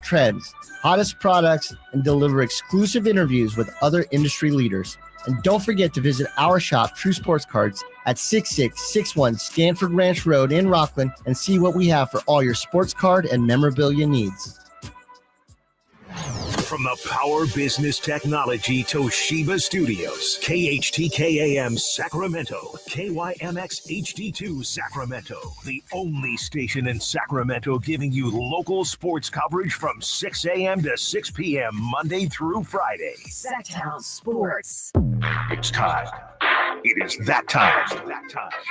trends, hottest products, and deliver exclusive interviews with other industry leaders. And don't forget to visit our shop, True Sports Cards, at 6661 Stanford Ranch Road in Rockland and see what we have for all your sports card and memorabilia needs. From the Power Business Technology Toshiba Studios, KHTK-AM Sacramento, KYMX HD2 Sacramento, the only station in Sacramento giving you local sports coverage from 6 a.m. to 6 p.m. Monday through Friday. Sacktown Sports. It's time. It is that time.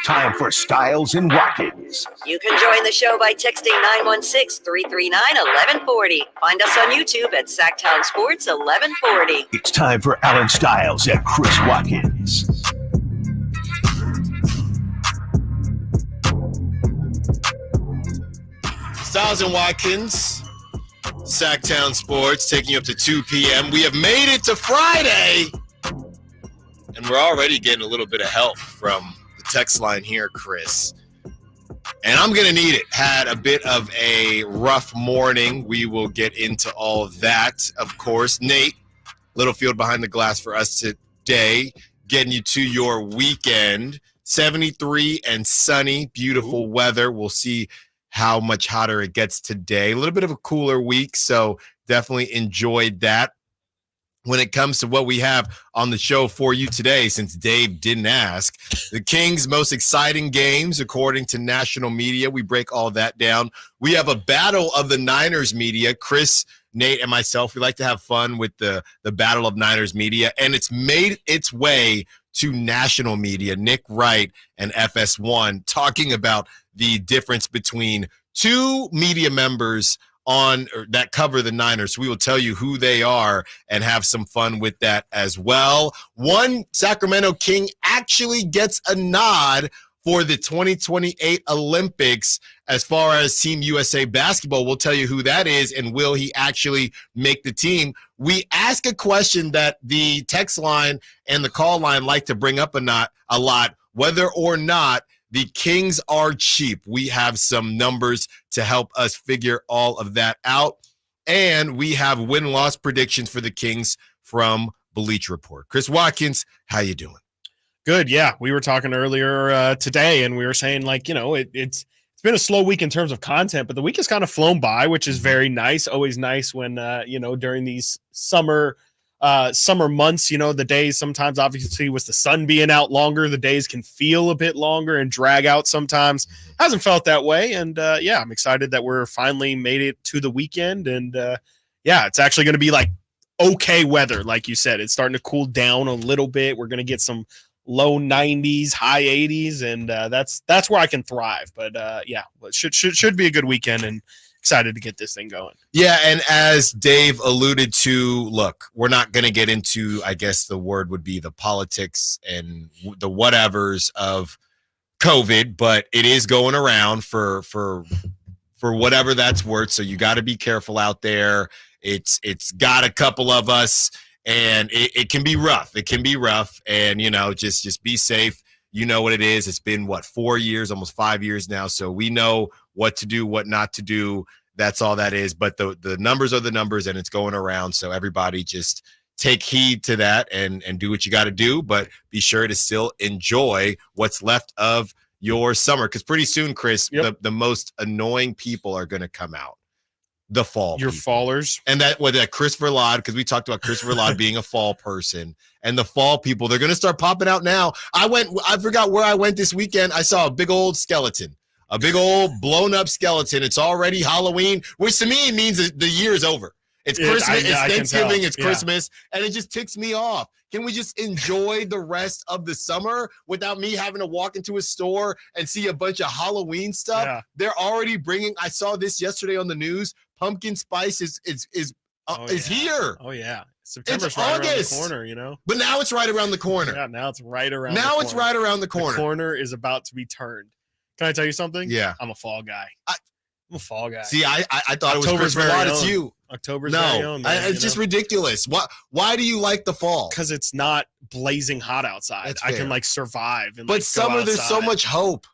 Time for Stiles and Watkins. You can join the show by texting 916-339-1140. Find us on YouTube at Sacktown Sports 1140. It's time for Alan Stiles and Chris Watkins. Stiles and Watkins, Sacktown Sports, taking you up to 2 p.m. We have made it to Friday. And we're already getting a little bit of help from the text line here, Chris. And I'm going to need it. Had a bit of a rough morning. We will get into all of that, of course. Nate, Littlefield behind the glass for us today, getting you to your weekend. 73 and sunny, beautiful weather. We'll see how much hotter it gets today. A little bit of a cooler week, so definitely enjoyed that. When it comes to what we have on the show for you today, since Dave didn't ask, the Kings' most exciting games, according to national media. We break all that down. We have a battle of the Niners media. Chris, Nate, and myself, we like to have fun with the battle of Niners media, and it's made its way to national media. Nick Wright and FS1 talking about the difference between two media members that cover the Niners. So we will tell you who they are and have some fun with that as well. One Sacramento King actually gets a nod for the 2028 Olympics as far as Team USA basketball. We'll tell you who that is and will he actually make the team. We ask a question that the text line and the call line like to bring up a lot, whether or not the Kings are cheap. We have some numbers to help us figure all of that out. And we have win-loss predictions for the Kings from Bleach Report. Chris Watkins, how you doing? Good, yeah. We were talking earlier today, and we were saying, it's been a slow week in terms of content, but the week has kind of flown by, which is very nice. Always nice when, during these summer months, the days sometimes, obviously, with the sun being out longer, the days can feel a bit longer and drag out sometimes. Hasn't felt that way. And I'm excited that we're finally made it to the weekend. And it's actually going to be like okay weather. Like you said, it's starting to cool down a little bit. We're going to get some low 90s, high 80s. And that's where I can thrive. But it should be a good weekend. And excited to get this thing going. Yeah, and as Dave alluded to, look, we're not going to get into, I guess the word would be the politics and the whatevers of COVID, but it is going around for whatever that's worth, so you got to be careful out there. It's got a couple of us, and it can be rough. It can be rough, and, just be safe. You know what it is. It's been, 4 years, almost 5 years now, so we know what to do, what not to do. That's all that is. But the numbers are the numbers, and it's going around. So everybody just take heed to that and do what you got to do. But be sure to still enjoy what's left of your summer. Because pretty soon, Chris, the most annoying people are going to come out. The fall Your people. fallers. And that Christopher Laud, because we talked about Christopher Laud being a fall person. And the fall people, they're going to start popping out now. I forgot where I went this weekend. I saw a big old skeleton. A big old blown-up skeleton. It's already Halloween, which to me means the year is over. It's Christmas, it's Thanksgiving, it's Christmas, and it just ticks me off. Can we just enjoy the rest of the summer without me having to walk into a store and see a bunch of Halloween stuff? Yeah. They're already bringing – I saw this yesterday on the news. Pumpkin spice is here. Oh, yeah. September's right around the corner, But now it's right around the corner. Yeah, now it's right around the corner. Now it's right around the corner. The corner is about to be turned. Can I tell you something? Yeah. I'm a fall guy. I'm a fall guy. See, I thought October's it was Christopher Laud. It's you. October's very own. Man, it's just ridiculous. Why do you like the fall? Because it's not blazing hot outside. I can survive. And but summer, there's so much hope.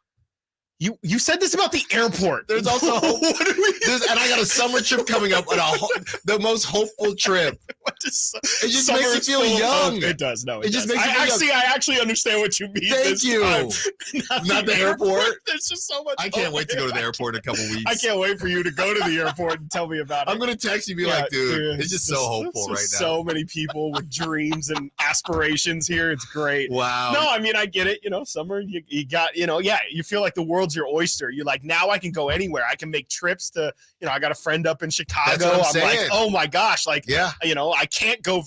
You said this about the airport. There's also hope. And I got a summer trip coming up, the most hopeful trip. It just makes you feel young. It does. No, it just does. makes you feel young. I actually understand what you mean. Thank you. Not the airport. There's just so much. I can't wait to go to the airport in a couple weeks. I can't wait for you to go to the airport and tell me about it. I'm gonna text you, and be like, dude, it's just so hopeful right now. So many people with dreams and aspirations here. It's great. Wow. No, I mean, I get it. Summer, you got, you feel like the world's your oyster. You're like, now I can go anywhere. I can make trips to, I got a friend up in Chicago. That's what I'm saying. like, oh my gosh, like, yeah, I can't go.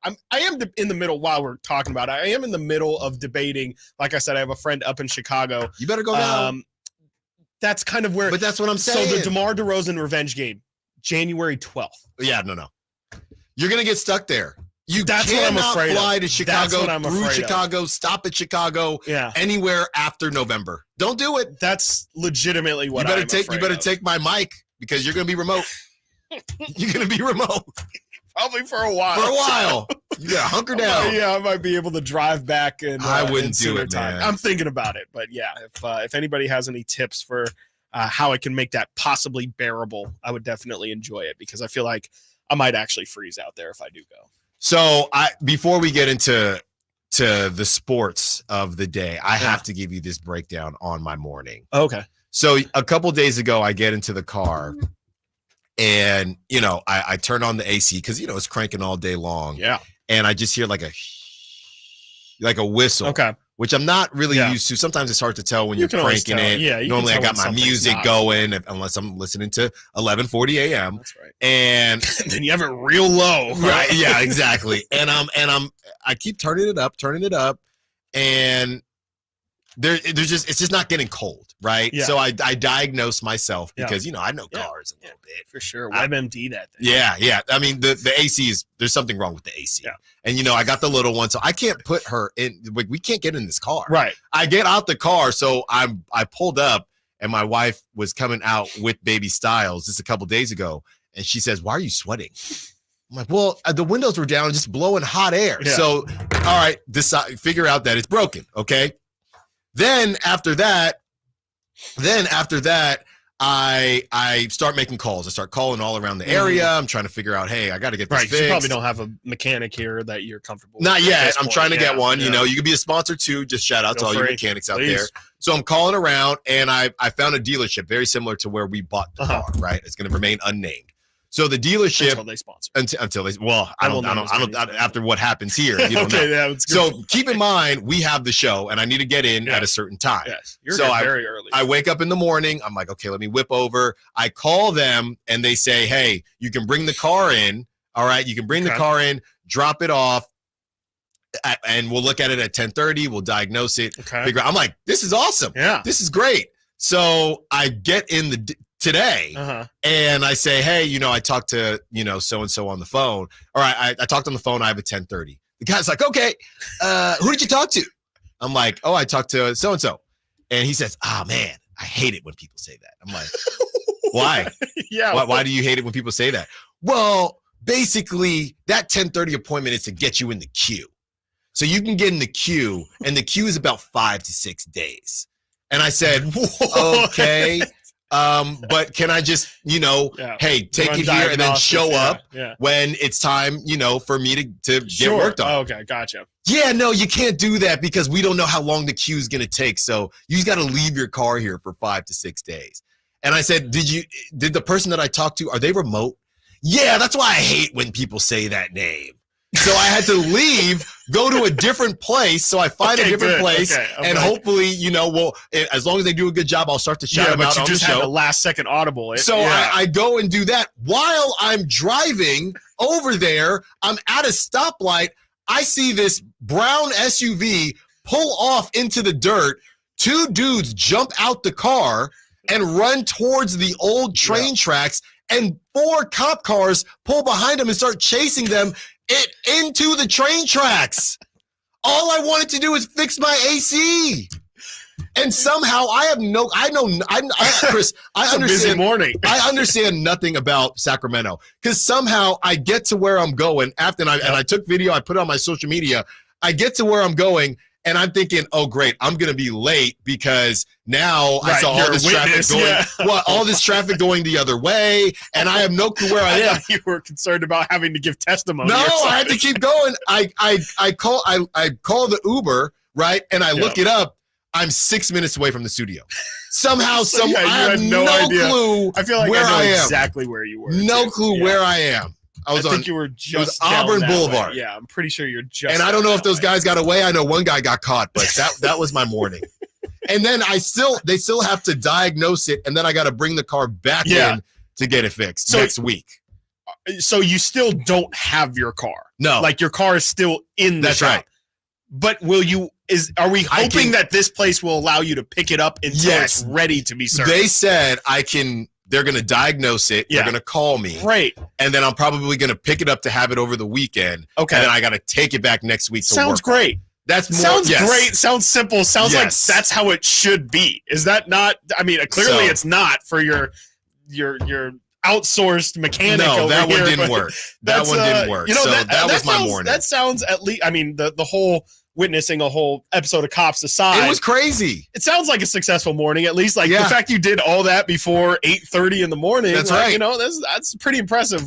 I am in the middle while we're talking about it. I am in the middle of debating. Like I said, I have a friend up in Chicago. You better go now. That's kind of where. But that's what I'm saying. So the DeMar DeRozan revenge game, January 12th. Yeah, no. You're gonna get stuck there. That's what I'm afraid fly of. to Chicago, through Chicago, stop at Chicago, anywhere after November. Don't do it. That's legitimately what you better take my mic because you're gonna be remote. You're gonna be remote. Probably for a while. You gotta hunker down. I might be able to drive back and I wouldn't do it, time. man. I'm thinking about it, but yeah, if anybody has any tips for how I can make that possibly bearable, I would definitely enjoy it because I feel like I might actually freeze out there if I do go. So before we get into the sports of the day, I have to give you this breakdown on my morning. Okay. So a couple days ago, I get into the car and, I turn on the AC because, it's cranking all day long. Yeah. And I just hear like a whistle. Okay. Which I'm not really used to. Sometimes it's hard to tell when you're cranking it. Yeah. Normally I got my music going unless I'm listening to 11:40 a.m. That's right. And then you have it real low. Right. Yeah, exactly. And I keep turning it up, and it's just not getting cold, right? Yeah. So I diagnose myself because I know cars a little bit for sure. WebMD that thing. Yeah. I mean the AC there's something wrong with the AC. Yeah. And I got the little one, so I can't put her in. We can't get in this car. Right. I get out the car, so I pulled up, and my wife was coming out with baby Stiles just a couple days ago, and she says, "Why are you sweating?" I'm like, "Well, the windows were down, just blowing hot air." Yeah. So, all right, figure out that it's broken. Okay. Then after that, I start making calls. I start calling all around the area. I'm trying to figure out, hey, I got to get this fixed. You probably don't have a mechanic here that you're comfortable with. Not yet. I'm trying to get one. Yeah. You could be a sponsor too. Just shout out to all your mechanics out there. So I'm calling around, and I found a dealership very similar to where we bought the car. Right, it's going to remain unnamed. So the dealership until they sponsor. Until they I don't after what happens here. You don't know. Yeah, that's good. So keep in mind we have the show and I need to get in at a certain time. Yes. You're very early. I wake up in the morning. I'm like, okay, let me whip over. I call them and they say, hey, you can bring the car in. All right, you can bring the car in, drop it off, and we'll look at it at 10:30. We'll diagnose it. Okay. Figure out. I'm like, this is awesome. Yeah. This is great. So I get in today and I say, hey, I talked to, so-and-so on the phone. All right, I talked on the phone. I have a 10:30. The guy's like, okay, who did you talk to? I'm like, oh, I talked to so-and-so. And he says, man, I hate it when people say that. I'm like, why? Yeah. Why do you hate it when people say that? Well, basically that 10:30 appointment is to get you in the queue. So you can get in the queue and the queue is about 5 to 6 days. And I said, okay. But can I just, hey, take it here and then show up when it's time, for me to get worked on. Okay, gotcha. Yeah, no, you can't do that because we don't know how long the queue is going to take. So you got to leave your car here for 5 to 6 days. And I said, did the person that I talked to, are they remote? Yeah, that's why I hate when people say that name. So I had to leave, go to a different place. So I find a different place, and hopefully, as long as they do a good job, I'll start to shout them out on the show. But you just had a last-second audible. I go and do that. While I'm driving over there, I'm at a stoplight. I see this brown SUV pull off into the dirt. 2 dudes jump out the car and run towards the old train tracks, and 4 cop cars pull behind them and start chasing them into the train tracks. All I wanted to do is fix my AC. And somehow Chris, I understand. Busy morning. I understand nothing about Sacramento because somehow I get to where I'm going and I took video, I put it on my social media. I get to where I'm going And I'm thinking, oh, great, I'm going to be late because now I saw all this traffic going, all this traffic going the other way, and I have no clue where I am. You were concerned about having to give testimony. No, I had to keep going. I call the Uber, right, and I look it up. I'm 6 minutes away from the studio. Somehow, I have no idea. Clue. I feel like where I know exactly where you were. No clue where I am. I think you were just Auburn Boulevard. Way. Yeah, I'm pretty sure you're just. And I don't know if those guys got away. I know one guy got caught, but that was my morning. And then they still have to diagnose it, and then I got to bring the car back in to get it fixed next week. So you still don't have your car? No, like your car is still in the shop. Right. But will you? Are we hoping that this place will allow you to pick it up until it's ready to be served? They said I can. They're going to diagnose it. Yeah. They're going to call me. Right. And then I'm probably going to pick it up to have it over the weekend. Okay. And then I got to take it back next week. Sounds great. That's more. Sounds great. Sounds simple. Sounds like that's how it should be. Is that not? I mean, clearly it's not for your outsourced mechanic. No, that one didn't work. That one didn't work. You know, so that was my morning. That sounds at least. I mean, the whole. Witnessing a whole episode of Cops aside, it was crazy. It sounds like a successful morning, at least. Like the fact you did all that before 8:30 in the morning. That's right. You know, that's pretty impressive.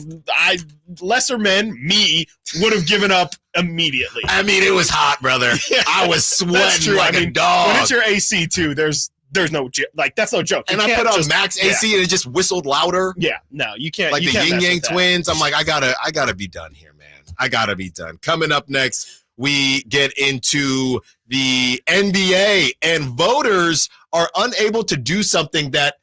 Lesser men, me, would have given up immediately. I mean, it was hot, brother. I was sweating like a dog. When it's your AC too, there's no that's no joke. And I put on max AC and it just whistled louder. Yeah, no, you can't. Like you the can't Yin Yang that. Twins. I'm like, I gotta be done here, man. I gotta be done. Coming up next, we get into the NBA, and voters are unable to do something that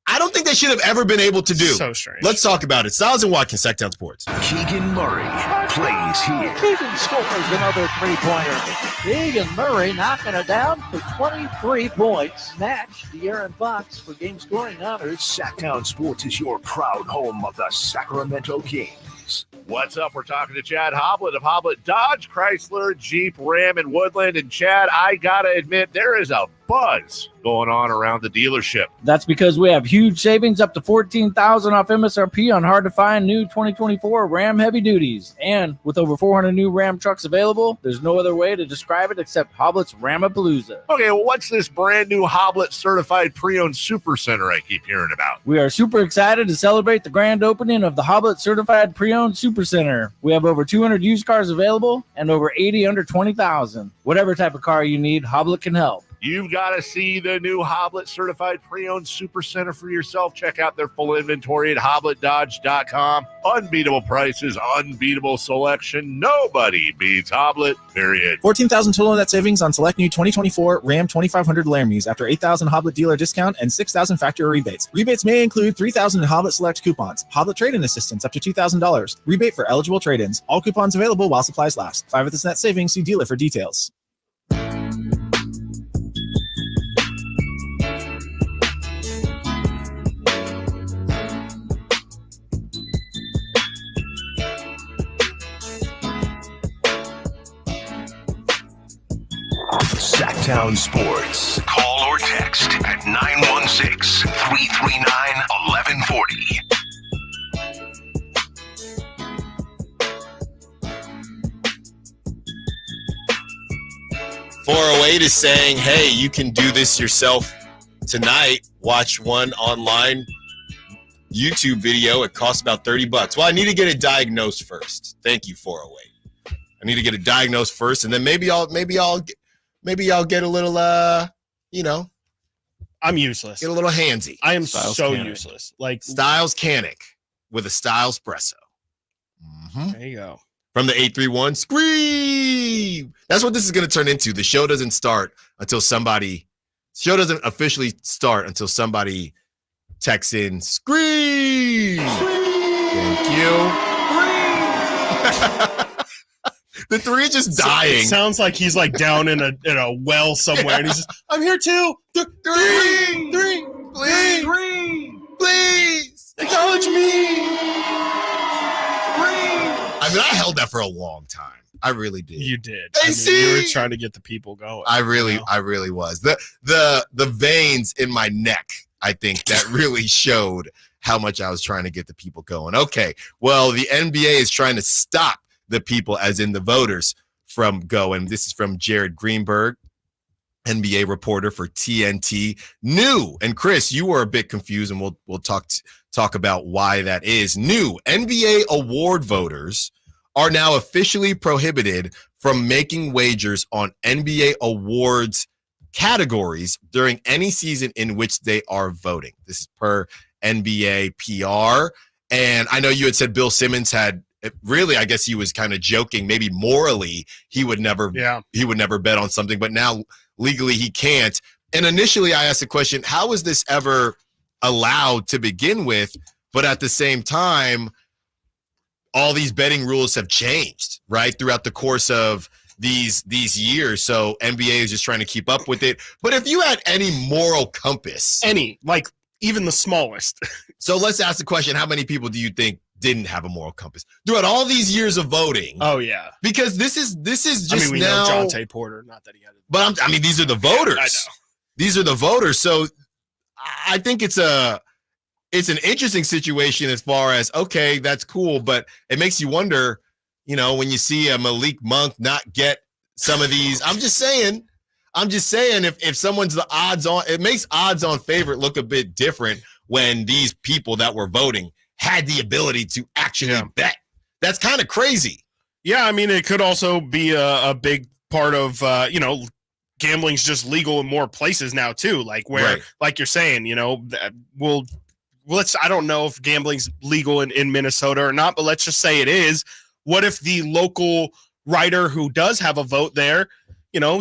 I don't think they should have ever been able to do. So strange. Let's talk about it. Stiles and Watkins, Sacktown Sports. Keegan Murray plays here. Keegan scores another three-pointer. Keegan Murray knocking it down for 23 points. Match De'Aaron Fox for game scoring honors. Sacktown Sports is your proud home of the Sacramento Kings. What's up? We're talking to Chad Hoblet of Hoblet Dodge, Chrysler, Jeep, Ram, and Woodland. And Chad, I got to admit, there is a buzz going on around the dealership. That's because we have huge savings up to $14,000 off MSRP on hard-to-find new 2024 Ram Heavy Duties. And with over 400 new Ram trucks available, there's no other way to describe it except Hoblet's Ramapalooza. Okay, well, what's this brand new Hoblet certified pre-owned super center I keep hearing about? We are super excited to celebrate the grand opening of the Hoblet certified pre-owned super center. We have over 200 used cars available and over 80 under 20,000. Whatever type of car you need, Hoblet can help. You've got to see the new Hoblet certified pre-owned super center for yourself. Check out their full inventory at hobletdodge.com. Unbeatable prices, unbeatable selection. Nobody beats Hoblet, period. 14,000 total net savings on select new 2024 Ram 2500 Laramies after 8,000 Hoblet dealer discount and 6,000 factory rebates. Rebates may include 3,000 in Hoblet Select coupons. Hoblet trade-in assistance up to $2,000. Rebate for eligible trade-ins. All coupons available while supplies last. 5 of this net savings. See dealer for details. Sacktown Sports. Call or text at 916-339-1140. .408 is saying, hey, you can do this yourself tonight. Watch one online YouTube video. It costs about $30. Well, I need to get it diagnosed first. Thank you, 408. I need to get it diagnosed first, and then maybe I'll get a little I'm useless. Get a little handsy. I am so useless. Like Stiles Canic with a Stiles Espresso. Mm-hmm. There you go. From the 831 Scream. That's what this is going to turn into. The show doesn't officially start until somebody texts in Scream. Thank you. The three is just dying. It sounds like he's like down in a well somewhere, and he's just, I'm here too. Three, please, acknowledge me. I mean, I held that for a long time. I really did. You did. You were trying to get the people going. I really was. The veins in my neck, I think, that really showed how much I was trying to get the people going. Okay, well, the NBA is trying to stop the people, as in the voters, from going. This is from Jared Greenberg NBA reporter for TNT, knew, and Chris, you were a bit confused, and we'll talk about why that is. New NBA award voters are now officially prohibited from making wagers on NBA awards categories during any season in which they are voting. This is per NBA PR. And I know you had said Bill Simmons had really, I guess he was kind of joking, maybe morally he would never bet on something, but now legally he can't. And initially I asked the question, how was this ever allowed to begin with? But at the same time, all these betting rules have changed, right, throughout the course of these years. So NBA is just trying to keep up with it. But if you had any moral compass, like even the smallest. So let's ask the question, how many people do you think didn't have a moral compass throughout all these years of voting? Oh yeah. Because this is just we now, know Jonte Porter, not that he had it. But these are the voters. I know. These are the voters. So I think it's an interesting situation as far as, okay, that's cool, but it makes you wonder, when you see a Malik Monk not get some of these. I'm just saying if someone's the odds on, it makes odds on favorite look a bit different when these people that were voting had the ability to actually bet. That's kind of crazy. Yeah, it could also be a big part of, gambling's just legal in more places now too. Like where, like you're saying, I don't know if gambling's legal in Minnesota or not, but let's just say it is. What if the local writer who does have a vote there,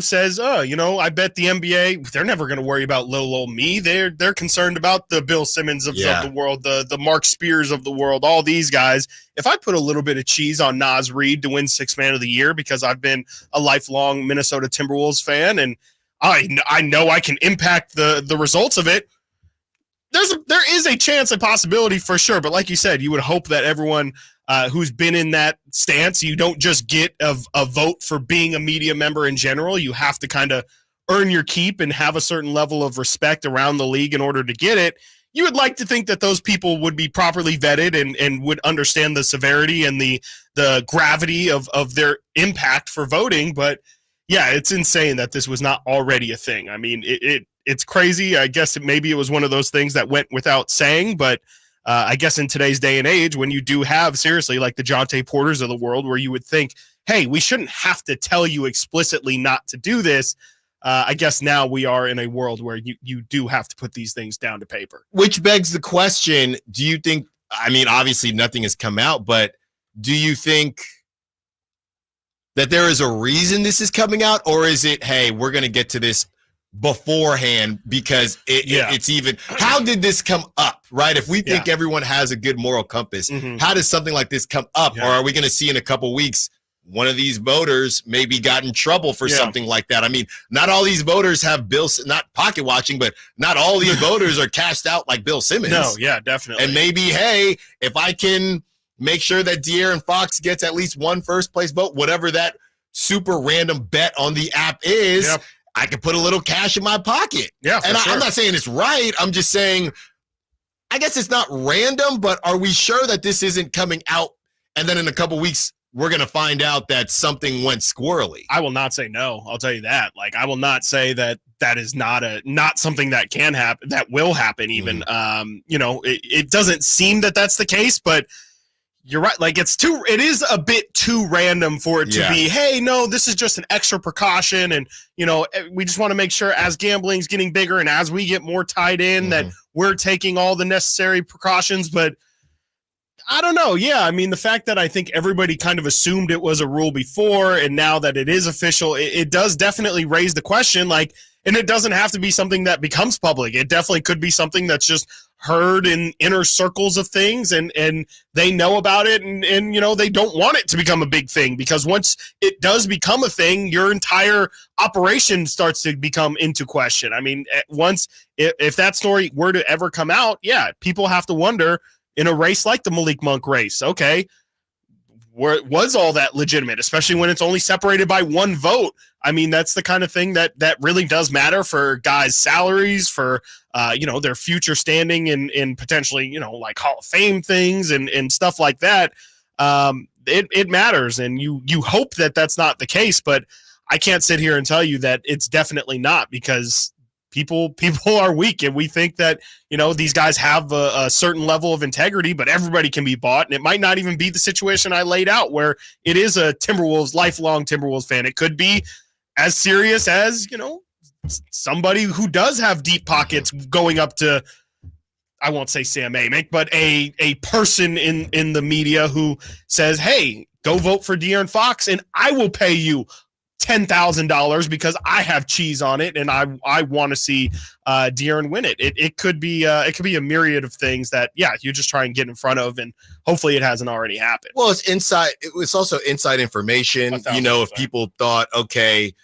says, I bet the NBA, they're never going to worry about little old me. They're concerned about the Bill Simmons of the world, the Mark Spears of the world, all these guys. If I put a little bit of cheese on Naz Reid to win Sixth Man of the Year because I've been a lifelong Minnesota Timberwolves fan and I know I can impact the results of it, there is a chance, a possibility for sure. But like you said, you would hope that everyone who's been in that stance, you don't just get a vote for being a media member in general. You have to kind of earn your keep and have a certain level of respect around the league in order to get it. You would like to think that those people would be properly vetted and would understand the severity and the gravity of their impact for voting. But yeah, it's insane that this was not already a thing. It's crazy. I guess maybe it was one of those things that went without saying, but I guess in today's day and age, when you do have, seriously, like the Jonte Porters of the world, where you would think, hey, we shouldn't have to tell you explicitly not to do this. I guess now we are in a world where you do have to put these things down to paper. Which begs the question, do you think, obviously nothing has come out, but do you think that there is a reason this is coming out? Or is it, hey, we're going to get to this beforehand because it's even, how did this come up, right? If we think everyone has a good moral compass, how does something like this come up? Or are we going to see in a couple weeks one of these voters maybe got in trouble for something like that? Not all these voters have not pocket watching, but not all these voters are cashed out like Bill Simmons. No, yeah, definitely. And maybe, hey, if I can make sure that De'Aaron Fox gets at least one first place vote, whatever that super random bet on the app is, I can put a little cash in my pocket. Yeah, and sure. I'm not saying it's right. I'm just saying, I guess it's not random, but are we sure that this isn't coming out and then in a couple weeks we're going to find out that something went squirrely? I will not say no. I'll tell you that. Like, I will not say that is not something that can happen, that will happen even. It doesn't seem that that's the case, but you're right. Like, it is a bit too random for it to be, hey, no, this is just an extra precaution. And, we just want to make sure as gambling's getting bigger and as we get more tied in that we're taking all the necessary precautions. But I don't know. Yeah. The fact that I think everybody kind of assumed it was a rule before and now that it is official, it does definitely raise the question, like, and it doesn't have to be something that becomes public. It definitely could be something that's just heard in inner circles of things and they know about it and they don't want it to become a big thing, because once it does become a thing, your entire operation starts to become into question. If that story were to ever come out, people have to wonder in a race like the Malik Monk race, okay, was all that legitimate, especially when it's only separated by one vote? That's the kind of thing that really does matter for guys' salaries, for their future standing in potentially like Hall of Fame things and stuff like that. It matters, and you hope that that's not the case, but I can't sit here and tell you that it's definitely not, because people are weak, and we think that, these guys have a certain level of integrity, but everybody can be bought. And it might not even be the situation I laid out where it is a lifelong Timberwolves fan. It could be as serious as, somebody who does have deep pockets going up to, I won't say Sam Amick, but a person in the media who says, hey, go vote for De'Aaron Fox and I will pay you $10,000 because I have cheese on it and I want to see De'Aaron win it. It could be a myriad of things that, you just try and get in front of, and hopefully it hasn't already happened. Well, it's also inside information. If people thought, okay,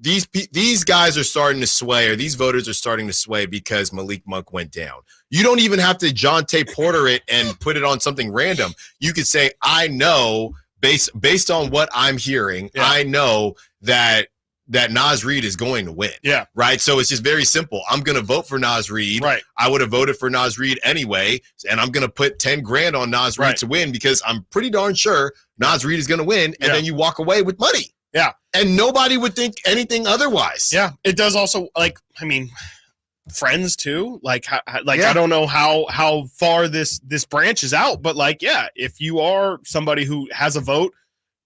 these guys are starting to sway, or these voters are starting to sway because Malik Monk went down. You don't even have to Jonte Porter it and put it on something random. You could say, I know based on what I'm hearing, I know that Naz Reid is going to win. Yeah. Right. So it's just very simple. I'm going to vote for Naz Reid. Right. I would have voted for Naz Reid anyway, and I'm going to put $10,000 on Naz Reid to win because I'm pretty darn sure Naz Reid is going to win, and then you walk away with money. Yeah. And nobody would think anything otherwise. Yeah. It does also, friends too. I don't know how far this branches out, but if you are somebody who has a vote,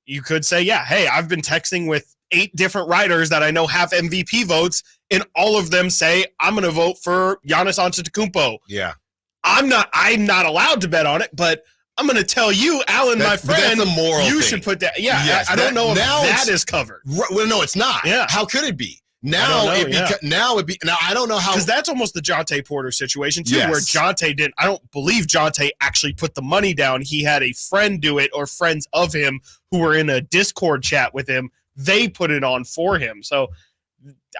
you could say, hey, I've been texting with 8 different writers that I know have MVP votes, and all of them say I'm going to vote for Giannis Antetokounmpo. Yeah. I'm not allowed to bet on it, but I'm going to tell you, Alan, my friend, that's a moral you thing. Should put that. Yeah, yes, I don't know if that is covered. Well, no, it's not. Yeah. How could it be? Now I don't know how, because that's almost the Jonte Porter situation too, where Jonte didn't. I don't believe Jonte actually put the money down. He had a friend do it, or friends of him who were in a Discord chat with him. They put it on for him. So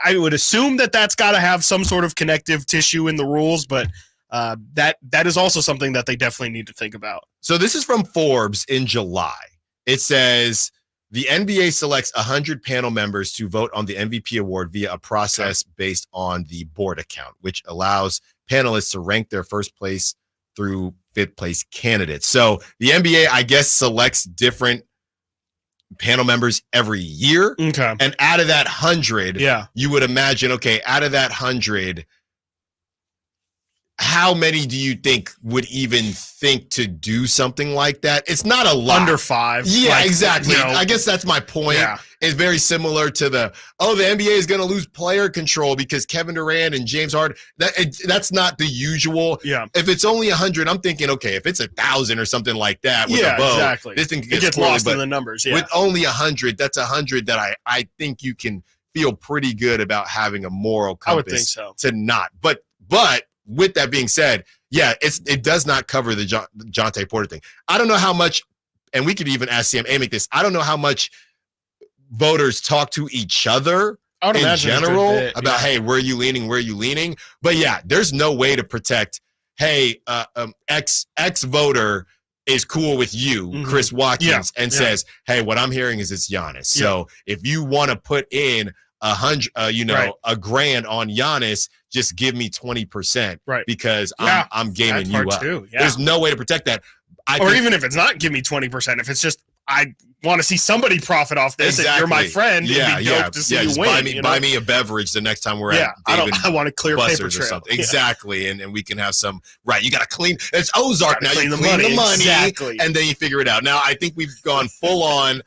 I would assume that's got to have some sort of connective tissue in the rules, but that is also something that they definitely need to think about. So this is from Forbes in July. It says the NBA selects 100 panel members to vote on the MVP award via a process based on the board account, which allows panelists to rank their first place through fifth place candidates. So the NBA, I guess, selects different panel members every year. Okay. And out of that 100, you would imagine, okay, out of that 100, how many do you think would even think to do something like that? It's not a lot. Under 5. Yeah, exactly. I guess that's my point. Yeah. It's very similar to the NBA is going to lose player control because Kevin Durant and James Harden. That's not the usual. Yeah. If it's only 100, I'm thinking, okay, if it's 1,000 or something like that with a vote, exactly. This thing gets lost in the numbers. Yeah. With only 100, that's 100 that I think you can feel pretty good about having a moral compass. I would think so. To not. But with that being said, it does not cover the Jonte Porter thing. I don't know how much, and we could even ask Sam Amick this. I don't know how much voters talk to each other in general about, hey, where are you leaning? Where are you leaning? But there's no way to protect, hey, X voter is cool with you, Chris Watkins, and says, hey, what I'm hearing is it's Giannis. So if you want to put in $100 $1,000 on Giannis, just give me 20%, because I'm gaming you up. There's no way to protect that. Even if it's not give me 20%, if it's just I want to see somebody profit off this, and you're my friend, it'd be dope to see you win. Buy me a beverage the next time we're at David I want a clear paper trail. Or something. Exactly, and we can have some. Right, you got to clean. It's Ozark now. You clean the money, and then you figure it out. Now I think we've gone full on.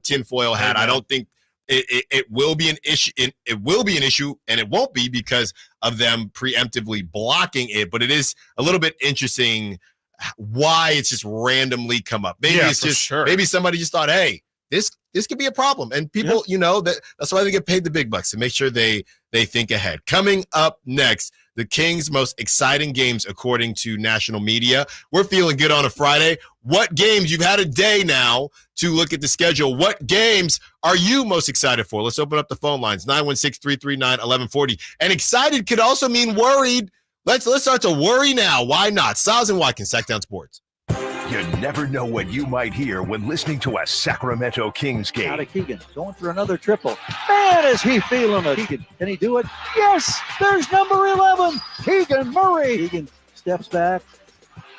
Tinfoil hat. I don't think. It will be an issue. It will be an issue, and it won't be because of them preemptively blocking it. But it is a little bit interesting why it's just randomly come up. Maybe it's just maybe somebody just thought, hey, this could be a problem, and people, that's why they get paid the big bucks to make sure they think ahead. Coming up next, the Kings' most exciting games according to national media. We're feeling good on a Friday. What games? You've had a day now to look at the schedule. What games are you most excited for? Let's open up the phone lines, 916-339-1140. And excited could also mean worried. Let's start to worry now. Why not? Stiles and Watkins, Sacktown Sports. You never know what you might hear when listening to a Sacramento Kings game. Out of Keegan, going for another triple. Man, is he feeling it. Keegan, can he do it? Yes, there's number 11, Keegan Murray. Keegan steps back.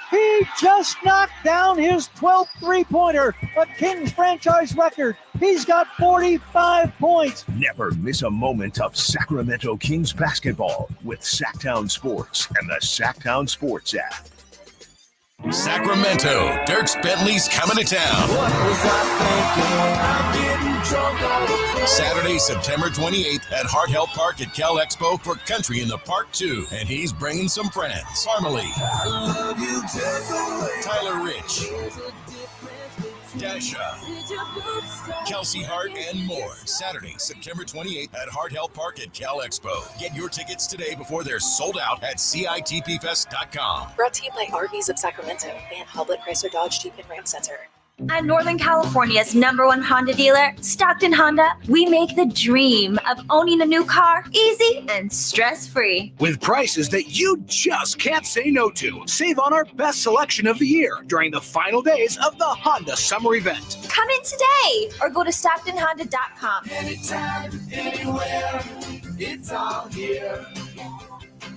He just knocked down his 12th three-pointer, a Kings franchise record. He's got 45 points. Never miss a moment of Sacramento Kings basketball with Sacktown Sports and the Sacktown Sports app. Sacramento, Dirks Bentley's coming to town. Saturday, September 28th at Hart Health Park at Cal Expo for Country in the Park 2. And he's bringing some friends. Parmalee, Tyler Rich, Dasha, Kelsey Hart, and more. Saturday, September 28th at Hart Health Park at Cal Expo. Get your tickets today before they're sold out at CITPFest.com. Brought to you by RVs of Sacramento and Hoblet Chrysler Dodge Jeep and Ram Center. At Northern California's #1 Honda dealer, Stockton Honda, we make the dream of owning a new car easy and stress-free. With prices that you just can't say no to. Save on our best selection of the year during the final days of the Honda Summer Event. Come in today or go to StocktonHonda.com. Anytime, anywhere, it's all here.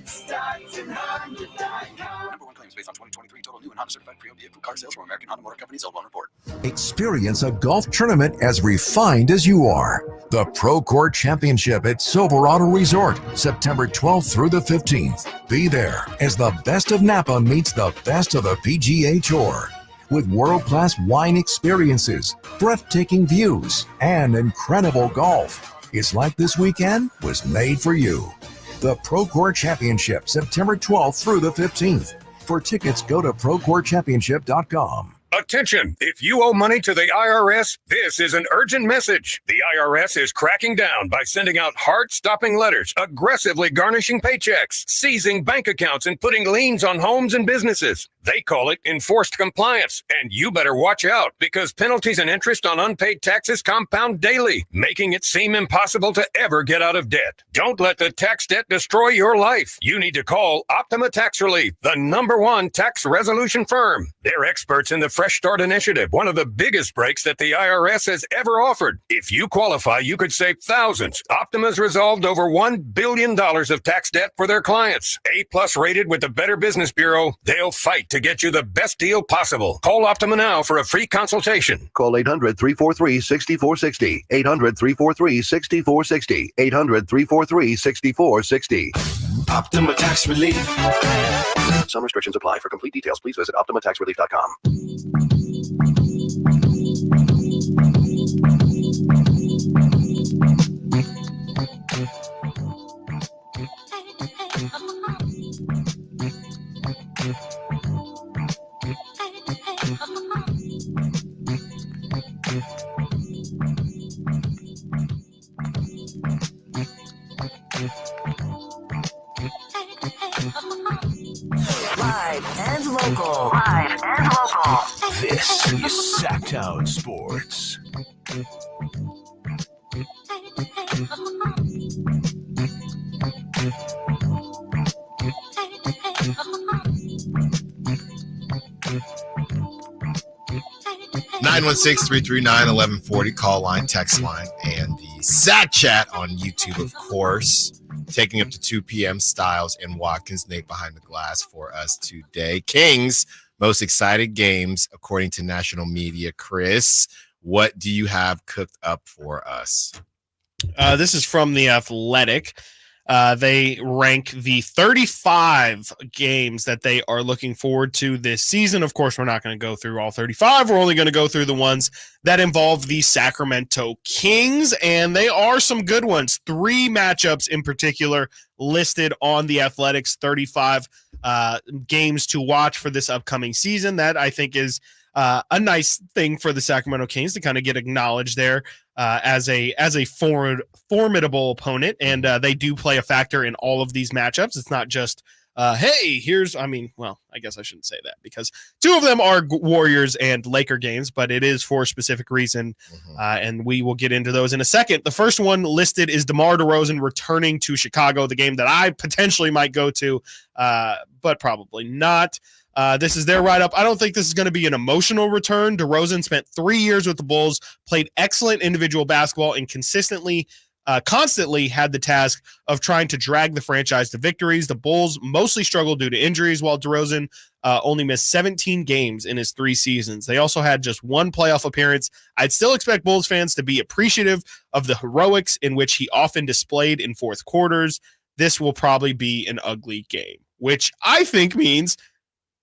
StocktonHonda.com. Number one claims based on 2023 total new and Honda certified pre-owned vehicle car sales from American Honda Motor Company sold on report. Experience a golf tournament as refined as you are. The Pro Court Championship at Silverado Resort, September 12th through the 15th. Be there as the best of Napa meets the best of the PGA Tour. With world-class wine experiences, breathtaking views, and incredible golf. It's like this weekend was made for you. The Pro Court Championship, September 12th through the 15th. For tickets, go to ProCourtChampionship.com. Attention! If you owe money to the IRS, this is an urgent message. The IRS is cracking down by sending out heart-stopping letters, aggressively garnishing paychecks, seizing bank accounts, and putting liens on homes and businesses. They call it enforced compliance, and you better watch out because penalties and interest on unpaid taxes compound daily, making it seem impossible to ever get out of debt. Don't let the tax debt destroy your life. You need to call Optima Tax Relief, the #1 tax resolution firm. They're experts in the Fresh Start Initiative, one of the biggest breaks that the IRS has ever offered. If you qualify, you could save thousands. Optima's resolved over $1 billion of tax debt for their clients. A+ rated with the Better Business Bureau, they'll fight to get you the best deal possible. Call Optima now for a free consultation. Call 800-343-6460. 800-343-6460. 800-343-6460. Optima Tax Relief. Some restrictions apply. For complete details, please visit OptimaTaxRelief.com. Live and local. Live and local. This is Sacktown Sports. 916-339-1140, call line, text line, and the Sack Chat on YouTube, of course. Taking up to 2 p.m. Stiles and Watkins, Nate behind the glass for us today. Kings, most excited games according to national media. Chris, what do you have cooked up for us? This is from The Athletic. They rank the 35 games that they are looking forward to this season. Of course, we're not going to go through all 35. We're only going to go through the ones that involve the Sacramento Kings, and they are some good ones. 3 matchups in particular listed on The Athletic's 35 games to watch for this upcoming season. That I think is a nice thing for the Sacramento Kings to kind of get acknowledged there as a formidable opponent, and they do play a factor in all of these matchups. It's not just hey, I guess I shouldn't say that because 2 of them are Warriors and Laker games, but it is for a specific reason, and we will get into those in a second. The first one listed is DeMar DeRozan returning to Chicago, the game that I potentially might go to, but probably not. This is their write-up. I don't think this is going to be an emotional return. DeRozan spent 3 years with the Bulls, played excellent individual basketball, and consistently constantly had the task of trying to drag the franchise to victories. The Bulls mostly struggled due to injuries, while DeRozan only missed 17 games in his 3 seasons. They also had just 1 playoff appearance. I'd still expect Bulls fans to be appreciative of the heroics in which he often displayed in fourth quarters. This will probably be an ugly game, which I think means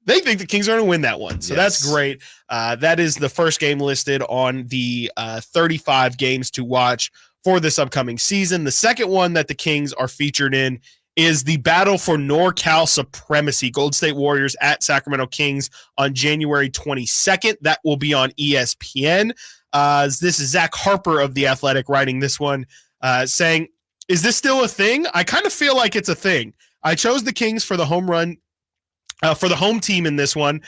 they think the Kings are going to win that one. So that's great. That is the first game listed on the 35 games to watch for this upcoming season. The second one that the Kings are featured in is the battle for NorCal supremacy. Golden State Warriors at Sacramento Kings on January 22nd. That will be on ESPN. This is Zach Harper of The Athletic writing this one, saying, is this still a thing? I kind of feel like it's a thing. I chose the Kings for the home run, for the home team in this one,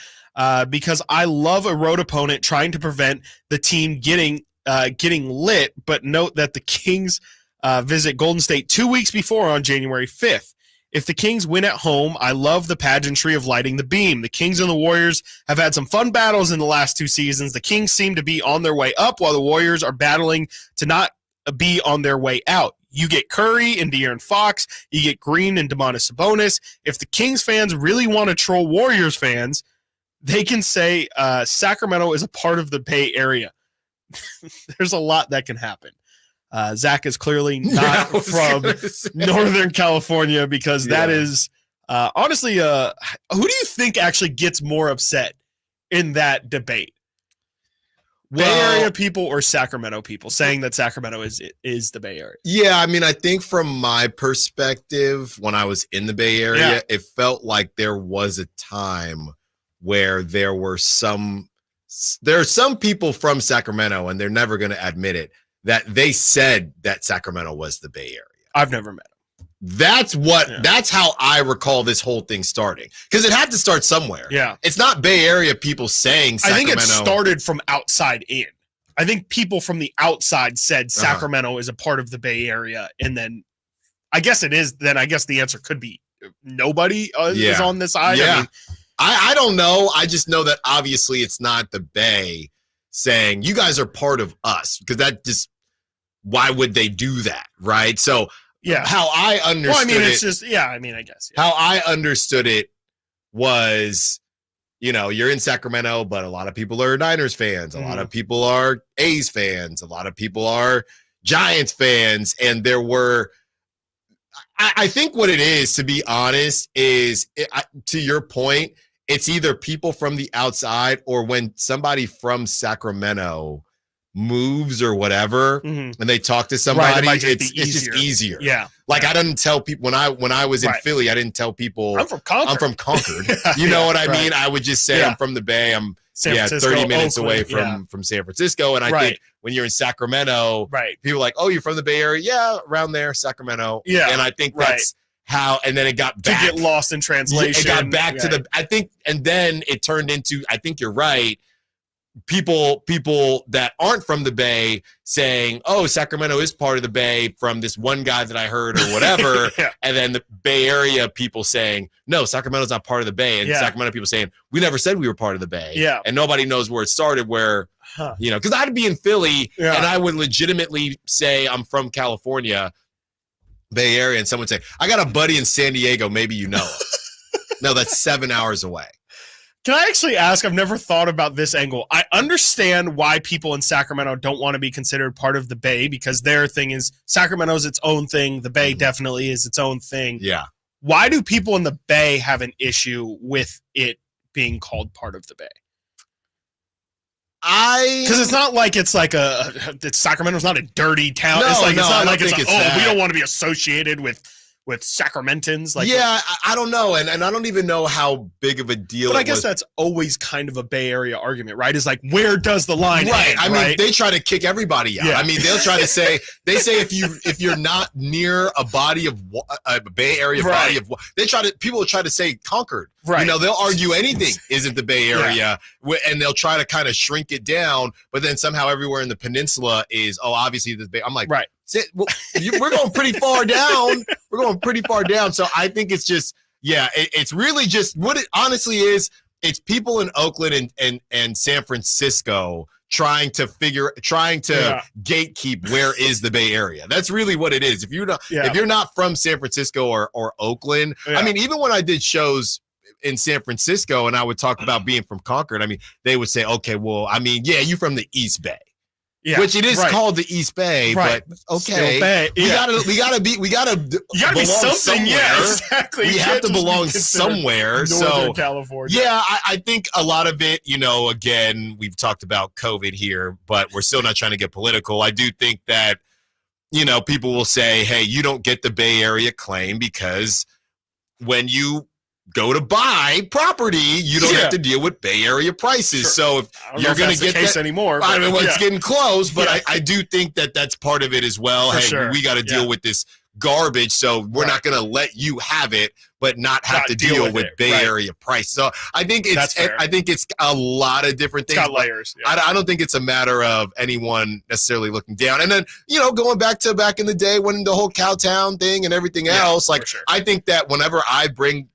because I love a road opponent trying to prevent the team getting lit. But note that the Kings visit Golden State 2 weeks before on January 5th. If the Kings win at home, I love the pageantry of lighting the beam. The Kings and the Warriors have had some fun battles in the last 2 seasons. The Kings seem to be on their way up, while the Warriors are battling to not be on their way out. You get Curry and De'Aaron Fox. You get Green and Domantas Sabonis. If the Kings fans really want to troll Warriors fans, they can say Sacramento is a part of the Bay Area. There's a lot that can happen. Zach is clearly not from Northern California, because that is honestly, who do you think actually gets more upset in that debate? Bay Area people or Sacramento people saying that Sacramento is the Bay Area? Yeah, I mean, I think from my perspective, when I was in the Bay Area, it felt like there was a time where there are some people from Sacramento, and they're never going to admit it, that they said that Sacramento was the Bay Area. I've never met them. That's how I recall this whole thing starting, because it had to start somewhere. Yeah. It's not Bay Area people saying Sacramento. I think it started from outside in. I think people from the outside said Sacramento is a part of the Bay Area. And then I guess it is. Then I guess the answer could be nobody is on this side. Yeah. I mean, I don't know. I just know that obviously it's not the Bay saying you guys are part of us, because that just, why would they do that? Right. So, yeah, how I understood I mean, it's just, I mean, I guess. Yeah. How I understood it was, you're in Sacramento, but a lot of people are Niners fans. A lot of people are A's fans. A lot of people are Giants fans. And there were, I think what it is, to be honest, is, to your point, it's either people from the outside, or when somebody from Sacramento moves or whatever, and they talk to somebody, it's just easier. Yeah. Like, I didn't tell people when I was in Philly, I didn't tell people I'm from Concord. You know what I mean? I would just say I'm from the Bay. I'm San Francisco, 30 minutes Oakland, away from San Francisco. And I think when you're in Sacramento, people are like, oh, you're from the Bay Area? Yeah, around there, Sacramento. Yeah. And I think that's how, and then it got back. To get lost in translation. It got back to I think, and then it turned into, I think you're right, people that aren't from the Bay saying, oh, Sacramento is part of the Bay from this one guy that I heard or whatever. And then the Bay Area people saying, no, Sacramento's not part of the Bay. And Sacramento people saying, we never said we were part of the Bay. Yeah. And nobody knows where it started, where, because I'd be in Philly and I would legitimately say I'm from California, Bay Area, and someone say, I got a buddy in San Diego, maybe you know him. No, that's 7 hours away. Can I actually ask? I've never thought about this angle. I understand why people in Sacramento don't want to be considered part of the Bay, because their thing is Sacramento's its own thing. The Bay definitely is its own thing. Yeah. Why do people in the Bay have an issue with it being called part of the Bay? Because it's not like it's like Sacramento's not a dirty town. We don't want to be associated with Sacramentans. Like, I don't know, and I don't even know how big of a deal. But I guess that's always kind of a Bay Area argument, right? Is like, where does the line end? I mean, they try to kick everybody out. Yeah. I mean, they'll try to say if you're not near a body of a Bay Area body of people will try to say Concord. Right. They'll argue anything isn't the Bay Area, and they'll try to kind of shrink it down. But then somehow everywhere in the peninsula is obviously this Bay. I'm like, we're going pretty far down. We're going pretty far down. So I think it's just, it's really just what it honestly is it's people in Oakland and San Francisco trying to gatekeep where is the Bay Area. That's really what it is. If you're not from San Francisco or Oakland, I mean, even when I did shows in San Francisco and I would talk about being from Concord, I mean, they would say, okay, well, I mean, yeah, you from the East Bay. Yeah, which it is called the East Bay, but okay, Bay. Yeah. we gotta be something. Somewhere. Yeah, exactly. We have to belong somewhere. Northern California. Yeah, I think a lot of it, again, we've talked about COVID here, but we're still not trying to get political. I do think that, people will say, hey, you don't get the Bay Area claim because when you go to buy property, you don't have to deal with Bay Area prices. Sure. So if you're going to get that anymore, I mean, it's getting close, but I do think that that's part of it as well. We got to deal with this garbage, so we're not going to let you have it, but not have to deal with Bay Area price. So I think it's a lot of different things. It's got layers. Yeah. I don't think it's a matter of anyone necessarily looking down. And then going back in the day when the whole Cowtown thing and everything else, I think that whenever I bring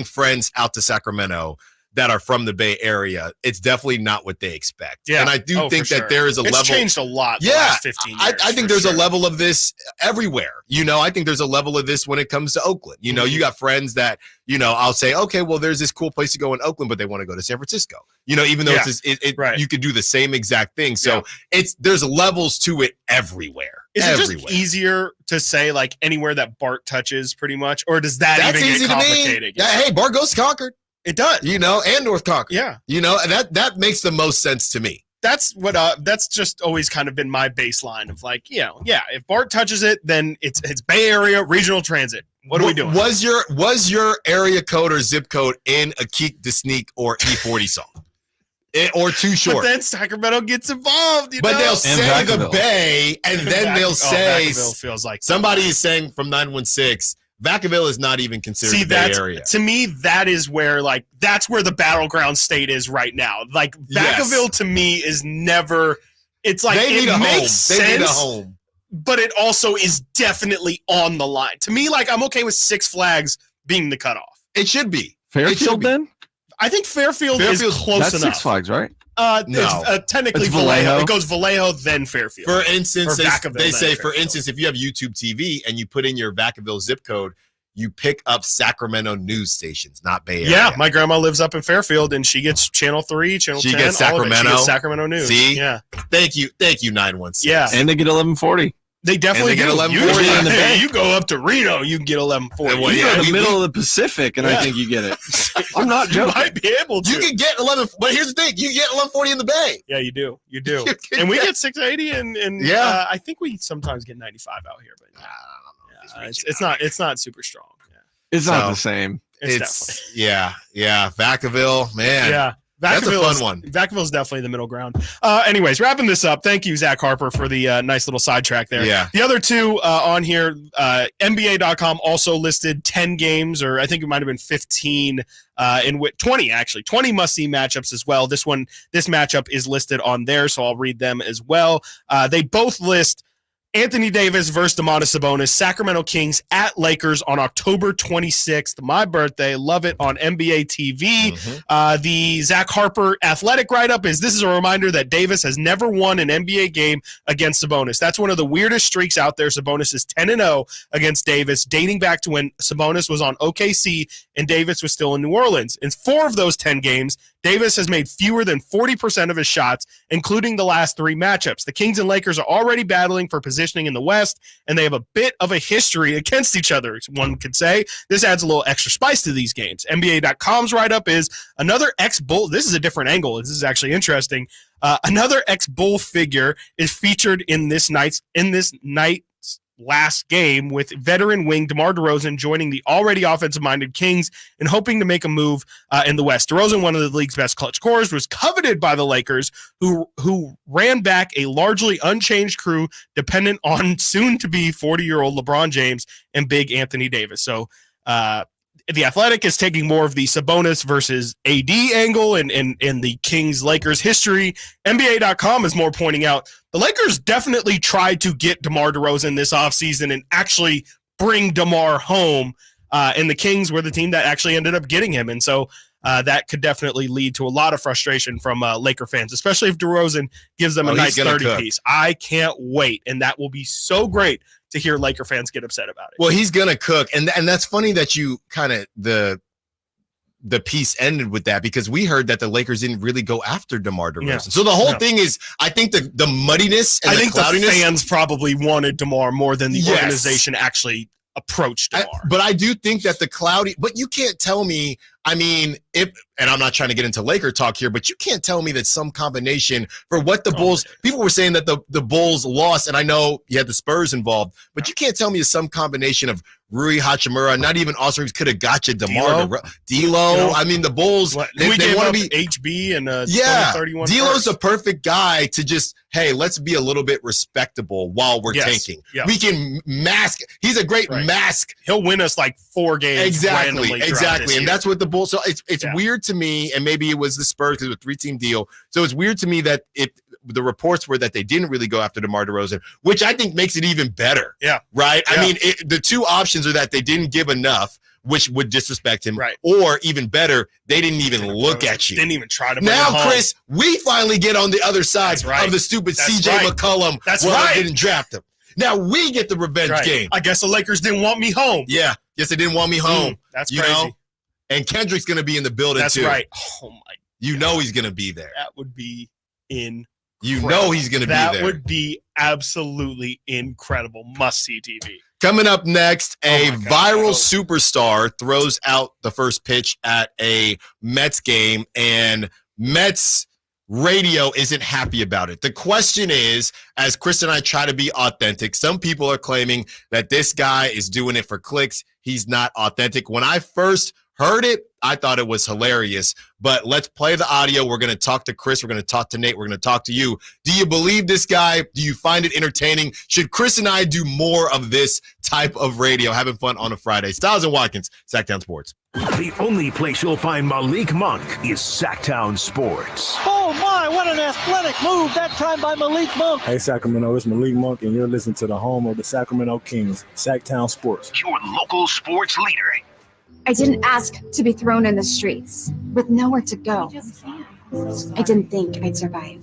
friends out to Sacramento that are from the Bay Area, it's definitely not what they expect. Yeah. And I do think that there is a level. It's changed a lot the last 15 years. I think there's a level of this everywhere. I think there's a level of this when it comes to Oakland. You got friends that, I'll say, okay, well, there's this cool place to go in Oakland, but they want to go to San Francisco. Even though you could do the same exact thing. So there's levels to it everywhere. Is it just easier to say like anywhere that Bart touches pretty much? Or does that even get complicated? Yeah, hey, Bart goes to Concord. It does. And North Concord. Yeah. And that makes the most sense to me. That's what that's just always kind of been my baseline of like, if Bart touches it, then it's Bay Area regional transit. What are we doing? Was your area code or zip code in a Keek the Sneak or E40 song? Or Too Short. But then Sacramento gets involved, But they'll say the Bay, and then they'll say feels like somebody is saying from 916. Vacaville is not even considered the Bay Area. To me, that is where that's where the battleground state is right now. Like Vacaville to me is never. It's like they makes sense. They need a home, but it also is definitely on the line. To me, I'm okay with Six Flags being the cutoff. It should be Fairfield then. I think Fairfield is close enough. That's Six Flags, right? No. It's technically Vallejo. It goes Vallejo, then Fairfield. For instance, they say, for instance, if you have YouTube TV and you put in your Vacaville zip code, you pick up Sacramento news stations, not Bay Area. Yeah, my grandma lives up in Fairfield, and she gets Channel 3, Channel 10. She gets Sacramento. She gets Sacramento News. See? Yeah. Thank you, 916. Yeah. And they get 1140. They definitely get 1140 in the Bay. You go up to Reno, you can get 1140. You go to the middle of the Pacific, and I think you get it. I'm not joking. You might be able to. You can get 11, but here's the thing: you get 1140 in the Bay. Yeah, you do. And we get 680, and I think we sometimes get 95 out here, but I don't know. It's not super strong. Yeah. It's not the same. It's definitely Vacaville, man. Yeah. That's a fun one. Vacaville is definitely the middle ground. Anyways, wrapping this up. Thank you, Zach Harper, for the nice little sidetrack there. Yeah. The other two on here, NBA.com also listed 10 games, or I think it might have been 15, 20 actually. 20 must-see matchups as well. This matchup is listed on there, so I'll read them as well. They both list Anthony Davis versus Domantas Sabonis, Sacramento Kings at Lakers on October 26th, my birthday. Love it on NBA TV. Mm-hmm. The Zach Harper athletic write-up is, this is a reminder that Davis has never won an NBA game against Sabonis. That's one of the weirdest streaks out there. Sabonis is 10-0 against Davis, dating back to when Sabonis was on OKC and Davis was still in New Orleans. In 4 of those 10 games, Davis has made fewer than 40% of his shots, including the last 3 matchups. The Kings and Lakers are already battling for positioning in the West, and they have a bit of a history against each other, one could say. This adds a little extra spice to these games. NBA.com's write-up is another ex-Bull. This is a different angle. This is actually interesting. Another ex-Bull figure is featured in this night's last game, with veteran wing DeMar DeRozan joining the already offensive-minded Kings and hoping to make a move in the West. DeRozan, one of the league's best clutch scorers, was coveted by the Lakers, who ran back a largely unchanged crew dependent on soon-to-be 40-year-old LeBron James and big Anthony Davis. So the Athletic is taking more of the Sabonis versus AD angle and the Kings-Lakers history. NBA.com is more pointing out the Lakers definitely tried to get DeMar DeRozan this offseason and actually bring DeMar home, and the Kings were the team that actually ended up getting him. And so that could definitely lead to a lot of frustration from Laker fans, especially if DeRozan gives them a nice 30-piece. I can't wait, and that will be so great to hear Laker fans get upset about it. Well, he's going to cook, and that's funny that you kind of the piece ended with that, because we heard that the Lakers didn't really go after DeMar DeRozan. Yeah. So the whole thing is, I think the muddiness and the cloudiness. The fans probably wanted DeMar more than the organization actually approached DeMar. But I do think that but you can't tell me, and I'm not trying to get into Laker talk here, but you can't tell me that some combination for what the Bulls, people were saying that the Bulls lost, and I know you had the Spurs involved, but you can't tell me it's some combination of Rui Hachimura, not even Austin Reeves could have got you DeMar, D'Lo. I mean, the Bulls, they want to be HB and 2031. D'Lo's the perfect guy to just, hey, let's be a little bit respectable while we're tanking. Yeah. We can mask. He's a great mask. He'll win us like 4 games. Exactly. And that's what the Bulls. So it's weird to me, and maybe it was the Spurs because it was a 3-team deal. So it's weird to me that the reports were that they didn't really go after DeMar DeRozan, which I think makes it even better. Yeah. Right? Yeah. I mean, the two options are that they didn't give enough, which would disrespect him, right? Or even better, they didn't even look at you. Didn't even try to bring him home. Chris, we finally get on the other side of the stupid CJ McCollum. That's right. They didn't draft him. Now we get the revenge game. I guess the Lakers didn't want me home. Yeah. Yes, they didn't want me home. That's crazy. Know? And Kendrick's going to be in the building, too. That's right. Oh, my God. You know he's going to be there. That would be incredible. You know he's going to be there. That would be absolutely incredible. Must-see TV. Coming up next, a viral superstar throws out the first pitch at a Mets game, and Mets radio isn't happy about it. The question is, as Chris and I try to be authentic, some people are claiming that this guy is doing it for clicks. He's not authentic. When I first heard it, I thought it was hilarious, but let's play the audio. We're going to talk to Chris. We're going to talk to Nate. We're going to talk to you. Do you believe this guy? Do you find it entertaining? Should Chris and I do more of this type of radio? Having fun on a Friday. Stiles and Watkins, Sacktown Sports. The only place you'll find Malik Monk is Sacktown Sports. Oh my, what an athletic move that time by Malik Monk. Hey Sacramento, it's Malik Monk, and you're listening to the home of the Sacramento Kings, Sacktown Sports. Your local sports leader. I didn't ask to be thrown in the streets with nowhere to go. I didn't think I'd survive.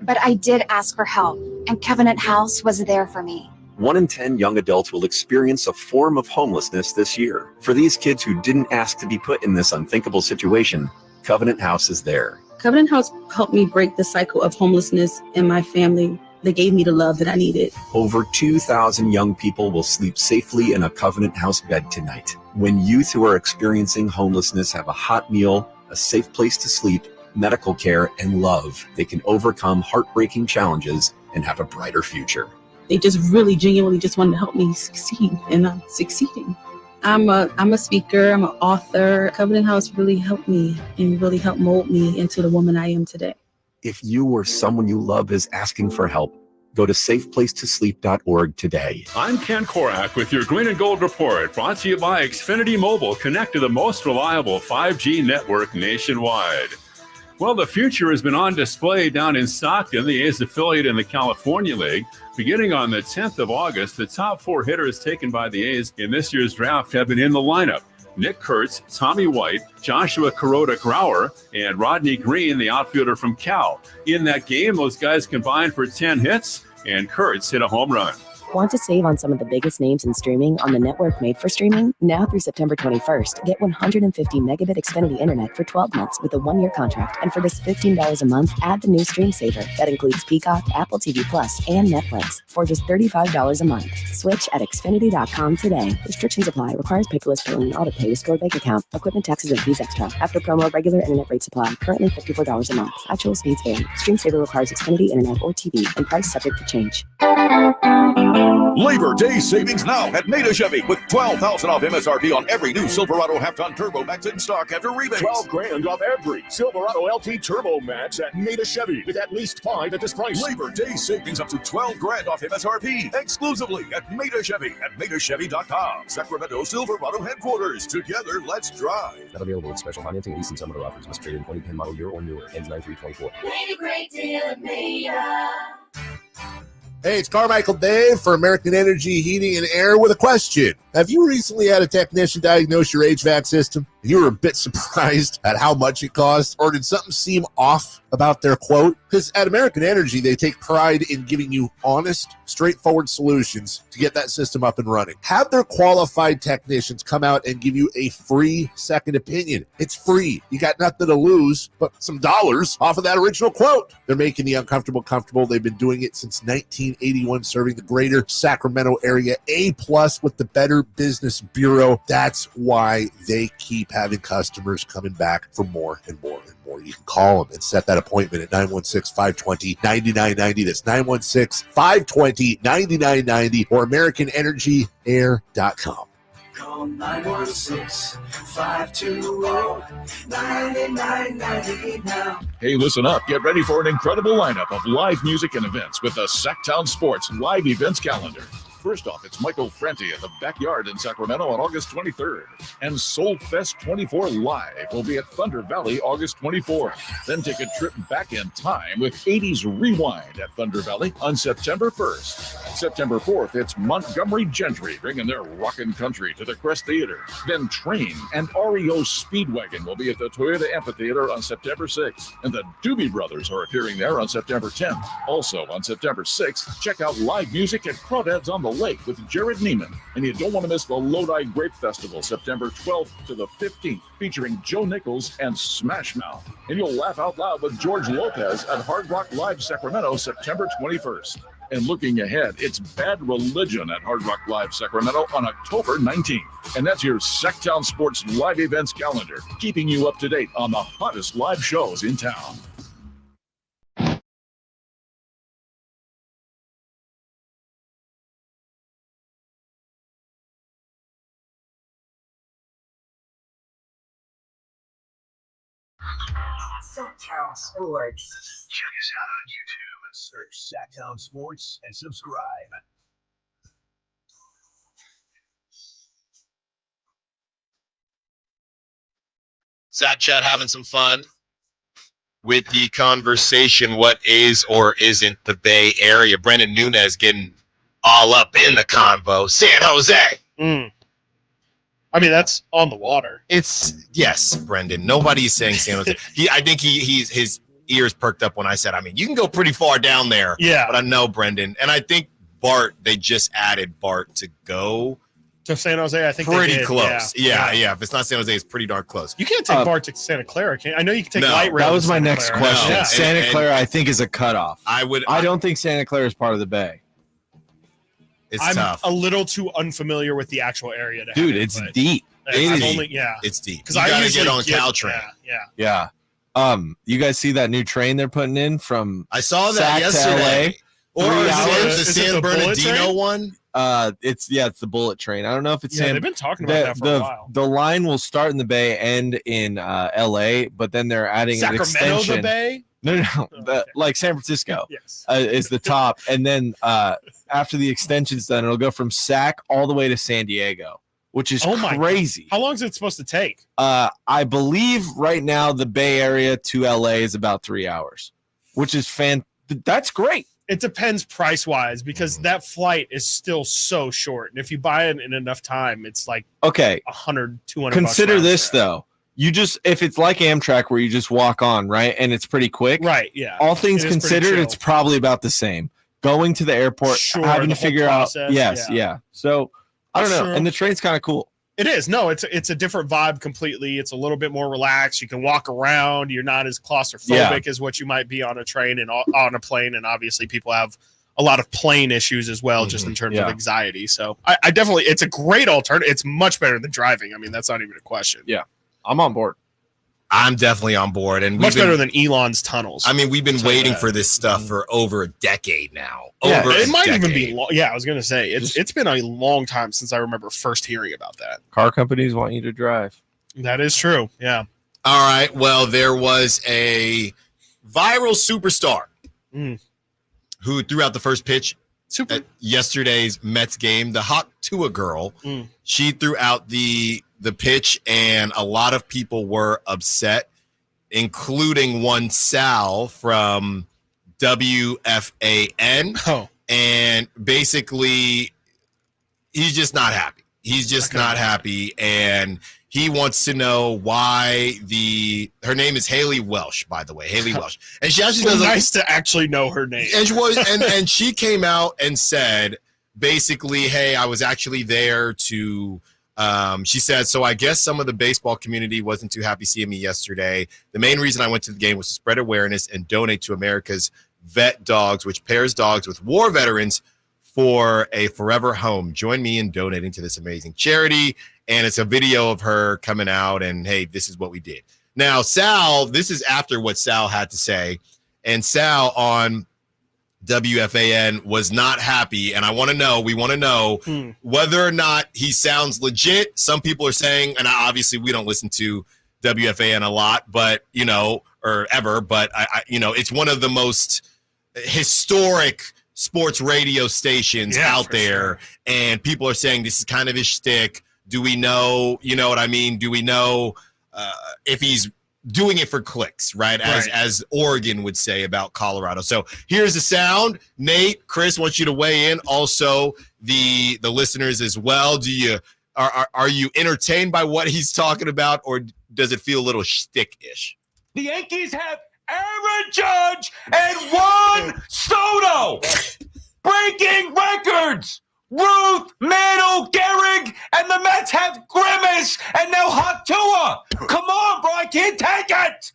But I did ask for help, and Covenant House was there for me. 1 in 10 young adults will experience a form of homelessness this year. For these kids who didn't ask to be put in this unthinkable situation, Covenant House is there. Covenant House helped me break the cycle of homelessness in my family. They gave me the love that I needed. Over 2,000 young people will sleep safely in a Covenant House bed tonight. When youth who are experiencing homelessness have a hot meal, a safe place to sleep, medical care, and love, they can overcome heartbreaking challenges and have a brighter future. They just really genuinely just wanted to help me succeed, and I'm succeeding. I'm a speaker, I'm an author. Covenant House really helped me and really helped mold me into the woman I am today. If you or someone you love is asking for help, go to safeplacetosleep.org today. I'm Ken Korak with your Green and Gold Report, brought to you by Xfinity Mobile. Connect to the most reliable 5G network nationwide. Well, the future has been on display down in Stockton, the A's affiliate in the California League. Beginning on the 10th of August, the top 4 hitters taken by the A's in this year's draft have been in the lineup. Nick Kurtz, Tommy White, Joshua Kuroda-Grauer, and Rodney Green, the outfielder from Cal. In that game, those guys combined for 10 hits, and Kurtz hit a home run. Want to save on some of the biggest names in streaming on the network made for streaming? Now through September 21st, get 150 megabit Xfinity internet for 12 months with a 1-year contract. And for just $15 a month, add the new Stream Saver that includes Peacock, Apple TV Plus, and Netflix for just $35 a month. Switch at Xfinity.com today. Restrictions apply. Requires paperless billing and auto pay to stored bank account. Equipment taxes and fees extra. After promo, regular internet rates apply. Currently $54 a month. Actual speeds vary. Stream Saver requires Xfinity internet or TV and price subject to change. Labor Day savings now at Maida Chevy with $12,000 off MSRP on every new Silverado half-ton Turbo Max in stock after rebates. $12,000 off every Silverado LT Turbo Max at Maida Chevy with at least 5 at this price. Labor Day savings up to $12,000 off MSRP exclusively at Maida Chevy at MaidaChevy.com. Sacramento Silverado headquarters. Together, let's drive. Not available with special financing, lease, and some other offers. Must trade in 2010 model year or newer. Ends 9/3/24. Made a great deal at Maida. Hey, it's Carmichael Dave for American Energy Heating and Air with a question. Have you recently had a technician diagnose your HVAC system? You were a bit surprised at how much it cost, or did something seem off about their quote? Because at American Energy, they take pride in giving you honest, straightforward solutions to get that system up and running. Have their qualified technicians come out and give you a free second opinion. It's free. You got nothing to lose but some dollars off of that original quote. They're making the uncomfortable comfortable. They've been doing it since 1981, serving the greater Sacramento area. A+ with the Better Business Bureau. That's why they keep having customers coming back for more and more and more. You can call them and set that appointment at 916-520-9990. That's 916-520-9990 or AmericanEnergyAir.com. Call 916-520-9990 now. Hey, listen up. Get ready for an incredible lineup of live music and events with the Sacktown Sports live events calendar. First off, it's Michael Franti at the Backyard in Sacramento on August 23rd. And Soul Fest 24 Live will be at Thunder Valley August 24th. Then take a trip back in time with 80s Rewind at Thunder Valley on September 1st. September 4th, it's Montgomery Gentry bringing their rockin' country to the Crest Theater. Then Train and REO Speedwagon will be at the Toyota Amphitheater on September 6th. And the Doobie Brothers are appearing there on September 10th. Also on September 6th, check out live music at Crawdads on the Lake with Jared Neiman. And you don't want to miss the Lodi Grape Festival, September 12th to the 15th, featuring Joe Nichols and Smash Mouth. And you'll laugh out loud with George Lopez at Hard Rock Live Sacramento, September 21st. And looking ahead, it's Bad Religion at Hard Rock Live Sacramento on October 19th. And that's your Sacktown Sports live events calendar, keeping you up to date on the hottest live shows in town. Sacktown Sports. Check us out on YouTube and search Sacktown Sports and subscribe. Sat Chat having some fun with the conversation. What is or isn't the Bay Area? Brendan Nunez getting all up in the convo. San Jose. I mean, that's on the water. Yes, Brendan. Nobody's saying San Jose. I think his ears perked up when I said, I mean, you can go pretty far down there. Yeah. But I know Brendan. And I think Bart, they just added Bart to go. To San Jose, I think pretty they did. close. Yeah. If it's not San Jose, it's pretty darn close. You can't take Bart to Santa Clara, can you? I know you can take light rail. That was my next question. No. Santa Clara, I think, is a cutoff. I don't think Santa Clara is part of the Bay. I'm tough. A little too unfamiliar with the actual area. Dude, it's deep. It's deep. Because You I gotta usually get on Caltrain. Yeah. You guys see that new train they're putting in from I saw that yesterday. Or is it the San Bernardino one? It's the bullet train. I don't know if it's they've been talking about that for a while. The line will start in the Bay, end in LA, but then they're adding an extension. Sacramento, the Bay? No. Like San Francisco is the top. And then after the extension's done, it'll go from Sac all the way to San Diego, which is crazy. How long is it supposed to take? I believe right now the Bay Area to LA is about 3 hours, which is that's great. It depends price-wise because that flight is still so short. And if you buy it in enough time, it's like $100, $200. Consider this, though. If it's like Amtrak where you just walk on, right, and it's pretty quick. Right, yeah. All things considered, it's probably about the same. Going to the airport, having to figure out. Yes, yeah. So, I don't know. And the train's kind of cool. It is. No, it's a different vibe completely. It's a little bit more relaxed. You can walk around. You're not as claustrophobic as what you might be on a train and on a plane. And obviously people have a lot of plane issues as well, just in terms of anxiety. So I definitely, it's a great alternative. It's much better than driving. I mean, that's not even a question. Yeah. I'm on board. I'm definitely on board. And much better than Elon's tunnels. I mean, we've been waiting for this stuff for over a decade now. It might even be long. Yeah, I was going to say it's been a long time since I remember first hearing about that. Car companies want you to drive. That is true. Yeah. All right. Well, there was a viral superstar who threw out the first pitch at yesterday's Mets game. The Hawk Tua girl. She threw out the pitch, and a lot of people were upset, including one Sal from WFAN. And basically, he's just not happy. He's just not happy, and He wants to know why her name is Haley Welsh, by the way, Haley Welsh, and she actually does nice to actually know her name. And and she came out and said basically, hey, I was actually there to. She said, so I guess some of the baseball community wasn't too happy seeing me yesterday. The main reason I went to the game was to spread awareness and donate to America's Vet Dogs, which pairs dogs with war veterans for a forever home. Join me in donating to this amazing charity. And it's a video of her coming out and, hey, this is what we did. Now, Sal, this is after what Sal had to say. And Sal on WFAN was not happy. And we want to know whether or not he sounds legit. Some people are saying, and obviously we don't listen to WFAN a lot, but, or ever, but it's one of the most historic sports radio stations out there. Sure. And people are saying this is kind of his shtick. Do we know, you know what I mean? Do we know if he's doing it for clicks, right? As Oregon would say about Colorado. So here's the sound. Nate, Chris wants you to weigh in. Also, the listeners as well. Are you entertained by what he's talking about, or does it feel a little shtick-ish? The Yankees have Aaron Judge and Juan Soto breaking records. Ruth, Mantle, Gehrig, and the Mets have Grimace, and now Hot Tua. Come on, bro, I can't take it.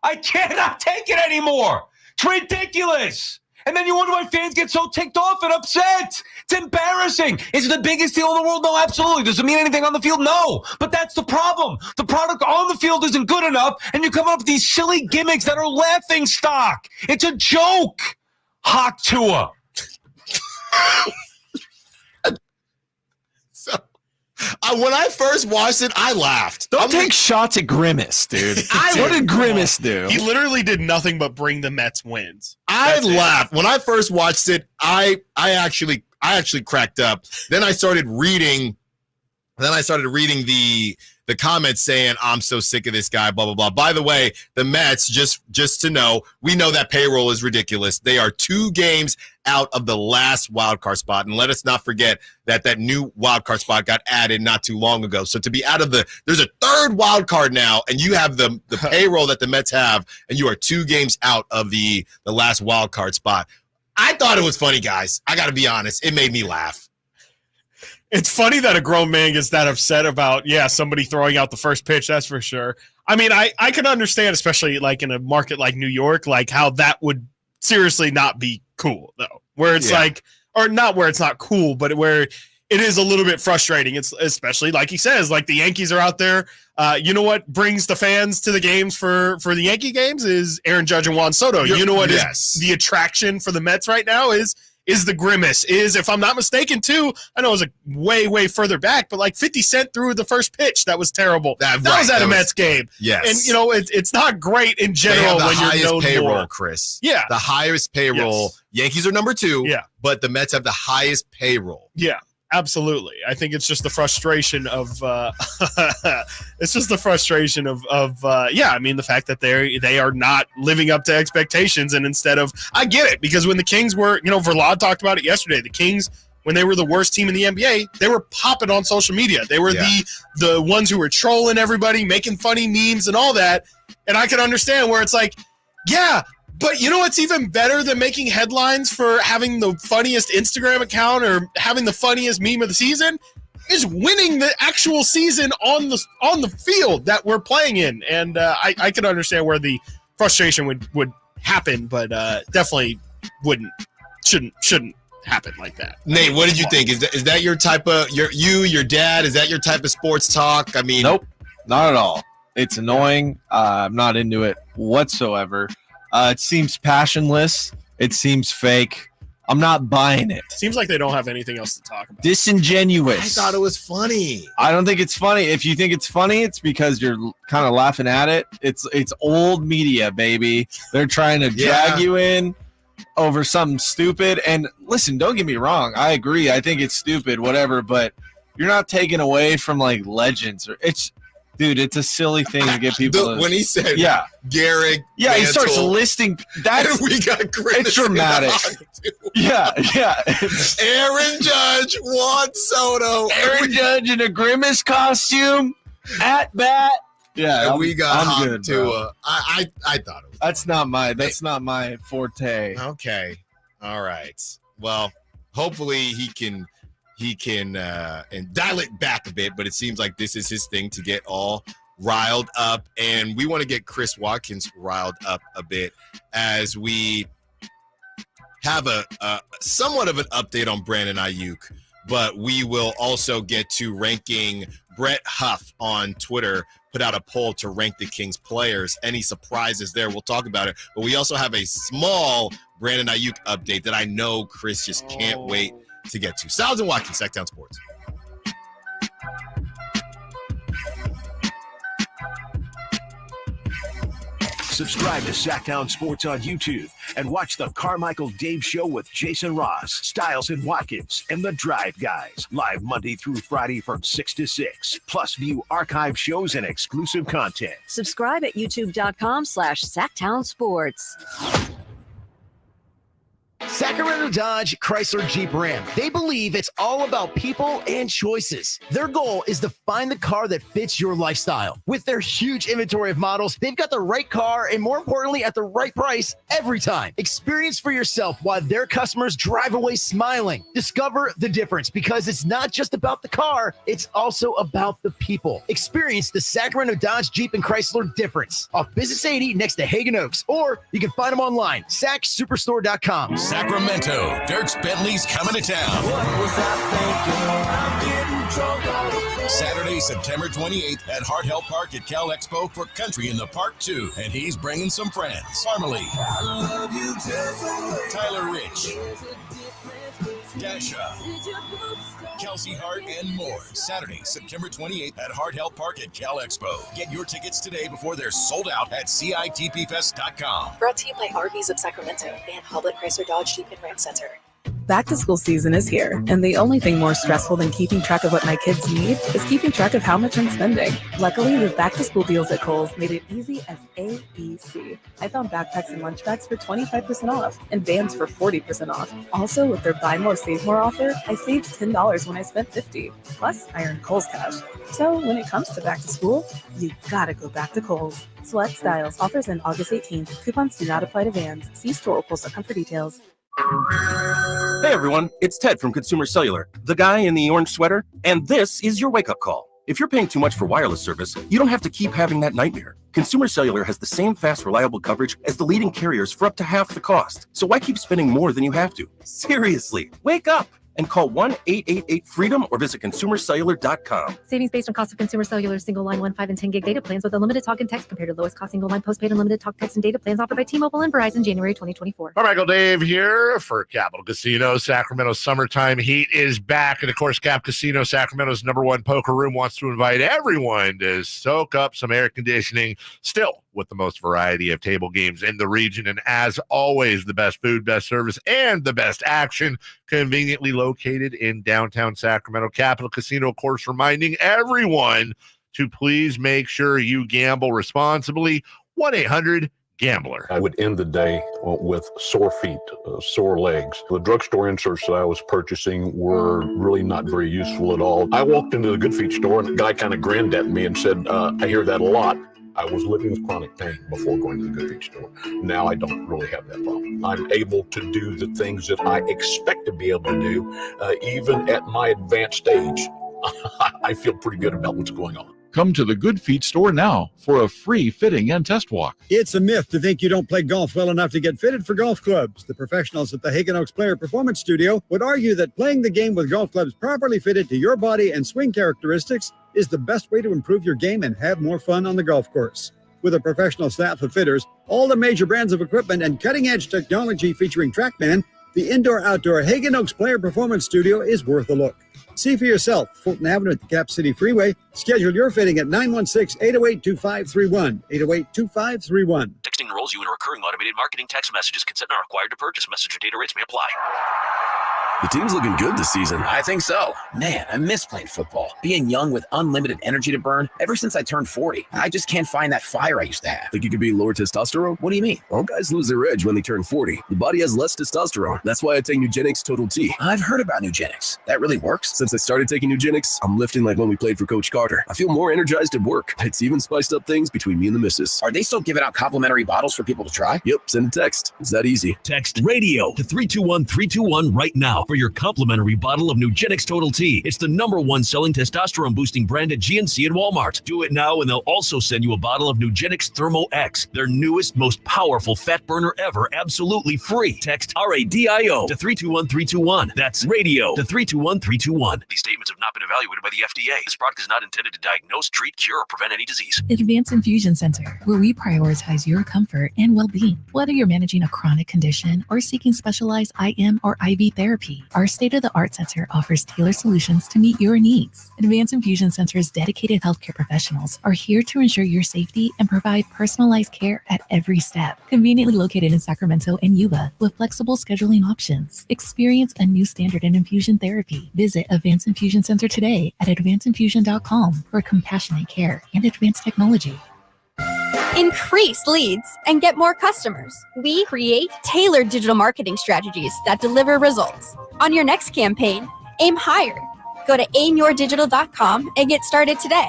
I cannot take it anymore. It's ridiculous. And then you wonder why fans get so ticked off and upset. It's embarrassing. Is it the biggest deal in the world? No, absolutely. Does it mean anything on the field? No. But that's the problem. The product on the field isn't good enough, and you come up with these silly gimmicks that are laughing stock. It's a joke. Hot Tua. When I first watched it, I laughed. Don't take shots at Grimace, dude. What did Grimace do? He literally did nothing but bring the Mets wins. I laughed. When I first watched it, I actually cracked up. Then I started reading the comments saying, I'm so sick of this guy, blah, blah, blah. By the way, the Mets, just to know, we know that payroll is ridiculous. They are 2 games out of the last wild card spot. And let us not forget that new wild card spot got added not too long ago. So to be out of there's a 3rd wild card now, and you have the payroll that the Mets have, and you are 2 games out of the last wild card spot. I thought it was funny, guys. I got to be honest. It made me laugh. It's funny that a grown man gets that upset about, somebody throwing out the first pitch, that's for sure. I mean, I can understand, especially like in a market like New York, like how that would seriously not be cool, though. Where it's or not where it's not cool, but where it is a little bit frustrating. It's especially, like he says, like the Yankees are out there. You know what brings the fans to the games for the Yankee games is Aaron Judge and Juan Soto. You know what is the attraction for the Mets right now is the Grimace, if I'm not mistaken, too. I know it was way further back, but like 50 Cent threw the first pitch. That was terrible. That was at a Mets game. Yes. And, it's not great in general when you're known payroll, more. Chris. Yeah. The highest payroll. Yes. Yankees are number 2. Yeah. But the Mets have the highest payroll. Yeah. Absolutely. I think it's just the frustration of the fact that they are not living up to expectations. And instead of, I get it, because when the Kings were, Verlaud talked about it yesterday, the Kings, when they were the worst team in the NBA, they were popping on social media. They were the ones who were trolling everybody, making funny memes and all that. And I can understand where it's like, but you know what's even better than making headlines for having the funniest Instagram account or having the funniest meme of the season is winning the actual season on the field that we're playing in. And I can understand where the frustration would happen, but definitely shouldn't happen like that. Nate, what did you think? Is that your type of your dad? Is that your type of sports talk? I mean, nope, not at all. It's annoying. I'm not into it whatsoever. It seems passionless. It seems fake. I'm not buying it. Seems like they don't have anything else to talk about. Disingenuous. I thought it was funny. I don't think it's funny. If you think it's funny, it's because you're kind of laughing at it. It's old media, baby. They're trying to drag you in over something stupid. And listen, don't get me wrong. I agree. I think it's stupid, whatever. But you're not taking away from like legends. Dude, it's a silly thing to get people. When he said, Gehrig, Mantle, he starts listing. That we got Grimace. It's dramatic. Yeah. Aaron Judge, Juan Soto, Aaron Judge in a Grimace costume. At bat. Yeah, And we got I'm good, to. bro. I thought it was. That's not my forte. Okay. All right. Well, hopefully he can and dial it back a bit, but it seems like this is his thing to get all riled up, and we want to get Chris Watkins riled up a bit as we have a somewhat of an update on Brandon Aiyuk, but we will also get to ranking. Brett Huff on Twitter put out a poll to rank the Kings players. Any surprises there? We'll talk about it. But we also have a small Brandon Aiyuk update that I know Chris just can't wait to get to. Stiles Watkins, Sacktown Sports. Subscribe to Sacktown Sports on YouTube and watch the Carmichael Dave Show with Jason Ross, Stiles and Watkins, and the Drive Guys. Live Monday through Friday from 6 to 6. Plus view archive shows and exclusive content. Subscribe at youtube.com/Sacktown Sports. Sacramento Dodge Chrysler Jeep Ram. They believe it's all about people and choices. Their goal is to find the car that fits your lifestyle. With their huge inventory of models, they've got the right car and more importantly, at the right price every time. Experience for yourself why their customers drive away smiling. Discover the difference because it's not just about the car, it's also about the people. Experience the Sacramento Dodge Jeep and Chrysler difference off Business 80 next to Hagen Oaks, or you can find them online, sacksuperstore.com. Sacramento, Dirks Bentley's coming to town. Saturday, September 28th at Hart Health Park at Cal Expo for Country in the Park 2. And he's bringing some friends. Harmony, Tyler Rich, Dasha, Kelsey Hart, and more. Saturday, September 28th at Hart Health Park at Cal Expo. Get your tickets today before they're sold out at CITPFest.com. Brought to you by RVs of Sacramento and Hoblet Chrysler Dodge Jeep and Ram Center. Back to school season is here, and the only thing more stressful than keeping track of what my kids need is keeping track of how much I'm spending. Luckily, the back to school deals at Kohl's made it easy as ABC. I found backpacks and lunch bags for 25% off and bands for 40% off. Also, with their buy more, save more offer, I saved $10 when I spent $50. Plus, I earned Kohl's cash. So when it comes to back to school, you gotta go back to Kohl's. Select styles. Offers end August 18th. Coupons do not apply to vans. See store or Kohl's.com for details. Hey everyone, it's Ted from Consumer Cellular, the guy in the orange sweater, and this is your wake-up call. If you're paying too much for wireless service, you don't have to keep having that nightmare. Consumer Cellular has the same fast, reliable coverage as the leading carriers for up to half the cost. So why keep spending more than you have to? Seriously, wake up and call 1-888-FREEDOM or visit consumercellular.com. Savings based on cost of Consumer Cellular single line 1, 5, and 10 gig data plans with unlimited talk and text compared to lowest cost single line postpaid unlimited talk, text, and data plans offered by T-Mobile and Verizon January 2024. Carmichael Dave here for Capital Casino. Sacramento's summertime heat is back. And of course, Cap Casino, Sacramento's #1 poker room, wants to invite everyone to soak up some air conditioning, still with the most variety of table games in the region. And as always, the best food, best service, and the best action, conveniently located in downtown Sacramento. Capital Casino, of course, reminding everyone to please make sure you gamble responsibly. 1-800-GAMBLER. I would end the day with sore feet, sore legs. The drugstore inserts that I was purchasing were really not very useful at all. I walked into the Good Feet store and the guy kind of grinned at me and said, I hear that a lot. I was living with chronic pain before going to the Good Feet store. Now I don't really have that problem. I'm able to do the things that I expect to be able to do, even at my advanced stage. I feel pretty good about what's going on. Come to the Good Feet store now for a free fitting and test walk. It's a myth to think you don't play golf well enough to get fitted for golf clubs. The professionals at the Hagen Oaks Player Performance Studio would argue that playing the game with golf clubs properly fitted to your body and swing characteristics is the best way to improve your game and have more fun on the golf course. With a professional staff of fitters, all the major brands of equipment, and cutting-edge technology featuring TrackMan, the indoor-outdoor Hagen Oaks Player Performance Studio is worth a look. See for yourself, Fulton Avenue at the Cap City Freeway. Schedule your fitting at 916-808-2531, 808-2531. Texting enrolls you in a recurring automated marketing text messages. Consent not required to purchase. Message or data rates may apply. The team's looking good this season. I think so. Man, I miss playing football. Being young with unlimited energy to burn. Ever since I turned 40, I just can't find that fire I used to have. Think you could be lower testosterone? What do you mean? All guys lose their edge when they turn 40. The body has less testosterone. That's why I take Nugenix Total T. I've heard about Nugenix. That really works? Since I started taking Nugenix, I'm lifting like when we played for Coach Carter. I feel more energized at work. It's even spiced up things between me and the missus. Are they still giving out complimentary bottles for people to try? Yep, send a text. It's that easy. Text radio to 321-321 right now for your complimentary bottle of Nugenix Total T. It's the #1 selling testosterone boosting brand at GNC and Walmart. Do it now and they'll also send you a bottle of Nugenix Thermo X, their newest, most powerful fat burner ever, absolutely free. Text RADIO to 321-321. That's radio to 321-321. These statements have not been evaluated by the FDA. This product is not intended to diagnose, treat, cure, or prevent any disease. Advanced Infusion Center, where we prioritize your comfort and well-being. Whether you're managing a chronic condition or seeking specialized IM or IV therapy, our state-of-the-art center offers tailored solutions to meet your needs. Advanced Infusion Center's dedicated healthcare professionals are here to ensure your safety and provide personalized care at every step. Conveniently located in Sacramento and Yuba with flexible scheduling options. Experience a new standard in infusion therapy. Visit Advanced Infusion Center today at advancedinfusion.com for compassionate care and advanced technology. Increase leads and get more customers. We create tailored digital marketing strategies that deliver results. On your next campaign, aim higher. Go to aimyourdigital.com and get started today.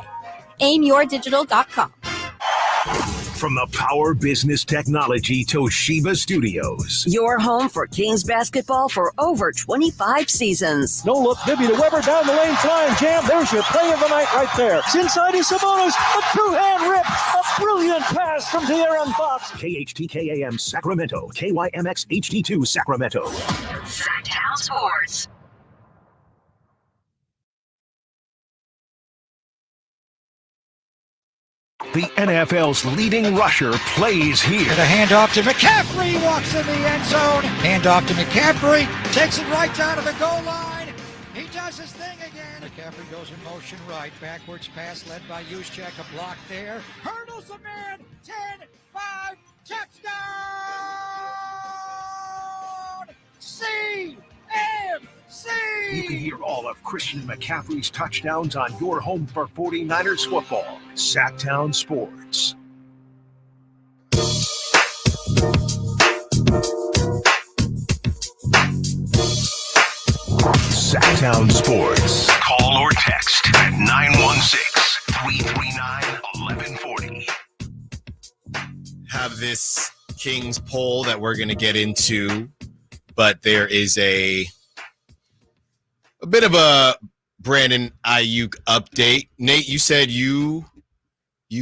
aimyourdigital.com. From the Power Business Technology Toshiba Studios. Your home for Kings basketball for over 25 seasons. No look, Bibby to Weber, down the lane, flying jam. There's your play of the night right there. It's inside is Sabonis, a two-hand rip, a brilliant pass from De'Aaron Fox. KHTKAM Sacramento, KYMX HD2 Sacramento. Sacktown Sports. The NFL's leading rusher plays here. And a handoff to McCaffrey, walks in the end zone. Handoff to McCaffrey, takes it right down to the goal line. He does his thing again. McCaffrey goes in motion right, backwards pass led by Juszczyk, a block there. Hurdles a man, 10-5, touchdown! CMC! You can hear all of Christian McCaffrey's touchdowns on your home for 49ers football. Sacktown Sports. Sacktown Sports. Call or text at 916-339-1140. Have this Kings poll that we're going to get into, but there is a bit of a Brandon Aiyuk update. Nate, you said you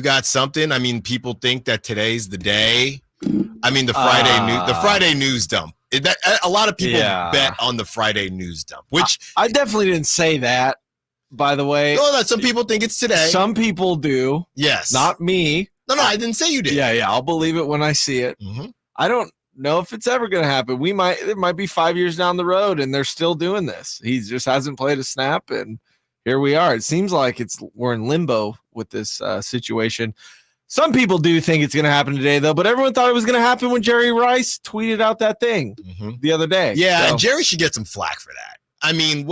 got something. I mean, people think that today's the day. I mean, the Friday news dump. A lot of people bet on the Friday news dump, which I definitely didn't say that. By the way, some people think it's today. Some people do. Yes, not me. No, I didn't say you did. Yeah, I'll believe it when I see it. Mm-hmm. I don't know if it's ever going to happen. It might be 5 years down the road, and they're still doing this. He just hasn't played a snap, and here we are. It seems like we're in limbo with this situation. Some people do think it's going to happen today, though, but everyone thought it was going to happen when Jerry Rice tweeted out that thing the other day. Yeah, so. Jerry should get some flack for that. I mean,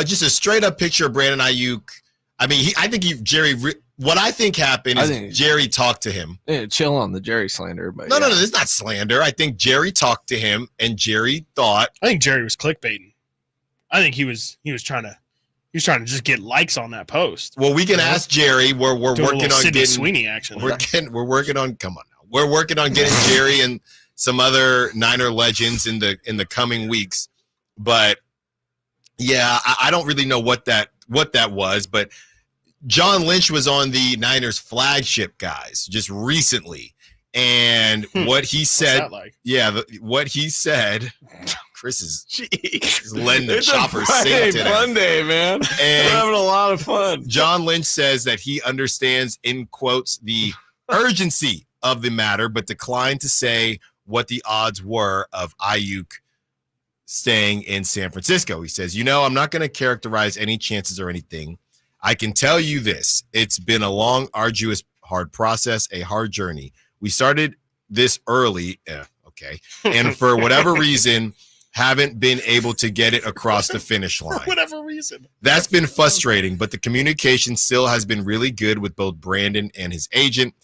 just a straight up picture of Brandon Aiyuk. I mean, what I think happened is Jerry talked to him. Yeah, chill on the Jerry slander. But No, it's not slander. I think Jerry talked to him, and Jerry thought. I think Jerry was clickbaiting. I think he was trying to just get likes on that post. Well, we can ask Jerry. We're working on getting Sweeney action. We're working on. Come on now. We're working on getting Jerry and some other Niner legends in the coming weeks. But yeah, I don't really know what that was, but John Lynch was on the Niners flagship, guys, just recently. And what he said, what he said, Chris is letting the chopper sing today. Monday, man. And we're having a lot of fun. John Lynch says that he understands, in quotes, the urgency of the matter, but declined to say what the odds were of Aiyuk staying in San Francisco. He says, I'm not going to characterize any chances or anything. I can tell you this. It's been a long, arduous, hard process, a hard journey. We started this early, okay, and for whatever reason, haven't been able to get it across the finish line. For whatever reason. That's been frustrating, but the communication still has been really good with both Brandon and his agent,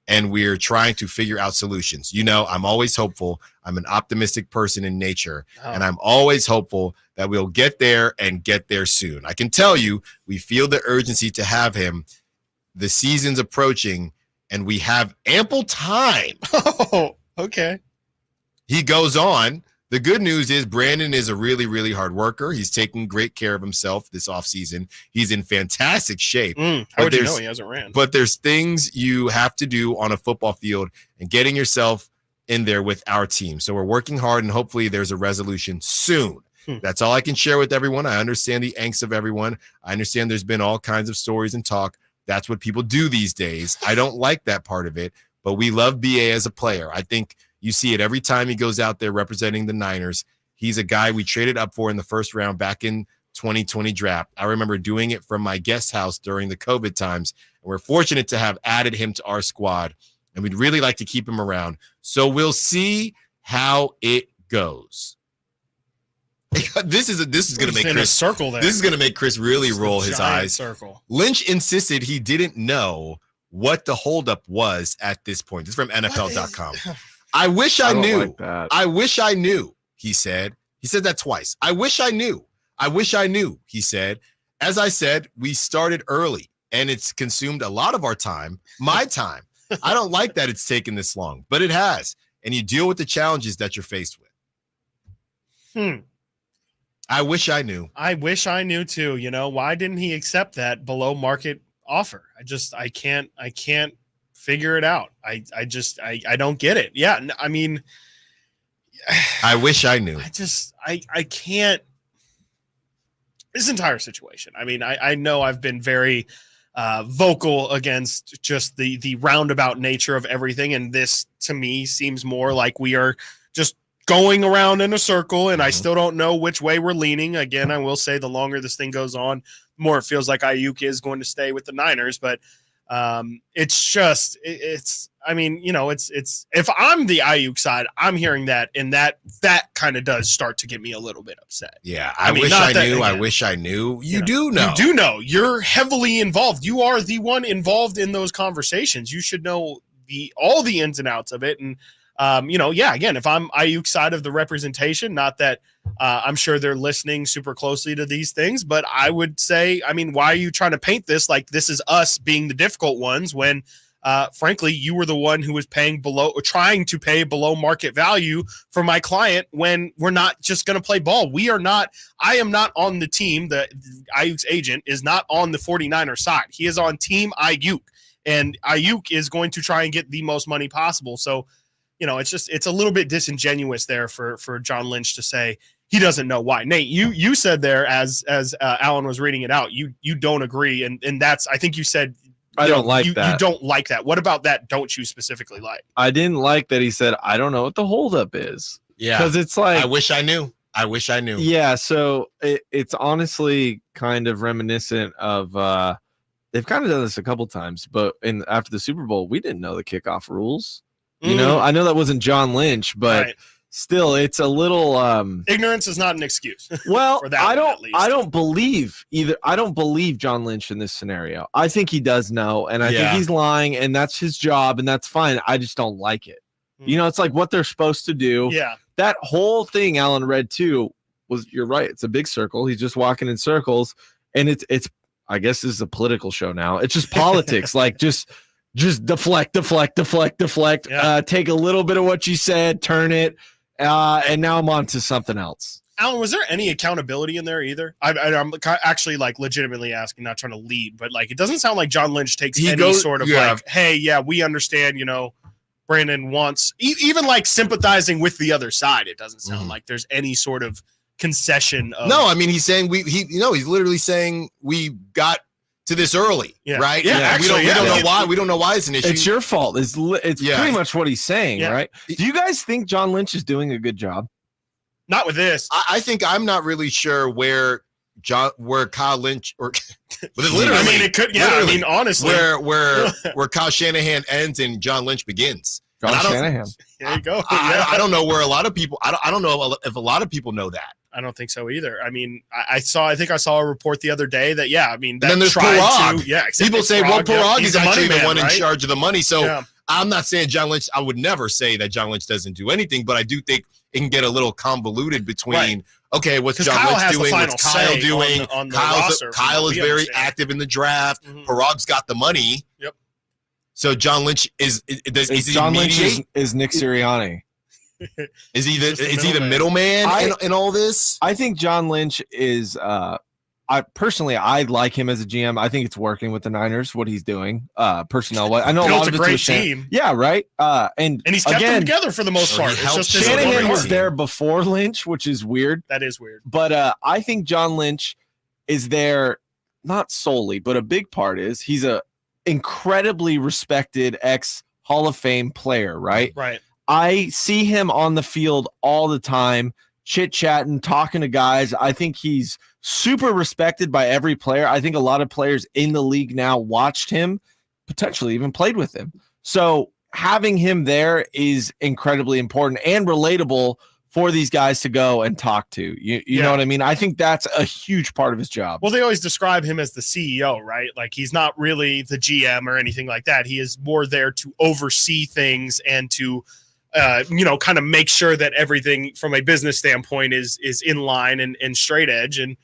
and we're trying to figure out solutions. You know, I'm always hopeful. I'm an optimistic person in nature, and I'm always hopeful that we'll get there and get there soon. I can tell you, we feel the urgency to have him. The season's approaching, and we have ample time. Oh, okay. He goes on. The good news is Brandon is a really, really hard worker. He's taking great care of himself this offseason. He's in fantastic shape. How would you know he hasn't ran? But there's things you have to do on a football field and getting yourself in there with our team. So we're working hard, and hopefully there's a resolution soon. That's all I can share with everyone. I understand the angst of everyone. I understand there's been all kinds of stories and talk. That's what people do these days. I don't like that part of it, but we love BA as a player. I think you see it every time he goes out there representing the Niners. He's a guy we traded up for in the first round back in 2020 draft. I remember doing it from my guest house during the COVID times, and we're fortunate to have added him to our squad, and we'd really like to keep him around. So we'll see how it goes. This is going to make Chris circle there. This is going to make Chris really roll his eyes. Circle. Lynch insisted he didn't know what the holdup was at this point. This is from NFL.com. I wish I knew. Like that. I wish I knew, he said. He said that twice. I wish I knew. I wish I knew, he said. As I said, we started early, and it's consumed a lot of our time, my time. I don't like that it's taken this long, but it has. And you deal with the challenges that you're faced with. I wish I knew. I wish I knew too. You know, why didn't he accept that below market offer? I can't figure it out. I don't get it. Yeah. I mean, I wish I knew. I can't. This entire situation. I mean, I know I've been very vocal against just the roundabout nature of everything. And this to me seems more like we are just going around in a circle, and I still don't know which way we're leaning. Again, I will say the longer this thing goes on, the more it feels like Aiyuk is going to stay with the Niners. But it's I mean, you know, it's if I'm the Aiyuk side, I'm hearing that, and that kind of does start to get me a little bit upset. Yeah, I wish I knew. I wish I knew. You do know. You do know. You're heavily involved. You are the one involved in those conversations. You should know all the ins and outs of it. And you know, yeah, again, if I'm Aiyuk's side of the representation, not that I'm sure they're listening super closely to these things, but I would say, I mean, why are you trying to paint this like this is us being the difficult ones when, frankly, you were the one who was paying below or trying to pay below market value for my client when we're not just going to play ball. I am not on the team. The Aiyuk's agent is not on the 49er side. He is on team Aiyuk, and Aiyuk is going to try and get the most money possible. So, you know, it's a little bit disingenuous there for John Lynch to say he doesn't know why. Nate, you said there as Alan was reading it out, you don't agree, and that's, I think you said I don't like that. You don't like that. What about that? Don't you specifically like? I didn't like that he said I don't know what the holdup is. Yeah, because it's like I wish I knew. I wish I knew. Yeah, so it's honestly kind of reminiscent of they've kind of done this a couple times, but after the Super Bowl, we didn't know the kickoff rules. You know, I know that wasn't John Lynch, but still, it's a little ignorance is not an excuse. Well, for that I don't believe John Lynch in this scenario. I think he does know, and I think he's lying, and that's his job, and that's fine. I just don't like it. You know, it's like what they're supposed to do. Yeah. That whole thing Alan read too was, you're right. It's a big circle. He's just walking in circles, and it's I guess this is a political show now. It's just politics, like just deflect. Yeah. Take a little bit of what you said, turn it, and now I'm on to something else. Alan, was there any accountability in there either? I'm actually like legitimately asking, not trying to lead, but like it doesn't sound like John Lynch takes sort of like, hey, yeah, we understand, you know, Brandon wants even like sympathizing with the other side. It doesn't sound like there's any sort of concession. No, I mean, he's saying he's literally saying we got to this early, right? Yeah, actually, we don't know why. We don't know why it's an issue. It's your fault. It's pretty much what he's saying, right? Do you guys think John Lynch is doing a good job? Not with this. I think I'm not really sure where Kyle Lynch or literally, I mean, it could. Yeah, I mean, honestly, where Kyle Shanahan ends and John Lynch begins. John Shanahan. There you go. I don't know where a lot of people. I don't know if a lot of people know that. I don't think so either. I mean, I think I saw a report the other day that that and then there's Parag. People say, well, Parag is actually the one right? in charge of the money. So I'm not saying John Lynch. I would never say that John Lynch doesn't do anything, but I do think it can get a little convoluted between. Okay, what's John Lynch doing? What's Kyle doing? On the Kyle is very active in the draft. Parag's got the money. Yep. So John Lynch is John Lynch is Nick Sirianni. Is he the middleman in all this? I think John Lynch is. I like him as a GM. I think it's working with the Niners. What he's doing, personnel. I know a lot of it's a great team. Yeah, right. And he's kept them together for the most part. Shanahan was there before Lynch, which is weird. That is weird. But I think John Lynch is there not solely, but a big part is he's a incredibly respected ex Hall of Fame player. Right. Right. I see him on the field all the time, chit-chatting, talking to guys. I think he's super respected by every player. I think a lot of players in the league now watched him, potentially even played with him. So having him there is incredibly important and relatable for these guys to go and talk to. You know what I mean? I think that's a huge part of his job. Well, they always describe him as the CEO, right? Like he's not really the GM or anything like that. He is more there to oversee things and to kind of make sure that everything from a business standpoint is in line and straight edge. And,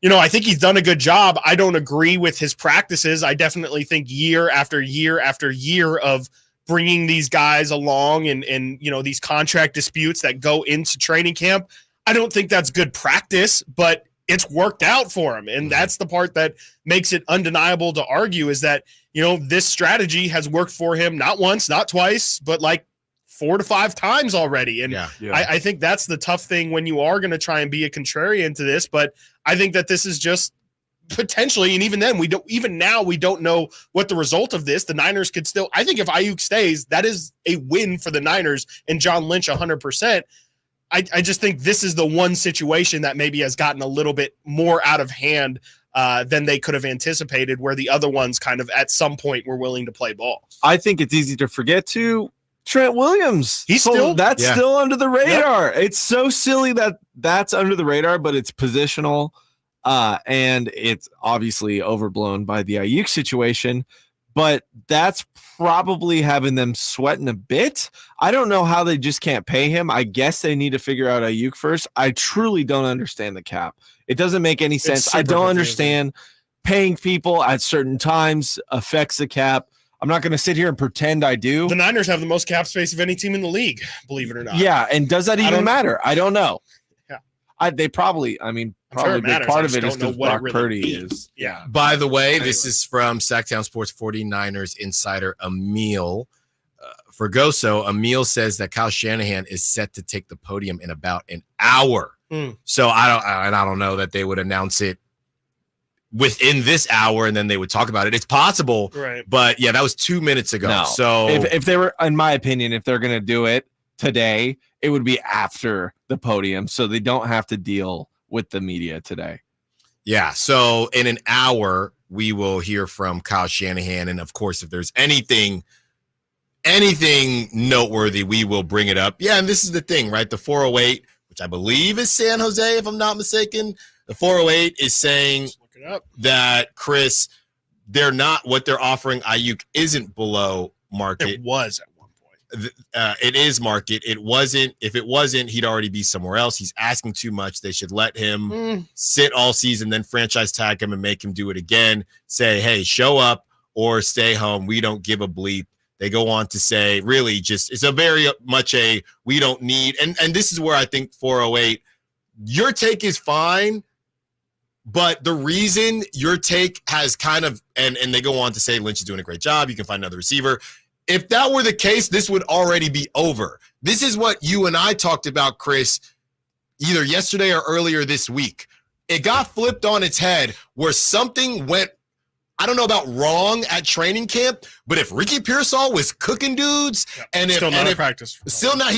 I think he's done a good job. I don't agree with his practices. I definitely think year after year after year of bringing these guys along and these contract disputes that go into training camp, I don't think that's good practice, but it's worked out for him. And that's the part that makes it undeniable to argue is that, this strategy has worked for him not once, not twice, but like 4 to 5 times already. And I think that's the tough thing when you are going to try and be a contrarian to this. But I think that this is just potentially, and even then, we don't know what the result of this. The Niners could still, I think if Aiyuk stays, that is a win for the Niners and John Lynch 100%. I just think this is the one situation that maybe has gotten a little bit more out of hand than they could have anticipated, where the other ones kind of at some point were willing to play ball. I think it's easy to forget too. Trent Williams. He's still still under the radar. Yep. It's so silly that that's under the radar, but it's positional. And it's obviously overblown by the Aiyuk situation, but that's probably having them sweating a bit. I don't know how they just can't pay him. I guess they need to figure out Aiyuk first. I truly don't understand the cap. It doesn't make any sense. I don't understand paying people at certain times affects the cap. I'm not going to sit here and pretend I do. The Niners have the most cap space of any team in the league, believe it or not. Yeah, and does that even matter? I don't know. Yeah. They probably, probably a big part of it is because Brock Purdy is. Yeah. By the way, this is from Sacktown Sports 49ers insider Emil Fergoso. Emil says that Kyle Shanahan is set to take the podium in about an hour. So I don't know that they would announce it within this hour and then they would talk about it. It's possible, right? But yeah, that was 2 minutes ago. No. So if they were, in my opinion, if they're going to do it today, it would be after the podium, so they don't have to deal with the media today. Yeah. So in an hour, we will hear from Kyle Shanahan, and of course, if there's anything noteworthy, we will bring it up. Yeah, and this is the thing, right? The 408, which I believe is San Jose, if I'm not mistaken. The 408 is saying that, Chris, what they're offering Aiyuk isn't below market. It was at one point. It is market. It wasn't. If it wasn't, he'd already be somewhere else. He's asking too much. They should let him sit all season, then franchise tag him and make him do it again. Say, hey, show up or stay home. We don't give a bleep. They go on to say, really, it's a very much a we don't need. And this is where I think 408, your take is fine. But the reason your take has kind of, and they go on to say Lynch is doing a great job, you can find another receiver. If that were the case, this would already be over. This is what you and I talked about, Chris, either yesterday or earlier this week. It got flipped on its head where something went, I don't know about wrong at training camp, but if Ricky Pearsall was cooking dudes and if he's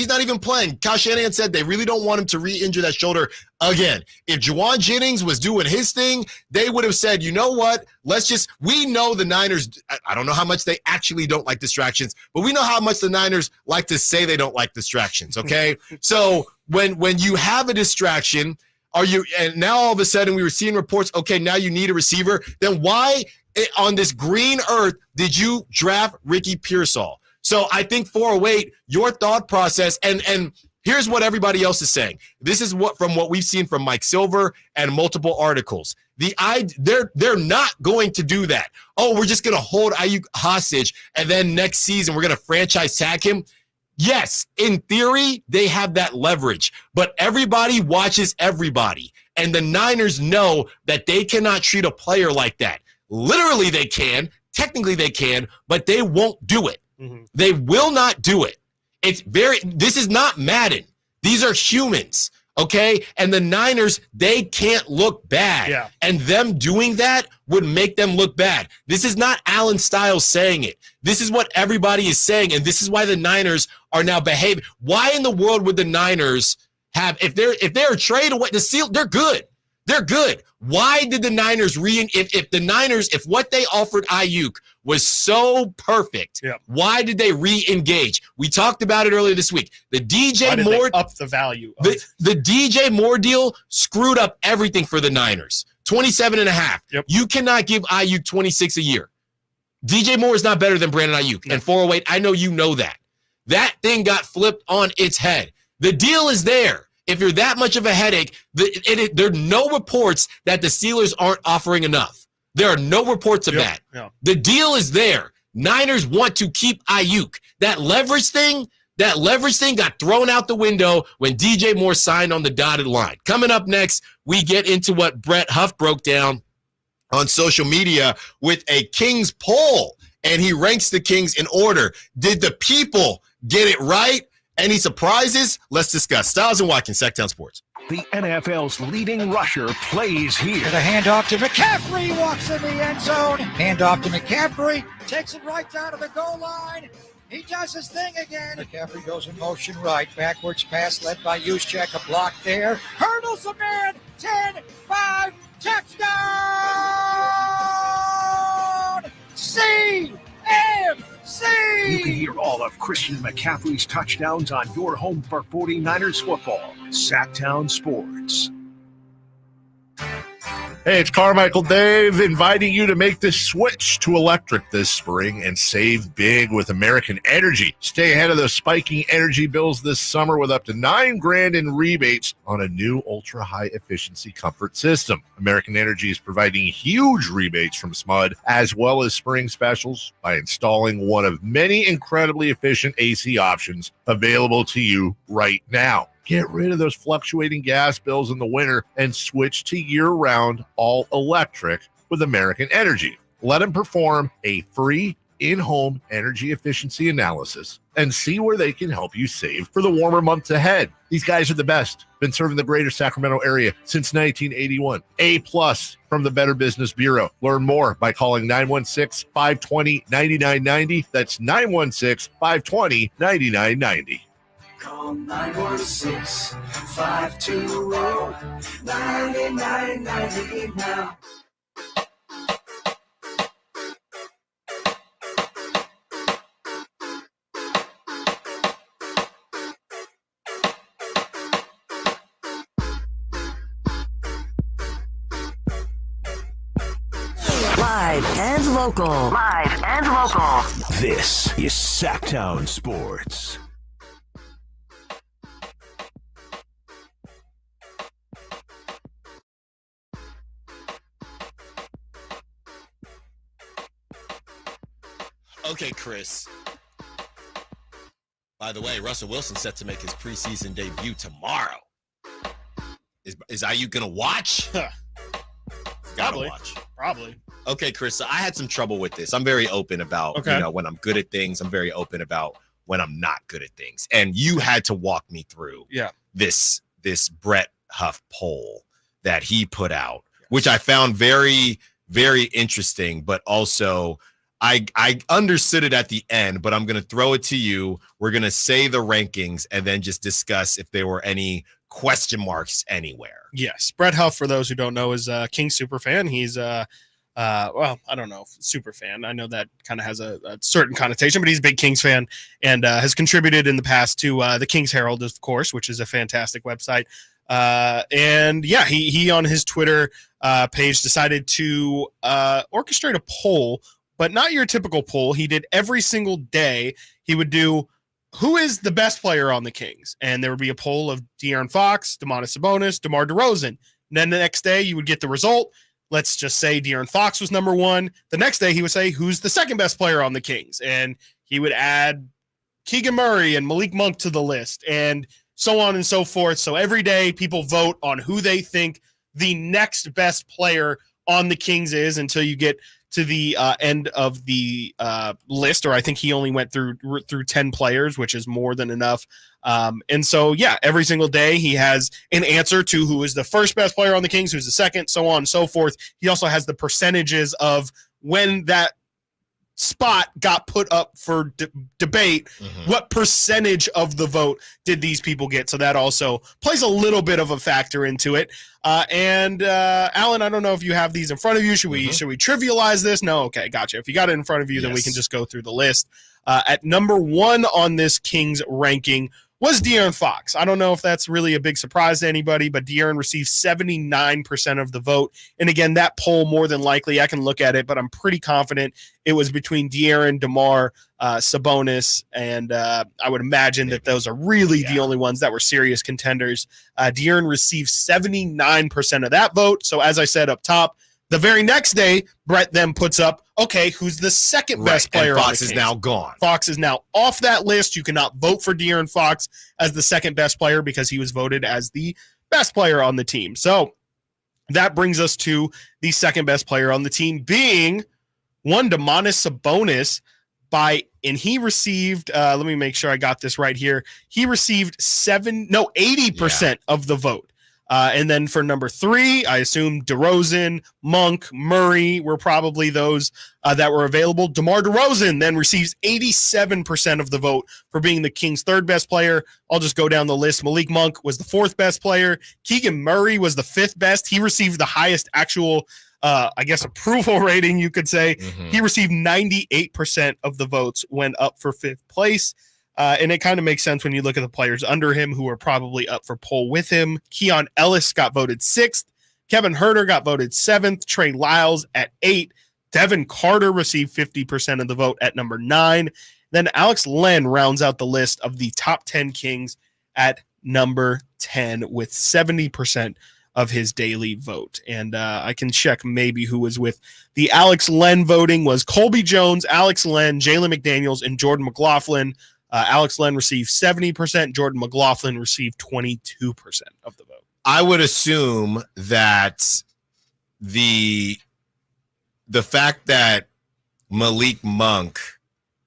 not even playing. Kyle Shanahan said they really don't want him to re-injure that shoulder again. If Juwan Jennings was doing his thing, they would have said, you know what? We know the Niners, I don't know how much they actually don't like distractions, but we know how much the Niners like to say they don't like distractions, okay? So when you have a distraction, and now all of a sudden we were seeing reports, okay, now you need a receiver, then why on this green earth did you draft Ricky Pearsall? So I think 408, your thought process, and here's what everybody else is saying. This is from what we've seen from Mike Silver and multiple articles. They're not going to do that. Oh, we're just going to hold Aiyuk hostage, and then next season we're going to franchise tag him. Yes, in theory, they have that leverage, but everybody watches everybody, and the Niners know that they cannot treat a player like that. Literally, they can. Technically, they can, but they won't do it. Mm-hmm. They will not do it. This is not Madden. These are humans, okay? And the Niners, they can't look bad. Yeah. And them doing that would make them look bad. This is not Alan Stiles saying it. This is what everybody is saying, and this is why the Niners are now behaving. Why in the world would the Niners have, if they're trade away, they're good. They're good. Why did the Niners if what they offered Aiyuk was so perfect, why did they re-engage? We talked about it earlier this week. The DJ Moore up the value. The DJ Moore deal screwed up everything for the Niners. 27.5. Yep. You cannot give Aiyuk 26 a year. DJ Moore is not better than Brandon Aiyuk. And 408, I know you know that. That thing got flipped on its head. The deal is there. If you're that much of a headache, there are no reports that the Steelers aren't offering enough. There are no reports of that. Yeah. The deal is there. Niners want to keep Aiyuk. That leverage thing got thrown out the window when DJ Moore signed on the dotted line. Coming up next, we get into what Brett Huff broke down on social media with a Kings poll, and he ranks the Kings in order. Did the people get it right? Any surprises? Let's discuss. Stiles and Watkins, Sacktown Sports. The NFL's leading rusher plays here. The handoff to McCaffrey, walks in the end zone. Handoff to McCaffrey, takes it right down to the goal line. He does his thing again. McCaffrey goes in motion right. Backwards pass led by Juszczyk. A block there. Hurdles a man. 10-5. Touchdown! CMC! You can hear all of Christian McCaffrey's touchdowns on your home for 49ers football. Sacktown Sports. Hey, it's Carmichael Dave inviting you to make the switch to electric this spring and save big with American Energy. Stay ahead of those spiking energy bills this summer with up to $9,000 in rebates on a new ultra-high efficiency comfort system. American Energy is providing huge rebates from SMUD as well as spring specials by installing one of many incredibly efficient AC options available to you right now. Get rid of those fluctuating gas bills in the winter and switch to year-round all-electric with American Energy. Let them perform a free in-home energy efficiency analysis and see where they can help you save for the warmer months ahead. These guys are the best. Been serving the greater Sacramento area since 1981. A+ from the Better Business Bureau. Learn more by calling 916-520-9990. That's 916-520-9990. Call 916-520-9990 now. Live and local. Live and local. This is Sacktown Sports. Okay, Chris. By the way, Russell Wilson set to make his preseason debut tomorrow. Is Aiyuk gonna watch? Probably. Watch. Probably. Okay, Chris. So I had some trouble with this. I'm very open about when I'm good at things. I'm very open about when I'm not good at things. And you had to walk me through this Brett Huff poll that he put out, which I found very, very interesting, but also I understood it at the end, but I'm going to throw it to you. We're going to say the rankings and then just discuss if there were any question marks anywhere. Yes. Brett Huff, for those who don't know, is a King super fan. He's well, I don't know, super fan. I know that kind of has a certain connotation, but he's a big Kings fan and has contributed in the past to the Kings Herald, of course, which is a fantastic website. And yeah, he on his Twitter page decided to orchestrate a poll, but not your typical poll. He did every single day. He would do, who is the best player on the Kings? And there would be a poll of De'Aaron Fox, Domantas Sabonis, DeMar DeRozan. And then the next day you would get the result. Let's just say De'Aaron Fox was number one. The next day he would say, who's the second best player on the Kings? And he would add Keegan Murray and Malik Monk to the list and so on and so forth. So every day people vote on who they think the next best player on the Kings is until you get to the end of the list, or I think he only went through 10 players, which is more than enough. And so, yeah, every single day he has an answer to who is the first best player on the Kings, who's the second, so on and so forth. He also has the percentages of when that spot got put up for debate, what percentage of the vote did these people get? So that also plays a little bit of a factor into it. And Alan, I don't know if you have these in front of you. Should we trivialize this? No, okay, gotcha. If you got it in front of you, then we can just go through the list. At number one on this Kings ranking was De'Aaron Fox. I don't know if that's really a big surprise to anybody, but De'Aaron received 79% of the vote. And again, that poll, more than likely, I can look at it, but I'm pretty confident it was between De'Aaron, DeMar, Sabonis, and I would imagine that those are really the only ones that were serious contenders. De'Aaron received 79% of that vote. So as I said up top, the very next day, Brett then puts up, okay, who's the second best player on the Kings? Fox is now gone. Fox is now off that list. You cannot vote for De'Aaron Fox as the second best player because he was voted as the best player on the team. So that brings us to the second best player on the team being one Domantas Sabonis and he received, let me make sure I got this right here. He received 80% of the vote. And then for number three, I assume DeRozan, Monk, Murray were probably those that were available. DeMar DeRozan then receives 87% of the vote for being the Kings' third best player. I'll just go down the list. Malik Monk was the fourth best player. Keegan Murray was the fifth best. He received the highest actual, approval rating, you could say. He received 98% of the votes, went up for fifth place. And it kind of makes sense when you look at the players under him who are probably up for poll with him. Keon Ellis got voted 6th. Kevin Huerter got voted 7th. Trey Lyles at 8. Devin Carter received 50% of the vote at number 9. Then Alex Len rounds out the list of the top 10 Kings at number 10 with 70% of his daily vote. And I can check maybe who was with the Alex Len voting was Colby Jones, Alex Len, Jalen McDaniels, and Jordan McLaughlin. Alex Len received 70%. Jordan McLaughlin received 22% of the vote. I would assume that the fact that Malik Monk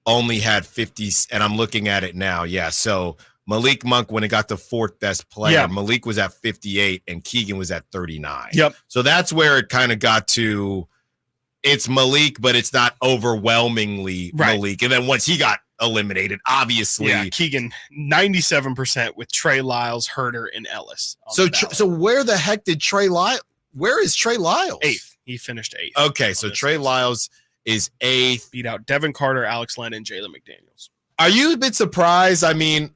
only had 50, and I'm looking at it now. Yeah, so Malik Monk, when it got the fourth best player, Malik was at 58 and Keegan was at 39. Yep. So that's where it kind of got to, it's Malik, but it's not overwhelmingly Malik. And then once he got eliminated, obviously. Keegan 97% with Trey Lyles, Huerter, and Ellis. So where the heck did Trey Lyles? Where is Trey Lyles? 8th. He finished 8th. Okay, so Trey Lyles is 8th. Beat out Devin Carter, Alex Len, and Jalen McDaniels. Are you a bit surprised? I mean,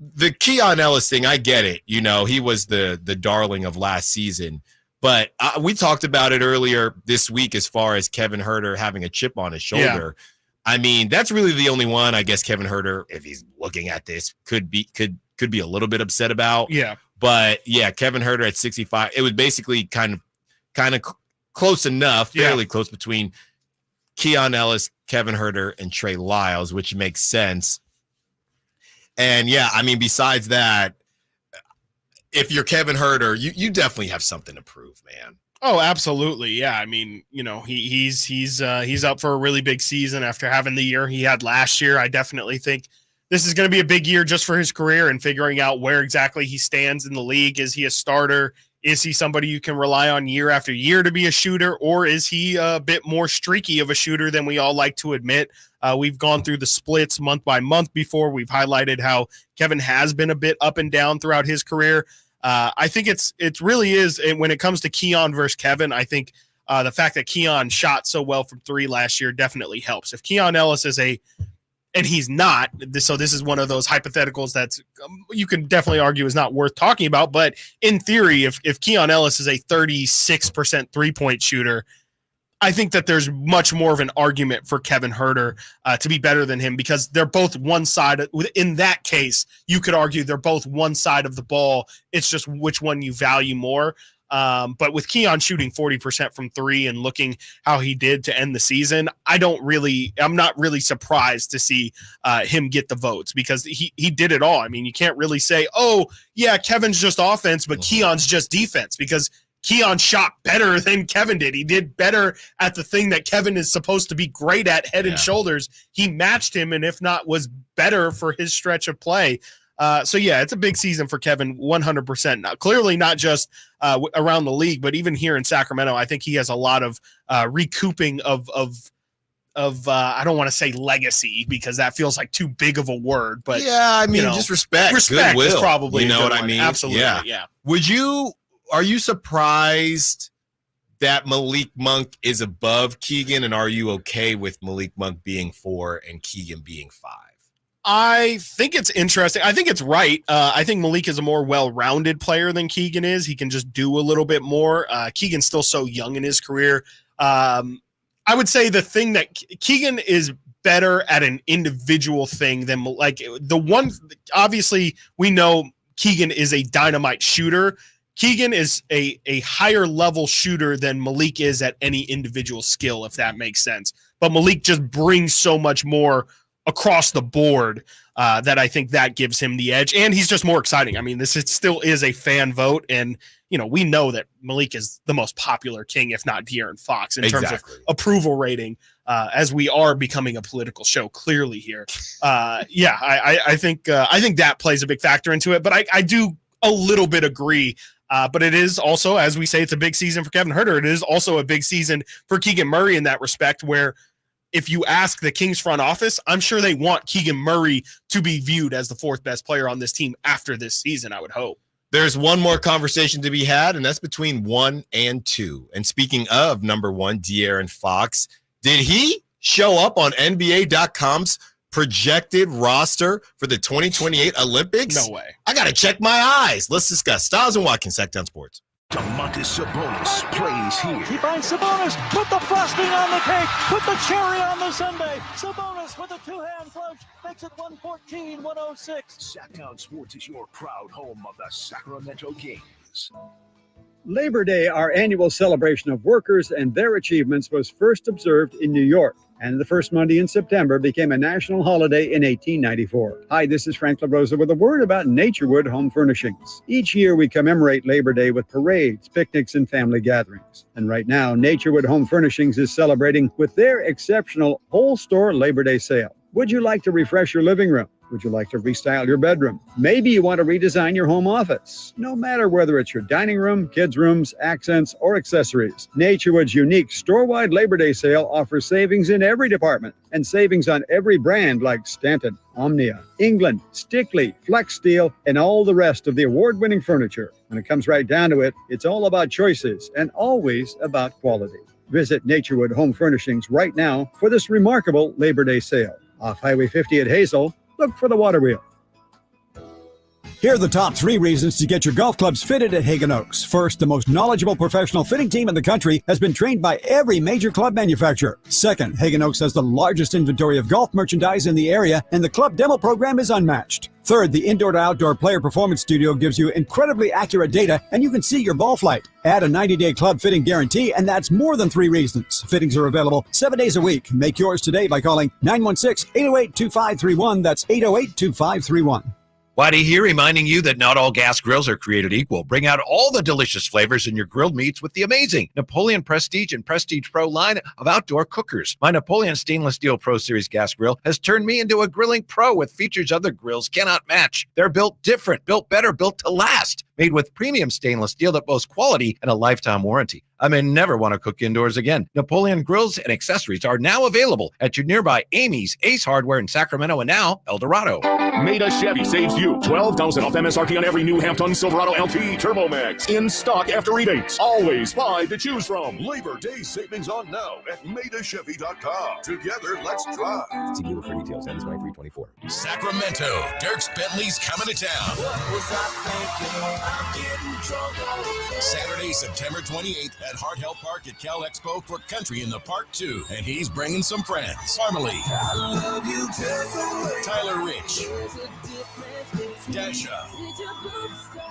the Keon Ellis thing, I get it. You know, he was the darling of last season. But we talked about it earlier this week as far as Kevin Huerter having a chip on his shoulder. Yeah. I mean, that's really the only one I guess Kevin Huerter, if he's looking at this, could be a little bit upset about. Yeah. But yeah, Kevin Huerter at 65, it was basically kind of close enough, fairly close between Keon Ellis, Kevin Huerter, and Trey Lyles, which makes sense. And yeah, I mean, besides that, if you're Kevin Huerter, you definitely have something to prove, man. Oh, absolutely. Yeah. I mean, you know, he's up for a really big season after having the year he had last year. I definitely think this is going to be a big year just for his career and figuring out where exactly he stands in the league. Is he a starter? Is he somebody you can rely on year after year to be a shooter? Or is he a bit more streaky of a shooter than we all like to admit? We've gone through the splits month by month before. We've highlighted how Kevin has been a bit up and down throughout his career. I think it really is, and when it comes to Keon versus Kevin, I think The fact that Keon shot so well from 3 last year definitely helps. If Keon Ellis is and he's not, so this is one of those hypotheticals that's you can definitely argue is not worth talking about. But in theory, if Keon Ellis is a 36% 3-point shooter, I think that there's much more of an argument for Kevin Huerter to be better than him, because they're both one side. In that case, you could argue they're both one side of the ball. It's just which one you value more. But with Keon shooting 40% from 3 and looking how he did to end the season, I'm not really surprised to see him get the votes, because he did it all. I mean, you can't really say, oh yeah, Kevin's just offense, but Keon's just defense, because Keon shot better than Kevin did. He did better at the thing that Kevin is supposed to be great at, head and shoulders. He matched him, and if not, was better for his stretch of play. So yeah, it's a big season for Kevin, 100%. Now, clearly not just around the league, but even here in Sacramento, I think he has a lot of recouping of I don't want to say legacy, because that feels like too big of a word, but yeah, I mean, just respect goodwill, is probably, you know what I mean? Absolutely. Yeah. Are you surprised that Malik Monk is above Keegan, and are you okay with Malik Monk being 4 and Keegan being 5? I think it's interesting. I think it's right. I think Malik is a more well-rounded player than Keegan is. He can just do a little bit more. Keegan's still so young in his career. I would say the thing that Keegan is better at an individual thing than, like, the one, obviously we know Keegan is a dynamite shooter. Keegan is a higher level shooter than Malik is at any individual skill, if that makes sense. But Malik just brings so much more across the board that I think that gives him the edge. And he's just more exciting. I mean, still is a fan vote. And, you know, we know that Malik is the most popular King, if not De'Aaron Fox, in terms of approval rating, as we are becoming a political show clearly here. I think that plays a big factor into it. But I do a little bit agree. But it is also, as we say, it's a big season for Kevin Huerter. It is also a big season for Keegan Murray in that respect, where if you ask the Kings front office, I'm sure they want Keegan Murray to be viewed as the 4th best player on this team after this season, I would hope. There's one more conversation to be had, and that's between 1 and 2. And speaking of number 1, De'Aaron Fox, did he show up on NBA.com's projected roster for the 2028 Olympics? No way. I got to check my eyes. Let's discuss. Stiles and Watkins, Sacktown Sports. Domantas Sabonis plays here. He finds Sabonis, put the frosting on the cake, put the cherry on the sundae. Sabonis with a 2-hand flush makes it 114-106. Sacktown Sports is your proud home of the Sacramento Kings. Labor Day, our annual celebration of workers and their achievements, was first observed in New York, and the first Monday in September became a national holiday in 1894. Hi, this is Frank LaRosa with a word about Naturewood Home Furnishings. Each year we commemorate Labor Day with parades, picnics, and family gatherings. And right now, Naturewood Home Furnishings is celebrating with their exceptional whole store Labor Day sale. Would you like to refresh your living room? Would you like to restyle your bedroom? Maybe you want to redesign your home office. No matter whether it's your dining room, kids' rooms, accents, or accessories, Naturewood's unique store-wide Labor Day sale offers savings in every department and savings on every brand like Stanton, Omnia, England, Stickley, Flex Steel, and all the rest of the award-winning furniture. When it comes right down to it, it's all about choices and always about quality. Visit Naturewood Home Furnishings right now for this remarkable Labor Day sale. Off Highway 50 at Hazel, look for the water wheel. Here are the top 3 reasons to get your golf clubs fitted at Hagen Oaks. First, the most knowledgeable professional fitting team in the country has been trained by every major club manufacturer. Second, Hagen Oaks has the largest inventory of golf merchandise in the area, and the club demo program is unmatched. Third, the indoor to outdoor player performance studio gives you incredibly accurate data, and you can see your ball flight. Add a 90-day club fitting guarantee, and that's more than 3 reasons. Fittings are available 7 days a week. Make yours today by calling 916-808-2531. That's 808-2531. Whitey here, reminding you that not all gas grills are created equal. Bring out all the delicious flavors in your grilled meats with the amazing Napoleon Prestige and Prestige Pro line of outdoor cookers. My Napoleon Stainless Steel Pro Series gas grill has turned me into a grilling pro with features other grills cannot match. They're built different, built better, built to last. made with premium stainless steel that boasts quality and a lifetime warranty. I may never want to cook indoors again. Napoleon grills and accessories are now available at your nearby Amy's, Ace Hardware in Sacramento, and now El Dorado. Maida Chevy saves you $12,000 off MSRP on every new half-ton Silverado LT Turbo Max. In stock after rebates. Always 5 to choose from. Labor Day savings on now at MaidaChevy.com. Together, let's drive. See dealer for details. Ends 23/24. Sacramento, Dirks Bentley's coming to town. Saturday, September 28th at Hart Health Park at Cal Expo for Country in the Park 2. And he's bringing some friends. Harmony, Tyler Rich, Dasha,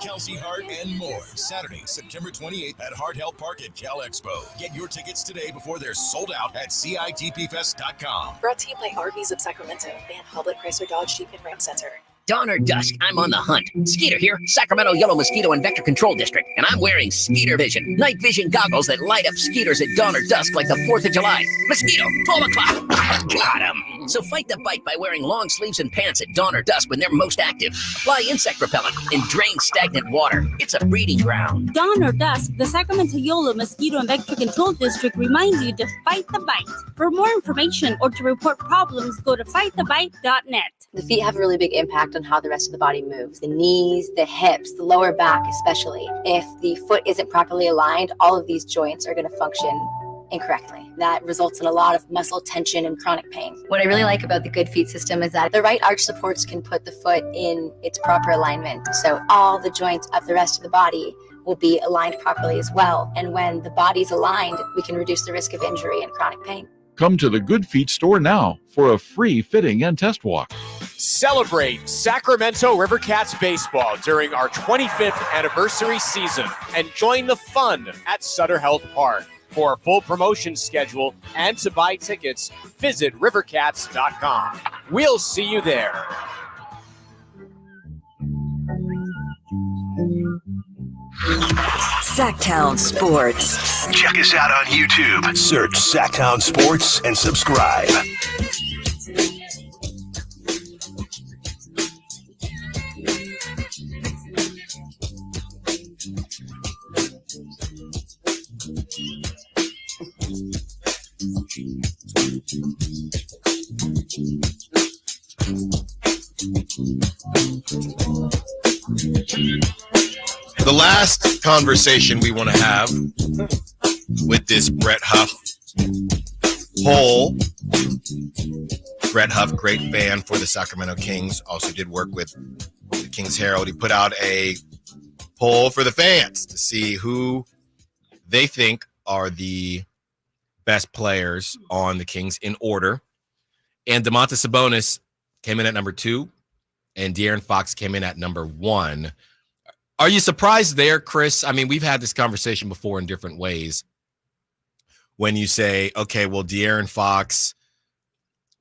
Kelsey Hart, and more. Saturday, September 28th at Hart Health Park at Cal Expo. Get your tickets today before they're sold out at CITPFest.com. Brought to you by RVs of Sacramento and Hoblet Chrysler Dodge Jeep and Ram Center. Dawn or dusk, I'm on the hunt. Skeeter here, Sacramento Yellow Mosquito and Vector Control District, and I'm wearing Skeeter Vision, night vision goggles that light up skeeters at dawn or dusk like the 4th of July. Mosquito, 12 o'clock. Got him. So fight the bite by wearing long sleeves and pants at dawn or dusk when they're most active. Apply insect repellent and drain stagnant water. It's a breeding ground. Dawn or dusk, the Sacramento Yellow Mosquito and Vector Control District reminds you to fight the bite. For more information or to report problems, go to fightthebite.net. The feet have a really big impact on how the rest of the body moves. The knees, the hips, the lower back especially. If the foot isn't properly aligned, all of these joints are going to function incorrectly. That results in a lot of muscle tension and chronic pain. What I really like about the Good Feet system is that the right arch supports can put the foot in its proper alignment. So all the joints of the rest of the body will be aligned properly as well. And when the body's aligned, we can reduce the risk of injury and chronic pain. Come to the Good Feet store now for a free fitting and test walk. Celebrate Sacramento Rivercats baseball during our 25th anniversary season and join the fun at Sutter Health Park. For a full promotion schedule and to buy tickets, visit rivercats.com. We'll see you there. Sacktown Sports. Check us out on YouTube. Search Sacktown Sports and subscribe. The last conversation we want to have with this Brett Huff poll. Brett Huff, great fan for the Sacramento Kings, also did work with the Kings Herald. He put out a poll for the fans to see who they think are the best players on the Kings in order. And Domantas Sabonis came in at number 2, and De'Aaron Fox came in at number 1. Are you surprised there, Chris? I mean, we've had this conversation before in different ways. When you say, okay, well, De'Aaron Fox,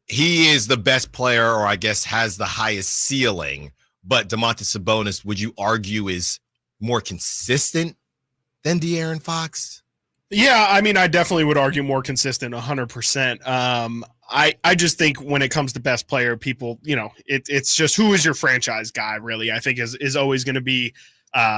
he is the best player, or I guess has the highest ceiling, but Domantas Sabonis, would you argue, is more consistent than De'Aaron Fox? Yeah, I mean, I definitely would argue more consistent, 100%. I just think when it comes to best player, people, it's just who is your franchise guy, really, I think is always going to be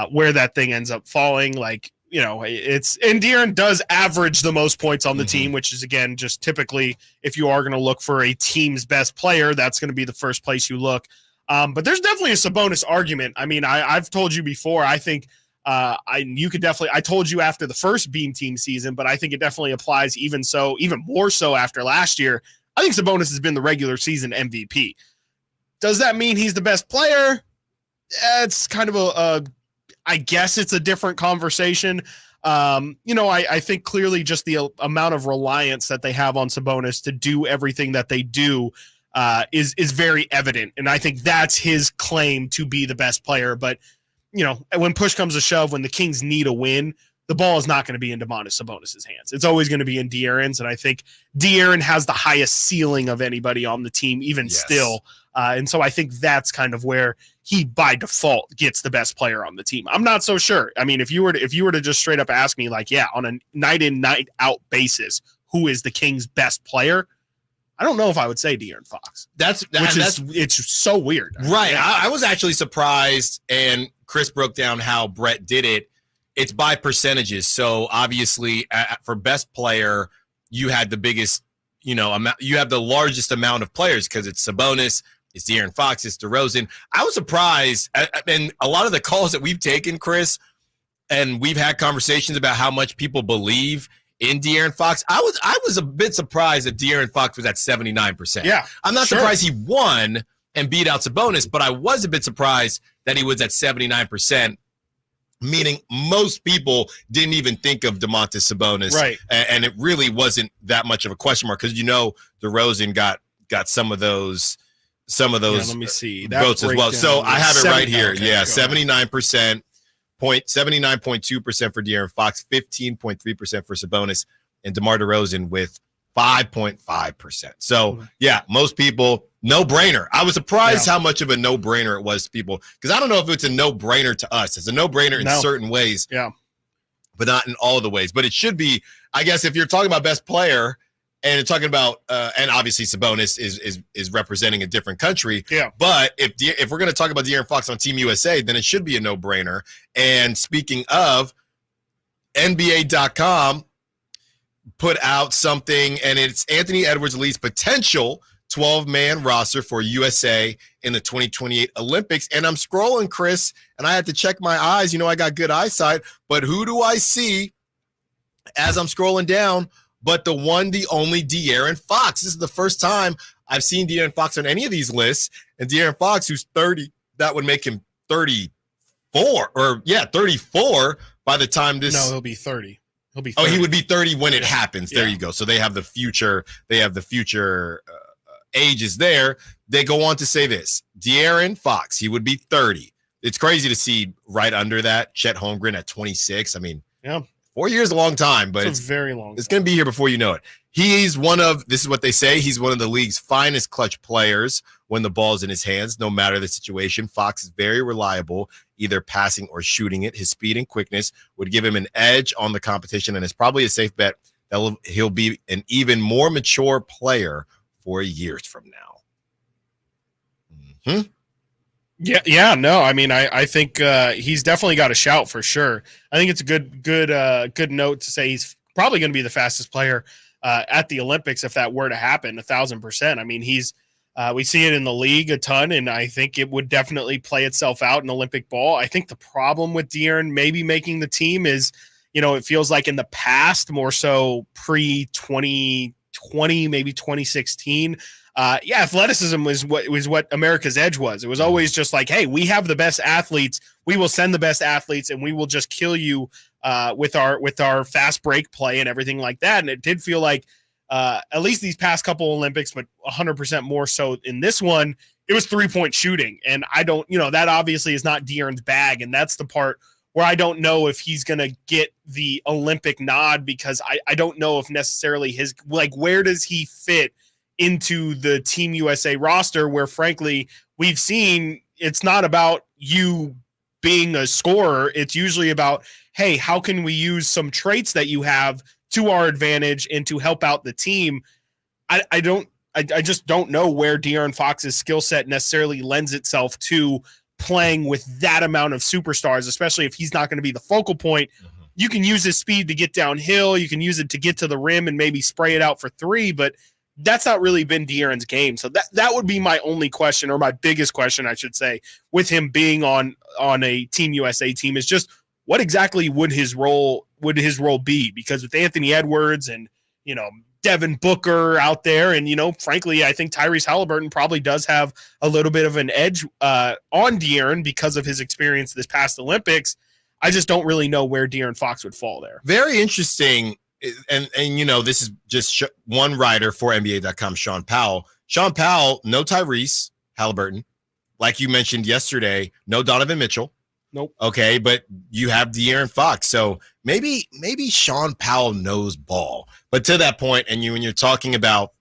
where that thing ends up falling. Like, and De'Aaron does average the most points on the team, which is, again, just typically if you are going to look for a team's best player, that's going to be the first place you look. But there's definitely a Sabonis argument. I mean, I've told you before, I think I told you after the first Beam Team season, but I think it definitely applies even more so after last year. I think Sabonis has been the regular season MVP. Does that mean he's the best player? It's kind of I guess it's a different conversation. I think clearly just the amount of reliance that they have on Sabonis to do everything that they do is very evident. And I think that's his claim to be the best player. But, when push comes to shove, when the Kings need a win, the ball is not going to be in Domantas Sabonis' hands. It's always going to be in De'Aaron's, and I think De'Aaron has the highest ceiling of anybody on the team, even still. And so I think that's kind of where he, by default, gets the best player on the team. I'm not so sure. I mean, if you were to just straight up ask me, like, yeah, on a night in, night out basis, who is the Kings' best player? I don't know if I would say De'Aaron Fox. It's so weird. Right. I was actually surprised, and Chris broke down how Brett did it. It's by percentages. So obviously, for best player, you had the biggest, amount. You have the largest amount of players because it's Sabonis, it's De'Aaron Fox, it's DeRozan. I was surprised, and a lot of the calls that we've taken, Chris, and we've had conversations about how much people believe in De'Aaron Fox. I was a bit surprised that De'Aaron Fox was at 79%. Yeah, I'm not surprised he won and beat out Sabonis, but I was a bit surprised that he was at 79%, meaning most people didn't even think of Domantas Sabonis. Right. And it really wasn't that much of a question mark because, DeRozan got some of those let me see. votes as well. So I have it right here. Okay, yeah, 79%. 79.2% for De'Aaron Fox, 15.3% for Sabonis, and DeMar DeRozan with 5.5%. So, yeah, most people, no-brainer. I was surprised how much of a no-brainer it was to people because I don't know if it's a no-brainer to us. It's a no-brainer in certain ways, but not in all of the ways. But it should be, I guess, if you're talking about best player and you're talking about, and obviously Sabonis is representing a different country. Yeah. But if we're going to talk about De'Aaron Fox on Team USA, then it should be a no-brainer. And speaking of, NBA.com put out something, and it's Anthony Edwards leads potential 12-man roster for USA in the 2028 Olympics. And I'm scrolling, Chris, and I had to check my eyes. I got good eyesight. But who do I see as I'm scrolling down? But the one, the only De'Aaron Fox. This is the first time I've seen De'Aaron Fox on any of these lists. And De'Aaron Fox, who's 30, that would make him 34. 34 by the time this. No, he'll be 30. He'll be 30. Oh, he would be 30 when it happens. There you go. So they have the future. Ages there. They go on to say this. De'Aaron Fox, he would be 30. It's crazy to see right under that Chet Holmgren at 26. I mean, 4 years is a long time, but it's very long. It's going to be here before you know it. This is what they say, he's one of the league's finest clutch players when the ball's in his hands, no matter the situation. Fox is very reliable, either passing or shooting it. His speed and quickness would give him an edge on the competition, and it's probably a safe bet that he'll be an even more mature player 4 years from now. I think he's definitely got a shout for sure. I think it's a good note to say he's probably going to be the fastest player at the Olympics if that were to happen. 1,000%. I mean, we see it in the league a ton, and I think it would definitely play itself out in Olympic ball. I think the problem with De'Aaron maybe making the team is, it feels like in the past, more so pre-2020, maybe 2016. Athleticism was what America's edge was. It was always just like, hey, we have the best athletes. We will send the best athletes, and we will just kill you with our fast break play and everything like that. And it did feel like at least these past couple Olympics, but 100% more so in this one, it was 3-point shooting. And I don't, that obviously is not De'Aaron's bag, and that's the part where I don't know if he's going to get the Olympic nod because I don't know if necessarily where does he fit into the Team USA roster where, frankly, we've seen it's not about you being a scorer. It's usually about, hey, how can we use some traits that you have to our advantage and to help out the team? I just don't know where De'Aaron Fox's skill set necessarily lends itself to playing with that amount of superstars, especially if he's not going to be the focal point. You can use his speed to get downhill. You can use it to get to the rim and maybe spray it out for three, but that's not really been De'Aaron's game. So that would be my only question, or my biggest question, I should say, with him being on a Team USA team is just what exactly would his role be? Because with Anthony Edwards and, Devin Booker out there, and, frankly, I think Tyrese Halliburton probably does have a little bit of an edge on De'Aaron because of his experience this past Olympics. I just don't really know where De'Aaron Fox would fall there. Very interesting. And this is just one writer for NBA.com, Sean Powell. Sean Powell, no Tyrese Halliburton. Like you mentioned yesterday, no Donovan Mitchell. Nope. Okay, but you have De'Aaron Fox. So maybe Sean Powell knows ball. But to that point, and when you're talking about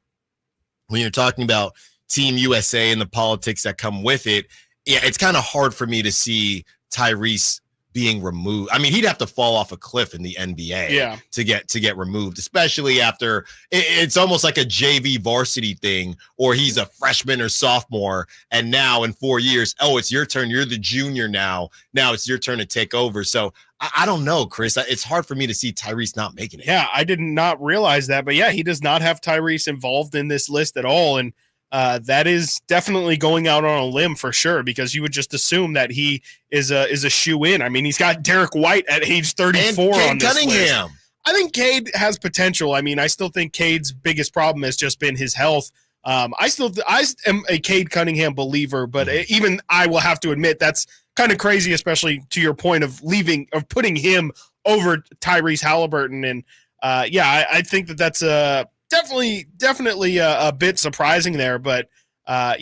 Team USA and the politics that come with it, it's kind of hard for me to see Tyrese being removed. I mean, he'd have to fall off a cliff in the NBA to get removed, especially after it's almost like a JV varsity thing, or he's a freshman or sophomore, and now in 4 years, oh, it's your turn. You're the junior now. Now it's your turn to take over. So I don't know, Chris. It's hard for me to see Tyrese not making it. Yeah, I did not realize that, but yeah, he does not have Tyrese involved in this list at all, and that is definitely going out on a limb for sure, because you would just assume that he is a shoe-in. I mean, he's got Derek White at age 34 on this Cunningham. list. I think Cade has potential. I mean, I still think Cade's biggest problem has just been his health. I am a Cade Cunningham believer, but even I will have to admit that's kind of crazy, especially to your point of putting him over Tyrese Halliburton. And I think that's definitely a bit surprising there. But I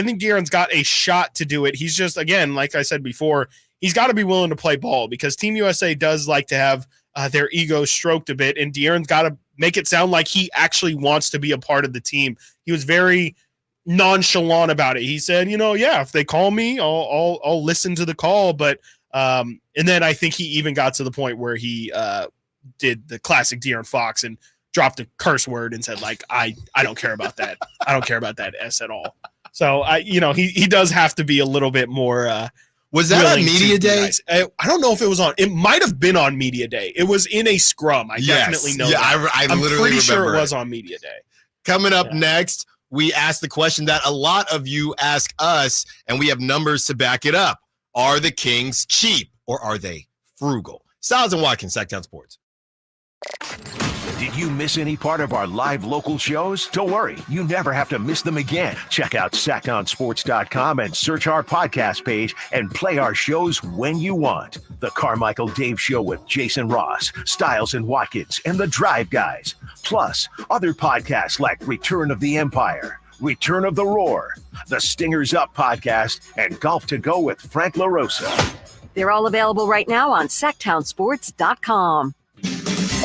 think De'Aaron's got a shot to do it. He's just, again, like I said before, he's got to be willing to play ball, because Team USA does like to have their ego stroked a bit, and De'Aaron's got to make it sound like he actually wants to be a part of the team. He was very nonchalant about it. He said, if they call me, I'll listen to the call. But and then I think he even got to the point where he did the classic De'Aaron Fox and dropped a curse word and said, like, I don't care about that. I don't care about that S at all. So he does have to be a little bit more was that on media day? I don't know if it was on. It might have been on media day. It was in a scrum. I definitely know. Yeah, that. I'm literally pretty sure remember it was on media day. Coming up next, we asked the question that a lot of you ask us, and we have numbers to back it up. Are the Kings cheap, or are they frugal? Stiles and Watkins, Sacktown Sports. Did you miss any part of our live local shows? Don't worry, you never have to miss them again. Check out sacktownsports.com and search our podcast page and play our shows when you want. The Carmichael Dave Show with Jason Ross, Stiles and Watkins, and the Drive Guys. Plus, other podcasts like Return of the Empire, Return of the Roar, the Stingers Up podcast, and Golf to Go with Frank LaRosa. They're all available right now on sacktownsports.com.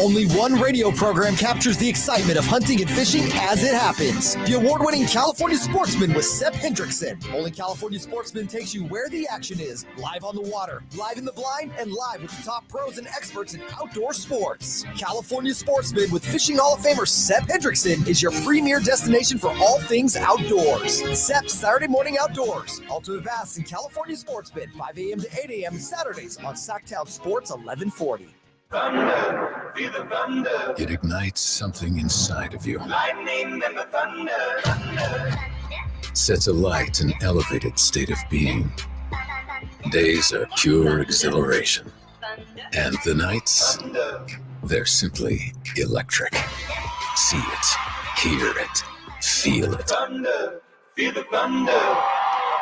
Only one radio program captures the excitement of hunting and fishing as it happens. The award-winning California Sportsman with Sep Hendrickson. Only California Sportsman takes you where the action is, live on the water, live in the blind, and live with the top pros and experts in outdoor sports. California Sportsman with Fishing Hall of Famer Sep Hendrickson is your premier destination for all things outdoors. Sep's Saturday Morning Outdoors. Ultimate Bass and California Sportsman, 5 a.m. to 8 a.m. Saturdays on Sacktown Sports 1140. Thunder, feel the thunder. It ignites something inside of you. Lightning and the thunder. Sets alight an elevated state of being. Days are pure exhilaration. And the nights, they're simply electric. See it, hear it, feel it. Thunder, feel the thunder.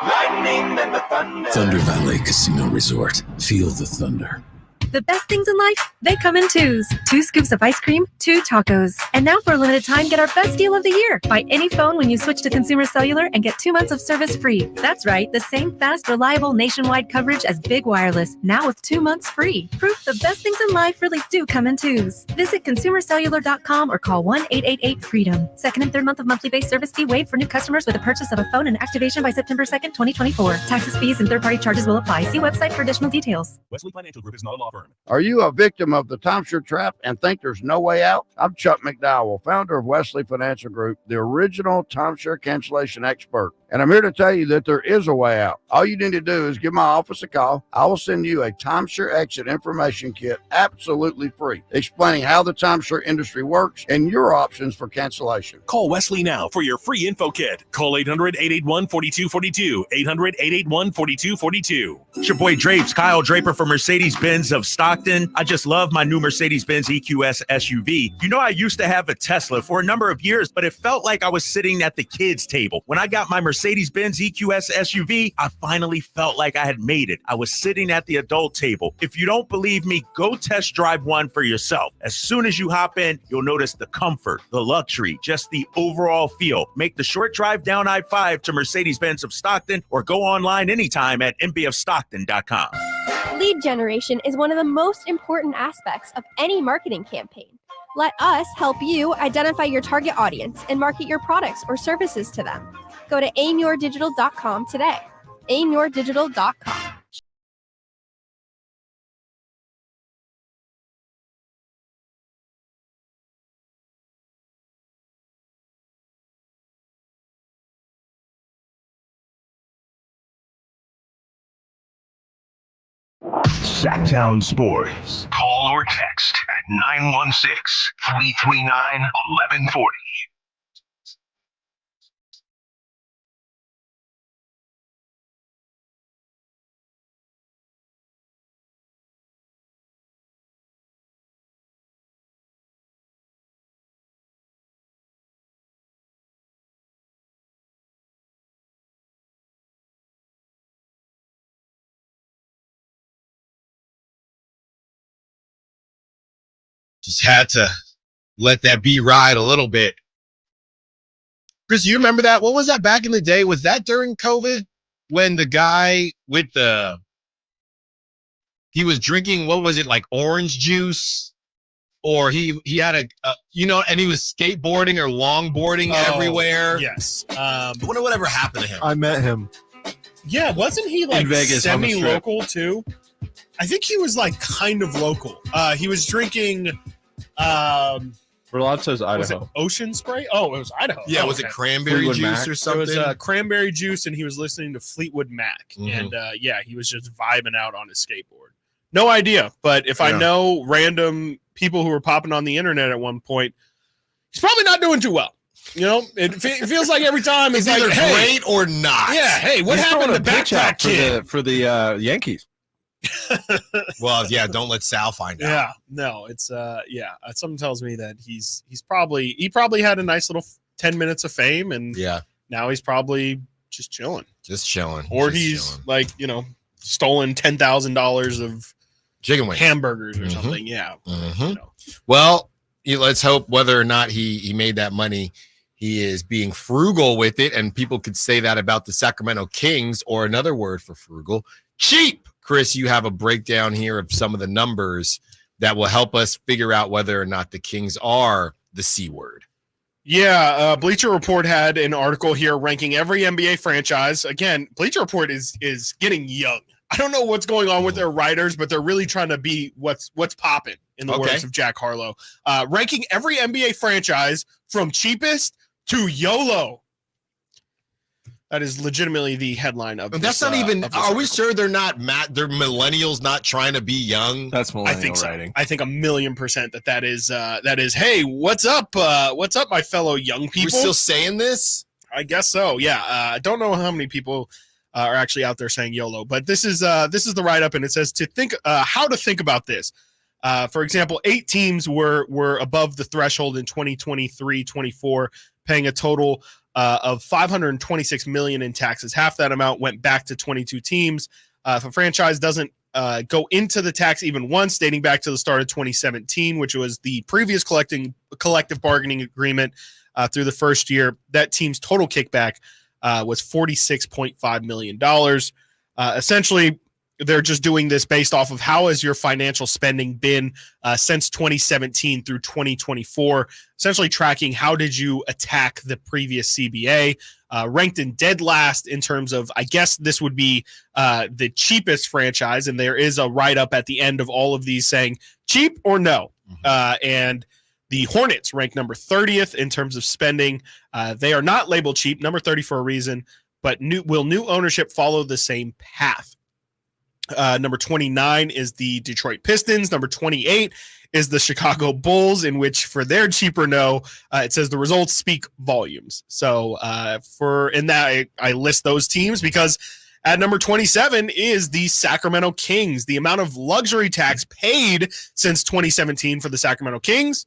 Lightning and the thunder. Thunder Valley Casino Resort. Feel the thunder. The best things in life, they come in twos. 2 scoops of ice cream, 2 tacos. And now for a limited time, get our best deal of the year. Buy any phone when you switch to Consumer Cellular and get 2 months of service free. That's right, the same fast, reliable nationwide coverage as Big Wireless, now with 2 months free. Proof the best things in life really do come in twos. Visit consumercellular.com or call 1-888-FREEDOM. Second and third month of monthly base service fee waived for new customers with a purchase of a phone and activation by September 2nd, 2024. Taxes, fees, and third-party charges will apply. See website for additional details. Wesley Financial Group is not a law firm. Are you a victim of the timeshare trap and think there's no way out? I'm Chuck McDowell, founder of Wesley Financial Group, the original timeshare cancellation expert. And I'm here to tell you that there is a way out. All you need to do is give my office a call. I will send you a timeshare exit information kit absolutely free, explaining how the timeshare industry works and your options for cancellation. Call Wesley now for your free info kit. Call 800-881-4242. 800-881-4242. It's your boy Drapes, Kyle Draper from Mercedes-Benz of Stockton. I just love my new Mercedes-Benz EQS SUV. You know, I used to have a Tesla for a number of years, but it felt like I was sitting at the kids' table. When I got my Mercedes-Benz EQS SUV, I finally felt like I had made it. I was sitting at the adult table. If you don't believe me, go test drive one for yourself. As soon as you hop in, you'll notice the comfort, the luxury, just the overall feel. Make the short drive down I-5 to Mercedes-Benz of Stockton or go online anytime at mbofstockton.com. Lead generation is one of the most important aspects of any marketing campaign. Let us help you identify your target audience and market your products or services to them. Go to aimyourdigital.com today. aimyourdigital.com. Sacktown Sports. Call or text at 916-339-1140. Just had to let that be ride a little bit. Chris, you remember that? What was that back in the day? Was that during COVID when the guy with he was drinking, what was it, like orange juice? Or he had and he was skateboarding or longboarding everywhere. Yes. I wonder whatever happened to him. I met him. Yeah, wasn't he like Vegas on the Strip. semi-local too? I think he was like kind of local. He was drinking Rod says was it Idaho. Ocean Spray? Oh, it was Idaho. Yeah, Oh, was it okay. cranberry Fleetwood juice Mac. or something? It was cranberry juice, and he was listening to Fleetwood Mac. Mhm. And he was just vibing out on his skateboard. No idea, but if I know random people who were popping on the internet at one point, he's probably not doing too well. You know, it feels like every time it's either like, hey, great or not. yeah, hey, what He's happened to throwing a pitch Backpack out Kid? for the Yankees. Well, yeah, don't let Sal find out. Yeah, no, it's something tells me that he probably had a nice little 10 minutes of fame, and now he's probably just chilling, or he's like stolen $10,000 of chicken wings, hamburgers, or something. Yeah. Well, let's hope whether or not he made that money, he is being frugal with it, and people could say that about the Sacramento Kings, or another word for frugal, cheap. Chris, you have a breakdown here of some of the numbers that will help us figure out whether or not the Kings are the C word. Yeah, Bleacher Report had an article here ranking every NBA franchise. Again, Bleacher Report is getting young. I don't know what's going on with their writers, but they're really trying to be what's popping, in the words of Jack Harlow. Ranking every NBA franchise from cheapest to YOLO. That is legitimately the headline of. But that's not even. Are we sure they're not they're millennials not trying to be young? That's millennial I think so. writing. I think 1,000,000% that is. Hey, what's up? What's up, my fellow young people? We're still saying this? I guess so. Yeah. I don't know how many people are actually out there saying YOLO, but this is the write up, and it says how to think about this. For example, 8 teams were above the threshold in 2023-24, paying a total of $526 million in taxes. Half that amount went back to 22 teams. If a franchise doesn't go into the tax even once, dating back to the start of 2017, which was the previous collective bargaining agreement through the first year, that team's total kickback was $46.5 million. Essentially, they're just doing this based off of how has your financial spending been since 2017 through 2024, essentially tracking how did you attack the previous CBA, ranked in dead last in terms of, I guess this would be the cheapest franchise, and there is a write-up at the end of all of these saying cheap or no. And the Hornets rank number 30th in terms of spending. They are not labeled cheap, number 30 for a reason, but will new ownership follow the same path? Number 29 is the Detroit Pistons. Number 28 is the Chicago Bulls, in which for their cheaper no, it says the results speak volumes. So in that, I list those teams because at number 27 is the Sacramento Kings. The amount of luxury tax paid since 2017 for the Sacramento Kings,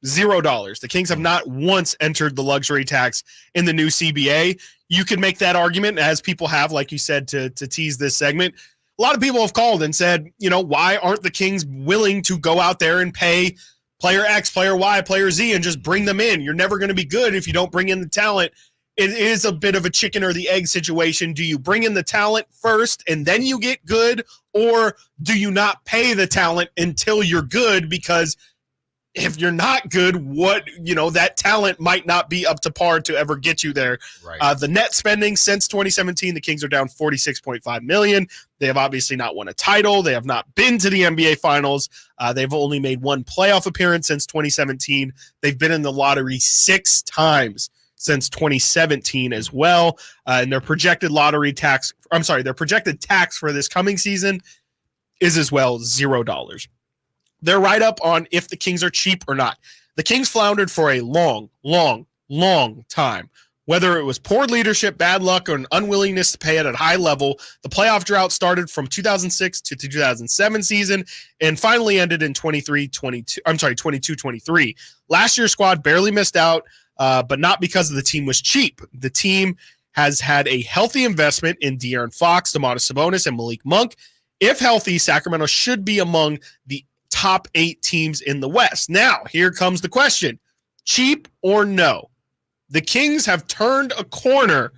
$0. The Kings have not once entered the luxury tax in the new CBA. You could make that argument, as people have, like you said, to tease this segment. A lot of people have called and said, why aren't the Kings willing to go out there and pay player X, player Y, player Z, and just bring them in? You're never going to be good if you don't bring in the talent. It is a bit of a chicken or the egg situation. Do you bring in the talent first and then you get good, or do you not pay the talent until you're good? Because if you're not good, that talent might not be up to par to ever get you there. Right. The net spending since 2017, the Kings are down $46.5 million. They have obviously not won a title. They have not been to the NBA Finals. They've only made one playoff appearance since 2017. They've been in the lottery 6 times since 2017 as well. And their projected tax for this coming season is as well $0. They're right up on if the Kings are cheap or not. The Kings floundered for a long time. Whether it was poor leadership, bad luck, or an unwillingness to pay at a high level, the playoff drought started from 2006 to 2007 season and finally ended in 22-23. Last year's squad barely missed out, but not because the team was cheap. The team has had a healthy investment in De'Aaron Fox, Domantas Sabonis, and Malik Monk. If healthy, Sacramento should be among the top 8 teams in the West. Now, here comes the question. Cheap or no? The Kings have turned a corner,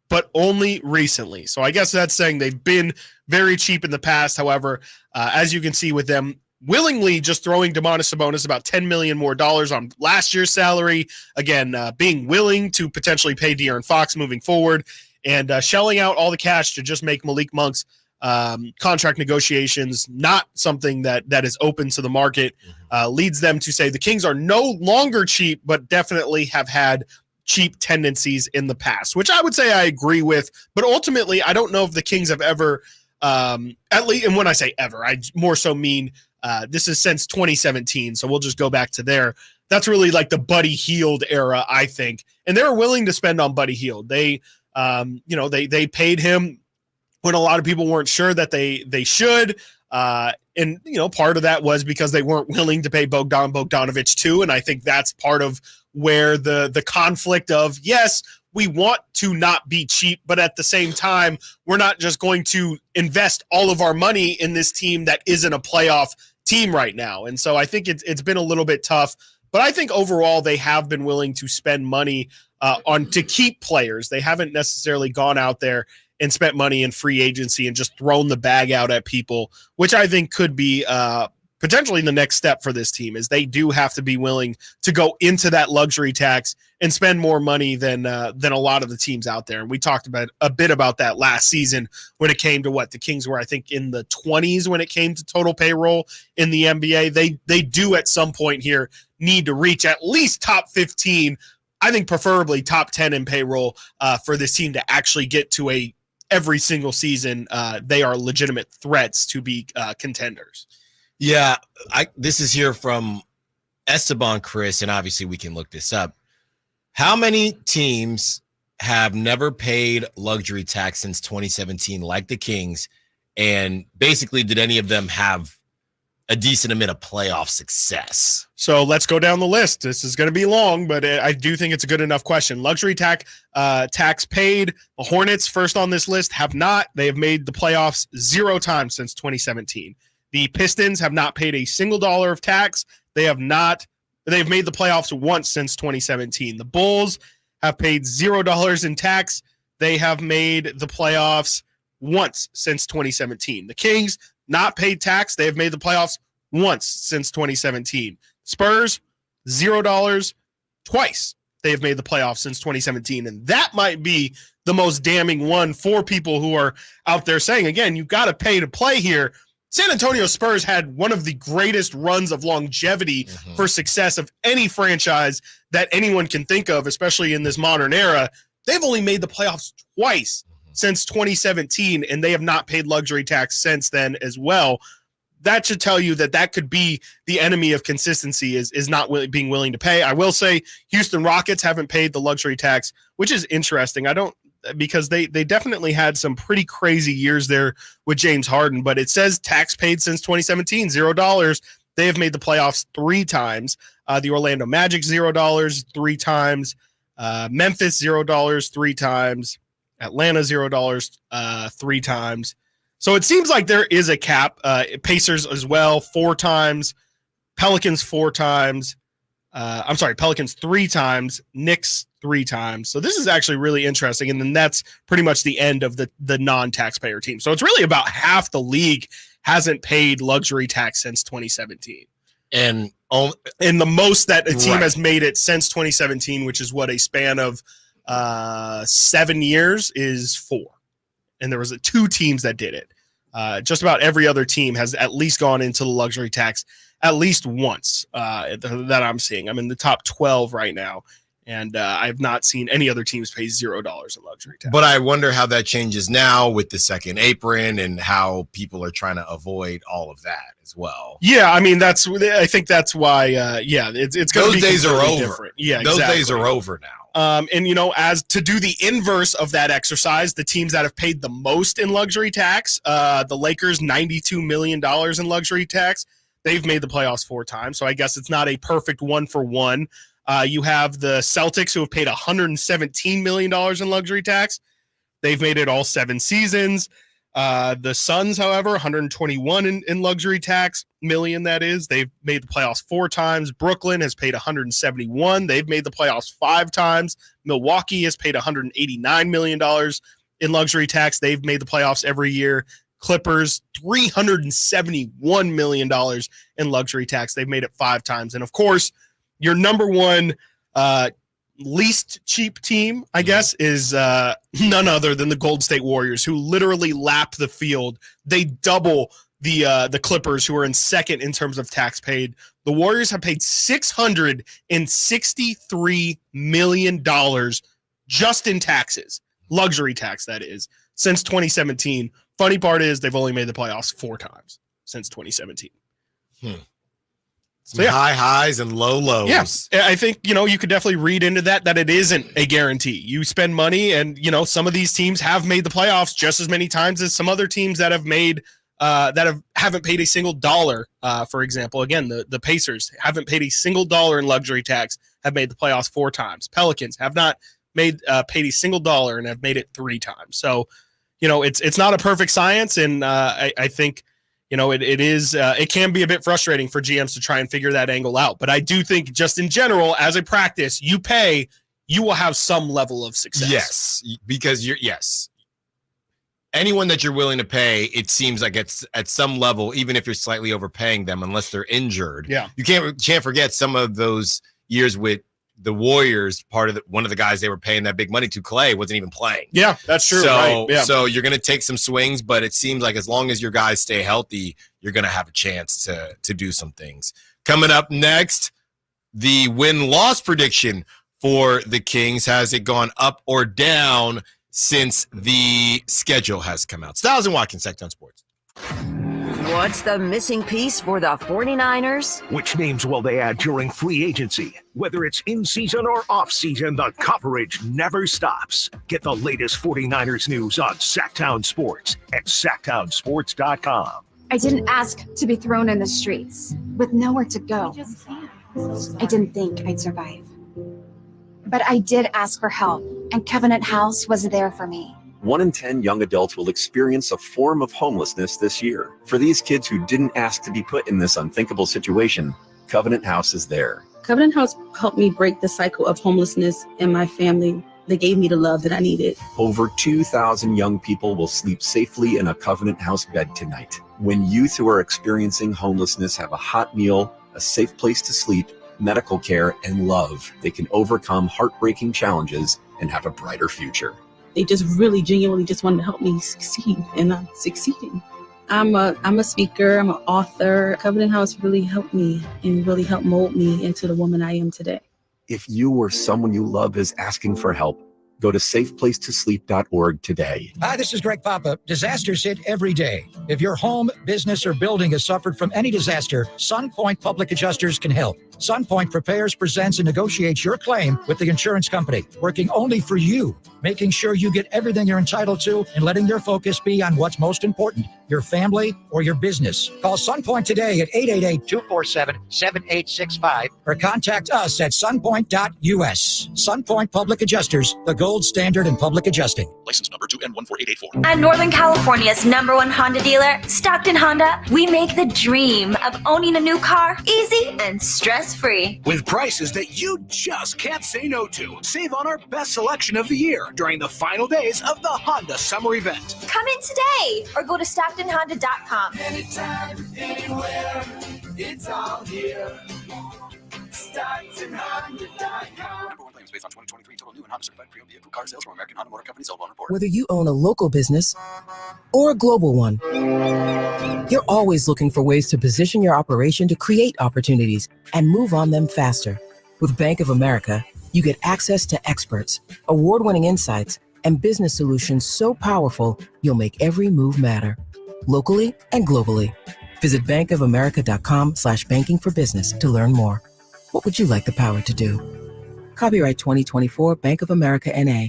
but only recently. So I guess that's saying they've been very cheap in the past. However, as you can see with them willingly just throwing Domantas Sabonis about $10 million more on last year's salary, again, being willing to potentially pay De'Aaron Fox moving forward, and shelling out all the cash to just make Malik Monk's contract negotiations not something that is open to the market, leads them to say the Kings are no longer cheap, but definitely have had cheap tendencies in the past, which I would say I agree with. But ultimately, I don't know if the Kings have ever, at least, and when I say ever, I more so mean this is since 2017. So we'll just go back to there. That's really like the Buddy Hield era, I think. And they were willing to spend on Buddy Hield. They paid him when a lot of people weren't sure that they should. And, part of that was because they weren't willing to pay Bogdanović too. And I think that's part of where the conflict of, yes, we want to not be cheap, but at the same time, we're not just going to invest all of our money in this team that isn't a playoff team right now. And so I think it's been a little bit tough, but I think overall they have been willing to spend money to keep players. They haven't necessarily gone out there and spent money in free agency and just thrown the bag out at people, which I think could be potentially the next step for this team, is they do have to be willing to go into that luxury tax and spend more money than a lot of the teams out there. And we talked about a bit about that last season when it came to what the Kings were, I think, in the 20s when it came to total payroll in the NBA. They do at some point here need to reach at least top 15, I think preferably top 10 in payroll for this team to actually get to every single season they are legitimate threats to be contenders. Yeah, this is here from Esteban Chris, and obviously we can look this up. How many teams have never paid luxury tax since 2017, like the Kings? And basically, did any of them have a decent amount of playoff success? So let's go down the list. This is going to be long, but I do think it's a good enough question. Luxury tax paid. The Hornets, first on this list, have not. They have made the playoffs 0 times since 2017. The Pistons have not paid a single dollar of tax. They've made the playoffs once since 2017. The Bulls have paid $0 in tax. They have made the playoffs once since 2017. The Kings not paid tax. They have made the playoffs once since 2017. Spurs, $0 twice. They have made the playoffs since 2017. And that might be the most damning one for people who are out there saying, again, you've got to pay to play here. San Antonio Spurs had one of the greatest runs of longevity for success of any franchise that anyone can think of, especially in this modern era. They've only made the playoffs twice since 2017, and they have not paid luxury tax since then as well. That should tell you that could be the enemy of consistency is not being willing to pay. I will say Houston Rockets haven't paid the luxury tax, which is interesting. Because they definitely had some pretty crazy years there with James Harden, but it says tax paid since 2017, $0. They have made the playoffs 3 times. The Orlando Magic, $0 3 times. Memphis, $0 3 times. Atlanta, $0 3 times. So it seems like there is a cap. Pacers as well, 4 times. Pelicans 4 times. Pelicans 3 times. Knicks 3 times. So this is actually really interesting. And then that's pretty much the end of the non-taxpayer team. So it's really about half the league hasn't paid luxury tax since 2017. And the most that a team has made it since 2017, which is what a span of 7 years, is 4. And there was 2 teams that did it. Just about every other team has at least gone into the luxury tax at least once that I'm seeing. I'm in the top 12 right now. And I've not seen any other teams pay $0 in luxury tax. But I wonder how that changes now with the second apron and how people are trying to avoid all of that as well. Yeah, I mean, I think that's why, it's going to be those days are over. Different. Yeah, those exactly. days are over now. And, as to do the inverse of that exercise, the teams that have paid the most in luxury tax, the Lakers, $92 million in luxury tax, they've made the playoffs 4 times. So I guess it's not a perfect 1-for-1. You have the Celtics, who have paid $117 million in luxury tax. They've made it all 7 seasons. The Suns, however, $121 in luxury tax million, that is. They've made the playoffs 4 times. Brooklyn has paid $171. They've made the playoffs 5 times. Milwaukee has paid $189 million in luxury tax. They've made the playoffs every year. Clippers, $371 million in luxury tax. They've made it 5 times. And, of course, your number one least cheap team, I guess, is none other than the Golden State Warriors, who literally lap the field. They double the Clippers, who are in second in terms of tax paid. The Warriors have paid $663 million just in taxes, luxury tax, that is, since 2017. Funny part is they've only made the playoffs 4 times since 2017. Some high highs and low lows. Yes, yeah. I think, you could definitely read into that it isn't a guarantee. You spend money, and, some of these teams have made the playoffs just as many times as some other teams that have made haven't paid a single dollar. For example, again, the Pacers haven't paid a single dollar in luxury tax, have made the playoffs 4 times. Pelicans have not paid a single dollar and have made it 3 times. So, it's not a perfect science, and I think, it can be a bit frustrating for GMs to try and figure that angle out. But I do think, just in general, as a practice, you will have some level of success. Yes, because anyone that you're willing to pay, it seems like it's at some level, even if you're slightly overpaying them, unless they're injured. Yeah, you can't forget some of those years with the Warriors. One of the guys they were paying that big money to, Clay, wasn't even playing. Yeah, that's true. So, right. Yeah. So you're going to take some swings, but it seems like as long as your guys stay healthy, you're going to have a chance to do some things. Coming up next, the win-loss prediction for the Kings. Has it gone up or down since the schedule has come out? Stiles and Watkins, Sacktown Sports. What's the missing piece for the 49ers? Which names will they add during free agency? Whether it's in season or off season, the coverage never stops. Get the latest 49ers news on Sacktown Sports at sacktownsports.com. I didn't ask to be thrown in the streets with nowhere to go. I didn't think I'd survive. But I did ask for help, and Covenant House was there for me. 1 in 10 young adults will experience a form of homelessness this year. For these kids who didn't ask to be put in this unthinkable situation, Covenant House is there. Covenant House helped me break the cycle of homelessness in my family. They gave me the love that I needed. Over 2,000 young people will sleep safely in a Covenant House bed tonight. When youth who are experiencing homelessness have a hot meal, a safe place to sleep, medical care, and love, they can overcome heartbreaking challenges and have a brighter future. They just really genuinely just wanted to help me succeed, and I'm succeeding. I'm a speaker, I'm an author. Covenant House really helped me and really helped mold me into the woman I am today. If you or someone you love is asking for help, go to safeplacetosleep.org today. Hi, this is Greg Papa. Disasters hit every day. If your home, business, or building has suffered from any disaster, SunPoint Public Adjusters can help. SunPoint prepares, presents, and negotiates your claim with the insurance company, working only for you, making sure you get everything you're entitled to and letting your focus be on what's most important, your family or your business. Call SunPoint today at 888-247-7865 or contact us at sunpoint.us. SunPoint Public Adjusters, the gold standard in public adjusting. License number 2N14884. At Northern California's #1 Honda dealer, Stockton Honda, we make the dream of owning a new car easy and stress-free. With prices that you just can't say no to. Save on our best selection of the year during the final days of the Honda Summer Event. Come in today or go to StocktonHonda.com. Anytime, anywhere, it's all here. StocktonHonda.com. Number 1 claims based on 2023 total new and Honda certified pre-owned vehicle car sales from American Honda Motor Company sold on report. Whether you own a local business or a global one, you're always looking for ways to position your operation to create opportunities and move on them faster. With Bank of America, You get access to experts, award-winning insights, and business solutions so powerful, you'll make every move matter. Locally and globally. Visit bankofamerica.com/banking for business to learn more. What would you like the power to do? Copyright 2024 Bank of America NA.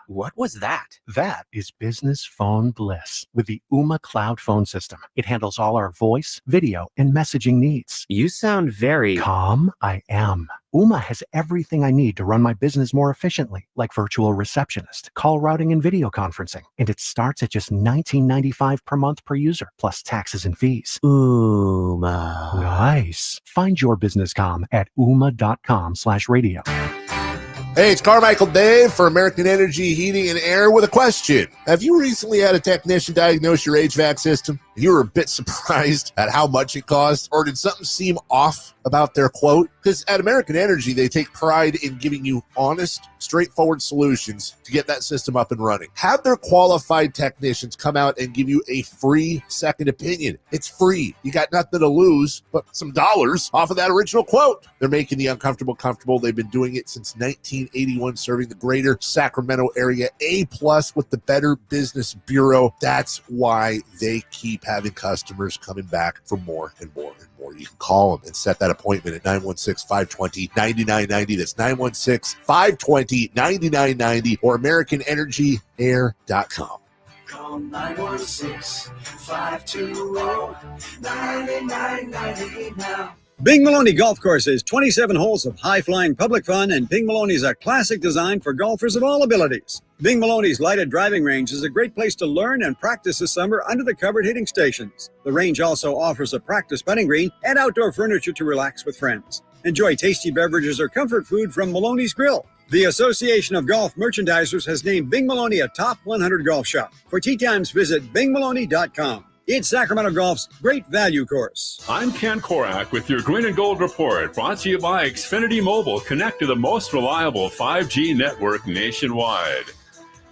What was that? That is business phone bliss with the Ooma Cloud phone system. It handles all our voice, video, and messaging needs. You sound very calm. I am. Ooma has everything I need to run my business more efficiently, like virtual receptionist, call routing, and video conferencing. And it starts at just $19.95 per month per user, plus taxes and fees. Ooma. Nice. Find your business comm at ooma.com/radio. Hey, it's Carmichael Dave for American Energy Heating and Air with a question. Have you recently had a technician diagnose your HVAC system? You were a bit surprised at how much it cost? Or did something seem off about their quote? Because at American Energy, they take pride in giving you honest, straightforward solutions to get that system up and running. Have their qualified technicians come out and give you a free second opinion. It's free. You got nothing to lose but some dollars off of that original quote. They're making the uncomfortable comfortable. They've been doing it since 1981, serving the greater Sacramento area. A+ with the Better Business Bureau. That's why they keep having customers coming back for more and more and more. You can call them and set that appointment at 916-520-9990. That's 916-520-9990 or AmericanEnergyAir.com. Call 916-520-9990 now. Bing Maloney Golf Courses, 27 holes of high-flying public fun, and Bing Maloney's a classic design for golfers of all abilities. Bing Maloney's lighted driving range is a great place to learn and practice this summer under the covered hitting stations. The range also offers a practice putting green and outdoor furniture to relax with friends. Enjoy tasty beverages or comfort food from Maloney's Grill. The Association of Golf Merchandisers has named Bing Maloney a top 100 golf shop. For tee times, visit bingmaloney.com. It's Sacramento Golf's Great Value Course. I'm Ken Korak with your Green and Gold Report, brought to you by Xfinity Mobile. Connect to the most reliable 5G network nationwide.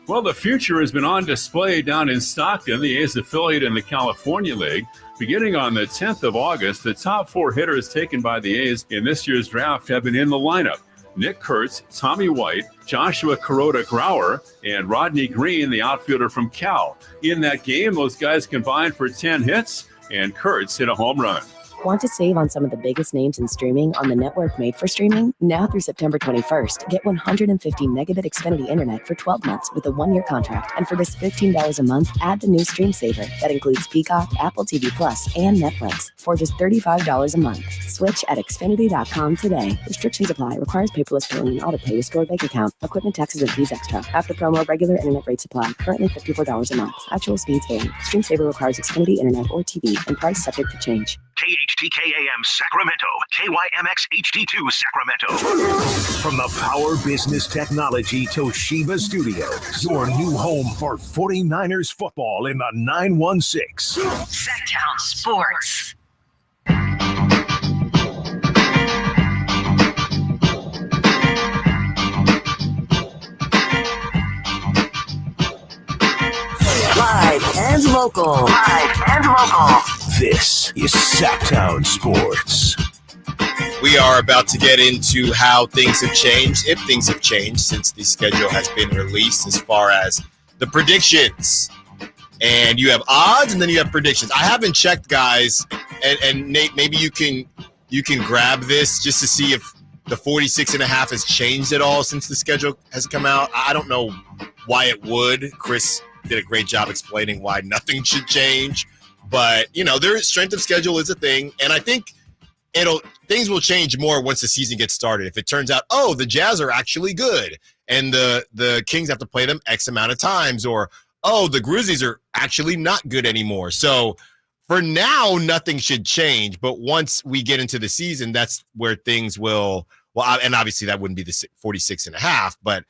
Well, the future has been on display down in Stockton, the A's affiliate in the California League. Beginning on the 10th of August, the top 4 hitters taken by the A's in this year's draft have been in the lineup. Nick Kurtz, Tommy White, Joshua Kuroda-Grauer, and Rodney Green, the outfielder from Cal. In that game, those guys combined for 10 hits, and Kurtz hit a home run. Want to save on some of the biggest names in streaming on the network made for streaming? Now through September 21st, get 150 megabit Xfinity internet for 12 months with a 1-year contract. And for just $15 a month, add the new Stream Saver that includes Peacock, Apple TV Plus, and Netflix for just $35 a month. Switch at Xfinity.com today. Restrictions apply. Requires paperless billing and auto pay with stored bank account. Equipment, taxes, and fees extra. After promo, regular internet rates apply. Currently $54 a month. Actual speeds vary. Stream Saver requires Xfinity internet or TV and price subject to change. KHTKAM Sacramento, KYMX HD2 Sacramento. From the Power Business Technology Toshiba Studios, your new home for 49ers football in the 916. Sacktown Sports. Live and local. This is Sacktown Sports. We are about to get into how things have changed, if things have changed since the schedule has been released as far as the predictions. And you have odds and then you have predictions. I haven't checked, guys, and Nate, maybe you can grab this just to see if the 46.5 has changed at all since the schedule has come out. I don't know why it would. Chris did a great job explaining why nothing should change. But, their strength of schedule is a thing. And I think things will change more once the season gets started. If it turns out, the Jazz are actually good and the Kings have to play them X amount of times, or, the Grizzlies are actually not good anymore. So for now, nothing should change. But once we get into the season, that's where things will, and obviously that wouldn't be the 46.5, but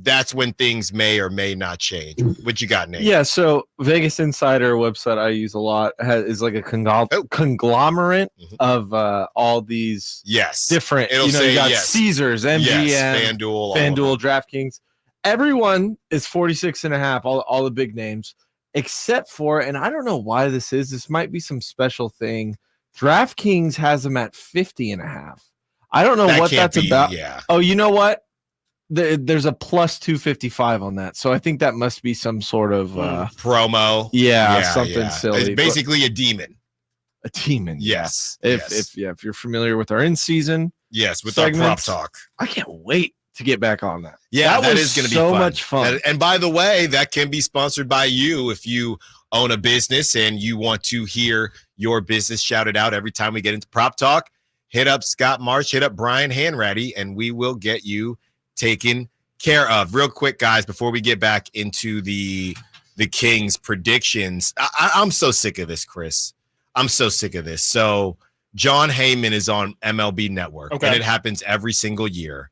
that's when things may or may not change. What you got, Nate? Yeah, so Vegas Insider website I use a lot is like a conglomerate of all these different, It'll say you got yes. Caesars, MGM, yes, FanDuel, DraftKings. Everyone is 46.5, all the big names, except for, and I don't know why this might be some special thing, DraftKings has them at 50.5. I don't know That what can't that's be, about. yeah. Oh, you know what? There's a plus 255 on that. So I think that must be some sort of promo. Something silly. It's basically a demon. A demon. Yes. If you're familiar with our in-season with segments, our prop talk. I can't wait to get back on that. Yeah, that was is going to be so fun. much fun. And by the way, that can be sponsored by you if you own a business and you want to hear your business shouted out every time we get into prop talk. Hit up Scott Marsh, hit up Brian Hanratty, and we will get you taken care of. Real quick, guys, before we get back into the Kings predictions, I'm so sick of this, Chris. I'm so sick of this. So John Heyman is on MLB Network, and it happens every single year.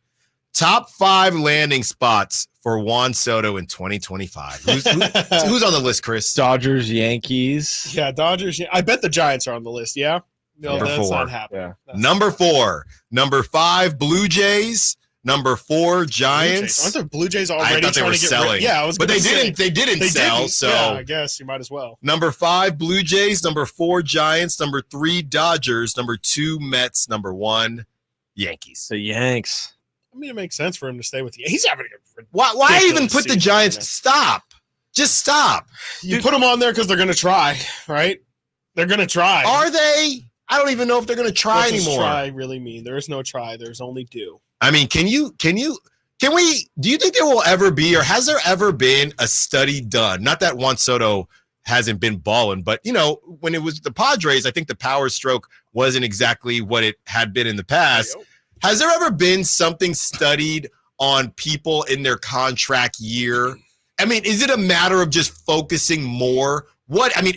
Top 5 landing spots for Juan Soto in 2025. Who's on the list, Chris? Dodgers, Yankees. Yeah, Dodgers. I bet the Giants are on the list. Yeah. No, Number that's 4. not happening. Yeah. Number 4. Number 5, Blue Jays. Number 4, Giants. Aren't the Blue Jays already I thought they trying were to get selling. rid? Yeah, I was. But gonna they say, didn't sell. So yeah, I guess you might as well. Number 5, Blue Jays. Number 4, Giants. Number 3, Dodgers. Number 2, Mets. Number 1, Yankees. The Yanks. I mean, it makes sense for him to stay with you. He's having a Why even put the Giants? Stop. Just stop. You put them on there because they're going to try, right? They're going to try. Are they? I don't even know if they're going to try What does anymore. try really mean? There is no try. There's only do. I mean, do you think there will ever be, or has there ever been a study done? Not that Juan Soto hasn't been balling, but when it was the Padres, I think the power stroke wasn't exactly what it had been in the past. Has there ever been something studied on people in their contract year? I mean, is it a matter of just focusing more?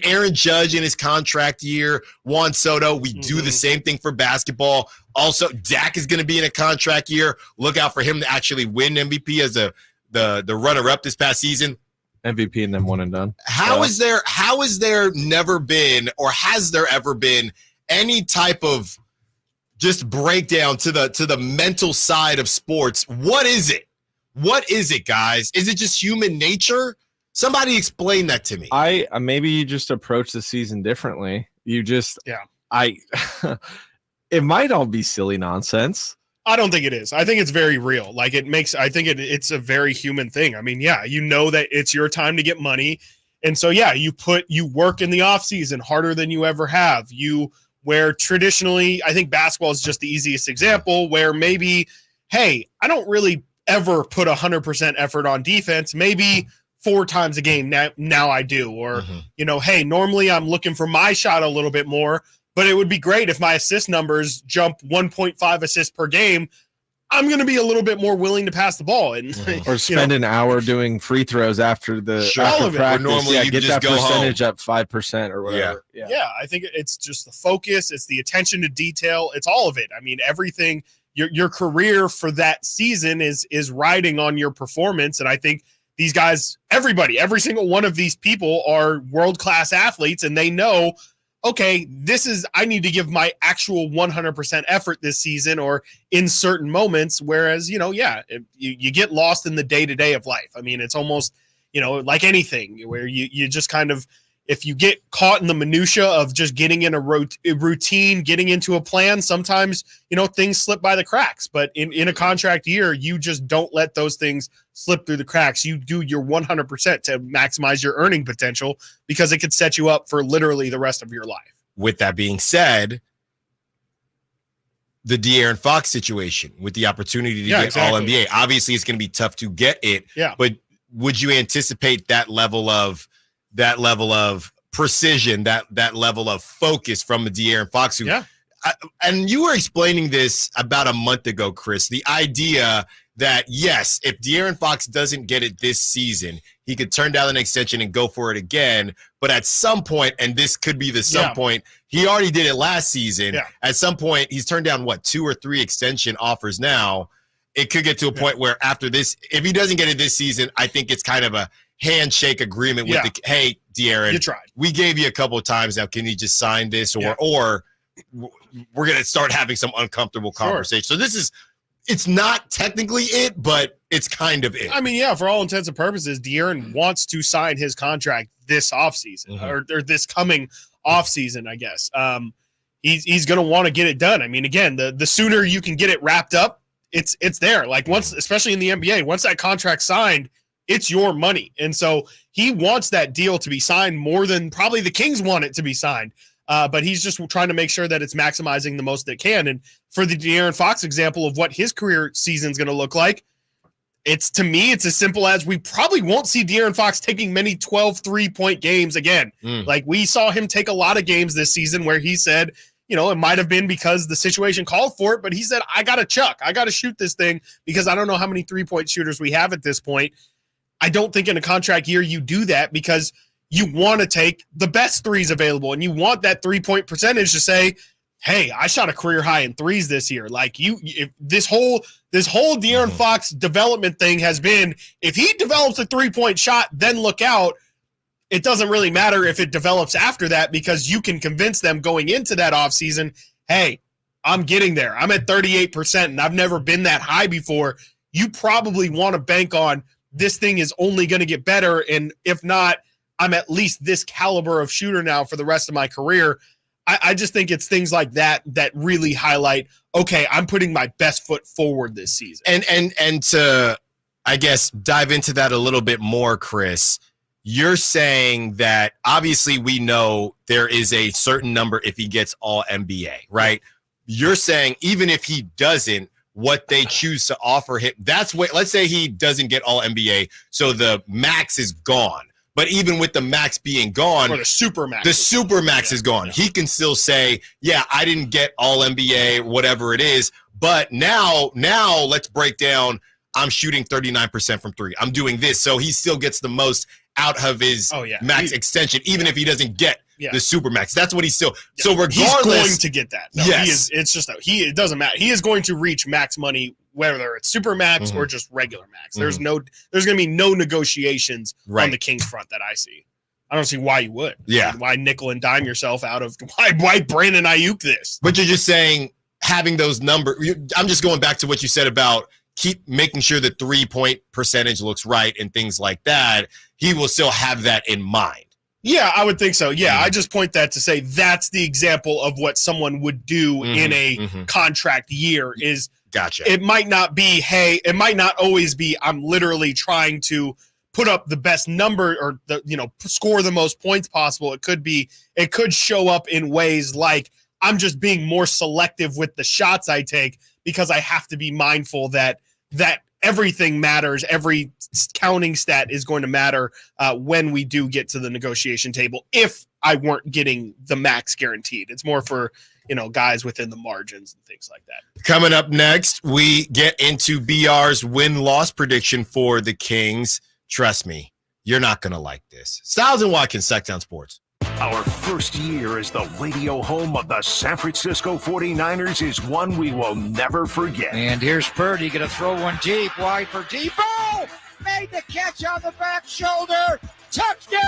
Aaron Judge in his contract year, Juan Soto, we do the same thing for basketball. Also, Dak is going to be in a contract year. Look out for him to actually win MVP as the runner-up this past season. MVP and then one and done. How is there never been, or has there ever been any type of just breakdown to the mental side of sports? What is it? What is it, guys? Is it just human nature? Somebody explain that to me. Maybe you just approach the season differently. It might all be silly nonsense. I don't think it is. I think it's very real. Like it's a very human thing. I mean, yeah, you know that it's your time to get money. And so, yeah, you work in the off season harder than you ever have. Where traditionally, I think basketball is just the easiest example where maybe, hey, I don't really ever put 100% effort on defense. Maybe 4 times a game now I do. Or, hey, normally I'm looking for my shot a little bit more, but it would be great if my assist numbers jump 1.5 assists per game. I'm going to be a little bit more willing to pass the ball or spend an hour doing free throws after the all of it. practice. Normally you get just that go percentage home. up 5% or whatever. Yeah, I think it's just the focus. It's the attention to detail. It's all of it. I mean, everything. Your career for that season is riding on your performance, and I think these guys, every single one of these people are world-class athletes, and they know, okay, I need to give my actual 100% effort this season or in certain moments. Whereas, you get lost in the day-to-day of life. I mean, it's almost, like anything where you just kind of, if you get caught in the minutia of just getting in a routine, getting into a plan, sometimes, things slip by the cracks. But in a contract year, you just don't let those things slip through the cracks. You do your 100% to maximize your earning potential because it could set you up for literally the rest of your life. With that being said, the De'Aaron Fox situation with the opportunity to get All-NBA, obviously it's going to be tough to get it. Yeah. But would you anticipate that level of precision, that level of focus from the De'Aaron Fox? And you were explaining this about a month ago, Chris, the idea that, yes, if De'Aaron Fox doesn't get it this season, he could turn down an extension and go for it again. But at some point, and this could be the some point, he already did it last season. Yeah. At some point, he's turned down, 2 or 3 extension offers now. It could get to a point where after this, if he doesn't get it this season, I think it's kind of a handshake agreement with hey, De'Aaron, you tried. We gave you a couple of times now. Can you just sign this? Or we're going to start having some uncomfortable conversation. So it's not technically it, but it's kind of it. I mean, yeah, for all intents and purposes, De'Aaron wants to sign his contract this offseason or this coming offseason, I guess. he's going to want to get it done. I mean, again, the sooner you can get it wrapped up, it's there. Like once, especially in the NBA, once that contract's signed, it's your money. And so he wants that deal to be signed more than probably the Kings want it to be signed. But he's just trying to make sure that it's maximizing the most it can. And for the De'Aaron Fox example of what his career season is going to look like, to me, it's as simple as we probably won't see De'Aaron Fox taking many 12 3-point games again. Like we saw him take a lot of games this season where he said, you know, it might have been because the situation called for it, but he said, I got to chuck. I got to shoot this thing because I don't know how many 3-point shooters we have at this point. I don't think in a contract year you do that because you want to take the best threes available and you want that 3-point percentage to say, hey, I shot a career high in threes this year. Like this whole De'Aaron Fox development thing has been, if he develops a 3-point shot, then look out. It doesn't really matter if it develops after that because you can convince them going into that offseason, hey, I'm getting there. I'm at 38% and I've never been that high before. You probably want to bank on this thing is only going to get better. And if not, I'm at least this caliber of shooter now for the rest of my career. I just think it's things like that that really highlight, okay, I'm putting my best foot forward this season. And to, I guess, dive into that a little bit more, Chris, you're saying that obviously we know there is a certain number if he gets all NBA, right? You're saying even if he doesn't, what they choose to offer him, that's what, let's say he doesn't get all NBA, so the max is gone. But even with the max being gone, or the super max is gone. Yeah. He can still say, yeah, I didn't get all NBA, whatever it is. But now let's break down. I'm shooting 39% from three. I'm doing this. So he still gets the most out of his max extension, even if he doesn't get the super max. That's what he's still. Yeah. So regardless, he's going to get that. No, yes. It's just that it doesn't matter. He is going to reach max money, whether it's super max or just regular max. There's going to be no negotiations on the Kings front that I see. I don't see why you would. Yeah. Why nickel and dime yourself out of why Brandon Aiyuk this? But you're just saying having those numbers. I'm just going back to what you said about keep making sure the 3-point percentage looks right and things like that. He will still have that in mind. Yeah, I would think so. Yeah, I just point that to say that's the example of what someone would do in a contract year is. Gotcha. It might not be, hey, it might not always be, I'm literally trying to put up the best number or score the most points possible. It could show up in ways like I'm just being more selective with the shots I take because I have to be mindful that everything matters. Every counting stat is going to matter when we do get to the negotiation table. If I weren't getting the max guaranteed, it's more for, guys within the margins and things like that. Coming up next, we get into BR's win-loss prediction for the Kings. Trust me, you're not going to like this. Stiles and Watkins, Sacktown Sports. Our first year as the radio home of the San Francisco 49ers is one we will never forget. And here's Purdy going to throw one deep, wide for Deebo. Made the catch on the back shoulder. Touchdown!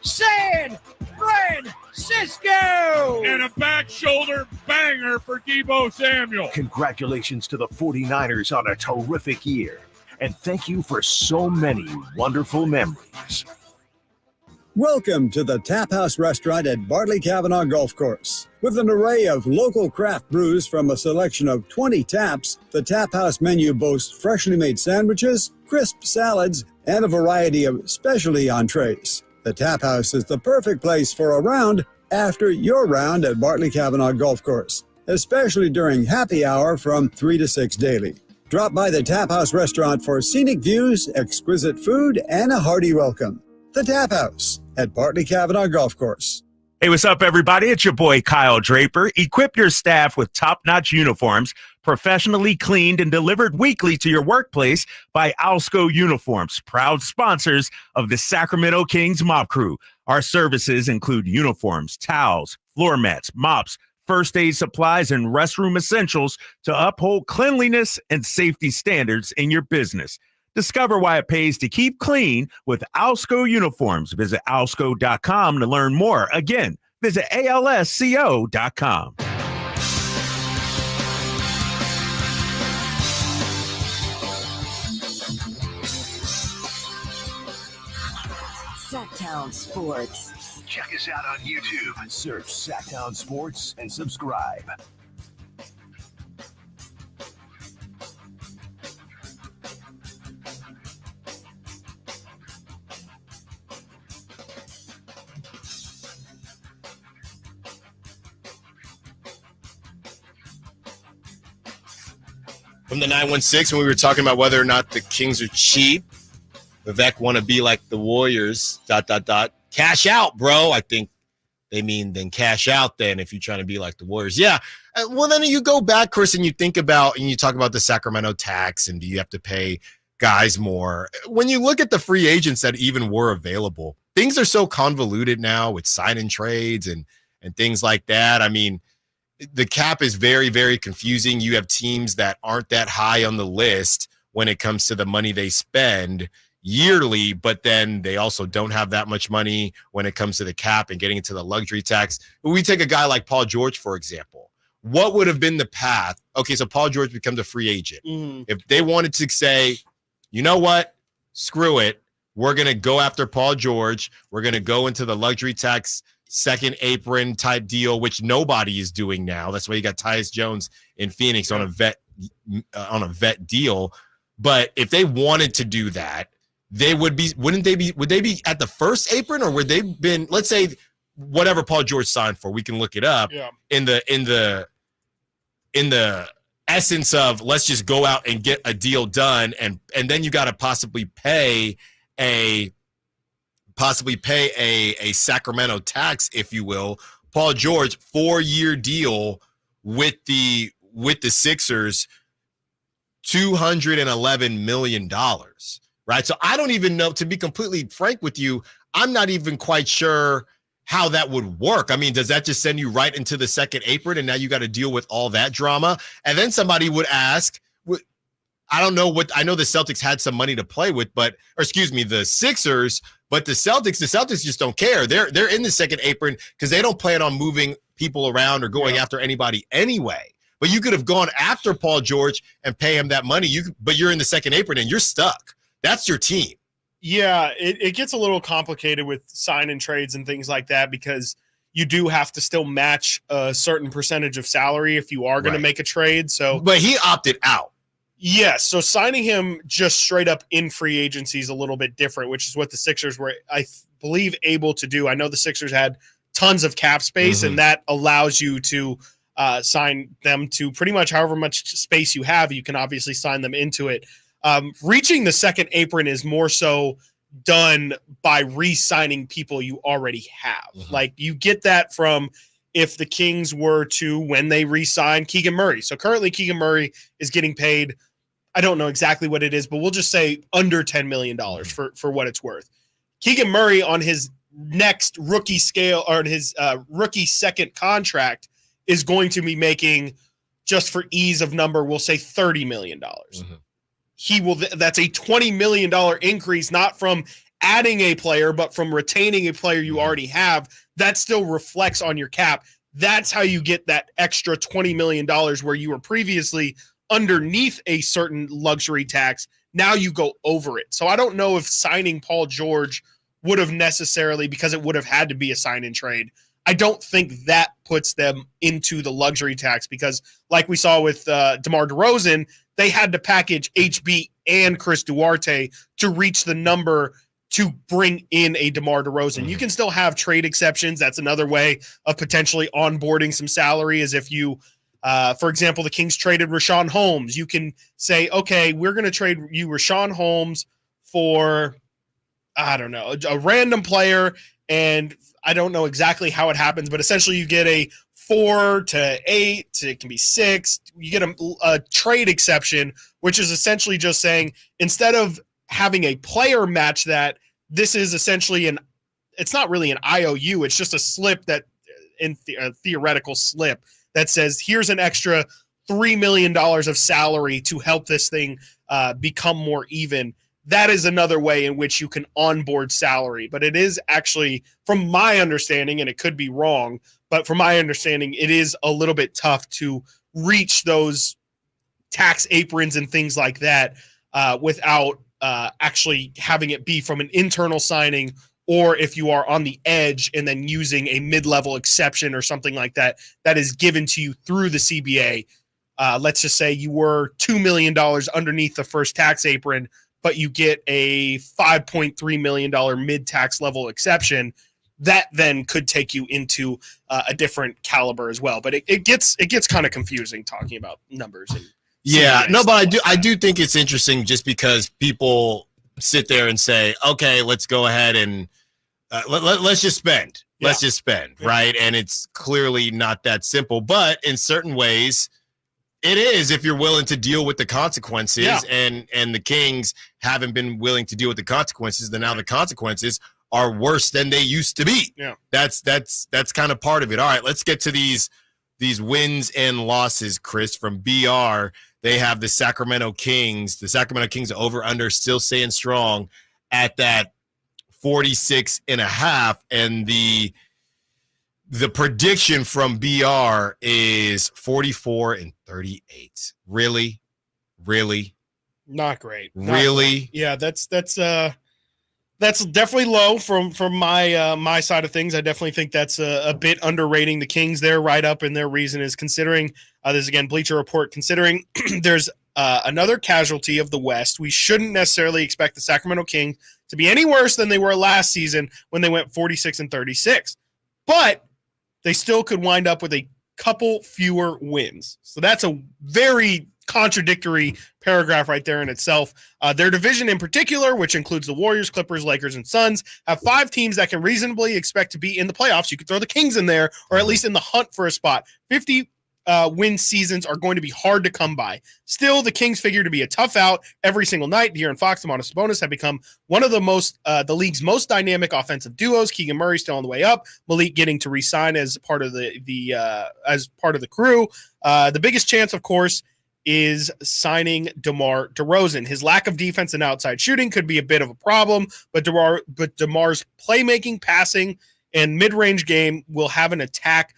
San Francisco! And a back shoulder banger for Deebo Samuel. Congratulations to the 49ers on a terrific year. And thank you for so many wonderful memories. Welcome to the Tap House Restaurant at Bartley Kavanaugh Golf Course. With an array of local craft brews from a selection of 20 taps, the Tap House menu boasts freshly made sandwiches, crisp salads, and a variety of specialty entrees. The Tap House is the perfect place for a round after your round at Bartley Kavanaugh Golf Course, especially during happy hour from 3 to 6 daily. Drop by the Tap House Restaurant for scenic views, exquisite food, and a hearty welcome. The Tap House at Bartley Kavanaugh Golf Course. Hey, what's up, everybody? It's your boy, Kyle Draper. Equip your staff with top-notch uniforms, professionally cleaned and delivered weekly to your workplace by Alsco Uniforms, proud sponsors of the Sacramento Kings Mop Crew. Our services include uniforms, towels, floor mats, mops, first aid supplies, and restroom essentials to uphold cleanliness and safety standards in your business. Discover why it pays to keep clean with Alsco Uniforms. Visit alsco.com to learn more. Again, visit alsco.com. Sacktown Sports. Check us out on YouTube. Search Sacktown Sports and subscribe. From the 916, when we were talking about whether or not the Kings are cheap, Vivek want to be like the Warriors, ... Cash out, bro. I think they mean then cash out then if you're trying to be like the Warriors. Yeah. Well, then you go back, Chris, and you think about, and you talk about the Sacramento tax and do you have to pay guys more? When you look at the free agents that even were available, things are so convoluted now with sign-in trades and things like that. I mean, the cap is very, very confusing. You have teams that aren't that high on the list when it comes to the money they spend yearly, but then they also don't have that much money when it comes to the cap and getting into the luxury tax. We take a guy like Paul George, for example. What would have been the path? Okay, so Paul George becomes a free agent. If they wanted to say, you know what, screw it, we're going to go after Paul George. We're going to go into the luxury tax second apron type deal, which nobody is doing now. That's why you got Tyus Jones in Phoenix on a vet deal. But if they wanted to do that, would they be at the first apron, or would they been, let's say whatever Paul George signed for, we can look it up, in the essence of let's just go out and get a deal done, and then you got to possibly pay a Sacramento tax, if you will. Paul George, 4-year deal with the Sixers, $211 million, right? So I don't even know, to be completely frank with you, I'm not even quite sure how that would work. I mean, does that just send you right into the second apron, and now you got to deal with all that drama? And then somebody would ask, I don't know what, I know the Celtics had some money to play with, the Sixers, but the Celtics just don't care. They're in the second apron because they don't plan on moving people around or going after anybody anyway. But you could have gone after Paul George and pay him that money. But you're in the second apron and you're stuck. That's your team. Yeah, it gets a little complicated with sign-in trades and things like that, because you do have to still match a certain percentage of salary if you are going to make a trade. So, but he opted out. Yes, so signing him just straight up in free agency is a little bit different, which is what the Sixers were, I believe, able to do. I know the Sixers had tons of cap space, and that allows you to sign them to pretty much however much space you have. You can obviously sign them into it. Reaching the second apron is more so done by re-signing people you already have. Like, you get that from if the Kings were to, when they re-sign Keegan Murray. So currently Keegan Murray is getting paid, I don't know exactly what it is, but we'll just say under $10 million for what it's worth. Keegan Murray on his next rookie scale, or his rookie second contract, is going to be making, just for ease of number, we'll say $30 million. He will. That's a $20 million increase, not from adding a player, but from retaining a player you already have. That still reflects on your cap. That's how you get that extra $20 million where you were previously underneath a certain luxury tax. Now you go over it. So I don't know if signing Paul George would have necessarily, because it would have had to be a sign-in trade. I don't think that puts them into the luxury tax, because like we saw with DeMar DeRozan, they had to package HB and Chris Duarte to reach the number to bring in a DeMar DeRozan. You can still have trade exceptions. That's another way of potentially onboarding some salary, is if you, for example, the Kings traded Rashawn Holmes. You can say, okay, we're going to trade you Rashawn Holmes for, I don't know, a random player, and I don't know exactly how it happens, but essentially you get a 4 to 8, it can be 6. You get a trade exception, which is essentially just saying, instead of having a player match that, this is essentially it's not really an IOU, it's just a slip that, a theoretical slip that says, here's an extra $3 million of salary to help this thing become more even. That is another way in which you can onboard salary. But it is actually, from my understanding, and it could be wrong, but from my understanding, it is a little bit tough to reach those tax aprons and things like that without actually having it be from an internal signing or if you are on the edge and then using a mid-level exception or something like that, that is given to you through the CBA. Let's just say you were $2 million underneath the first tax apron, but you get a $5.3 million mid-tax level exception. That then could take you into a different caliber as well. But it gets kind of confusing talking about numbers. And but I do think it's interesting just because people sit there and say, okay, let's go ahead and let's just spend. Let's just spend, right? And it's clearly not that simple. But in certain ways, it is if you're willing to deal with the consequences. And the Kings haven't been willing to deal with the consequences. Then now the consequences are worse than they used to be. That's kind of part of it. All right, let's get to these wins and losses, Chris. From BR, they have the Sacramento Kings. The Sacramento Kings over-under still staying strong at that 46.5, and the prediction from BR is 44-38. Really? Not great. Really? Yeah, that's definitely low from my side of things. I definitely think that's a bit underrating the Kings there. Right up, and their reason is considering this is, again, Bleacher Report, considering there's another casualty of the West. We shouldn't necessarily expect the Sacramento Kings to be any worse than they were last season when they went 46-36, but they still could wind up with a couple fewer wins. So that's a very contradictory paragraph right there in itself. Their division in particular, which includes the Warriors, Clippers, Lakers, and Suns, have 5 teams that can reasonably expect to be in the playoffs. You could throw the Kings in there, or at least in the hunt for a spot. 50 win seasons are going to be hard to come by. Still, the Kings figure to be a tough out every single night. De'Aaron Fox and Domantas Sabonis have become one of the league's most dynamic offensive duos. Keegan Murray still on the way up. Malik getting to re-sign as part of the crew. The biggest chance, of course, is signing DeMar DeRozan. His lack of defense and outside shooting could be a bit of a problem, but DeMar's playmaking, passing, and mid-range game will have an attack.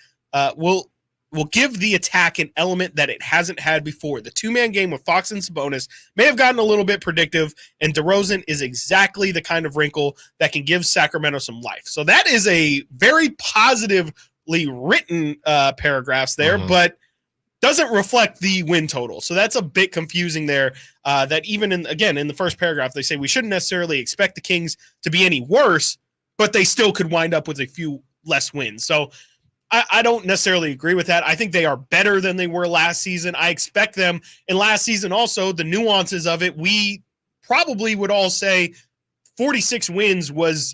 Will give the attack an element that it hasn't had before. The two-man game with Fox and Sabonis may have gotten a little bit predictive, and DeRozan is exactly the kind of wrinkle that can give Sacramento some life. So that is a very positively written paragraphs there, but doesn't reflect the win total. So that's a bit confusing there. That even in the first paragraph, they say we shouldn't necessarily expect the Kings to be any worse, but they still could wind up with a few less wins. So I don't necessarily agree with that. I think they are better than they were last season. I expect them in last season also, the nuances of it, we probably would all say 46 wins was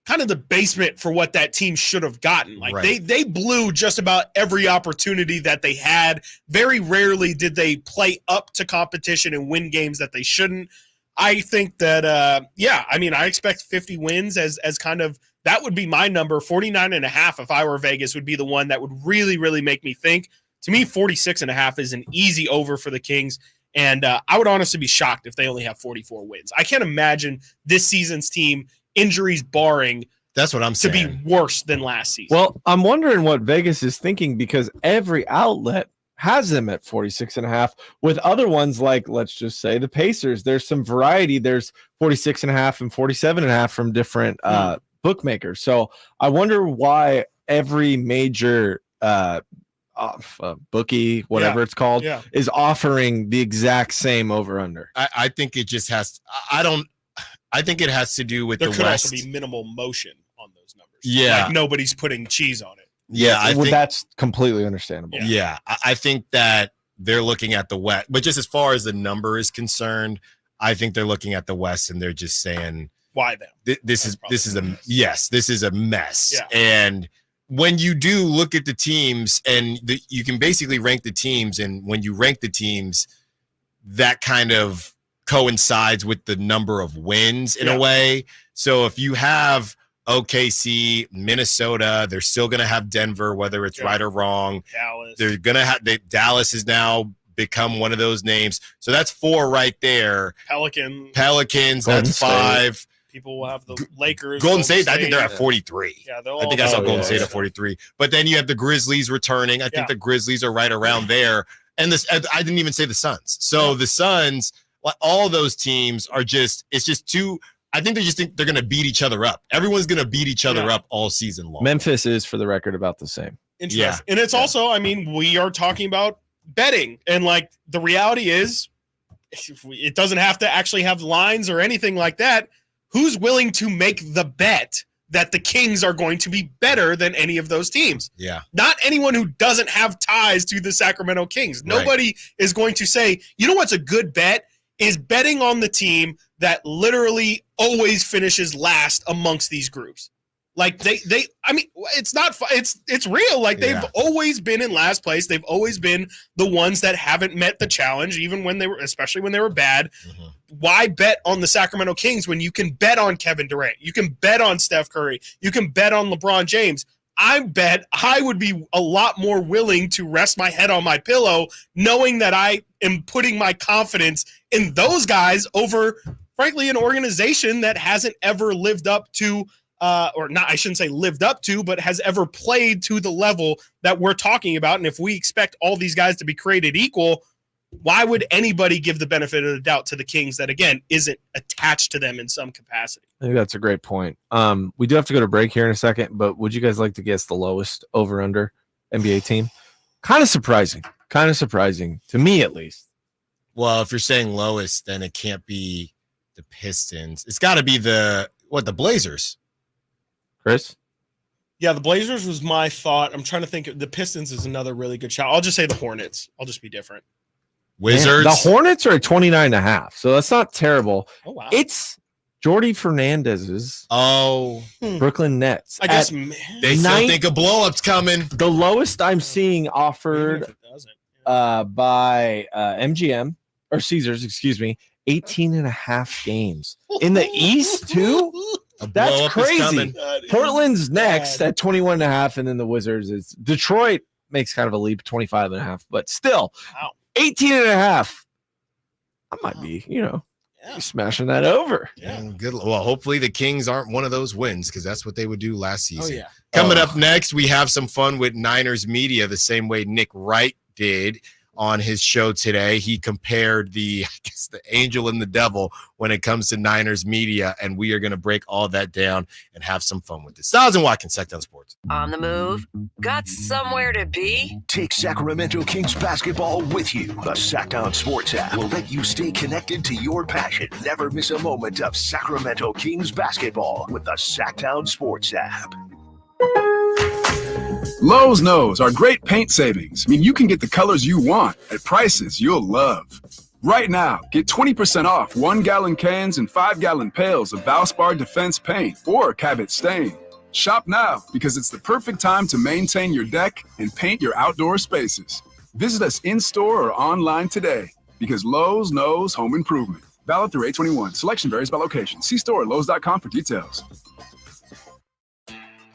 kind of the basement for what that team should have gotten. Like they blew just about every opportunity that they had. Very rarely did they play up to competition and win games that they shouldn't. I think that, I expect 50 wins as kind of, that would be my number. 49.5, if I were Vegas, would be the one that would really, really make me think. To me, 46.5 is an easy over for the Kings. And I would honestly be shocked if they only have 44 wins. I can't imagine this season's team, injuries barring, that's what I'm saying, to be worse than last season. Well, I'm wondering what Vegas is thinking, because every outlet has them at 46.5 with other ones like, let's just say, the Pacers. There's some variety. There's 46.5 and 47.5 from different bookmakers. So I wonder why every major bookie, whatever it's called, is offering the exact same over under. I think it just has. I think it has to do with there the could West. also be minimal motion on those numbers. Yeah, like nobody's putting cheese on it. Yeah, I think that's completely understandable. Yeah, I think that they're looking at the West, but just as far as the number is concerned, I think they're looking at the West and they're just saying, why them? This is a mess. Yeah. And when you do look at the teams, and you can basically rank the teams, and when you rank the teams, that kind of coincides with the number of wins in a way. So if you have OKC, Minnesota, they're still going to have Denver, whether it's right or wrong. Dallas. They're going to have Dallas has now become one of those names. So that's 4 right there. Pelicans, that's 5. People will have the Lakers. Golden State, I think they're at 43. Yeah, I think I saw Golden State at 43. But then you have the Grizzlies returning. I think the Grizzlies are right around there. And I didn't even say the Suns. So the Suns, all those teams are just, it's just too. I think they just think they're going to beat each other up. Everyone's going to beat each other up all season long. Memphis is, for the record, about the same. Interesting. Yeah. And it's also, I mean, we are talking about betting. And like the reality is, it doesn't have to actually have lines or anything like that. Who's willing to make the bet that the Kings are going to be better than any of those teams? Yeah. Not anyone who doesn't have ties to the Sacramento Kings. Nobody is going to say, you know what's a good bet? Is betting on the team that literally always finishes last amongst these groups. Like I mean, it's not, it's real. Like they've always been in last place. They've always been the ones that haven't met the challenge, even when they were, especially when they were bad. Mm-hmm. Why bet on the Sacramento Kings when you can bet on Kevin Durant? You can bet on Steph Curry. You can bet on LeBron James. I bet I would be a lot more willing to rest my head on my pillow knowing that I am putting my confidence in those guys over, frankly, an organization that hasn't ever lived up to or not, I shouldn't say lived up to, but has ever played to the level that we're talking about. And if we expect all these guys to be created equal, why would anybody give the benefit of the doubt to the Kings that, again, isn't attached to them in some capacity? I think that's a great point. We do have to go to break here in a second, but would you guys like to guess the lowest over-under NBA team? Kind of surprising to me, at least. Well, if you're saying lowest, then it can't be the Pistons. It's got to be the Blazers. Chris? Yeah, the Blazers was my thought. I'm trying to think. The Pistons is another really good shot. I'll just say the Hornets. I'll just be different. Wizards. Man, the Hornets are at 29.5, so that's not terrible. Oh, wow. It's Jordy Fernandez's Brooklyn Nets. I guess they still think a blow-up's coming. The lowest I'm seeing offered by MGM, or Caesars, 18.5 games. In the East, too? That's crazy. Portland's next at 21.5, and then the Wizards is Detroit makes kind of a leap, 25.5, but still 18.5. I might be, smashing that over. Yeah. Good. Well, hopefully the Kings aren't one of those wins because that's what they would do last season. Oh, yeah. Coming up next, we have some fun with Niners media the same way Nick Wright did on his show today. He compared the angel and the devil when it comes to Niners media, and we are going to break all that down and have some fun with this. Stiles Watkins, Sacktown Sports. On the move? Got somewhere to be? Take Sacramento Kings basketball with you. The Sacktown Sports app will let you stay connected to your passion. Never miss a moment of Sacramento Kings basketball with the Sacktown Sports app. Lowe's knows our great paint savings mean you can get the colors you want at prices you'll love. Right now, get 20% off 1-gallon cans and 5-gallon pails of Valspar Defense paint or Cabot Stain. Shop now because it's the perfect time to maintain your deck and paint your outdoor spaces. Visit us in-store or online today because Lowe's knows home improvement. Valid through 8/21. Selection varies by location. See store at Lowe's.com for details.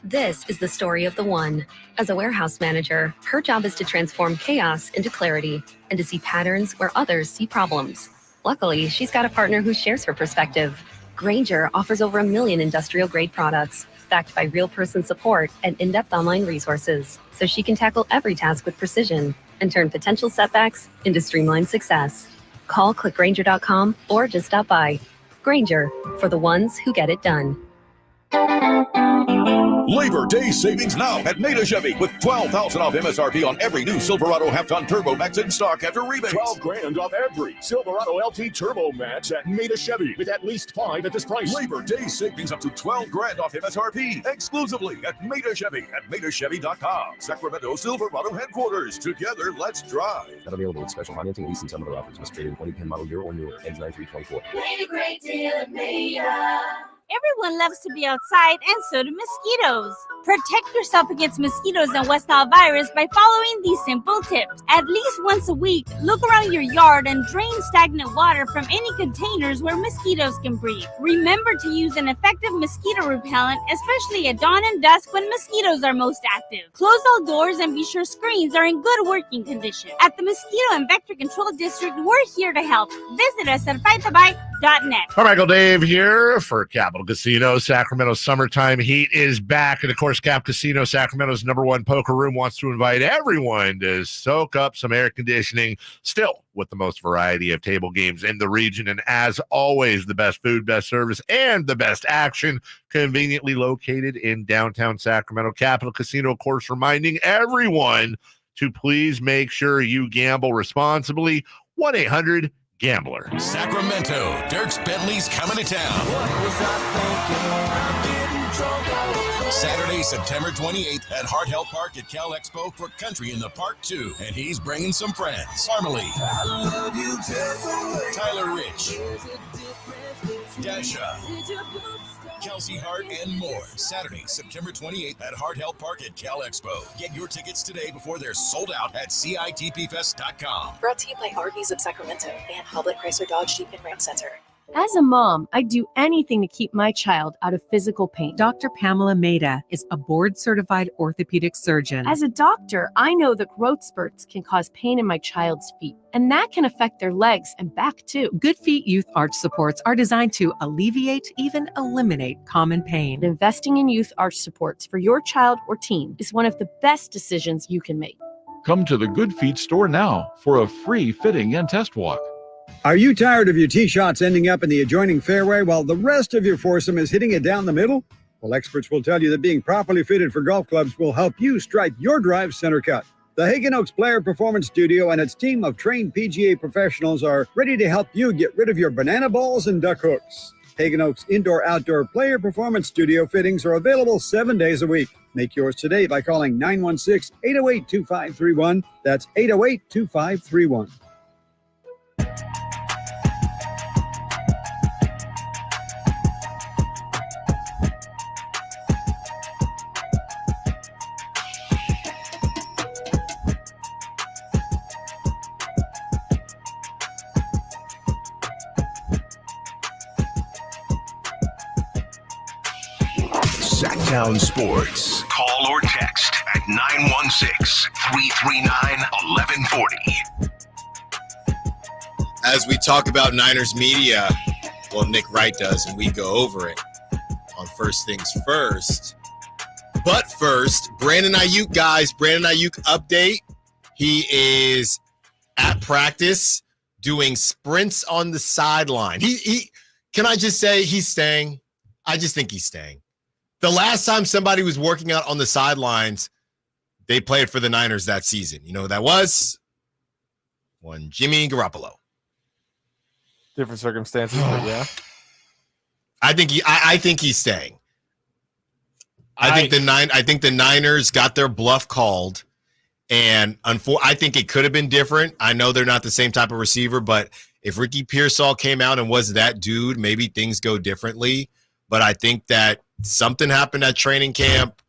This is the story of the one. As a warehouse manager, her job is to transform chaos into clarity and to see patterns where others see problems. Luckily, she's got a partner who shares her perspective. Grainger offers over 1 million industrial-grade products, backed by real-person support and in-depth online resources, so she can tackle every task with precision and turn potential setbacks into streamlined success. Call clickgrainger.com or just stop by. Grainger, for the ones who get it done. Labor Day savings now at Maida Chevy with $12,000 off MSRP on every new Silverado half-ton Turbo Max in stock after rebates. $12,000 off every Silverado LT Turbo Max at Maida Chevy with at least 5 at this price. Labor Day savings up to $12,000 off MSRP exclusively at Maida Chevy at MaidaChevy.com. Sacramento Silverado headquarters. Together, let's drive. Not available with special financing, lease, and some other offers. Must trade in 2010 model year or newer. Ends 9/3/24. Made a great deal at Maida. Everyone loves to be outside, and so do mosquitoes. Protect yourself against mosquitoes and West Nile virus by following these simple tips. At least once a week, look around your yard and drain stagnant water from any containers where mosquitoes can breed. Remember to use an effective mosquito repellent, especially at dawn and dusk when mosquitoes are most active. Close all doors and be sure screens are in good working condition. At the Mosquito and Vector Control District, we're here to help. Visit us at Carmichael Dave here for Capital Casino. Sacramento Summertime Heat is back. And, of course, Cap Casino, Sacramento's #1 poker room, wants to invite everyone to soak up some air conditioning, still with the most variety of table games in the region. And, as always, the best food, best service, and the best action, conveniently located in downtown Sacramento. Capital Casino, of course, reminding everyone to please make sure you gamble responsibly. 1-800-GAMBLER. Sacramento, Dierks Bentley's coming to town. Saturday, September 28th at Hart Health Park at Cal Expo for Country in the Park 2. And he's bringing some friends. Parmalee, Tyler Rich, Dasha, Kelsey Hart, and more. Saturday, September 28th at Hart Health Park at Cal Expo. Get your tickets today before they're sold out at CITPFest.com. Brought to you by RVs of Sacramento and Hoblet Chrysler Dodge Jeep and Ram Center. As a mom, I'd do anything to keep my child out of physical pain. Dr. Pamela Maida is a board-certified orthopedic surgeon. As a doctor, I know that growth spurts can cause pain in my child's feet, and that can affect their legs and back too. Good Feet Youth Arch supports are designed to alleviate, even eliminate common pain. Investing in youth arch supports for your child or teen is one of the best decisions you can make. Come to the Good Feet store now for a free fitting and test walk. Are you tired of your tee shots ending up in the adjoining fairway while the rest of your foursome is hitting it down the middle? Well, experts will tell you that being properly fitted for golf clubs will help you strike your drive center cut. The Hagen Oaks Player Performance Studio and its team of trained PGA professionals are ready to help you get rid of your banana balls and duck hooks. Hagen Oaks Indoor-Outdoor Player Performance Studio fittings are available 7 days a week. Make yours today by calling 916-808-2531. That's 808-2531. Sacktown Sports. Call or text at 916-339-1140. As we talk about Niners media, well, Nick Wright does, and we go over it on First Things First. But first, Brandon Aiyuk, guys. Brandon Aiyuk update. He is at practice doing sprints on the sideline. He can I just say he's staying? I just think he's staying. The last time somebody was working out on the sidelines, they played for the Niners that season. You know who that was? One Jimmy Garoppolo. Different circumstances, but yeah. I think he's staying. I think the Niners got their bluff called, and I think it could have been different. I know they're not the same type of receiver, but if Ricky Pearsall came out and was that dude, maybe things go differently. But I think that something happened at training camp,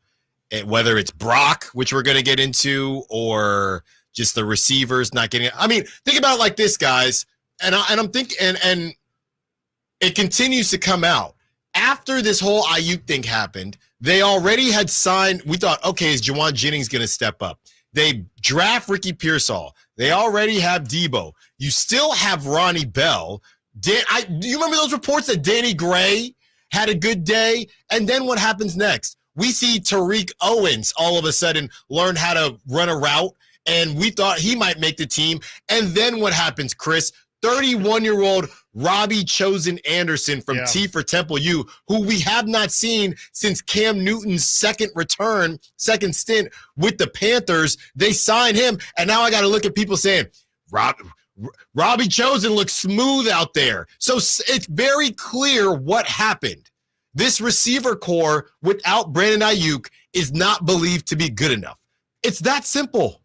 whether it's Brock, which we're going to get into, or just the receivers not getting it. I mean, think about it like this, guys. And I'm thinking, and it continues to come out. After this whole Aiyuk thing happened, they already had signed. We thought, okay, is Juwan Jennings going to step up? They draft Ricky Pearsall. They already have Deebo. You still have Ronnie Bell. Do you remember those reports that Danny Gray had a good day? And then what happens next? We see Tariq Owens all of a sudden learn how to run a route, and we thought he might make the team. And then what happens, Chris? 31-year-old Robbie Chosen Anderson from T for Temple U, who we have not seen since Cam Newton's second stint with the Panthers. They signed him, and now I got to look at people saying, Robbie Chosen looks smooth out there. So it's very clear what happened. This receiver core without Brandon Aiyuk is not believed to be good enough. It's that simple.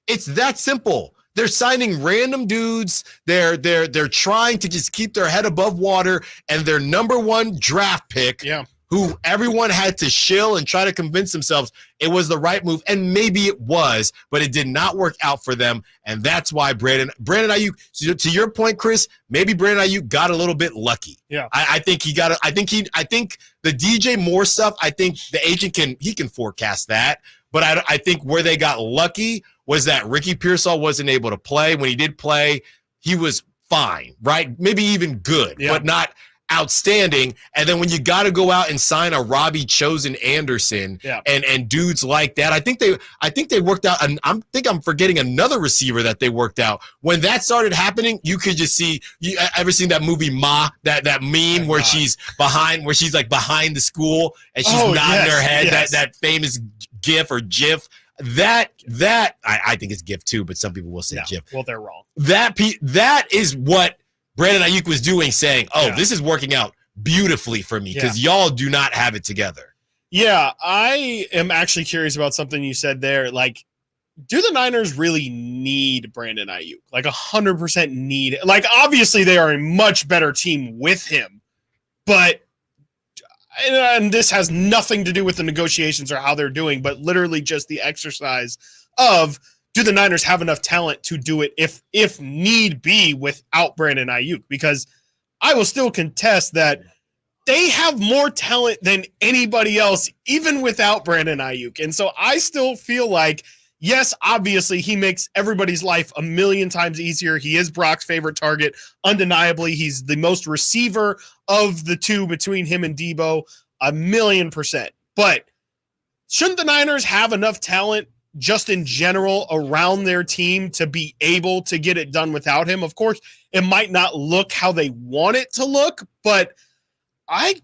It's that simple. They're signing random dudes. They're trying to just keep their head above water, and their number one draft pick, who everyone had to shill and try to convince themselves it was the right move, and maybe it was, but it did not work out for them, and that's why Brandon Aiyuk, to your point, Chris, maybe Brandon Aiyuk got a little bit lucky. Yeah, I think he got. I think the DJ Moore stuff. I think the agent can forecast that, but I think where they got lucky was that Ricky Pearsall wasn't able to play. When he did play, he was fine, right? Maybe even good, but not outstanding. And then when you got to go out and sign a Robbie Chosen Anderson and dudes like that, I think they worked out. And I'm forgetting another receiver that they worked out. When that started happening, you could just see. You ever seen that movie Ma? That meme where she's like behind the school and she's nodding her head. That famous GIF or GIF. That I think it's GIF too, but some people will say GIF. Well, they're wrong. That is what Brandon Aiyuk was doing, saying, this is working out beautifully for me because y'all do not have it together. Yeah, I am actually curious about something you said there. Like, do the Niners really need Brandon Aiyuk? Like 100% need it. Like, obviously they are a much better team with him, but and this has nothing to do with the negotiations or how they're doing, but literally just the exercise of, do the Niners have enough talent to do it if need be without Brandon Aiyuk? Because I will still contest that they have more talent than anybody else, even without Brandon Aiyuk. And so I still feel like, yes, obviously he makes everybody's life a million times easier. He is Brock's favorite target. Undeniably, he's the most receiver of the two between him and Deebo, 1,000,000%. But shouldn't the Niners have enough talent just in general around their team to be able to get it done without him? Of course, it might not look how they want it to look, but I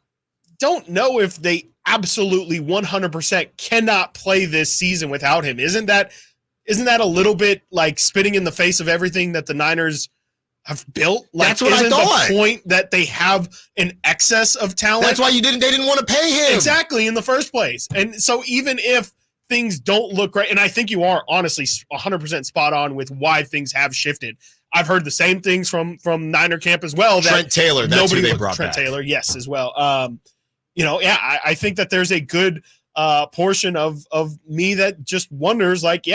don't know if they absolutely 100% cannot play this season without him. Isn't that a little bit like spitting in the face of everything that the Niners have built? Like, that's what I thought. The point that they have an excess of talent. That's why they didn't want to pay him. Exactly, in the first place. And so even if things don't look right, and I think you are honestly 100% spot on with why things have shifted. I've heard the same things from Niner camp as well. Trent Taylor, that's who they brought Trent back. Taylor, yes, as well. I think that there's a good portion of me that just wonders, like,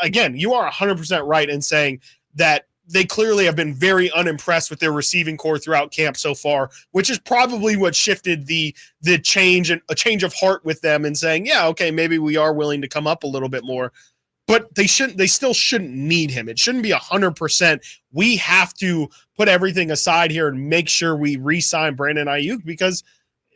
again, you are 100% right in saying that they clearly have been very unimpressed with their receiving core throughout camp so far, which is probably what shifted the change and a change of heart with them and saying, okay, maybe we are willing to come up a little bit more. But they still shouldn't need him. It shouldn't be 100%. We have to put everything aside here and make sure we re-sign Brandon Aiyuk, because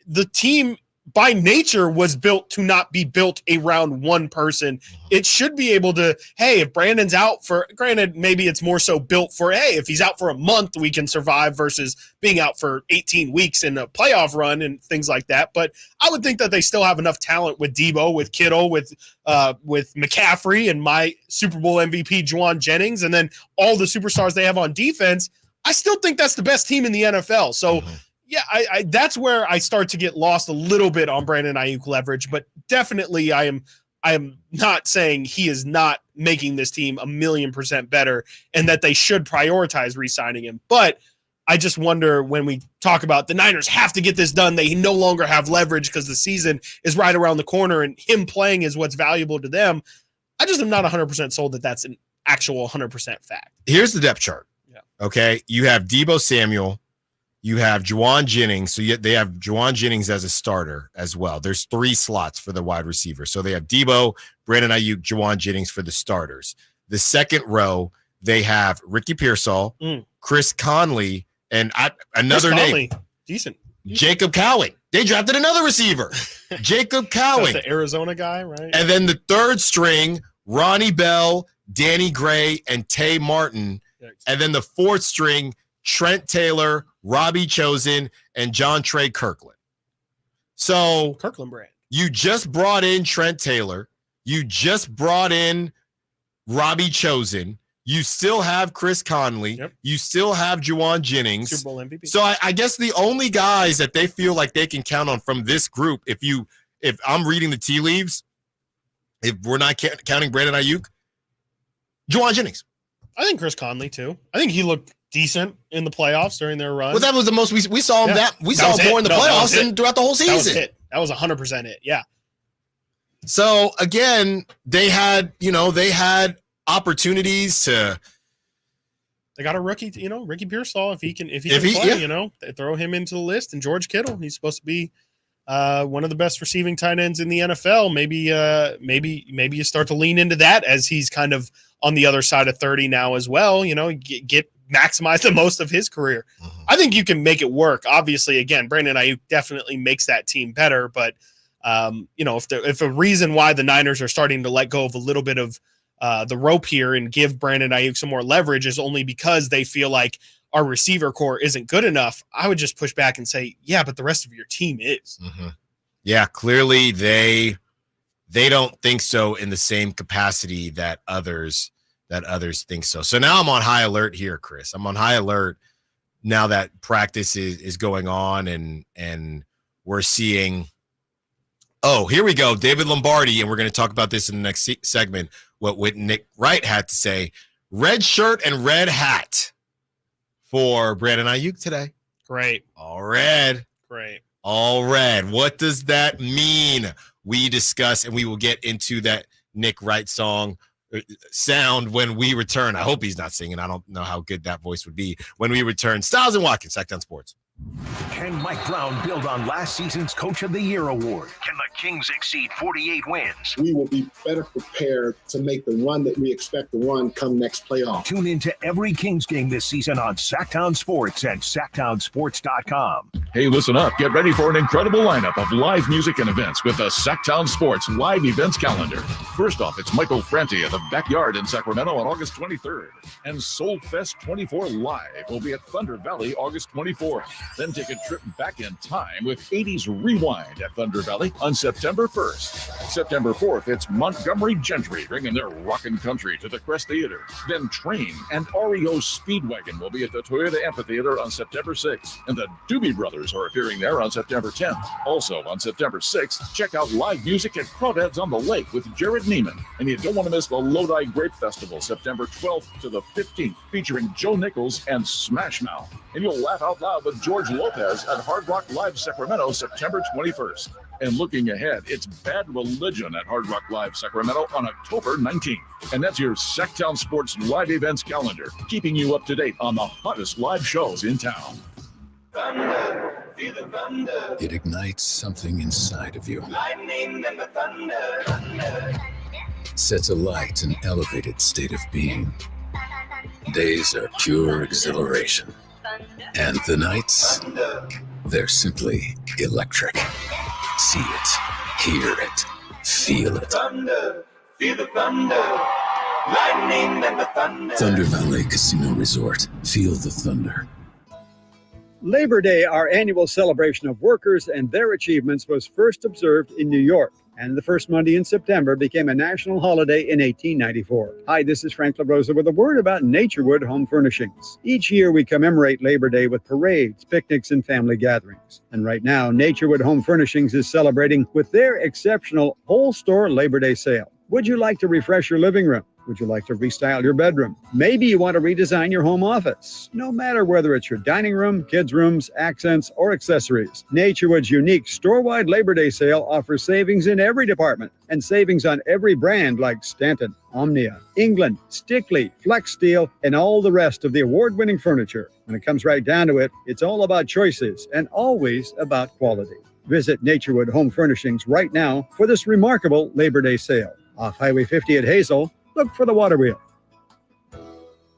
the team by nature was built to not be built around one person. It should be able to, hey, if Brandon's out for, granted, maybe it's more so built for, hey, if he's out for a month, we can survive versus being out for 18 weeks in a playoff run and things like that. But I would think that they still have enough talent with Deebo, with Kittle, with McCaffrey, and my Super Bowl MVP, Juwan Jennings, and then all the superstars they have on defense. I still think that's the best team in the NFL. So, I that's where I start to get lost a little bit on Brandon Aiyuk leverage, but definitely I am not saying he is not making this team 1,000,000% better and that they should prioritize re-signing him. But I just wonder, when we talk about the Niners have to get this done, they no longer have leverage because the season is right around the corner and him playing is what's valuable to them. I just am not 100% sold that that's an actual 100% fact. Here's the depth chart. Okay, you have Deebo Samuel. You have Juwan Jennings. So they have Juwan Jennings as a starter as well. There's 3 slots for the wide receiver. So they have Deebo, Brandon Aiyuk, Juwan Jennings for the starters. The second row, they have Ricky Pearsall, Chris Conley, and another name. Decent. Jacob Cowing. They drafted another receiver. Jacob Cowing. That's the Arizona guy, right? And then the third string, Ronnie Bell, Danny Gray, and Tay Martin. And then the fourth string, Trent Taylor, Robbie Chosen, and John Trey Kirkland. So Kirkland brand. You just brought in Trent Taylor. You just brought in Robbie Chosen. You still have Chris Conley. Yep. You still have Juwan Jennings. Super Bowl MVP. So I guess the only guys that they feel like they can count on from this group, if I'm reading the tea leaves, if we're not counting Brandon Aiyuk, Juwan Jennings. I think Chris Conley too. I think he looked decent in the playoffs during their run. Well, that was the most we saw him. Yeah. We saw him more in the playoffs and throughout the whole season. That was 100% it. Yeah. So again, they had opportunities to. They got a rookie, Ricky Pearsall. If he can play, they throw him into the list. And George Kittle, he's supposed to be one of the best receiving tight ends in the NFL. Maybe you start to lean into that as he's kind of on the other side of 30 now as well. Get maximize the most of his career. I think you can make it work. Obviously, again, Brandon Aiyuk definitely makes that team better, but if a reason why the Niners are starting to let go of a little bit of the rope here and give Brandon Aiyuk some more leverage is only because they feel like our receiver core isn't good enough, I would just push back and say, yeah, but the rest of your team is. Yeah, clearly they don't think so in the same capacity that others think so. So now I'm on high alert here, Chris. I'm on high alert now that practice is going on and we're seeing, here we go, David Lombardi, and we're going to talk about this in the next segment, what Nick Wright had to say. Red shirt and red hat for Brandon Aiyuk today. Great. All red. Great. All red. What does that mean? We discuss, and we will get into that Nick Wright sound when we return. I hope he's not singing. I don't know how good that voice would be when we return. Stiles and Watkins, Sacktown Sports. Can Mike Brown build on last season's Coach of the Year award? Can the Kings exceed 48 wins? We will be better prepared to make the run that we expect to run come next playoff. Tune into every Kings game this season on Sacktown Sports and sacktownsports.com. Hey, listen up. Get ready for an incredible lineup of live music and events with the Sacktown Sports live events calendar. First off, it's Michael Franti at the Backyard in Sacramento on August 23rd. And Soulfest 24 Live will be at Thunder Valley August 24th. Then take a trip back in time with 80s Rewind at Thunder Valley on September 1st. September 4th, it's Montgomery Gentry bringing their rockin' country to the Crest Theater. Then Train and REO Speedwagon will be at the Toyota Amphitheater on September 6th. And the Doobie Brothers are appearing there on September 10th. Also on September 6th, check out live music at Crawdads on the Lake with Jared Neiman. And you don't want to miss the Lodi Grape Festival, September 12th to the 15th, featuring Joe Nichols and Smash Mouth. And you'll laugh out loud with George Lopez at Hard Rock Live Sacramento, September 21st. And looking ahead, it's Bad Religion at Hard Rock Live Sacramento on October 19th. And that's your Sacktown Sports live events calendar, keeping you up to date on the hottest live shows in town. Thunder, feel the thunder. It ignites something inside of you. Lightning and the thunder. Sets alight an elevated state of being. Days are pure exhilaration. And the nights, they're simply electric. See it, hear it, feel it. Thunder, feel the thunder. Lightning and the thunder. Thunder Valley Casino Resort. Feel the thunder. Labor Day, our annual celebration of workers and their achievements, was first observed in New York, and the first Monday in September became a national holiday in 1894. Hi, this is Frank LaRosa with a word about Naturewood Home Furnishings. Each year we commemorate Labor Day with parades, picnics, and family gatherings. And right now, Naturewood Home Furnishings is celebrating with their exceptional whole store Labor Day sale. Would you like to refresh your living room? Would you like to restyle your bedroom? Maybe you want to redesign your home office. No matter whether it's your dining room, kids' rooms, accents, or accessories, Naturewood's unique store-wide Labor Day sale offers savings in every department and savings on every brand like Stanton, Omnia, England, Stickley, Flex Steel, and all the rest of the award-winning furniture. When it comes right down to it, it's all about choices and always about quality. Visit Naturewood Home Furnishings right now for this remarkable Labor Day sale. Off Highway 50 at Hazel, look for the water wheel.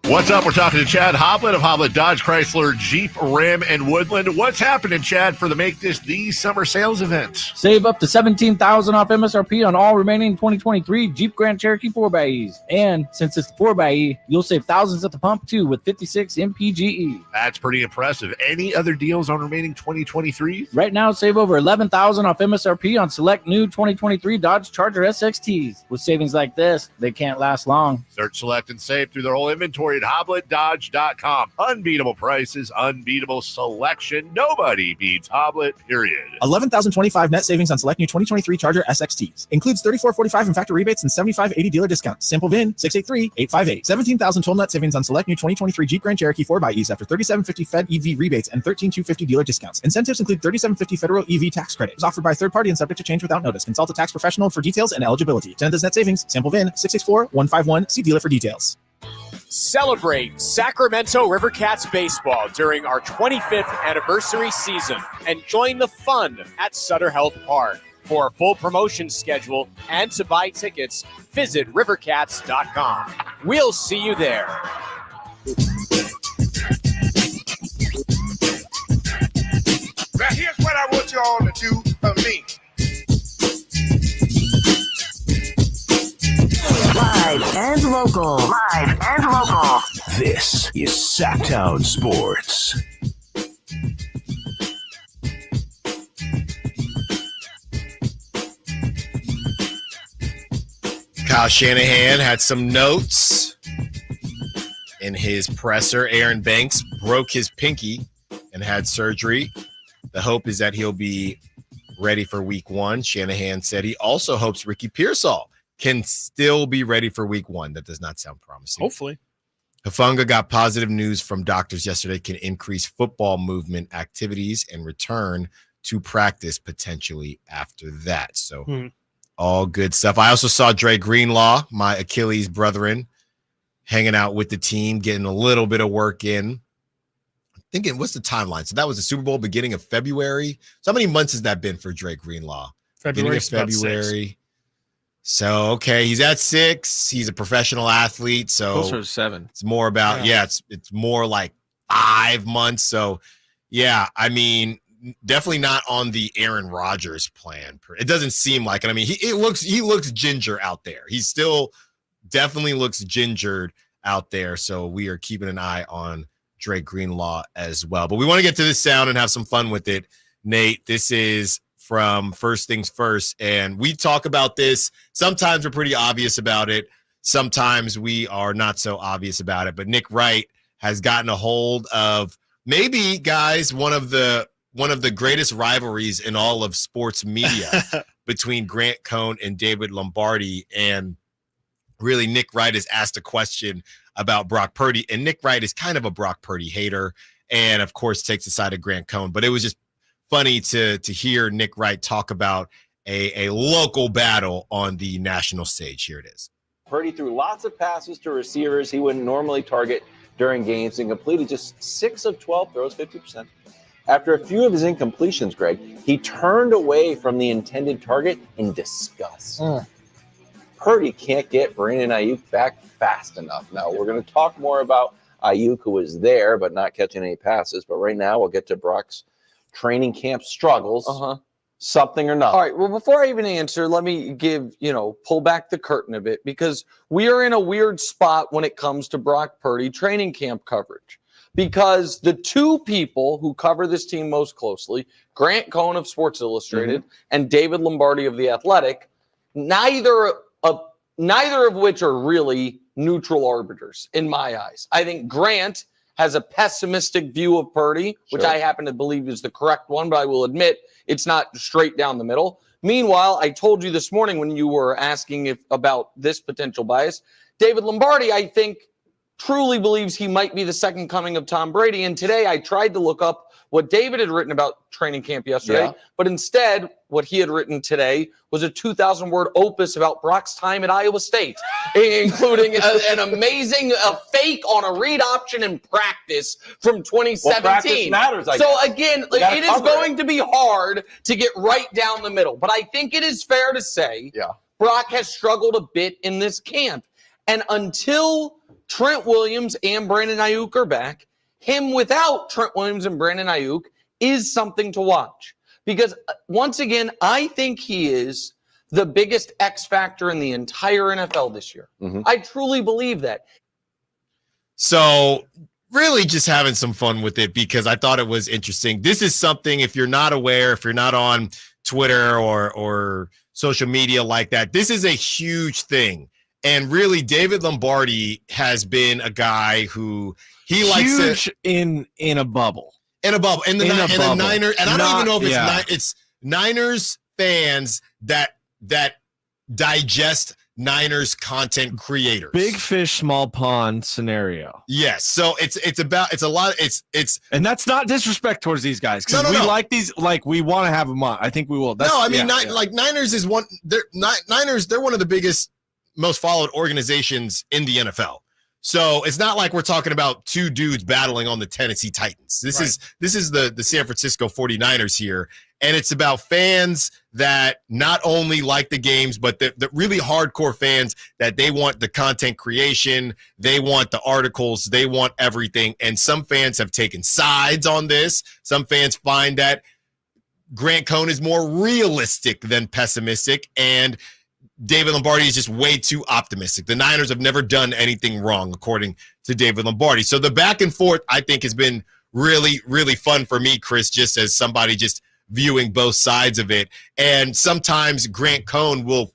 What's up? We're talking to Chad Hoblet of Hoblet Dodge Chrysler Jeep Ram and Woodland. What's happening, Chad, for the Make This the Summer Sales event? Save up to $17,000 off MSRP on all remaining 2023 Jeep Grand Cherokee 4xEs. And since it's the 4xE, you'll save thousands at the pump too with 56 MPGE. That's pretty impressive. Any other deals on remaining 2023s? Right now, save over $11,000 off MSRP on select new 2023 Dodge Charger SXTs. With savings like this, they can't last long. Search, select, and save through their whole inventory at HobletDodge.com. Unbeatable prices, unbeatable selection. Nobody beats Hoblet, period. 11,025 net savings on select new 2023 Charger SXTs. Includes $34.45 in factory rebates and $75.80 dealer discounts. Sample VIN 683-858. 17,000 total net savings on select new 2023 Jeep Grand Cherokee 4xEs after $37.50 Fed EV rebates and $13,250 dealer discounts. Incentives include $37.50 federal EV tax credit. Is offered by third party and subject to change without notice. Consult a tax professional for details and eligibility. Tenant's net savings. Sample VIN 664-151. See dealer for details. Celebrate Sacramento Rivercats baseball during our 25th anniversary season and join the fun at Sutter Health Park. For a full promotion schedule and to buy tickets, visit rivercats.com. We'll see you there. what you want to do for me. Live and local. Live and local. This is Sacktown Sports. Kyle Shanahan had some notes in his presser. Aaron Banks broke his pinky and had surgery. The hope is that he'll be ready for week 1. Shanahan said he also hopes Ricky Pearsall can still be ready for week 1. That does not sound promising. Hopefully. Hufanga got positive news from doctors yesterday, can increase football movement activities and return to practice potentially after that. So all good stuff. I also saw Dre Greenlaw, my Achilles brethren, hanging out with the team, getting a little bit of work in. I'm thinking, what's the timeline? So that was the Super Bowl beginning of February. So how many months has that been for Dre Greenlaw? February. February. So, okay, he's at 6. He's a professional athlete. So Closer to 7. It's more about, it's more like 5 months. So, yeah, I mean, definitely not on the Aaron Rodgers plan. It doesn't seem like it. I mean, he looks ginger out there. He still definitely looks gingered out there. So we are keeping an eye on Dre Greenlaw as well. But we want to get to this sound and have some fun with it. Nate, this is from First Things First, and we talk about this. Sometimes we're pretty obvious about it. Sometimes we are not so obvious about it. But Nick Wright has gotten a hold of maybe, guys, one of the greatest rivalries in all of sports media between Grant Cohn and David Lombardi. And really, Nick Wright has asked a question about Brock Purdy, and Nick Wright is kind of a Brock Purdy hater, and of course takes the side of Grant Cohn. But it was just funny to hear Nick Wright talk about a local battle on the national stage. Here it is. Purdy threw lots of passes to receivers he wouldn't normally target during games and completed just 6 of 12 throws, 50%. After a few of his incompletions, Greg, he turned away from the intended target in disgust. Purdy can't get Brandon Aiyuk back fast enough. Now, we're going to talk more about Aiyuk, who was there but not catching any passes. But right now, we'll get to Brock's training camp struggles. Something or nothing. All right. Well, before I even answer, let me pull back the curtain a bit, because we are in a weird spot when it comes to Brock Purdy training camp coverage. Because the two people who cover this team most closely, Grant Cohn of Sports Illustrated and David Lombardi of The Athletic, neither of which are really neutral arbiters in my eyes. I think Grant has a pessimistic view of Purdy, which I happen to believe is the correct one, but I will admit it's not straight down the middle. Meanwhile, I told you this morning when you were asking about this potential bias, David Lombardi, I think, truly believes he might be the second coming of Tom Brady. And today I tried to look up what David had written about training camp yesterday, but instead what he had written today was a 2,000-word opus about Brock's time at Iowa State, including an amazing fake on a read option in practice from 2017. Well, practice matters, I guess. Again, it is going to be hard to get right down the middle, but I think it is fair to say Brock has struggled a bit in this camp. And until Trent Williams and Brandon Aiyuk are back, him without Trent Williams and Brandon Aiyuk is something to watch. Because once again, I think he is the biggest X factor in the entire NFL this year. I truly believe that. So really just having some fun with it, because I thought it was interesting. This is something, if you're not aware, if you're not on Twitter or social media like that, this is a huge thing. And really, David Lombardi has been a guy who he likes to in a bubble. In a bubble. And the Niners, and I don't even know if it's Niners fans that digest Niners content creators. Big fish, small pond scenario. Yes. So it's a lot. And that's not disrespect towards these guys, because we like these, like we want to have them on. I think we will. Like Niners is one. Niners. They're one of the biggest, most followed organizations in the NFL. So it's not like we're talking about two dudes battling on the Tennessee Titans. This is the San Francisco 49ers here. And it's about fans that not only like the games, but the really hardcore fans that they want the content creation, they want the articles, they want everything. And some fans have taken sides on this. Some fans find that Grant Cohn is more realistic than pessimistic, and David Lombardi is just way too optimistic. The Niners have never done anything wrong, according to David Lombardi. So the back and forth, I think, has been really, really fun for me, Chris, just as somebody just viewing both sides of it. And sometimes Grant Cohn will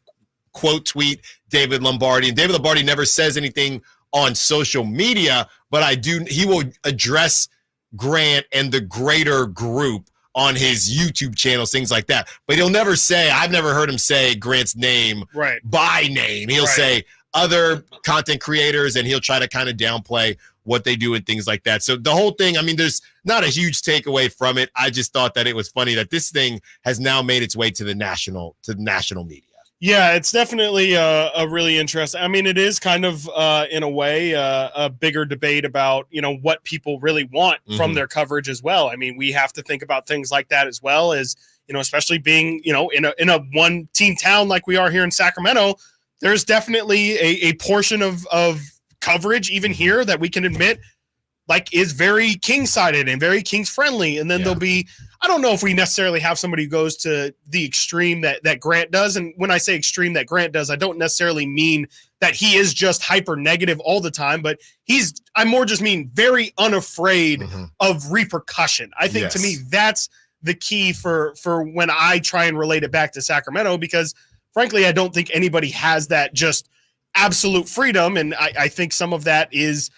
quote tweet David Lombardi, and David Lombardi never says anything on social media, but he will address Grant and the greater group on his YouTube channels, things like that. But he'll never say, I've never heard him say Grant's name by name. He'll say other content creators, and he'll try to kind of downplay what they do and things like that. So the whole thing, I mean, there's not a huge takeaway from it. I just thought that it was funny that this thing has now made its way to the national media. Yeah, it's definitely a really interesting. I mean, it is kind of, in a way, a bigger debate about, what people really want from their coverage as well. I mean, we have to think about things like that as well as, especially being, in a one-team town like we are here in Sacramento. There's definitely a portion of coverage even here that we can admit is very Kings-sided and very Kings-friendly. And then there'll be, I don't know if we necessarily have somebody who goes to the extreme that Grant does. And when I say extreme that Grant does, I don't necessarily mean that he is just hyper negative all the time, but I more just mean very unafraid of repercussion. I think to me, that's the key for when I try and relate it back to Sacramento, because frankly, I don't think anybody has that just absolute freedom. And I think some of that is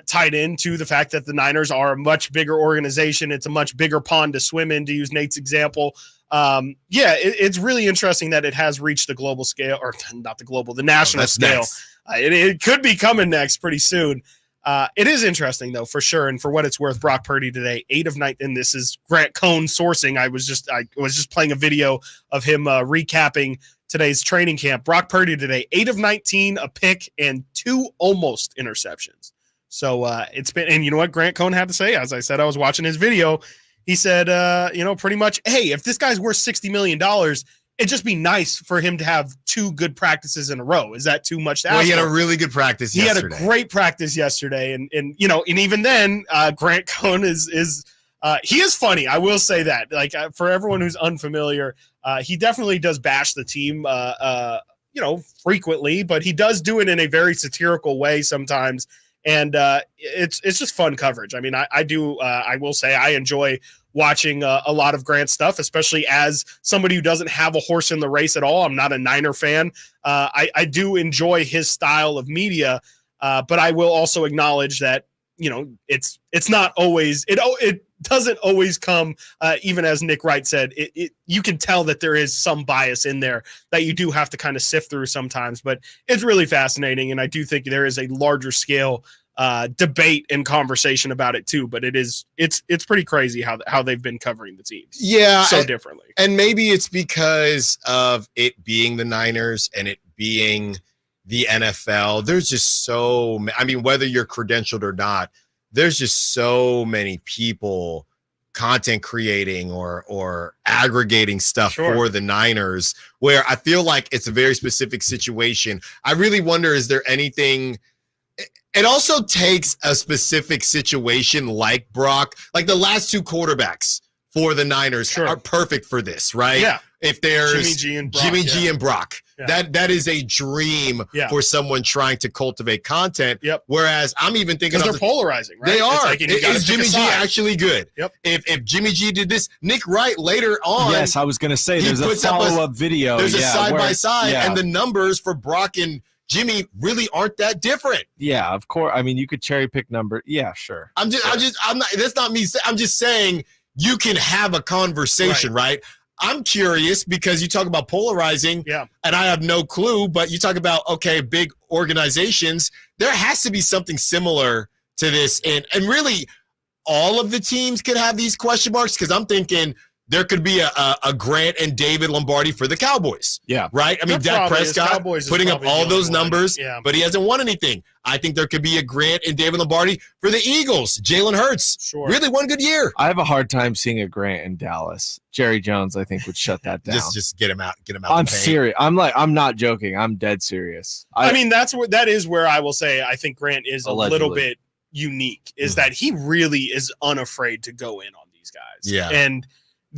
tied into the fact that the Niners are a much bigger organization. It's a much bigger pond to swim in, to use Nate's example. It's really interesting that it has reached the global scale, or not the global, the national scale. It could be coming next pretty soon. It is interesting, though, for sure. And for what it's worth, Brock Purdy today, 8 of 9, and this is Grant Cohn sourcing. I was just playing a video of him recapping today's training camp. Brock Purdy today, 8 of 19, a pick, and 2 almost interceptions. So it's been, and you know what Grant Cohn had to say? As I said, I was watching his video. He said, pretty much, hey, if this guy's worth $60 million, it'd just be nice for him to have 2 good practices in a row. Is that too much to ask? Well, he had a really good practice yesterday. He had a great practice yesterday. And even then, Grant Cohn is he is funny. I will say that. For everyone who's unfamiliar, he definitely does bash the team, frequently, but he does do it in a very satirical way sometimes. And it's just fun coverage. I mean, I will say I enjoy watching a lot of Grant's stuff, especially as somebody who doesn't have a horse in the race at all. I'm not a Niner fan. I do enjoy his style of media, but I will also acknowledge that, it's not always, it doesn't always come, even as Nick Wright said, you can tell that there is some bias in there that you do have to kind of sift through sometimes, but it's really fascinating. And I do think there is a larger scale debate and conversation about it too, but it's pretty crazy how they've been covering the teams. Yeah. So differently. And maybe it's because of it being the Niners and it being the NFL. There's just whether you're credentialed or not, there's just so many people content creating or aggregating stuff for the Niners, where I feel like it's a very specific situation. I really wonder, is there anything? It also takes a specific situation like Brock, like the last 2 quarterbacks for the Niners are perfect for this, right? Yeah. If there's Jimmy G and Brock. Yeah. That is a dream for someone trying to cultivate content. Yep. Whereas I'm even thinking they're polarizing, right? They are. Is Jimmy G actually good? Yep. If Jimmy G did this, Nick Wright later on. Yes, I was going to say there's a follow-up video. There's a side-by-side, and the numbers for Brock and Jimmy really aren't that different. Yeah, of course. I mean, you could cherry pick number. Yeah, sure. I'm not. That's not me. I'm just saying you can have a conversation, right? I'm curious because you talk about polarizing, and I have no clue, but you talk about, big organizations. There has to be something similar to this. And really, all of the teams could have these question marks, because I'm thinking there could be a Grant and David Lombardi for the Cowboys. Yeah. Right? I mean, Dak Prescott putting up all those numbers, but he hasn't won anything. I think there could be a Grant and David Lombardi for the Eagles. Jalen Hurts really one good year. I have a hard time seeing a Grant in Dallas. Jerry Jones, I think, would shut that down. Just get him out. I'm serious. I'm not joking. I'm dead serious. I mean, that is where I will say I think Grant is allegedly a little bit unique, is that he really is unafraid to go in on these guys. Yeah. And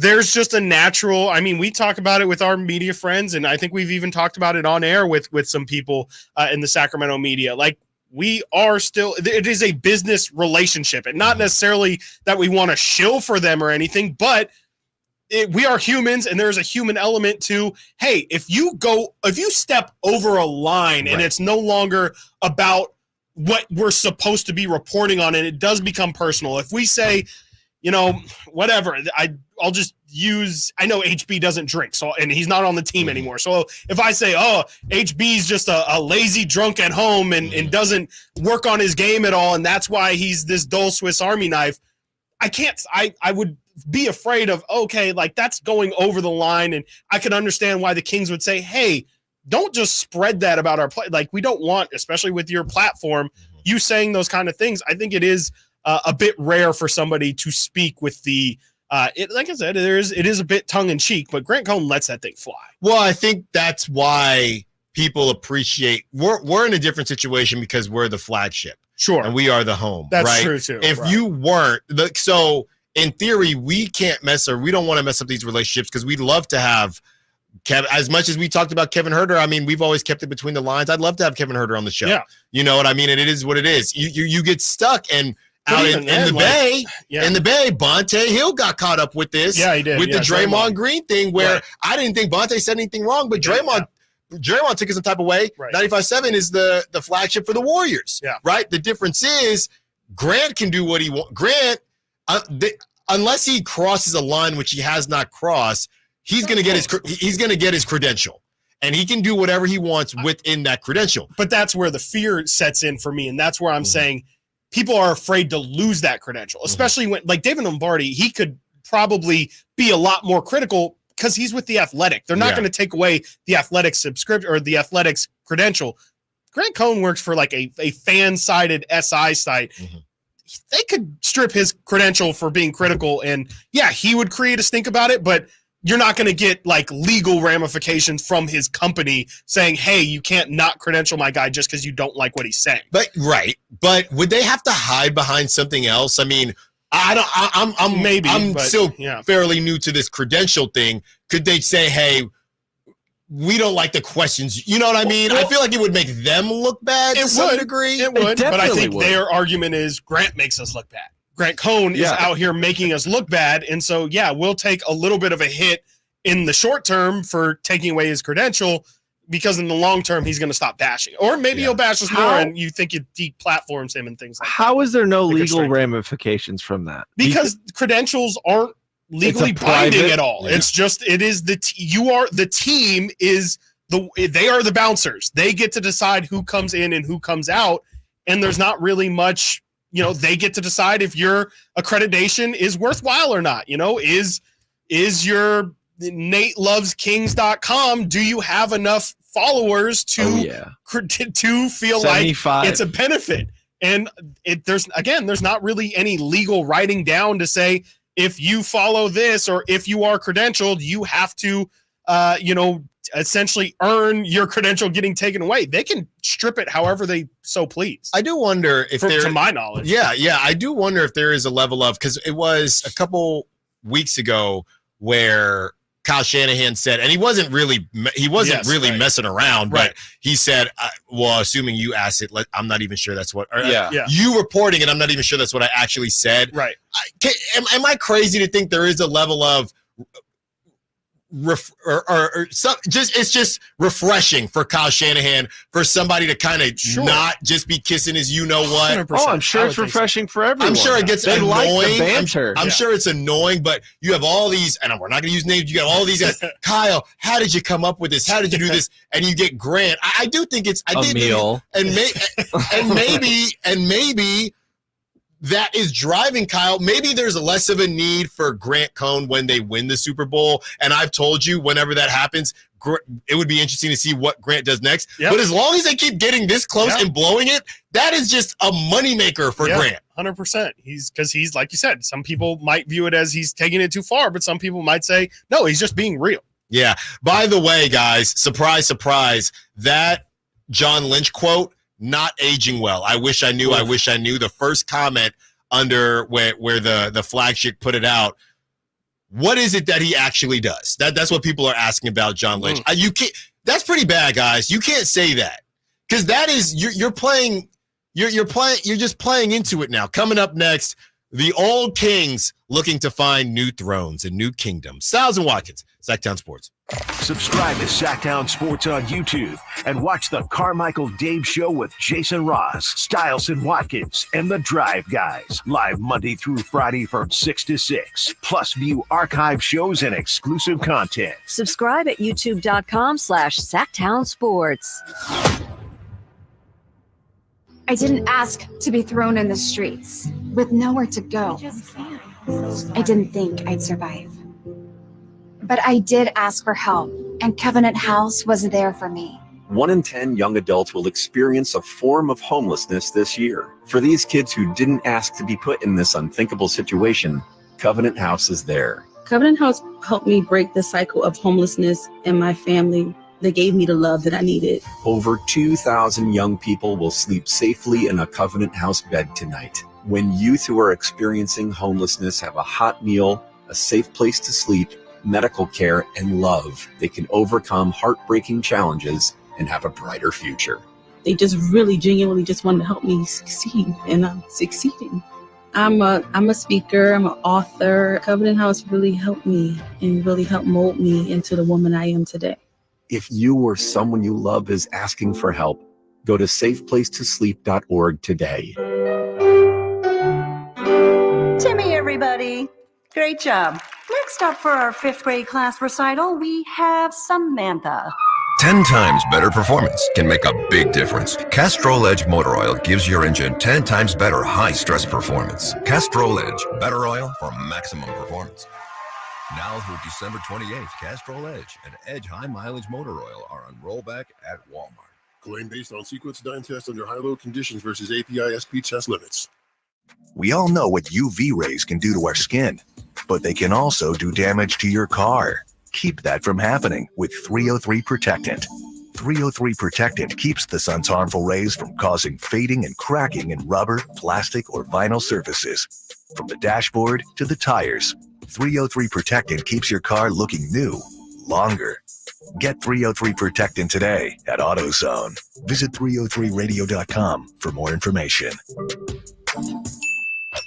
there's just a natural, I mean, we talk about it with our media friends, and I think we've even talked about it on air with some people in the Sacramento media. Like, we are still, it is a business relationship, and not necessarily that we want to shill for them or anything, but we are humans, and there's a human element to, hey, if you step over a line and it's no longer about what we're supposed to be reporting on, and it does become personal. If we say, you know, whatever, I'll just use, I know HB doesn't drink, so, and he's not on the team anymore. So if I say, oh, HB's just a lazy drunk at home and doesn't work on his game at all, and that's why he's this dull Swiss Army knife, I would be afraid of, okay, like that's going over the line. And I could understand why the Kings would say, hey, don't just spread that about our play. Like, we don't want, especially with your platform, you saying those kind of things. I think it is a bit rare for somebody to speak with the, like I said, it is a bit tongue in cheek, but Grant Cohn lets that thing fly. Well, I think that's why people appreciate, we're in a different situation because we're the flagship. Sure. And we are the home. That's right? true too. If you weren't, so in theory, we can't we don't want to mess up these relationships because we'd love to have Kevin, as much as we talked about Kevin Huerter. I mean, we've always kept it between the lines. I'd love to have Kevin Huerter on the show. Yeah. You know what I mean? And it is what it is. You get stuck, and out in the Bay, in the Bay, Bonte Hill got caught up with this. Yeah, he did. With the Draymond Green thing, where I didn't think Bonte said anything wrong, but Draymond took it some type of way. Right. 95.7 is the flagship for the Warriors. Yeah. Right. The difference is Grant can do what he wants. Grant, unless he crosses a line which he has not crossed, he's going to get his credential, and he can do whatever he wants within that credential. But that's where the fear sets in for me, and that's where I'm saying people are afraid to lose that credential, especially when, like David Lombardi, he could probably be a lot more critical because he's with the Athletic. They're not going to take away the Athletic subscription or the Athletics credential. Grant Cohn works for like a fan-sided SI site. They could strip his credential for being critical, and he would create a stink about it, but you're not going to get like legal ramifications from his company saying, hey, you can't not credential my guy just because you don't like what he's saying. But would they have to hide behind something else? I mean, I'm still fairly new to this credential thing. Could they say, hey, we don't like the questions? You know what I mean? I feel like it would make them look bad to some degree. It would, but I think their argument is Grant makes us look bad. Grant Cohn is out here making us look bad. And so, we'll take a little bit of a hit in the short term for taking away his credential, because in the long term, he's going to stop bashing. Or maybe he'll bash us more, and you think it deplatforms him and things like that. How is there no legal ramifications from that? Because credentials aren't legally binding at all. It's just, it is the team is they are the bouncers. They get to decide who comes in and who comes out. And there's not really much, they get to decide if your accreditation is worthwhile or not. Is your NateLovesKings.com, do you have enough followers to feel 75. Like it's a benefit? And there's not really any legal writing down to say, if you follow this or if you are credentialed, you have to, essentially earn your credential getting taken away. They can strip it however they so please. I do wonder if to my knowledge. I do wonder if there is a level of, because it was a couple weeks ago where Kyle Shanahan said, and he wasn't really messing around, but he said, well, assuming you asked it, I'm not even sure that's what, you reporting it, I'm not even sure that's what I actually said. Right. Am I crazy to think there is a level of it's just refreshing for Kyle Shanahan for somebody to kind of not just be kissing his what. I'm sure it's refreshing for everyone. I'm sure it gets annoying. Like the banter. I'm sure it's annoying, but you have all these, and we're not going to use names. You got all these guys. Kyle, how did you come up with this? How did you do this? And you get Grant. I do think it's meal. And maybe that is driving Kyle. Maybe there's less of a need for Grant Cohn when they win the Super Bowl. And I've told you, whenever that happens, it would be interesting to see what Grant does next. Yep. But as long as they keep getting this close and blowing it, that is just a moneymaker for Grant. 100%. He's like you said, some people might view it as he's taking it too far, but some people might say, no, he's just being real. Yeah. By the way, guys, surprise, surprise, that John Lynch quote, not aging well. I wish I knew. The first comment under where the flagship put it out, What is it that he actually does? That's what people are asking about John Lynch. You can't. That's pretty bad, guys. You can't say that because that is you're playing. You're just playing into it now. Coming up next, the old Kings looking to find new thrones and new kingdoms. Stiles and Watkins, Sacktown Sports. Subscribe to Sacktown Sports on YouTube and watch the Carmichael Dave Show with Jason Ross, Stiles and Watkins, and the Drive Guys. Live Monday through Friday from 6 to 6. Plus view archive shows and exclusive content. Subscribe at youtube.com/Sacktown Sports. I didn't ask to be thrown in the streets with nowhere to go. I didn't think I'd survive. But I did ask for help, and Covenant House was there for me. 1 in 10 young adults will experience a form of homelessness this year. For these kids who didn't ask to be put in this unthinkable situation, Covenant House is there. Covenant House helped me break the cycle of homelessness in my family. They gave me the love that I needed. Over 2,000 young people will sleep safely in a Covenant House bed tonight. When youth who are experiencing homelessness have a hot meal, a safe place to sleep, medical care, and love, they can overcome heartbreaking challenges and have a brighter future. They just really genuinely just wanted to help me succeed, and I'm succeeding. I'm a speaker, I'm an author. Covenant House really helped me and really helped mold me into the woman I am today. If you or someone you love is asking for help, go to safeplacetosleep.org today. Timmy, everybody. Great job. Next up for our 5th grade class recital, we have Samantha. 10 times better performance can make a big difference. Castrol Edge Motor Oil gives your engine 10 times better high-stress performance. Castrol Edge, better oil for maximum performance. Now through December 28th, Castrol Edge and Edge High Mileage Motor Oil are on rollback at Walmart. Claim based on sequence dyne test under high-load conditions versus API SP test limits. We all know what UV rays can do to our skin, but they can also do damage to your car. Keep that from happening with 303 Protectant. 303 Protectant keeps the sun's harmful rays from causing fading and cracking in rubber, plastic, or vinyl surfaces. From the dashboard to the tires, 303 Protectant keeps your car looking new longer. Get 303 Protectant today at AutoZone. Visit 303radio.com for more information.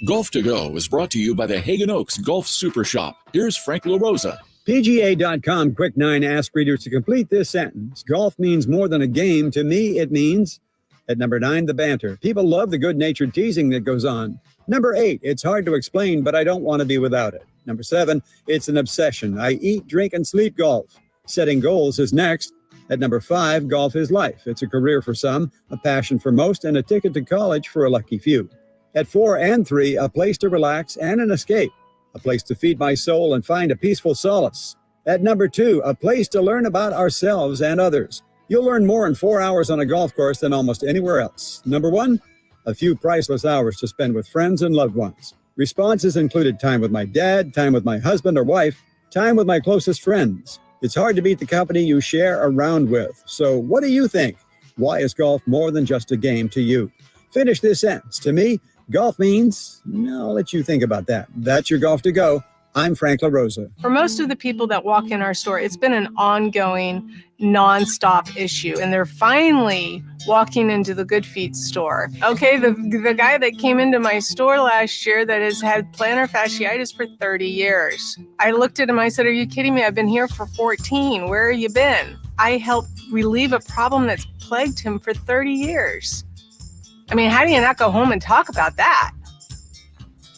Golf to Go is brought to you by the Hagen Oaks Golf Super Shop. Here's Frank LaRosa. PGA.com Quick 9 asked readers to complete this sentence. Golf means more than a game. To me, it means, at number 9, the banter. People love the good-natured teasing that goes on. Number 8, it's hard to explain, but I don't want to be without it. Number 7, it's an obsession. I eat, drink, and sleep golf. Setting goals is next. At number 5, golf is life. It's a career for some, a passion for most, and a ticket to college for a lucky few. At 4 and 3, a place to relax and an escape. A place to feed my soul and find a peaceful solace. At number 2, a place to learn about ourselves and others. You'll learn more in 4 hours on a golf course than almost anywhere else. Number 1, a few priceless hours to spend with friends and loved ones. Responses included time with my dad, time with my husband or wife, time with my closest friends. It's hard to beat the company you share around with. So what do you think? Why is golf more than just a game to you? Finish this sentence. To me, golf means, I'll let you think about that. That's your Golf to Go. I'm Frank LaRosa. For most of the people that walk in our store, it's been an ongoing, nonstop issue, and they're finally walking into the Good Feet store. Okay, the guy that came into my store last year that has had plantar fasciitis for 30 years. I looked at him, I said, "Are you kidding me? I've been here for 14. Where have you been?" I helped relieve a problem that's plagued him for 30 years. I mean, how do you not go home and talk about that?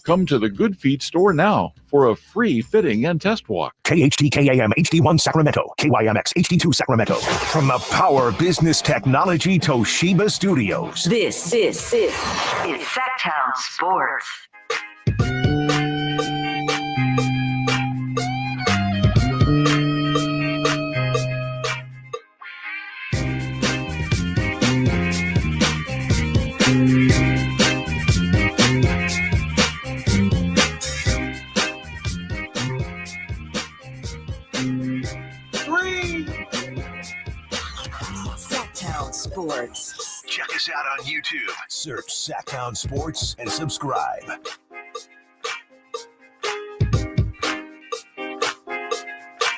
Come to the Good Feet store now for a free fitting and test walk. KHTKAM HD1 Sacramento, KYMX HD2 Sacramento. From the Power Business Technology Toshiba Studios. This is Sacktown Sports. Sports. Check us out on YouTube. Search Sacktown Sports and subscribe.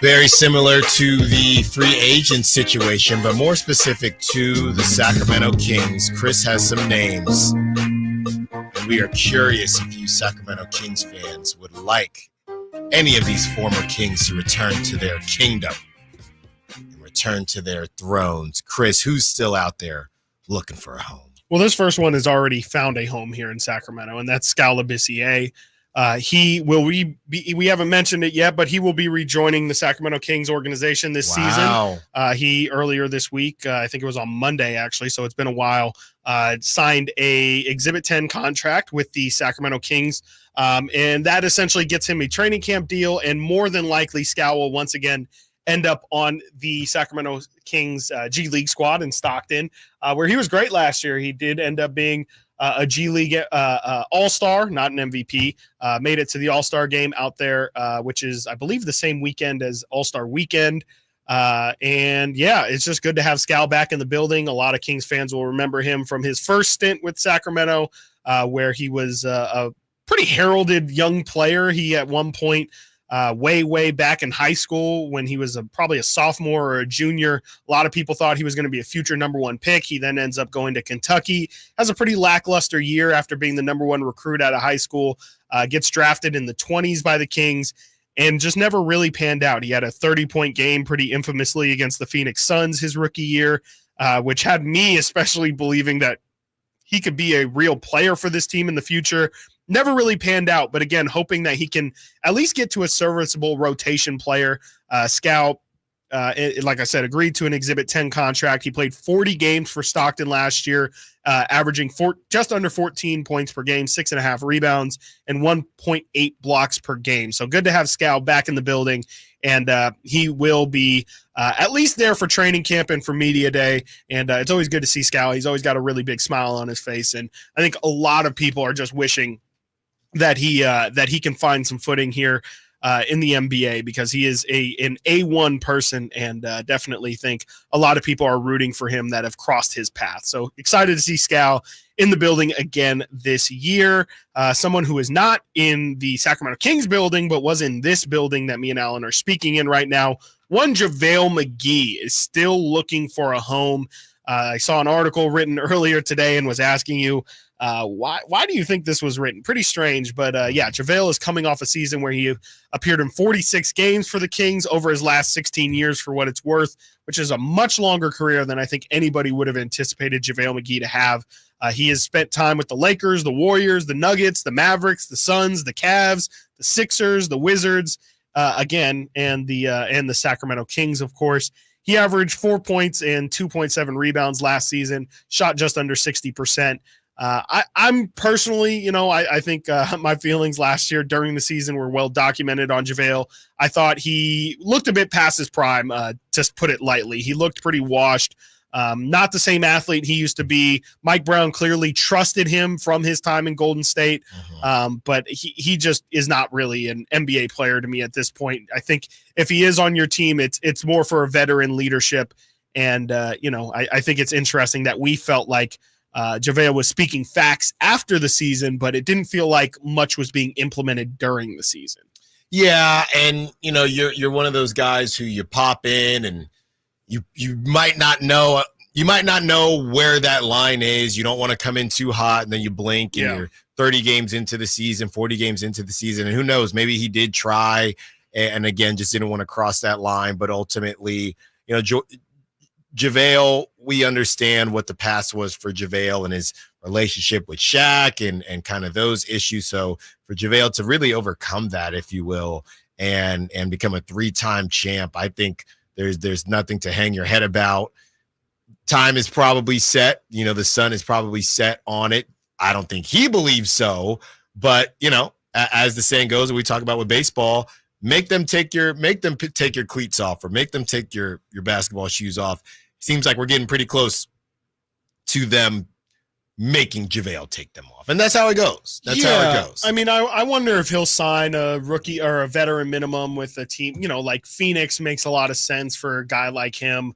Very similar to the free agent situation, but more specific to the Sacramento Kings. Chris has some names. And we are curious if you Sacramento Kings fans would like any of these former Kings to return to their kingdom and return to their thrones. Chris, who's still out there looking for a home? Well, this first one has already found a home here in Sacramento, and that's Skal Labissiere. We haven't mentioned it yet, but he will be rejoining the Sacramento Kings organization this season. He earlier this week, I think it was on Monday actually, so it's been a while, signed a Exhibit 10 contract with the Sacramento Kings. And that essentially gets him a training camp deal, and more than likely Skal will once again end up on the Sacramento Kings G League squad in Stockton, where he was great last year. He did end up being a G League All-Star, not an MVP, made it to the All-Star game out there, which is, I believe, the same weekend as All-Star Weekend. And yeah, it's just good to have Skal back in the building. A lot of Kings fans will remember him from his first stint with Sacramento, where he was a pretty heralded young player. He at one point, way back in high school when he was probably a sophomore or a junior, a lot of people thought he was going to be a future #1 pick. He then ends up going to Kentucky, has a pretty lackluster year after being the #1 recruit out of high school, gets drafted in the 20s by the Kings, and just never really panned out. He had a 30-point game pretty infamously against the Phoenix Suns his rookie year, which had me especially believing that he could be a real player for this team in the future. Never really panned out, but again, hoping that he can at least get to a serviceable rotation player. Skal, like I said, agreed to an Exhibit 10 contract. He played 40 games for Stockton last year, averaging just under 14 points per game, 6.5 rebounds, and 1.8 blocks per game. So good to have Skal back in the building, and he will be at least there for training camp and for media day. And it's always good to see Skal. He's always got a really big smile on his face, and I think a lot of people are just wishing that he can find some footing here in the NBA, because he is an A1 person, and definitely think a lot of people are rooting for him that have crossed his path. So excited to see Skal in the building again this year. Someone who is not in the Sacramento Kings building, but was in this building that me and Alan are speaking in right now. One JaVale McGee is still looking for a home. I saw an article written earlier today and was asking you, why do you think this was written? Pretty strange, but yeah, JaVale is coming off a season where he appeared in 46 games for the Kings over his last 16 years, for what it's worth, which is a much longer career than I think anybody would have anticipated JaVale McGee to have. He has spent time with the Lakers, the Warriors, the Nuggets, the Mavericks, the Suns, the Cavs, the Sixers, the Wizards, again, and the Sacramento Kings, of course. He averaged 4 points and 2.7 rebounds last season, shot just under 60%. I'm personally, I think my feelings last year during the season were well documented on JaVale. I thought he looked a bit past his prime, to put it lightly. He looked pretty washed. Not the same athlete he used to be. Mike Brown clearly trusted him from his time in Golden State, but he just is not really an NBA player to me at this point. I think if he is on your team, it's more for a veteran leadership. And, I think it's interesting that we felt like JaVale was speaking facts after the season, but it didn't feel like much was being implemented during the season. Yeah, and you're one of those guys who you pop in and you might not know where that line is. You don't want to come in too hot, and then you blink and you're 30 games into the season, 40 games into the season, and who knows, maybe he did try and again just didn't want to cross that line, but ultimately, JaVale, we understand what the past was for JaVale and his relationship with Shaq and kind of those issues. So for JaVale to really overcome that, if you will, and become a 3-time champ, I think there's nothing to hang your head about. Time is probably set. The sun is probably set on it. I don't think he believes so, but as the saying goes, and we talk about with baseball, make them take your cleats off, or make them take your basketball shoes off. Seems like we're getting pretty close to them making JaVale take them off. And that's how it goes. That's how it goes. I mean, I wonder if he'll sign a rookie or a veteran minimum with a team, like Phoenix makes a lot of sense for a guy like him.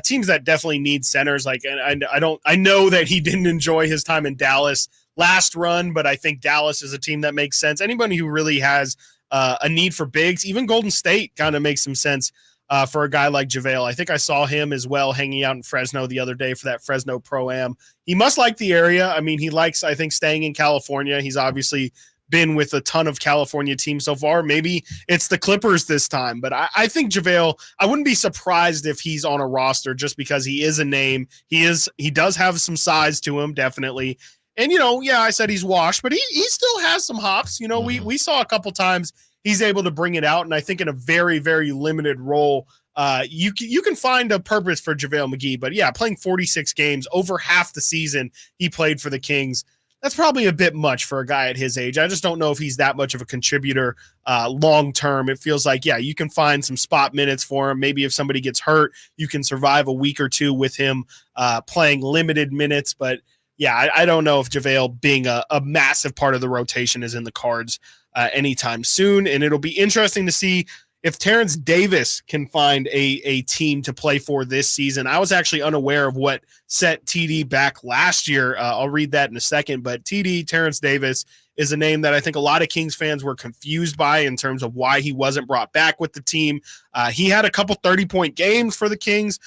Teams that definitely need centers. I know that he didn't enjoy his time in Dallas last run, but I think Dallas is a team that makes sense. Anybody who really has a need for bigs. Even Golden State kind of makes some sense for a guy like JaVale. I think I saw him as well hanging out in Fresno the other day for that Fresno Pro-Am. He must like the area. I mean, he likes, I think, staying in California. He's obviously been with a ton of California teams so far. Maybe it's the Clippers this time, but I think JaVale, I wouldn't be surprised if he's on a roster just because he is a name. He does have some size to him, definitely. And, I said he's washed, but he still has some hops. We saw a couple times he's able to bring it out, and I think in a very, very limited role, you can find a purpose for JaVale McGee. But, yeah, playing 46 games, over half the season he played for the Kings, that's probably a bit much for a guy at his age. I just don't know if he's that much of a contributor long-term. It feels like, yeah, you can find some spot minutes for him. Maybe if somebody gets hurt, you can survive a week or two with him playing limited minutes. But, yeah, I don't know if JaVale being a massive part of the rotation is in the cards anytime soon. And it'll be interesting to see if Terence Davis can find a team to play for this season. I was actually unaware of what set TD back last year. I'll read that in a second. But Terence Davis, is a name that I think a lot of Kings fans were confused by in terms of why he wasn't brought back with the team. He had a couple 30-point games for the Kings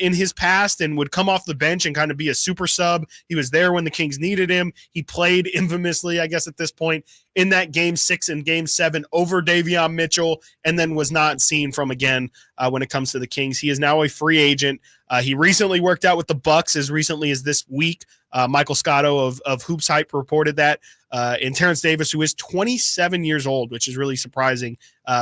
in his past and would come off the bench and kind of be a super sub. He was there when the Kings needed him. He played infamously, I guess at this point, in that Game 6 and Game 7 over Davion Mitchell, and then was not seen from again when it comes to the Kings. He is now a free agent. He recently worked out with the Bucks as recently as this week. Michael Scotto of Hoops Hype reported that. And Terence Davis, who is 27 years old, which is really surprising,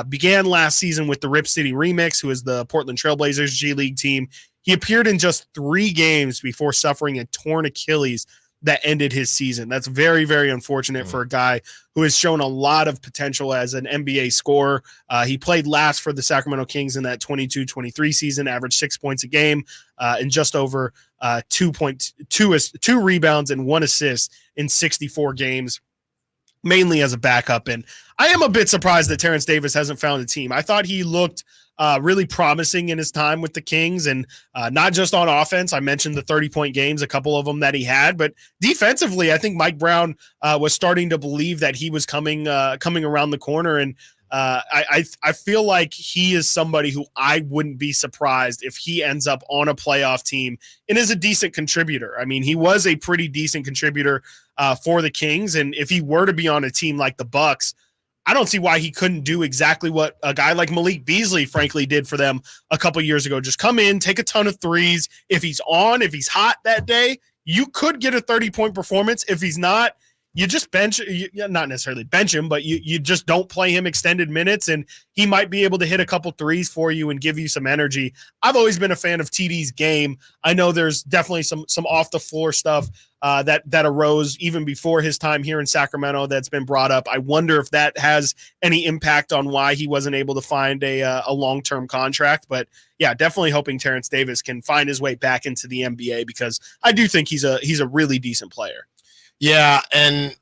began last season with the Rip City Remix, who is the Portland Trailblazers G League team. He appeared in just 3 games before suffering a torn Achilles that ended his season. That's very, very unfortunate for a guy who has shown a lot of potential as an NBA scorer. He played last for the Sacramento Kings in that 22-23 season, averaged 6 points a game and just over 2 rebounds and 1 assist in 64 games, mainly as a backup. And I am a bit surprised that Terence Davis hasn't found a team. I thought he looked really promising in his time with the Kings, and not just on offense. I mentioned the 30-point games, a couple of them that he had, but defensively, I think Mike Brown was starting to believe that he was coming around the corner. And I feel like he is somebody who I wouldn't be surprised if he ends up on a playoff team and is a decent contributor. I mean, he was a pretty decent contributor for the Kings, and if he were to be on a team like the Bucks, I don't see why he couldn't do exactly what a guy like Malik Beasley, frankly, did for them a couple years ago. Just come in, take a ton of threes. If he's hot that day, you could get a 30-point performance. If he's not, you just bench, not necessarily bench him, but you just don't play him extended minutes, and he might be able to hit a couple threes for you and give you some energy. I've always been a fan of TD's game. I know there's definitely some off-the-floor stuff that arose even before his time here in Sacramento that's been brought up. I wonder if that has any impact on why he wasn't able to find a long-term contract. But, yeah, definitely hoping Terence Davis can find his way back into the NBA, because I do think he's a really decent player. Yeah, and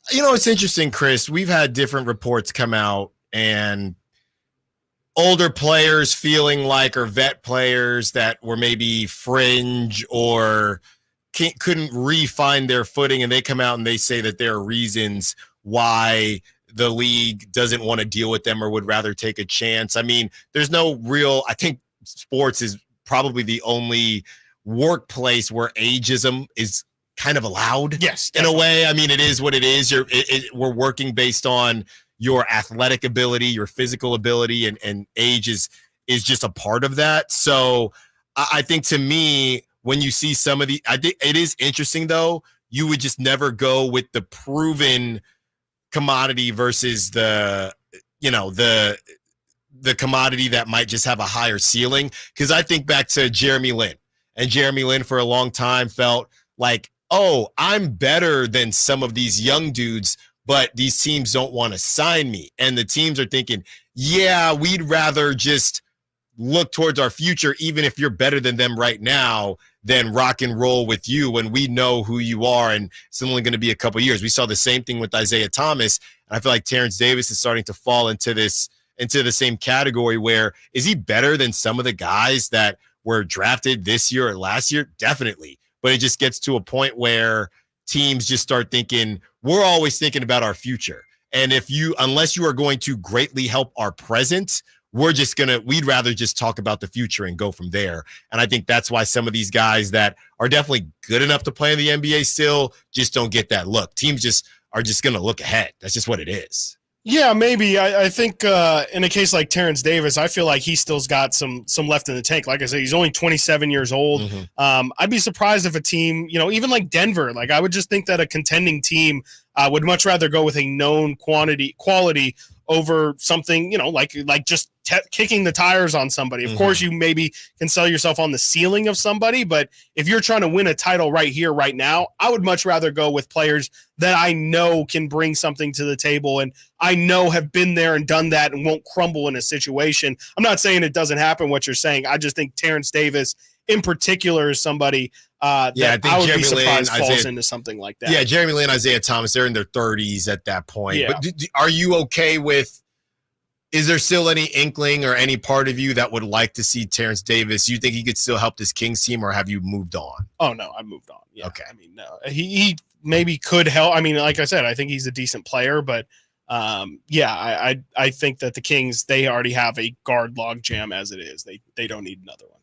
it's interesting, Chris. We've had different reports come out, and older players feeling like, or vet players that were maybe fringe or couldn't re-find their footing, and they come out and they say that there are reasons why the league doesn't want to deal with them or would rather take a chance. I mean, there's no real – I think sports is probably the only workplace where ageism is – kind of allowed, yes, in a way. I mean, it is what it is. We're working based on your athletic ability, your physical ability, and age is just a part of that. So I think, to me, when you see some of I think it is interesting, though. You would just never go with the proven commodity versus the commodity that might just have a higher ceiling. Because I think back to Jeremy Lin, and Jeremy Lin for a long time felt like, oh, I'm better than some of these young dudes, but these teams don't want to sign me. And the teams are thinking, yeah, we'd rather just look towards our future, even if you're better than them right now, than rock and roll with you when we know who you are, and it's only going to be a couple years. We saw the same thing with Isaiah Thomas, and I feel like Terence Davis is starting to fall into the same category where, is he better than some of the guys that were drafted this year or last year? Definitely. But it just gets to a point where teams just start thinking, we're always thinking about our future. And unless you are going to greatly help our present, we'd rather just talk about the future and go from there. And I think that's why some of these guys that are definitely good enough to play in the NBA still just don't get that look. Teams are just going to look ahead. That's just what it is. Yeah, maybe. I think in a case like Terence Davis, I feel like he still's got some left in the tank. Like I said, he's only 27 years old. Mm-hmm. I'd be surprised if a team, even like Denver, like I would just think that a contending team would much rather go with a known quality over something, like just kicking the tires on somebody. Of course, you maybe can sell yourself on the ceiling of somebody, but if you're trying to win a title right here, right now, I would much rather go with players that I know can bring something to the table and I know have been there and done that and won't crumble in a situation. I'm not saying it doesn't happen, what you're saying. I just think Terence Davis in particular is somebody I would be surprised falls into something like that. Yeah, Jeremy Lin, Isaiah Thomas, they're in their 30s at that point. Yeah. But are you okay with, is there still any inkling or any part of you that would like to see Terence Davis? You think he could still help this Kings team, or have you moved on? Oh, no, I moved on. Yeah. Okay. I mean, no, he maybe could help. I mean, like I said, I think he's a decent player, but I think that the Kings, they already have a guard log jam as it is. They don't need another one.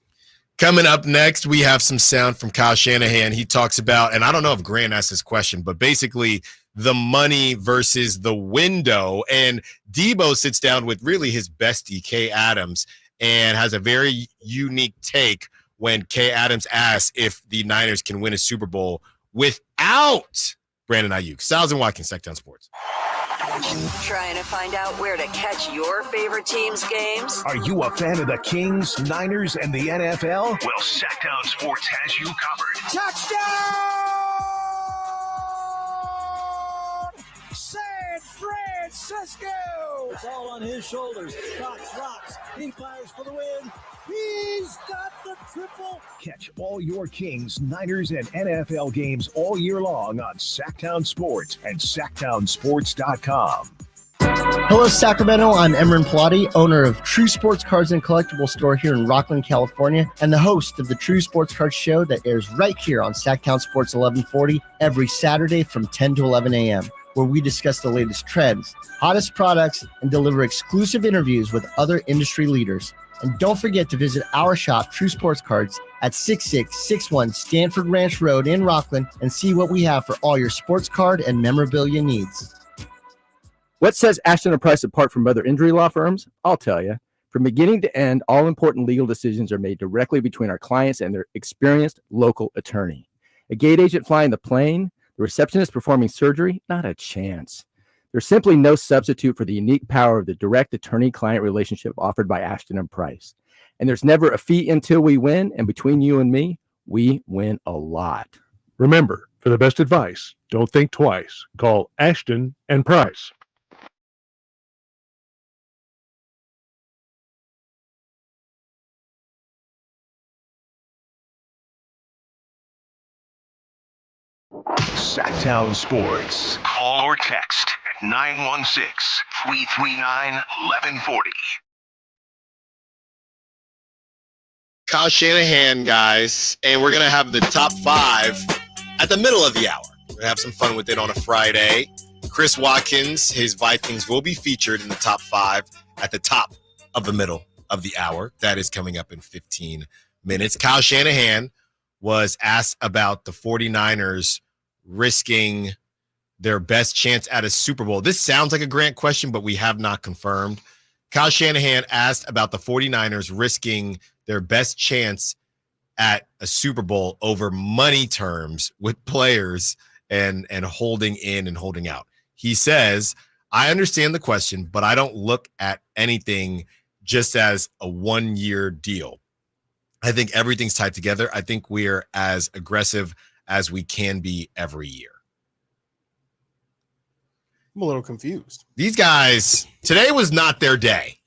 Coming up next, we have some sound from Kyle Shanahan. He talks about, and I don't know if Grant asked this question, but basically the money versus the window. And Deebo sits down with really his bestie, Kay Adams, and has a very unique take when Kay Adams asks if the Niners can win a Super Bowl without Brandon Aiyuk. Stiles and Watkins, Sacktown Sports. Trying to find out where to catch your favorite team's games? Are you a fan of the Kings, Niners, and the NFL? Well, Sacktown Sports has you covered. Touchdown! San Francisco! It's all on his shoulders. Stocks, rocks. He fires for the win. He's got the triple. Catch all your Kings, Niners, and NFL games all year long on Sacktown Sports and SacktownSports.com. Hello, Sacramento. I'm Emran Pilati, owner of True Sports Cards and Collectible Store here in Rockland, California, and the host of the True Sports Cards Show that airs right here on Sacktown Sports 1140 every Saturday from 10 to 11 a.m., where we discuss the latest trends, hottest products, and deliver exclusive interviews with other industry leaders. And don't forget to visit our shop, True Sports Cards, at 6661 Stanford Ranch Road in Rockland and see what we have for all your sports card and memorabilia needs. What sets Ashton & Price apart from other injury law firms? I'll tell you. From beginning to end, all important legal decisions are made directly between our clients and their experienced local attorney. A gate agent flying the plane, the receptionist performing surgery, not a chance. There's simply no substitute for the unique power of the direct attorney-client relationship offered by Ashton & Price. And there's never a fee until we win, and between you and me, we win a lot. Remember, for the best advice, don't think twice. Call Ashton & Price. Sacktown Sports. Call or text at 916-339-1140. Kyle Shanahan, guys, and we're going to have the top 5 at the middle of the hour. We're going to have some fun with it on a Friday. Chris Watkins, his Vikings, will be featured in the top 5 at the top of the middle of the hour. That is coming up in 15 minutes. Kyle Shanahan was asked about the 49ers risking their best chance at a Super Bowl. This sounds like a Grant question, but we have not confirmed. Kyle Shanahan asked about the 49ers risking their best chance at a Super Bowl over money terms with players and holding in and holding out. He says, I understand the question, but I don't look at anything just as a one-year deal. I think everything's tied together. I think we're as aggressive as we can be every year. I'm a little confused. These guys, today was not their day.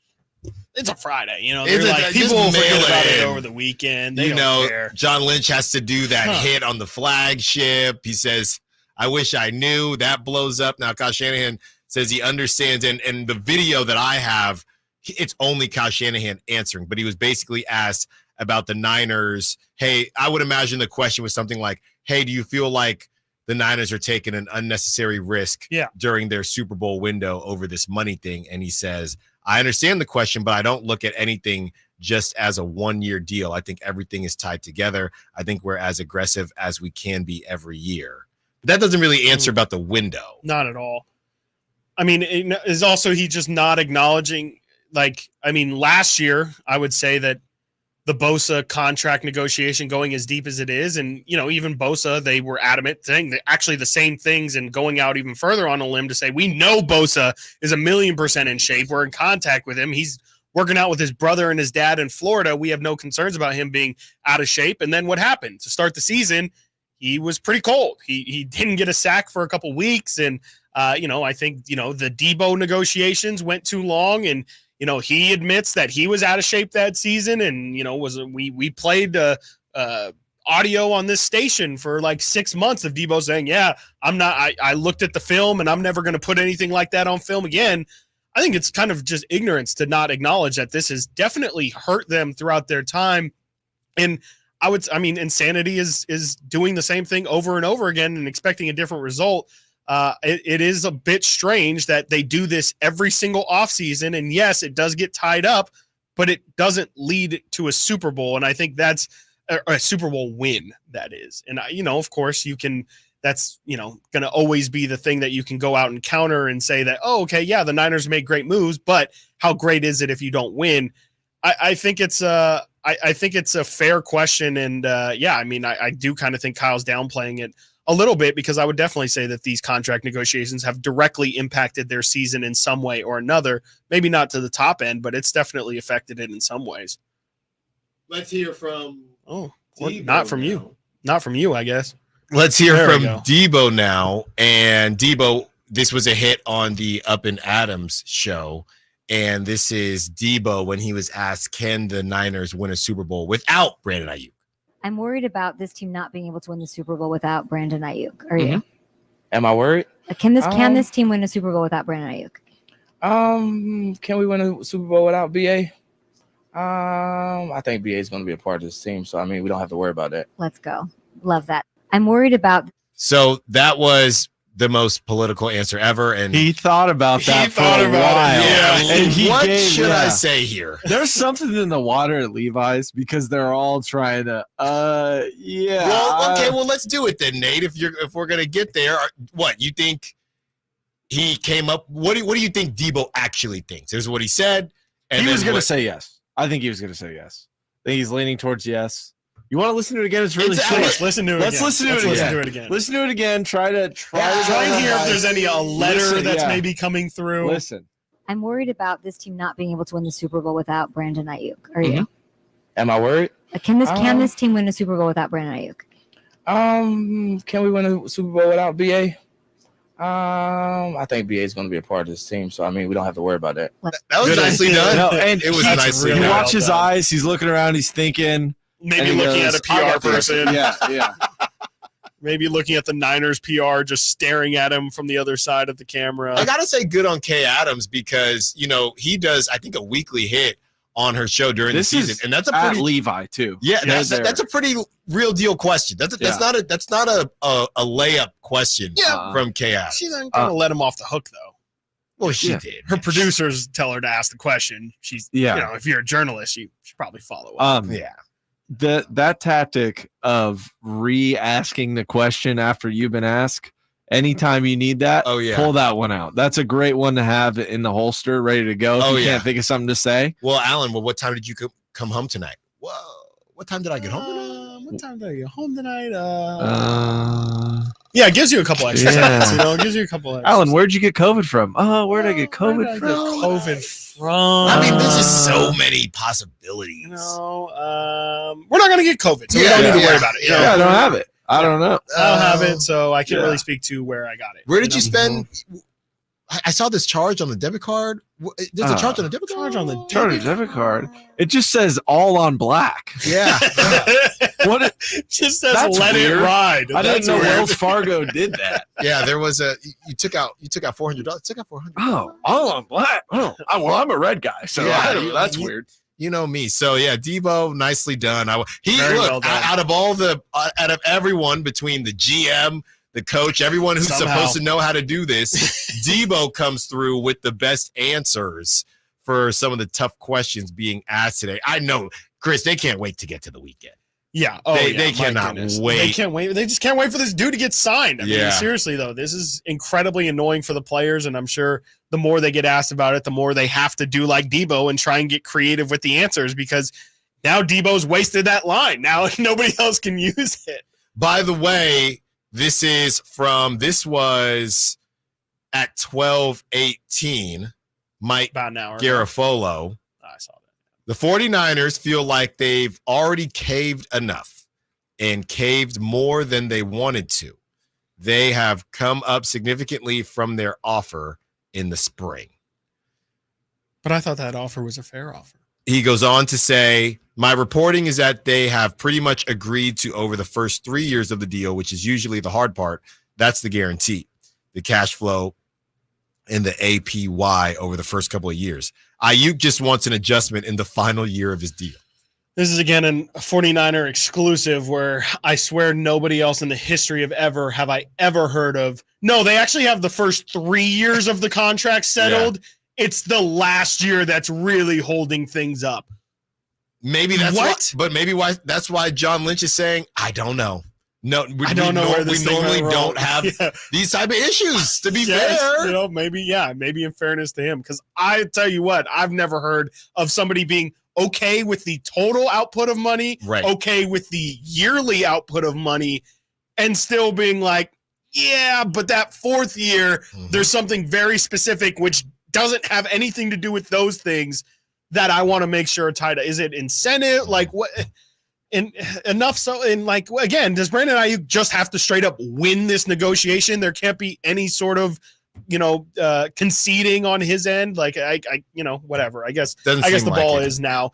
It's a Friday, It's people will forget about it in. over the weekend. They don't care. John Lynch has to do that hit on the flagship. He says, I wish I knew. That blows up. Now, Kyle Shanahan says he understands. And the video that I have, it's only Kyle Shanahan answering. But he was basically asked about the Niners. Hey, I would imagine the question was something like, hey, do you feel like the Niners are taking an unnecessary risk during their Super Bowl window over this money thing. And he says, I understand the question, but I don't look at anything just as a one-year deal. I think everything is tied together. I think we're as aggressive as we can be every year. But that doesn't really answer about the window. Not at all. I mean, it is also he just not acknowledging, last year, I would say that the Bosa contract negotiation going as deep as it is, and, even Bosa, they were adamant saying actually the same things and going out even further on a limb to say, we know Bosa is 1,000,000% in shape. We're in contact with him. He's working out with his brother and his dad in Florida. We have no concerns about him being out of shape. And then what happened? To start the season, he was pretty cold. He didn't get a sack for a couple weeks. And, I think, the Deebo negotiations went too long. And, he admits that he was out of shape that season. And, we played audio on this station for like 6 months of Deebo saying, I looked at the film and I'm never going to put anything like that on film again. I think it's kind of just ignorance to not acknowledge that this has definitely hurt them throughout their time. And insanity is doing the same thing over and over again and expecting a different result. It is a bit strange that they do this every single offseason. And yes, it does get tied up, but it doesn't lead to a Super Bowl. And I think that's a Super Bowl win, that is. And, of course, that's, going to always be the thing that you can go out and counter and say that, the Niners made great moves, but how great is it if you don't win? I think it's a fair question. And I do kind of think Kyle's downplaying it a little bit, because I would definitely say that these contract negotiations have directly impacted their season in some way or another. Maybe not to the top end, but it's definitely affected it in some ways. Let's hear from not from you. Not from you, I guess. Let's hear from Deebo now. And Deebo, this was a hit on the Up and Adams show. And this is Deebo when he was asked, can the Niners win a Super Bowl without Brandon Aiyuk? I'm worried about this team not being able to win the Super Bowl without Brandon Aiyuk. Are you? Am I worried? Can this team win a Super Bowl without Brandon Aiyuk? Can we win a Super Bowl without BA? I think BA is going to be a part of this team. So, we don't have to worry about that. Let's go. Love that. I'm worried about. So that was the most political answer ever. And he thought about that for a while. Yeah. And what should I say here? There's something in the water at Levi's because they're all trying to, Well, okay. Well, let's do it then, Nate. If we're going to get there, what you think he came up? What do you think Deebo actually thinks? Here's what he said. And he was going to say yes. I think he was going to say yes. I think he's leaning towards yes. You want to listen to it again? It's really short. Let's listen to it again. Listen to it again. Listen to it again. Try to hear if there's any letter that's maybe coming through. Listen. I'm worried about this team not being able to win the Super Bowl without Brandon Aiyuk. Are you? Am I worried? Can this team win a Super Bowl without Brandon Aiyuk? Can we win a Super Bowl without BA? I think BA is going to be a part of this team, so we don't have to worry about that. That was nicely done. No, and it was nicely done. You watch his eyes. He's looking around. He's thinking. Maybe looking at a PR person. Yeah. Maybe looking at the Niners PR, just staring at him from the other side of the camera. I got to say good on Kay Adams because, he does, I think, a weekly hit on her show during the season. And that's a pretty Levi too. Yeah, that's a pretty real deal question. That's not a layup question from Kay Adams. She's not going to let him off the hook, though. Well, she did. Her producers tell her to ask the question. She's, if you're a journalist, you should probably follow up. That tactic of re-asking the question after you've been asked, anytime you need that, pull that one out. That's a great one to have in the holster, ready to go. If you can't think of something to say. Well, Alan, what time did you come home tonight? Whoa, what time did I get home tonight? What time did I get home tonight? It gives you a couple extra seconds. It gives you a couple extra Alan, where'd you get COVID from? Where'd I get COVID from? There's just so many possibilities. We're not going to get COVID, so we don't need to worry about it. I don't have it. I don't know. I don't have it, so I can't really speak to where I got it. Where did you spend? I saw this charge on the debit card. There's a charge on the debit card? Debit card. It just says all on black. Yeah. What? It just says let it ride. I didn't know Wells Fargo did that. Yeah, there was you took out $400. Took out $400. Oh, all on black. Oh, well, I'm a red guy, so that's weird. You know me. So Deebo, nicely done. Out of everyone between the GM, the coach, everyone who's Somehow. supposed to know how to do this. Deebo comes through with the best answers for some of the tough questions being asked today. I know, Chris, they can't wait to get to the weekend. Yeah. They my cannot goodness. wait. They can't wait. They just can't wait for this dude to get signed. I mean, seriously, though, this is incredibly annoying for the players. And I'm sure the more they get asked about it, the more they have to do like Deebo and try and get creative with the answers, because now Deebo's wasted that line. Now nobody else can use it. By the way, this was at 12:18. Mike about an hour Garofolo. I saw that. The 49ers feel like they've already caved enough and caved more than they wanted to. They have come up significantly from their offer in the spring. But I thought that offer was a fair offer. He goes on to say, my reporting is that they have pretty much agreed to over the first 3 years of the deal, which is usually the hard part. That's the guarantee, the cash flow and the APY over the first couple of years. Aiyuk just wants an adjustment in the final year of his deal. This is, again, a 49er exclusive where I swear nobody else in the history of ever have I ever heard of. No, they actually have the first 3 years of the contract settled. Yeah. It's the last year that's really holding things up. Maybe that's that's why John Lynch is saying, I don't know. No, I don't know where this we normally don't have these type of issues, to be fair. You know, maybe in fairness to him, because I tell you what, I've never heard of somebody being okay with the total output of money, okay with the yearly output of money, and still being like, yeah, but that fourth year, there's something very specific which doesn't have anything to do with those things that I want to make sure are tied. Is it incentive? Like what? And enough so, and like, again, does Brandon Aiyuk just have to straight up win this negotiation? There can't be any sort of, conceding on his end. Like, whatever. I guess the ball is now.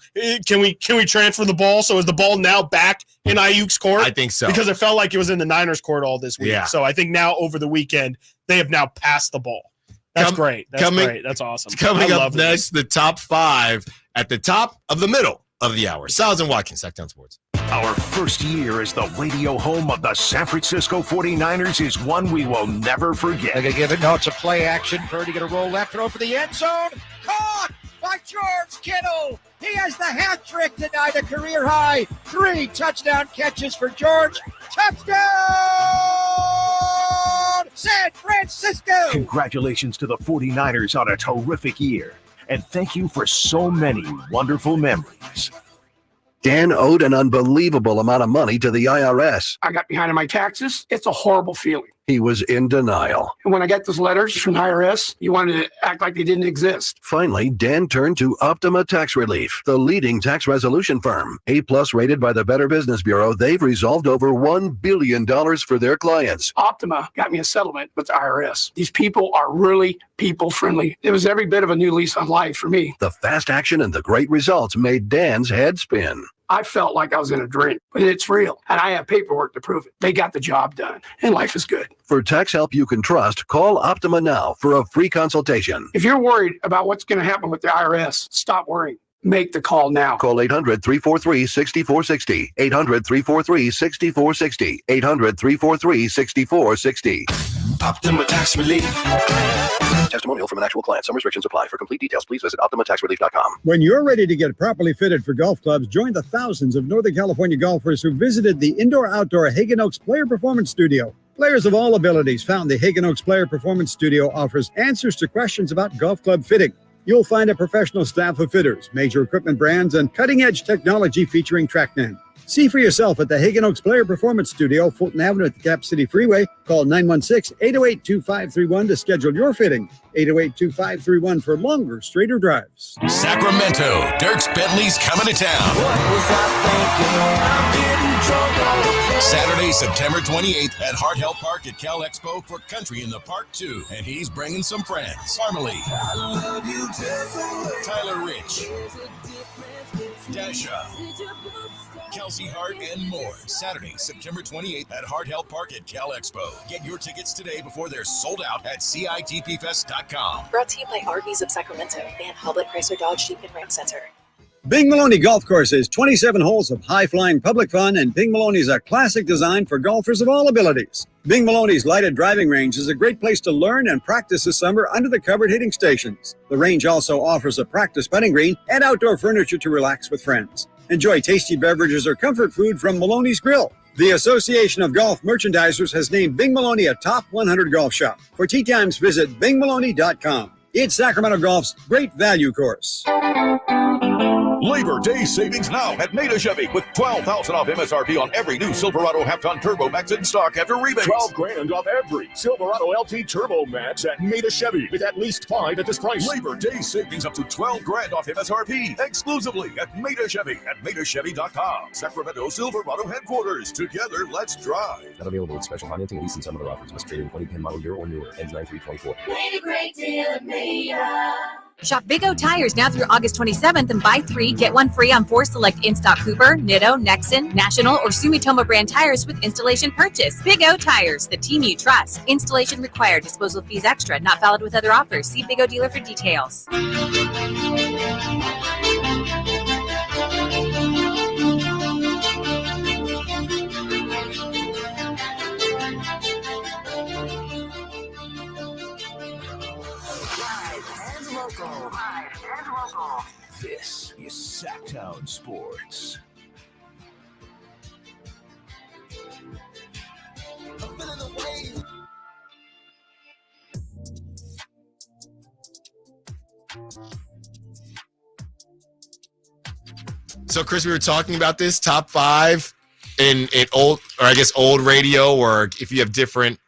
Can we transfer the ball? So is the ball now back in Aiyuk's court? I think so. Because it felt like it was in the Niners' court all this week. Yeah. So I think now over the weekend, they have now passed the ball. That's great. That's great. That's awesome. Coming up next, the top five at the top of the middle of the hour. Stiles and Watkins, Sacktown Sports. Our first year as the radio home of the San Francisco 49ers is one we will never forget. They're going to give it. No, it's a play action. Purdy going to roll left, throw for the end zone. Caught by George Kittle. He has the hat trick tonight, a career high. 3 touchdown catches for George. Touchdown, San Francisco. Congratulations to the 49ers on a terrific year. And thank you for so many wonderful memories. Dan owed an unbelievable amount of money to the IRS. I got behind on my taxes. It's a horrible feeling. He was in denial. And when I got those letters from the IRS, you wanted to act like they didn't exist. Finally, Dan turned to Optima Tax Relief, the leading tax resolution firm. A+ rated by the Better Business Bureau, they've resolved over $1 billion for their clients. Optima got me a settlement with the IRS. These people are really people-friendly. It was every bit of a new lease on life for me. The fast action and the great results made Dan's head spin. I felt like I was in a dream, but it's real. And I have paperwork to prove it. They got the job done, and life is good. For tax help you can trust, call Optima now for a free consultation. If you're worried about what's going to happen with the IRS, stop worrying. Make the call now. Call 800-343-6460. 800-343-6460. 800-343-6460. Optima Tax Relief. Testimonial from an actual client. Some restrictions apply. For complete details, please visit OptimaTaxRelief.com. When you're ready to get properly fitted for golf clubs, join the thousands of Northern California golfers who visited the indoor-outdoor Hagen Oaks Player Performance Studio. Players of all abilities found the Hagen Oaks Player Performance Studio offers answers to questions about golf club fitting. You'll find a professional staff of fitters, major equipment brands, and cutting-edge technology featuring TrackMan. See for yourself at the Hagen Oaks Player Performance Studio, Fulton Avenue at the Cap City Freeway. Call 916-808-2531 to schedule your fitting. 808-2531 for longer, straighter drives. Sacramento, Dirks Bentley's coming to town. Saturday, September 28th at Hart Health Park at Cal Expo for Country in the Park 2. And he's bringing some friends. Parmalee, Tyler Rich, Dasha, Kelsey Hart, and more. Saturday, September 28th at Hart Health Park at Cal Expo. Get your tickets today before they're sold out at CITPFest.com. Brought to you by RVs of Sacramento and Hoblet Chrysler Dodge Jeep and Ram Center. Bing Maloney Golf Courses, 27 holes of high-flying public fun, and Bing Maloney is a classic design for golfers of all abilities. Bing Maloney's lighted driving range is a great place to learn and practice this summer under the covered hitting stations. The range also offers a practice putting green and outdoor furniture to relax with friends. Enjoy tasty beverages or comfort food from Maloney's Grill. The Association of Golf Merchandisers has named Bing Maloney a top 100 golf shop. For tee times, visit bingmaloney.com. It's Sacramento Golf's great value course. Labor Day savings now at Maida Chevy with $12,000 off MSRP on every new Silverado half-ton Turbo Max in stock after rebates. $12,000 off every Silverado LT Turbo Max at Maida Chevy with at least 5 at this price. Labor Day savings up to $12,000 off MSRP exclusively at Maida Chevy at MaidaChevy.com. Sacramento Silverado headquarters. Together, let's drive. Not available with special financing and leasing. Some other offers must trade in 2010 model year or newer. Ends 9/3/24. Made a great deal at Maida. Shop Big O Tires now through August 27th and buy 3, get 1 free on 4 select in-stock Cooper, Nitto, Nexen, National, or Sumitomo brand tires with installation purchase. Big O Tires, the team you trust. Installation required. Disposal fees extra. Not valid with other offers. See Big O dealer for details. This is Sacktown Sports. So, Chris, we were talking about this top 5 in old, or I guess old radio, or if you have different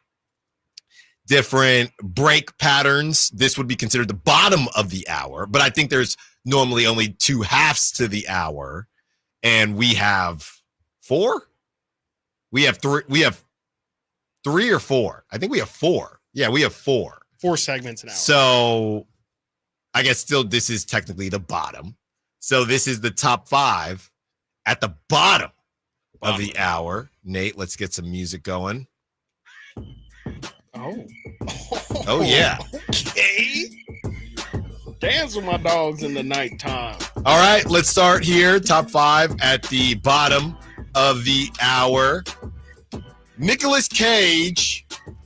break patterns, this would be considered the bottom of the hour. But I think there's normally only 2 halves to the hour, and we have 4. We have 3. We have 3 or 4. I think we have 4. Yeah, we have 4. 4 segments an hour. So I guess still this is technically the bottom. So this is the top 5 at the bottom of the hour. Nate, let's get some music going. Oh yeah. Okay. Dance with my dogs in the nighttime. All right, let's start here. Top 5 at the bottom of the hour. Nicolas Cage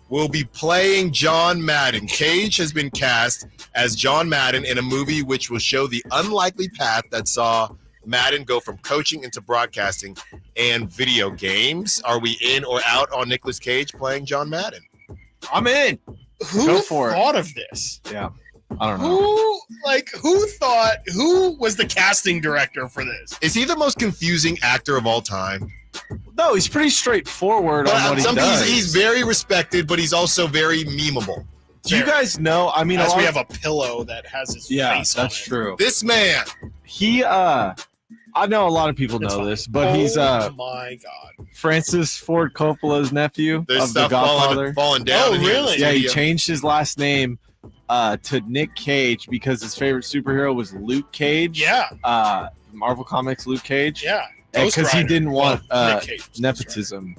will be playing John Madden. Cage has been cast as John Madden in a movie which will show the unlikely path that saw Madden go from coaching into broadcasting and video games. Are we in or out on Nicolas Cage playing John Madden? I'm in. Who thought of this? Yeah. I don't know. Who was the casting director for this? Is he the most confusing actor of all time? No, he's pretty straightforward on what he does. He's very respected, but he's also very memeable. Do you guys know? I mean, we have a pillow that has his face on it. that's true. This man, he I know a lot of people know this, but he's my God, Francis Ford Coppola's nephew There's of the stuff Godfather. falling down. Oh, in here in the really? Yeah, he studio. changed his last name to Nick Cage because his favorite superhero was Luke Cage. Yeah. Marvel Comics Luke Cage. Yeah. Because he didn't want Nick Cage, nepotism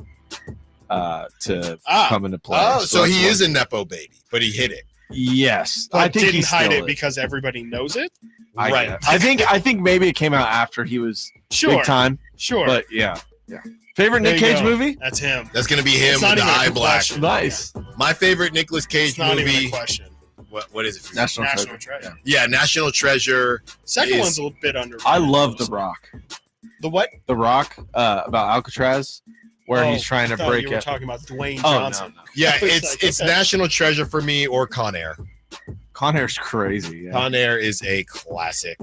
to come into play. Oh, so he is a Nepo baby, but he hid it. Yes. But I think didn't he hide stole it because everybody knows it. Right. I think maybe it came out after he was big time. Sure. But yeah. Favorite There Nick you Cage go. movie? That's him. That's going to be him It's with not the even a eye black. question. Nice. My favorite Nicolas Cage It's not movie. even a question. What is it? For you? National National Treasure. Treasure. Yeah, National Treasure. Second is- one's a little bit under. I love The Rock. The what? The Rock about Alcatraz, where he's trying to I thought break you were it. talking about Dwayne Oh, Johnson. no. Yeah, I was it's like, it's okay. National Treasure for me or Con Air. Con Air's crazy. Yeah. Con Air is a classic.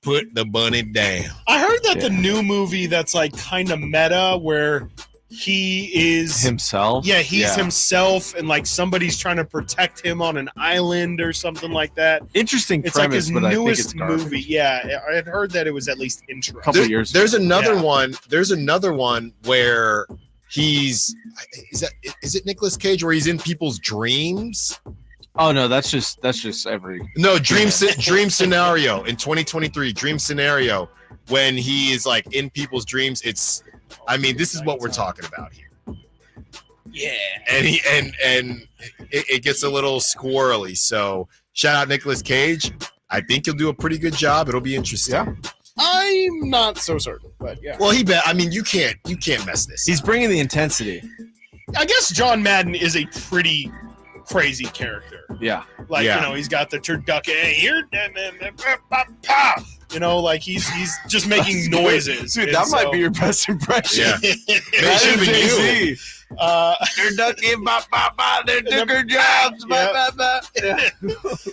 Put the bunny down. I heard that the new movie that's like kind of meta where he is Himself. Yeah, he's himself, and like somebody's trying to protect him on an island or something like that. Interesting It's like premise, his but I think newest it's garbage. movie. Yeah, I had heard that it was at least interesting. Couple years There's ago. another Yeah. one. There's another one where is it Nicolas Cage where he's in people's dreams? Oh no, that's just every. No, dream scenario in 2023. Dream scenario when he is like in people's dreams. This is what we're talking about here. Yeah, and it gets a little squirrely. So shout out Nicolas Cage. I think he'll do a pretty good job. It'll be interesting. Yeah. I'm not so certain, but yeah. Well, you can't mess this. He's bringing the intensity. I guess John Madden is a pretty crazy character. Yeah. Like, Yeah. you know, he's got the turducken. Hey, here, you know, like he's just making noises. Dude, And that might so- be your best impression. Yeah. That is Jay-Z. They're ducking, they're doing their jobs.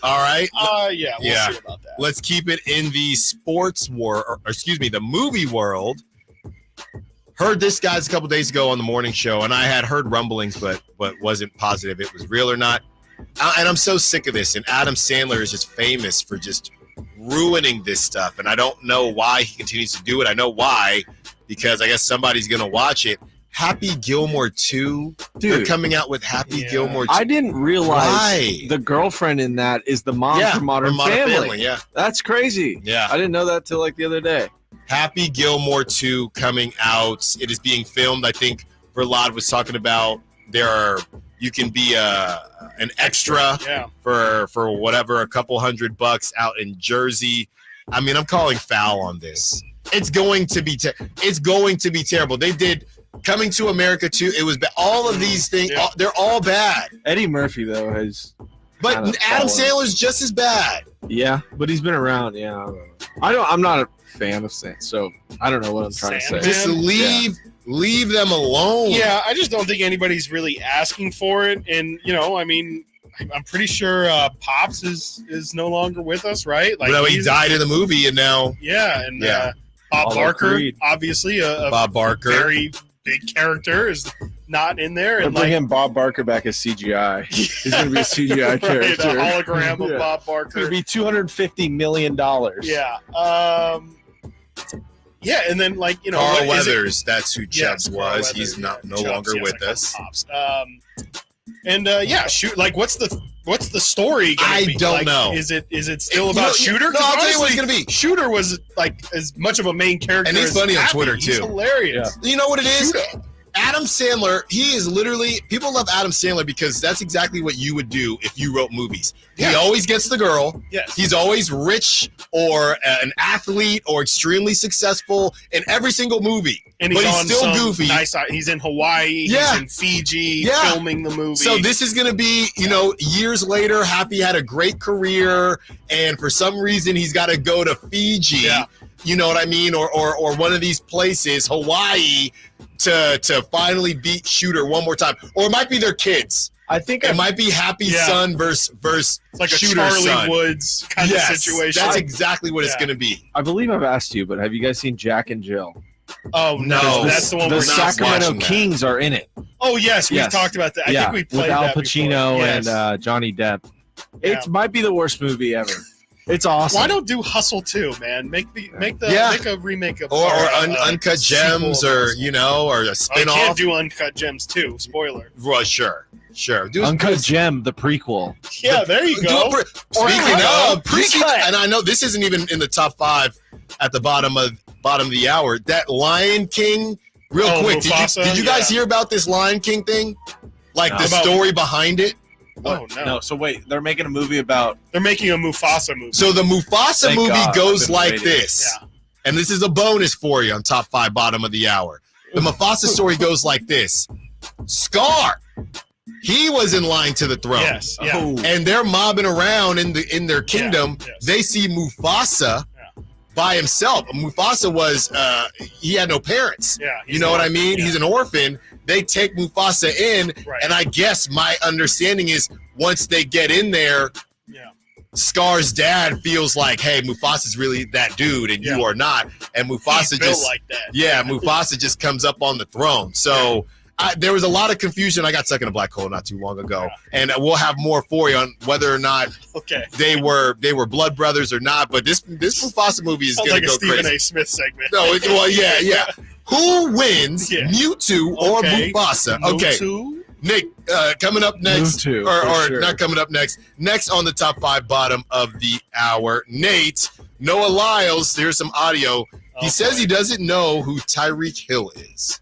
All right. Yeah, we'll see about that. Let's keep it in the sports war, or excuse me, the movie world. Heard this guys a couple days ago on the morning show, and I had heard rumblings, but wasn't positive it was real or not. And I'm so sick of this. And Adam Sandler is just famous for just ruining this stuff, and I don't know why he continues to do it. I know why, because I guess somebody's gonna watch it. Happy Gilmore 2. Dude. They're coming out with Happy Gilmore 2. I didn't realize Why? the girlfriend in that is the mom from Modern Family. Yeah. That's crazy. Yeah. I didn't know that till like the other day. Happy Gilmore 2 coming out. It is being filmed. I think Verlad was talking about you can be an extra for whatever, a couple $100 out in Jersey. I mean, I'm calling foul on this. It's going to be terrible. They did Coming to America 2. It was all of these things. They're all bad. Eddie Murphy though has, but Adam Sandler's just as bad. Yeah, but he's been around. Yeah, I'm not a fan of Sand, so I don't know what I'm trying to say. Just leave them alone. Yeah, I just don't think anybody's really asking for it. And, you know, I mean, I'm pretty sure Pops is no longer with us, right? Like, he died in the movie, and now Bob Barker, Creed. obviously a Bob Barker, very big character, is not in there. They're And bringing Bob Barker back as CGI. He's going to be a CGI Right, character. a hologram of Bob Barker. It's going to be $250 million. Yeah. Yeah, and then, like, you know, Carl what is it? Weathers, that's who Chubbs Carl was. Weathers, He's no Chubbs, longer yes, with I call us. him Pops. Shoot, like, what's the story gonna I be? don't Like, know. Is it still about Shooter? No, I'll tell you what it's Honestly, gonna be. Shooter was like as much of a main character, And he's as funny on Happy. Twitter, He's too. hilarious. You know what it is? Shooter. Adam Sandler, he is literally, people love Adam Sandler because that's exactly what you would do if you wrote movies. He always gets the girl. Yes. He's always rich or an athlete or extremely successful in every single movie. And he's but he's on still some goofy. Nice. He's in Hawaii. Yeah. He's in Fiji filming the movie. So this is going to be, you know, years later, Happy had a great career, and for some reason he's got to go to Fiji. Yeah. You know what I mean? Or one of these places, Hawaii, to finally beat Shooter one more time. Or it might be their kids. I think it might be Happy's son versus it's like a Shooter's Charlie son. Woods kind of situation. That's exactly what it's going to be. I believe I've asked you, but have you guys seen Jack and Jill? Oh no, that's the one. The we're not Sacramento watching that. Kings are in it. Oh yes, we've talked about that. I think we played with Al that Pacino before. Yes. and Johnny Depp. It might be the worst movie ever. It's awesome. Why don't do Hustle 2, man? Make a remake of Or Uncut Gems, or you know, or a I spin-off. can't do Uncut Gems 2. Spoiler. Well, sure. Do Uncut Gem, the prequel. Yeah, there you go. Speaking of prequel, and I know this isn't even in the top 5 at the bottom of the hour. That Lion King, real quick. Mufasa, Did you guys hear about this Lion King thing? Like the story behind it? Oh no. So wait, they're making a movie about. They're making a Mufasa movie. So the Mufasa Thank movie God, goes I've been like waiting. this. And this is a bonus for you on top 5 bottom of the hour. The Mufasa story goes like this. Scar, he was in line to the throne. Yes. Yeah. And they're mobbing around in their kingdom. They see Mufasa by himself. Mufasa was he had no parents. Yeah. You know what I mean? He's an orphan. They take Mufasa in, and I guess my understanding is once they get in there, Scar's dad feels like, hey, Mufasa's really that dude, and you are not. And Mufasa He's built just like that. Yeah, Mufasa just comes up on the throne. So there was a lot of confusion. I got stuck in a black hole not too long ago, and we'll have more for you on whether or not they were blood brothers or not. But this Mufasa movie is Sounds going like to a go Stephen crazy. A. Smith segment. No, yeah. Who wins, Mewtwo or Mufasa? Okay, Mewtwo? Nick, coming up next, Mewtwo, or for sure. not coming up next. Next on the top 5 bottom of the hour, Nate, Noah Lyles. There's some audio. He says he doesn't know who Tyreek Hill is.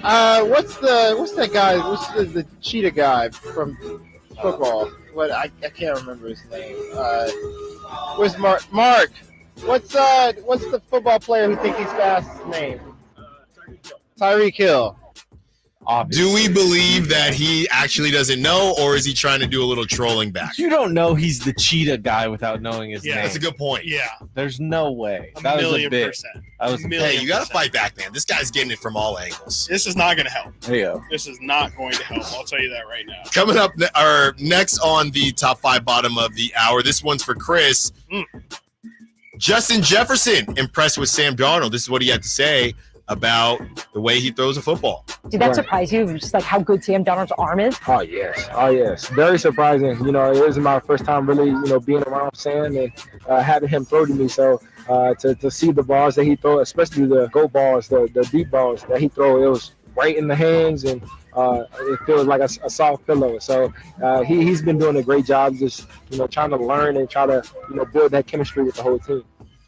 What's that guy? What's the cheetah guy from football? What I can't remember his name. Where's Mark? Mark. What's the football player who thinks he's fast name? Tyreek Hill. Obviously. Do we believe that he actually doesn't know, or is he trying to do a little trolling back? You don't know he's the cheetah guy without knowing his name. That's a good point. Yeah. There's no way. A That was a million bit. percent. That was Hey, you got to fight back, man. This guy's getting it from all angles. This is not going to help. There you go. This is not going to help. I'll tell you that right now. Coming up, or next on the top 5 bottom of the hour, this one's for Chris. Justin Jefferson impressed with Sam Darnold. This is what he had to say about the way he throws a football. Did that surprise you? Just like how good Sam Darnold's arm is? Oh yes, very surprising. You know, it was my first time really, being around Sam and having him throw to me. So to see the balls that he throws, especially the go balls, the deep balls that he throws, it was right in the hands and it feels like a soft pillow. So he's been doing a great job, just trying to learn and try to build that chemistry with the whole team.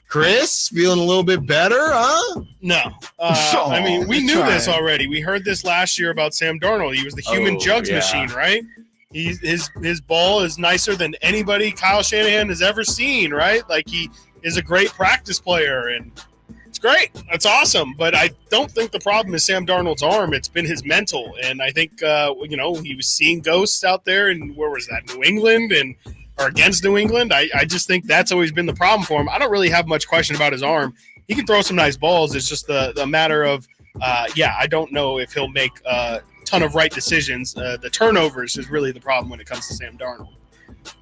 Chris, feeling a little bit better, huh? No. I mean, we knew this already. We heard this last year about Sam Darnold. He was the human jugs machine, right? His ball is nicer than anybody Kyle Shanahan has ever seen, right? Like, he is a great practice player, and it's great. That's awesome. But I don't think the problem is Sam Darnold's arm. It's been his mental. And I think, he was seeing ghosts out there, and where was that, New England, or against New England. I just think that's always been the problem for him. I don't really have much question about his arm. He can throw some nice balls. It's just the matter of, I don't know if he'll make a ton of right decisions. The turnovers is really the problem when it comes to Sam Darnold.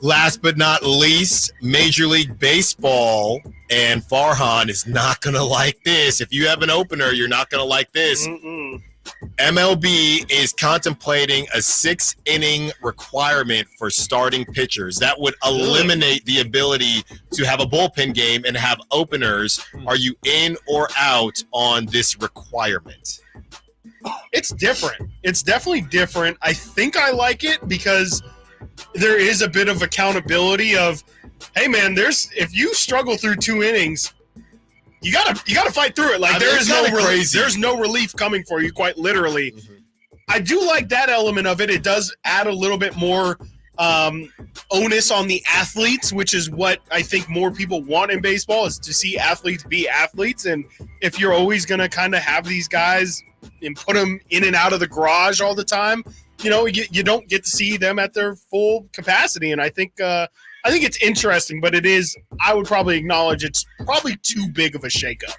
Last but not least, Major League Baseball, and Farhan is not going to like this. If you have an opener, you're not going to like this. MLB is contemplating a 6-inning requirement for starting pitchers. That would eliminate the ability to have a bullpen game and have openers. Are you in or out on this requirement? It's different. It's definitely different. I think I like it because there is a bit of accountability of, hey man, if you struggle through 2 innings, you gotta fight through it. Like, there's no relief coming for you, quite literally. Mm-hmm. I do like that element of it. It does add a little bit more onus on the athletes, which is what I think more people want in baseball, is to see athletes be athletes. And if you're always gonna kind of have these guys and put them in and out of the garage all the time, you don't get to see them at their full capacity. And I think it's interesting, but I would probably acknowledge it's probably too big of a shakeup.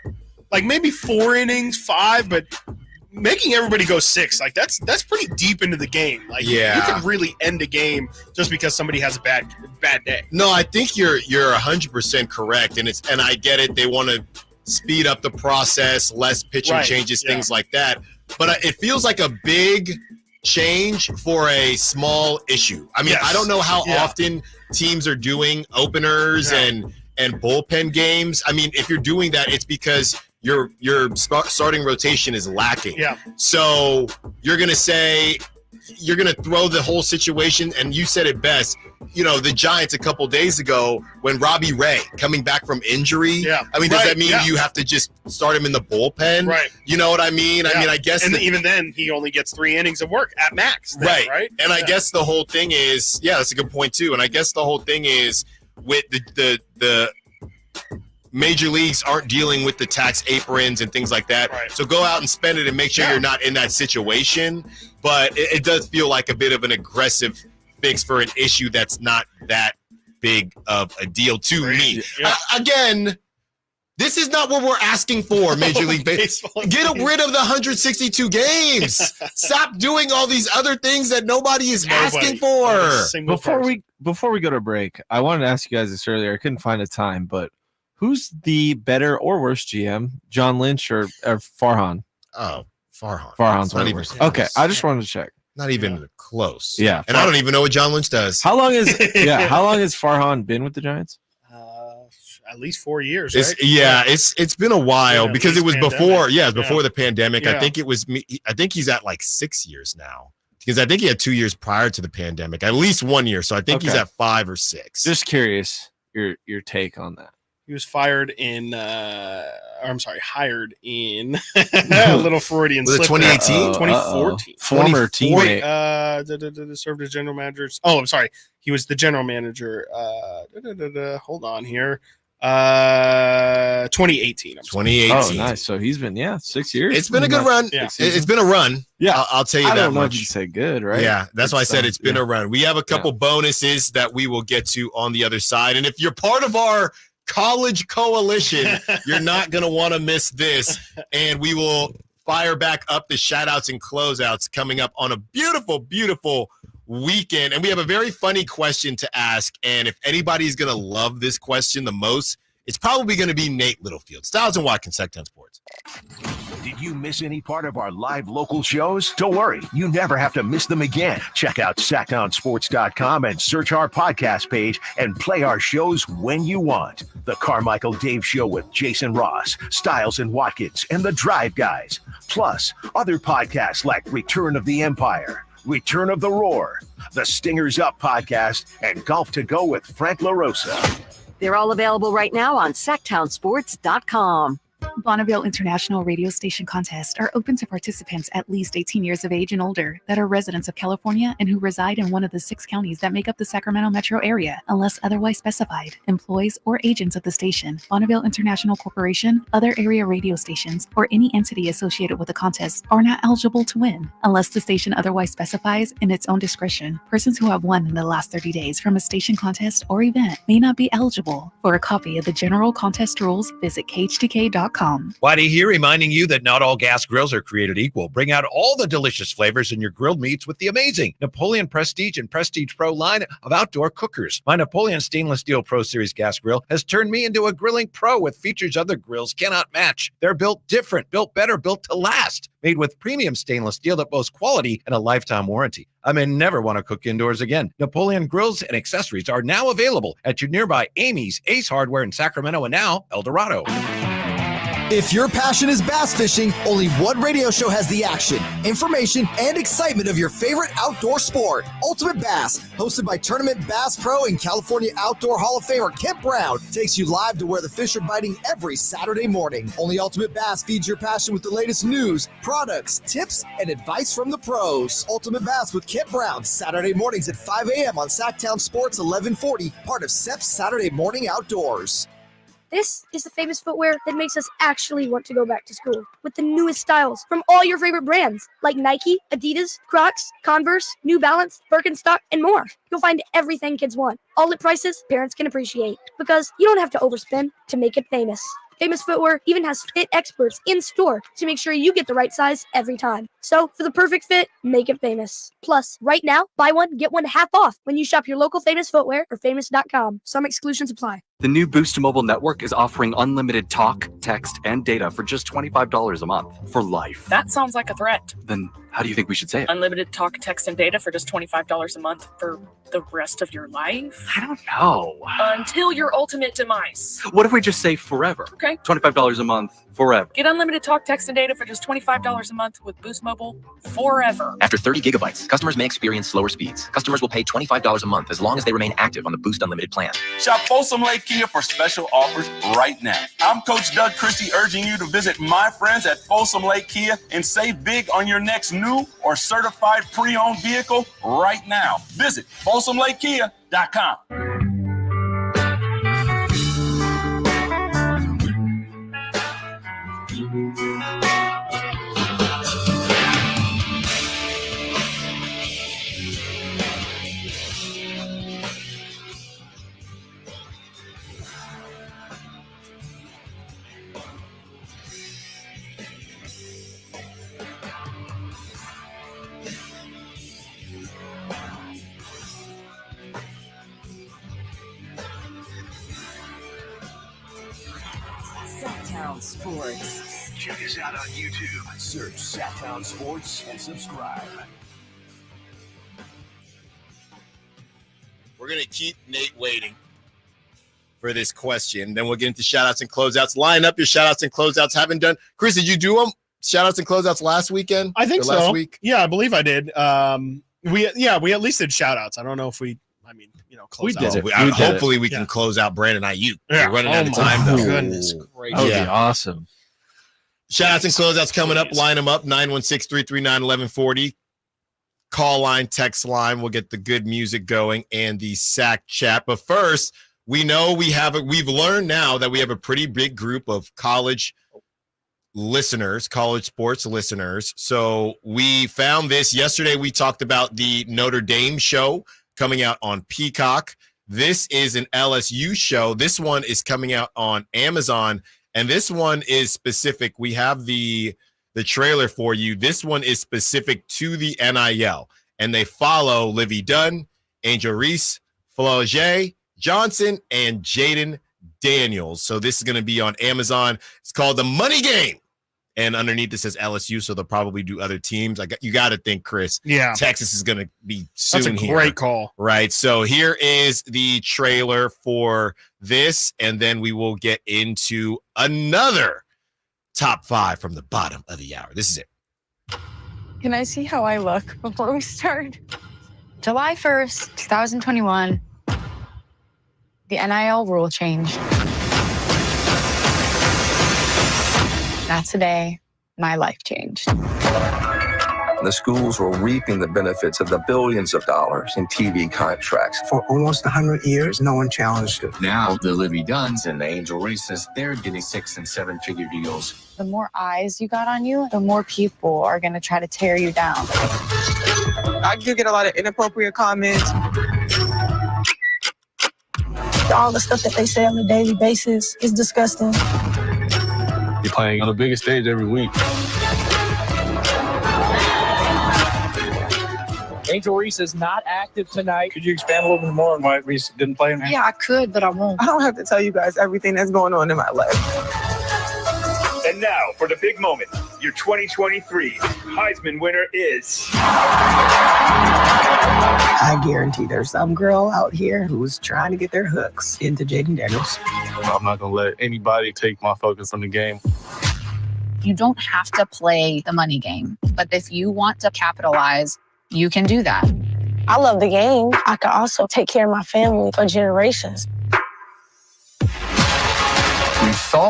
Like, maybe 4 innings, 5, but making everybody go 6, like that's pretty deep into the game. Like, you can really end a game just because somebody has a bad day. No, I think you're 100% correct, and I get it. They want to speed up the process, less pitching changes, things like that. But it feels like a big change for a small issue. I mean, I don't know how often teams are doing openers and bullpen games. I mean, if you're doing that, it's because your starting rotation is lacking. Yeah. So you're going to throw the whole situation, and you said it best. The Giants a couple days ago, when Robbie Ray coming back from injury. Yeah. I mean, does that mean you have to just start him in the bullpen? Right. You know what I mean? Yeah. I mean, I guess. And even then, he only gets 3 innings of work at max. Then, right. And I guess the whole thing is, that's a good point too. And I guess the whole thing is with the major leagues aren't dealing with the tax aprons and things like that. Right. So go out and spend it and make sure you're not in that situation. But it does feel like a bit of an aggressive fix for an issue that's not that big of a deal to me. Yeah. Again, this is not what we're asking for, Major League Baseball. Get rid of the 162 games. Stop doing all these other things that nobody is asking for. Before we go to break, I wanted to ask you guys this earlier. I couldn't find a time, but who's the better or worse GM, John Lynch or Farhan? Oh, Farhan. Farhan's not even close. Okay, I just wanted to check. Not even close. Yeah. And I don't even know what John Lynch does. How long has Farhan been with the Giants? At least 4 years, right? It's been a while because it was before the pandemic. I think I think he's at like 6 years now. Because I think he had 2 years prior to the pandemic, at least 1 year. So I think he's at 5 or 6. Just curious your take on that. He was hired in a little Freudian slip. 2018? 2014. Former teammate. Served as general manager. Oh, I'm sorry. He was the general manager. Hold on here. 2018. 2018. Oh, nice. So he's been 6 years. It's been a good run. Yeah. It's been a run. Yeah, I'll tell you I that don't know much. if you say good, right? Yeah, that's why I said it's been a run. We have a couple bonuses that we will get to on the other side. And if you're part of our college coalition, you're not going to want to miss this. And we will fire back up the shout outs and closeouts coming up on a beautiful, beautiful weekend. And we have a very funny question to ask. And if anybody's going to love this question the most, it's probably going to be Nate Littlefield. Stiles and Watkins, Sacktown Sports. Did you miss any part of our live local shows? Don't worry, you never have to miss them again. Check out sacktownsports.com and search our podcast page and play our shows when you want. The Carmichael Dave Show with Jason Ross, Stiles and Watkins, and the Drive Guys. Plus, other podcasts like Return of the Empire, Return of the Roar, the Stingers Up podcast, and Golf to Go with Frank LaRosa. They're all available right now on sacktownsports.com. Bonneville International Radio Station contests are open to participants at least 18 years of age and older that are residents of California and who reside in one of the 6 counties that make up the Sacramento metro area, unless otherwise specified. Employees or agents of the station, Bonneville International Corporation, other area radio stations, or any entity associated with the contest are not eligible to win, unless the station otherwise specifies in its own discretion. Persons who have won in the last 30 days from a station contest or event may not be eligible. For a copy of the general contest rules, visit khtk.com. Whitey here, reminding you that not all gas grills are created equal. Bring out all the delicious flavors in your grilled meats with the amazing Napoleon Prestige and Prestige Pro line of outdoor cookers. My Napoleon Stainless Steel Pro Series gas grill has turned me into a grilling pro with features other grills cannot match. They're built different, built better, built to last. Made with premium stainless steel that boasts quality and a lifetime warranty. I may never want to cook indoors again. Napoleon grills and accessories are now available at your nearby Amy's, Ace Hardware in Sacramento, and now El Dorado. If your passion is bass fishing, only one radio show has the action, information, and excitement of your favorite outdoor sport. Ultimate Bass, hosted by Tournament Bass Pro and California Outdoor Hall of Famer Kent Brown, takes you live to where the fish are biting every Saturday morning. Only Ultimate Bass feeds your passion with the latest news, products, tips, and advice from the pros. Ultimate Bass with Kent Brown, Saturday mornings at 5 a.m. on Sacktown Sports 1140, part of SEP's Saturday Morning Outdoors. This is the famous footwear that makes us actually want to go back to school. With the newest styles from all your favorite brands like Nike, Adidas, Crocs, Converse, New Balance, Birkenstock, and more. You'll find everything kids want, all at prices parents can appreciate. Because you don't have to overspend to make it famous. Famous Footwear even has fit experts in store to make sure you get the right size every time. So for the perfect fit, make it famous. Plus, right now, buy one, get one half off when you shop your local Famous Footwear or famous.com. Some exclusions apply. The new Boost Mobile network is offering unlimited talk, text, and data for just $25 a month for life. That sounds like a threat. Then how do you think we should say it? Unlimited talk, text, and data for just $25 a month for the rest of your life? I don't know. Until your ultimate demise. What if we just say forever? Okay. $25 a month, forever. Get unlimited talk, text, and data for just $25 a month with Boost Mobile forever. After 30 gigabytes, customers may experience slower speeds. Customers will pay $25 a month as long as they remain active on the Boost Unlimited plan. Shop Folsom Lake Kia for special offers right now. I'm Coach Doug Christie urging you to visit my friends at Folsom Lake Kia and save big on your next new or certified pre-owned vehicle right now. Visit FolsomLakeKia.com. Sacktown Sports. Check us out on YouTube. Search Sacktown Sports and subscribe. We're going to keep Nate waiting for this question. Then we'll get into shout-outs and closeouts. Line up your shout-outs and closeouts. Haven't done. Chris, did you do them? Shout-outs and closeouts last weekend? I think so. Last week? Yeah, I believe I did. We at least did shout-outs. I don't know if we close We out. did it. Hopefully we can close out Brandon Aiyuk. Yeah. We're running out of time, though. Goodness gracious. That would be awesome. Shout-outs and closeouts coming up. Line them up, 916-339-1140. Call line, text line. We'll get the good music going and the sack chat. But first, we know we've learned now that we have a pretty big group of college listeners, college sports listeners. So we found this yesterday. We talked about the Notre Dame show coming out on Peacock. This is an LSU show. This one is coming out on Amazon, and this one is specific. We have the trailer for you. This one is specific to the NIL, and they follow Livy Dunn, Angel Reese, Flau'jae Johnson, and Jaden Daniels. So this is going to be on Amazon. It's called The Money Game. And underneath it says LSU, so they'll probably do other teams. You got to think, Chris. Yeah, Texas is going to be soon. That's a great call, right? So here is the trailer for this, and then we will get into another top 5 from the bottom of the hour. This is it. Can I see how I look before we start? July 1st, 2021, the NIL rule changed. That's the day my life changed. The schools were reaping the benefits of the billions of dollars in TV contracts. For almost 100 years, no one challenged it. Now, the Livy Dunns and the Angel Reeses, they're getting 6- and 7-figure deals. The more eyes you got on you, the more people are going to try to tear you down. I do get a lot of inappropriate comments. All the stuff that they say on a daily basis is disgusting. You're playing on the biggest stage every week. Angel Reese is not active tonight. Could you expand a little bit more on why Reese didn't play? Yeah, I could, but I won't. I don't have to tell you guys everything that's going on in my life. And now for the big moment. Your 2023 Heisman winner is... I guarantee there's some girl out here who's trying to get their hooks into Jaden Daniels. I'm not going to let anybody take my focus from the game. You don't have to play the money game, but if you want to capitalize, you can do that. I love the game. I can also take care of my family for generations.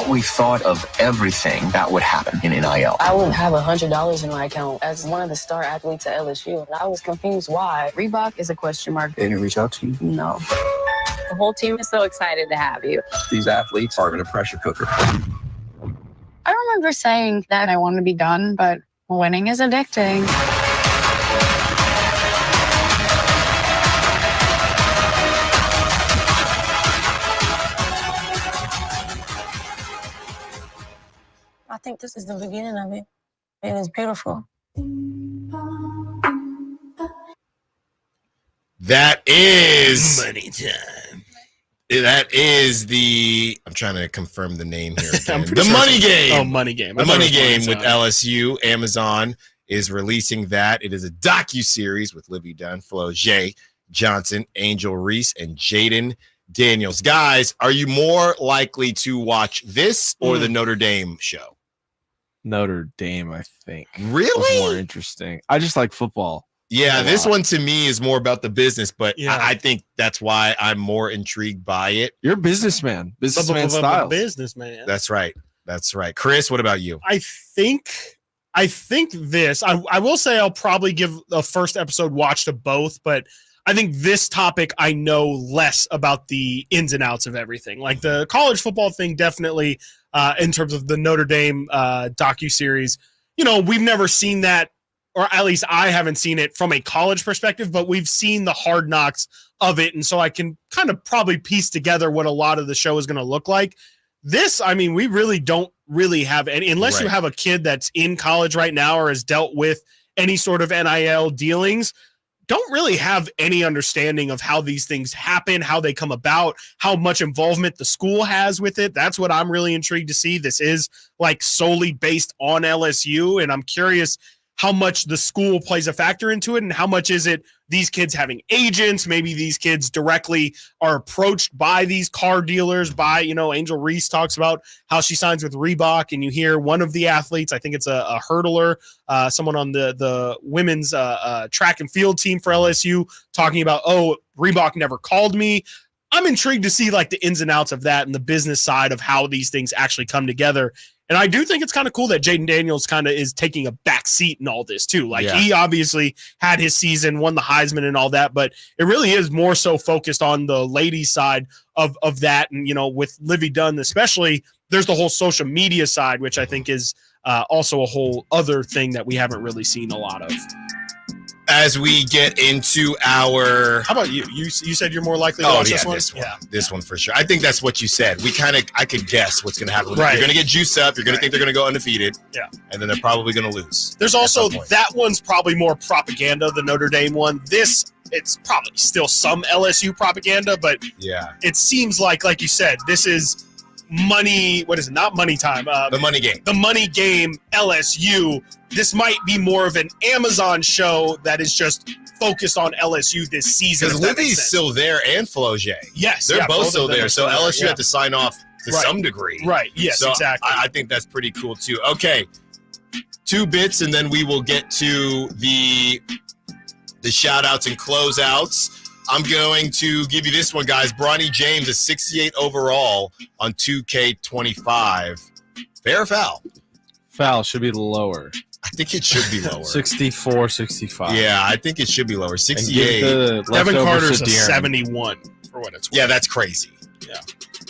We thought of everything that would happen in NIL. I would have $100 in my account as one of the star athletes at LSU. And I was confused why. Reebok is a question mark. They didn't reach out to you? No. The whole team is so excited to have you. These athletes are in a pressure cooker. I remember saying that I wanted to be done, but winning is addicting. I think this is the beginning of it. It is beautiful. That is money time. That is I'm trying to confirm the name here again. The Money Game. Oh, Money Game. The Money Game with LSU. Amazon is releasing that. It is a docu-series with Livy Dunn, Flau'jae Johnson, Angel Reese, and Jaden Daniels. Guys, are you more likely to watch this or the Notre Dame show? Notre Dame, I think. Really? Was more interesting. I just like football. Yeah, this one to me is more about the business, but I think that's why I'm more intrigued by it. You're a businessman. Businessman style. Businessman. That's right. That's right. Chris, what about you? I think this, I will say I'll probably give a first episode watch to both, but I think this topic, I know less about the ins and outs of everything. Like the college football thing, definitely in terms of the Notre Dame docu-series, we've never seen that, or at least I haven't seen it from a college perspective, but we've seen the hard knocks of it. And so I can kind of probably piece together what a lot of the show is going to look like. This, we really don't really have any, unless you have a kid that's in college right now or has dealt with any sort of NIL dealings, don't really have any understanding of how these things happen, how they come about, how much involvement the school has with it. That's what I'm really intrigued to see. This is solely based on LSU, and I'm curious how much the school plays a factor into it and how much is it these kids having agents. Maybe these kids directly are approached by these car dealers, by, Angel Reese talks about how she signs with Reebok, and you hear one of the athletes, I think it's a hurdler, someone on the women's track and field team for LSU talking about, Reebok never called me. I'm intrigued to see the ins and outs of that and the business side of how these things actually come together. And I do think it's kind of cool that Jaden Daniels kind of is taking a back seat in all this too. Like he obviously had his season, won the Heisman and all that, but it really is more so focused on the ladies side of that. And, you know, with Livy Dunn, especially, there's the whole social media side, which I think is also a whole other thing that we haven't really seen a lot of. As we get into our, how about you? You said you're more likely to watch this one. This one for sure. I think that's what you said. I could guess what's going to happen. Right. You're going to get juiced up. You're going to think they're going to go undefeated. Yeah. And then they're probably going to lose. There's also that one's probably more propaganda. The Notre Dame one. It's probably still some LSU propaganda, but it seems like you said, this is money. What is it? Not money time. The money game. The money game. LSU. This might be more of an Amazon show that is just focused on LSU this season. Because Livy's still there and Floje. Yes. They're both still there. So there, LSU had to sign off to some degree. Right. Yes, so exactly. I think that's pretty cool too. Okay. 2 bits and then we will get to the shout outs and closeouts. I'm going to give you this one, guys. Bronny James is 68 overall on 2K25. Fair or foul? Foul should be lower. I think it should be lower. 64, 65. Yeah, I think it should be lower. 68. Devin Carter's a 71 for what it's worth. Yeah, that's crazy. Yeah.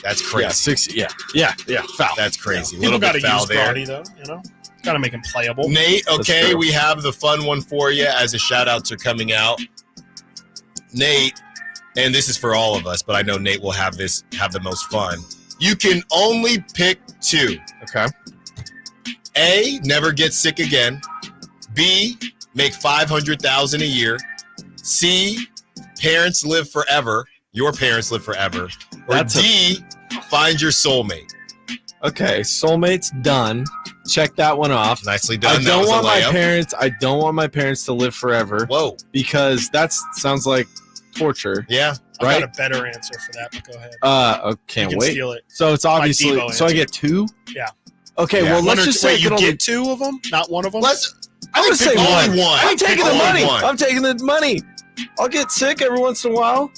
That's crazy. Yeah, foul. That's crazy. Yeah. A little bit gotta foul use there. Bronny, though, you know? Got to make him playable. Nate, okay, we have the fun one for you as the shout-outs are coming out. Nate, and this is for all of us, but I know Nate will have the most fun. You can only pick 2. Okay. A, never get sick again. B, make $500,000 a year. C, parents live forever. Your parents live forever. Or D, find your soulmate. Okay, soulmate's done. Check that one off. Nicely done. I don't want my parents to live forever. Whoa. Because that sounds like torture. Yeah. Right? I got a better answer for that, but go ahead. Can't You can wait. steal it. So it's obviously Deebo so I get 2? Yeah. Okay, well let's just say you get 2 of them, not one of them. I'm gonna say only one. I'm taking the Only money. one. I'm taking the money. I'll get sick every once in a while.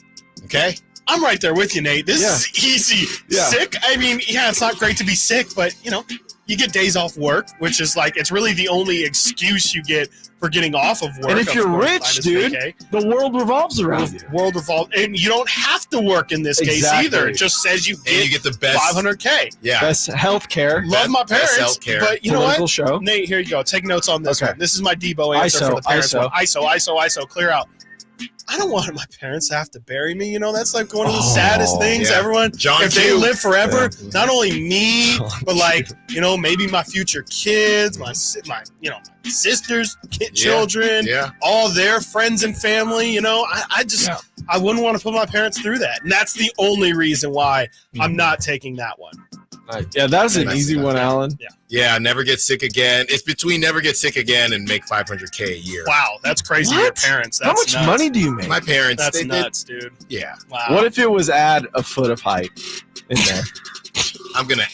Okay. I'm right there with you, Nate. This is easy. Yeah. Sick. I mean, it's not great to be sick, but you get days off work, which is it's really the only excuse you get for getting off of work. And if you're rich, dude, the world revolves around you. World revolves, and you don't have to work in this case either. It just says you get the best $500K. Yeah. Best health care. Love my parents, healthcare. but you know what? Show. Nate, here you go. Take notes on this Okay. one. This is my Deebo answer for the parents one. ISO, clear out. I don't want my parents to have to bury me. That's like one of the saddest things. Yeah. Everyone, John if they Q. live forever, Yeah. not only me, but maybe my future kids, my sisters, children, all their friends and family. I wouldn't want to put my parents through that, and that's the only reason why I'm not taking that one. Yeah, that's an easy one, Alan. Yeah, never get sick again. It's between never get sick again and make $500K a year. Wow, that's crazy. Your parents. How much nuts. money do you make? My parents. That's nuts, dude. Yeah. Wow. What if it was add a foot of height in there? I'm gonna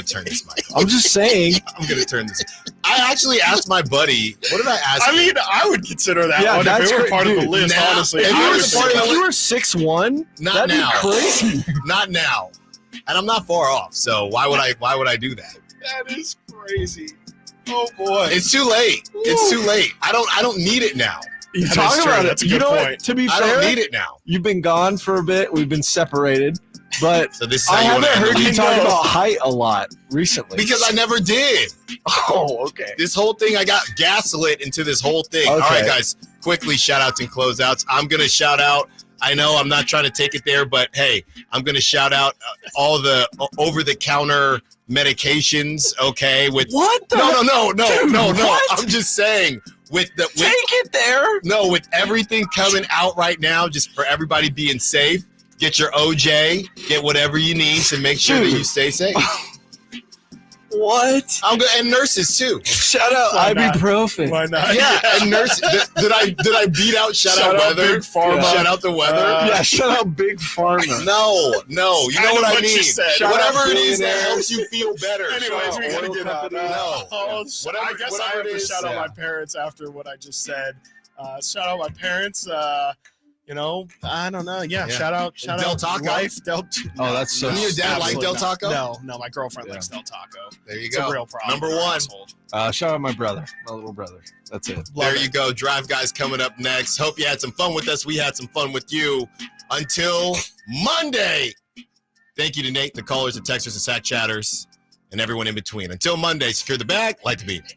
turn this mic off. I'm just saying. I'm gonna turn this. I actually asked my buddy. What did I ask? I mean, I would consider that one if that's it were great, part of the dude. list. Now, Honestly, if you were 6'1", Not that'd now. be crazy. Not now. And I'm not far off. So why would I do that? That is crazy. Oh boy, It's too late. It's too late. I don't need it now. You That talk is true. about That's it. a You good know point. what? To be I fair, don't need it now. you've been gone for a bit. We've been separated, but So this is how I you want haven't to heard end you the talk week? about height a lot recently. Because I never did. Oh, okay. This whole thing, I got gaslit into this whole thing. Okay. All right, guys, quickly shout outs and closeouts. I'm going to shout out. I know I'm not trying to take it there, but hey, I'm going to shout out all the over-the-counter medications, okay? With What the? No. Dude, what? I'm just saying with Take it there. No, with everything coming out right now, just for everybody being safe, get your OJ, get whatever you need to make sure that you stay safe. What? I'm good, and nurses too. Shout out Why not? ibuprofen. Why not? Yeah, and nurses. Did I beat out shout out weather? Big Pharma. Shout out the weather. Yeah, shout out Big Pharma. No. You know Kinda what I what you mean. said. Shout Whatever out it is that billionaires. helps you feel better. Anyways, we gotta get out. No. I guess I have to shout out my parents after what I just said. Shout out my parents. You know, I don't know. Yeah. Shout out Del Taco. Life. Oh, that's so. Your dad like Del Taco? No, my girlfriend likes Del Taco. There you It's go. a real problem. Number in our one. household. Shout out my brother, my little brother. That's it. There you go. Drive Guys coming up next. Hope you had some fun with us. We had some fun with you. Until Monday. Thank you to Nate, the callers, the texters, the sack chatters, and everyone in between. Until Monday, secure the bag, light the beat.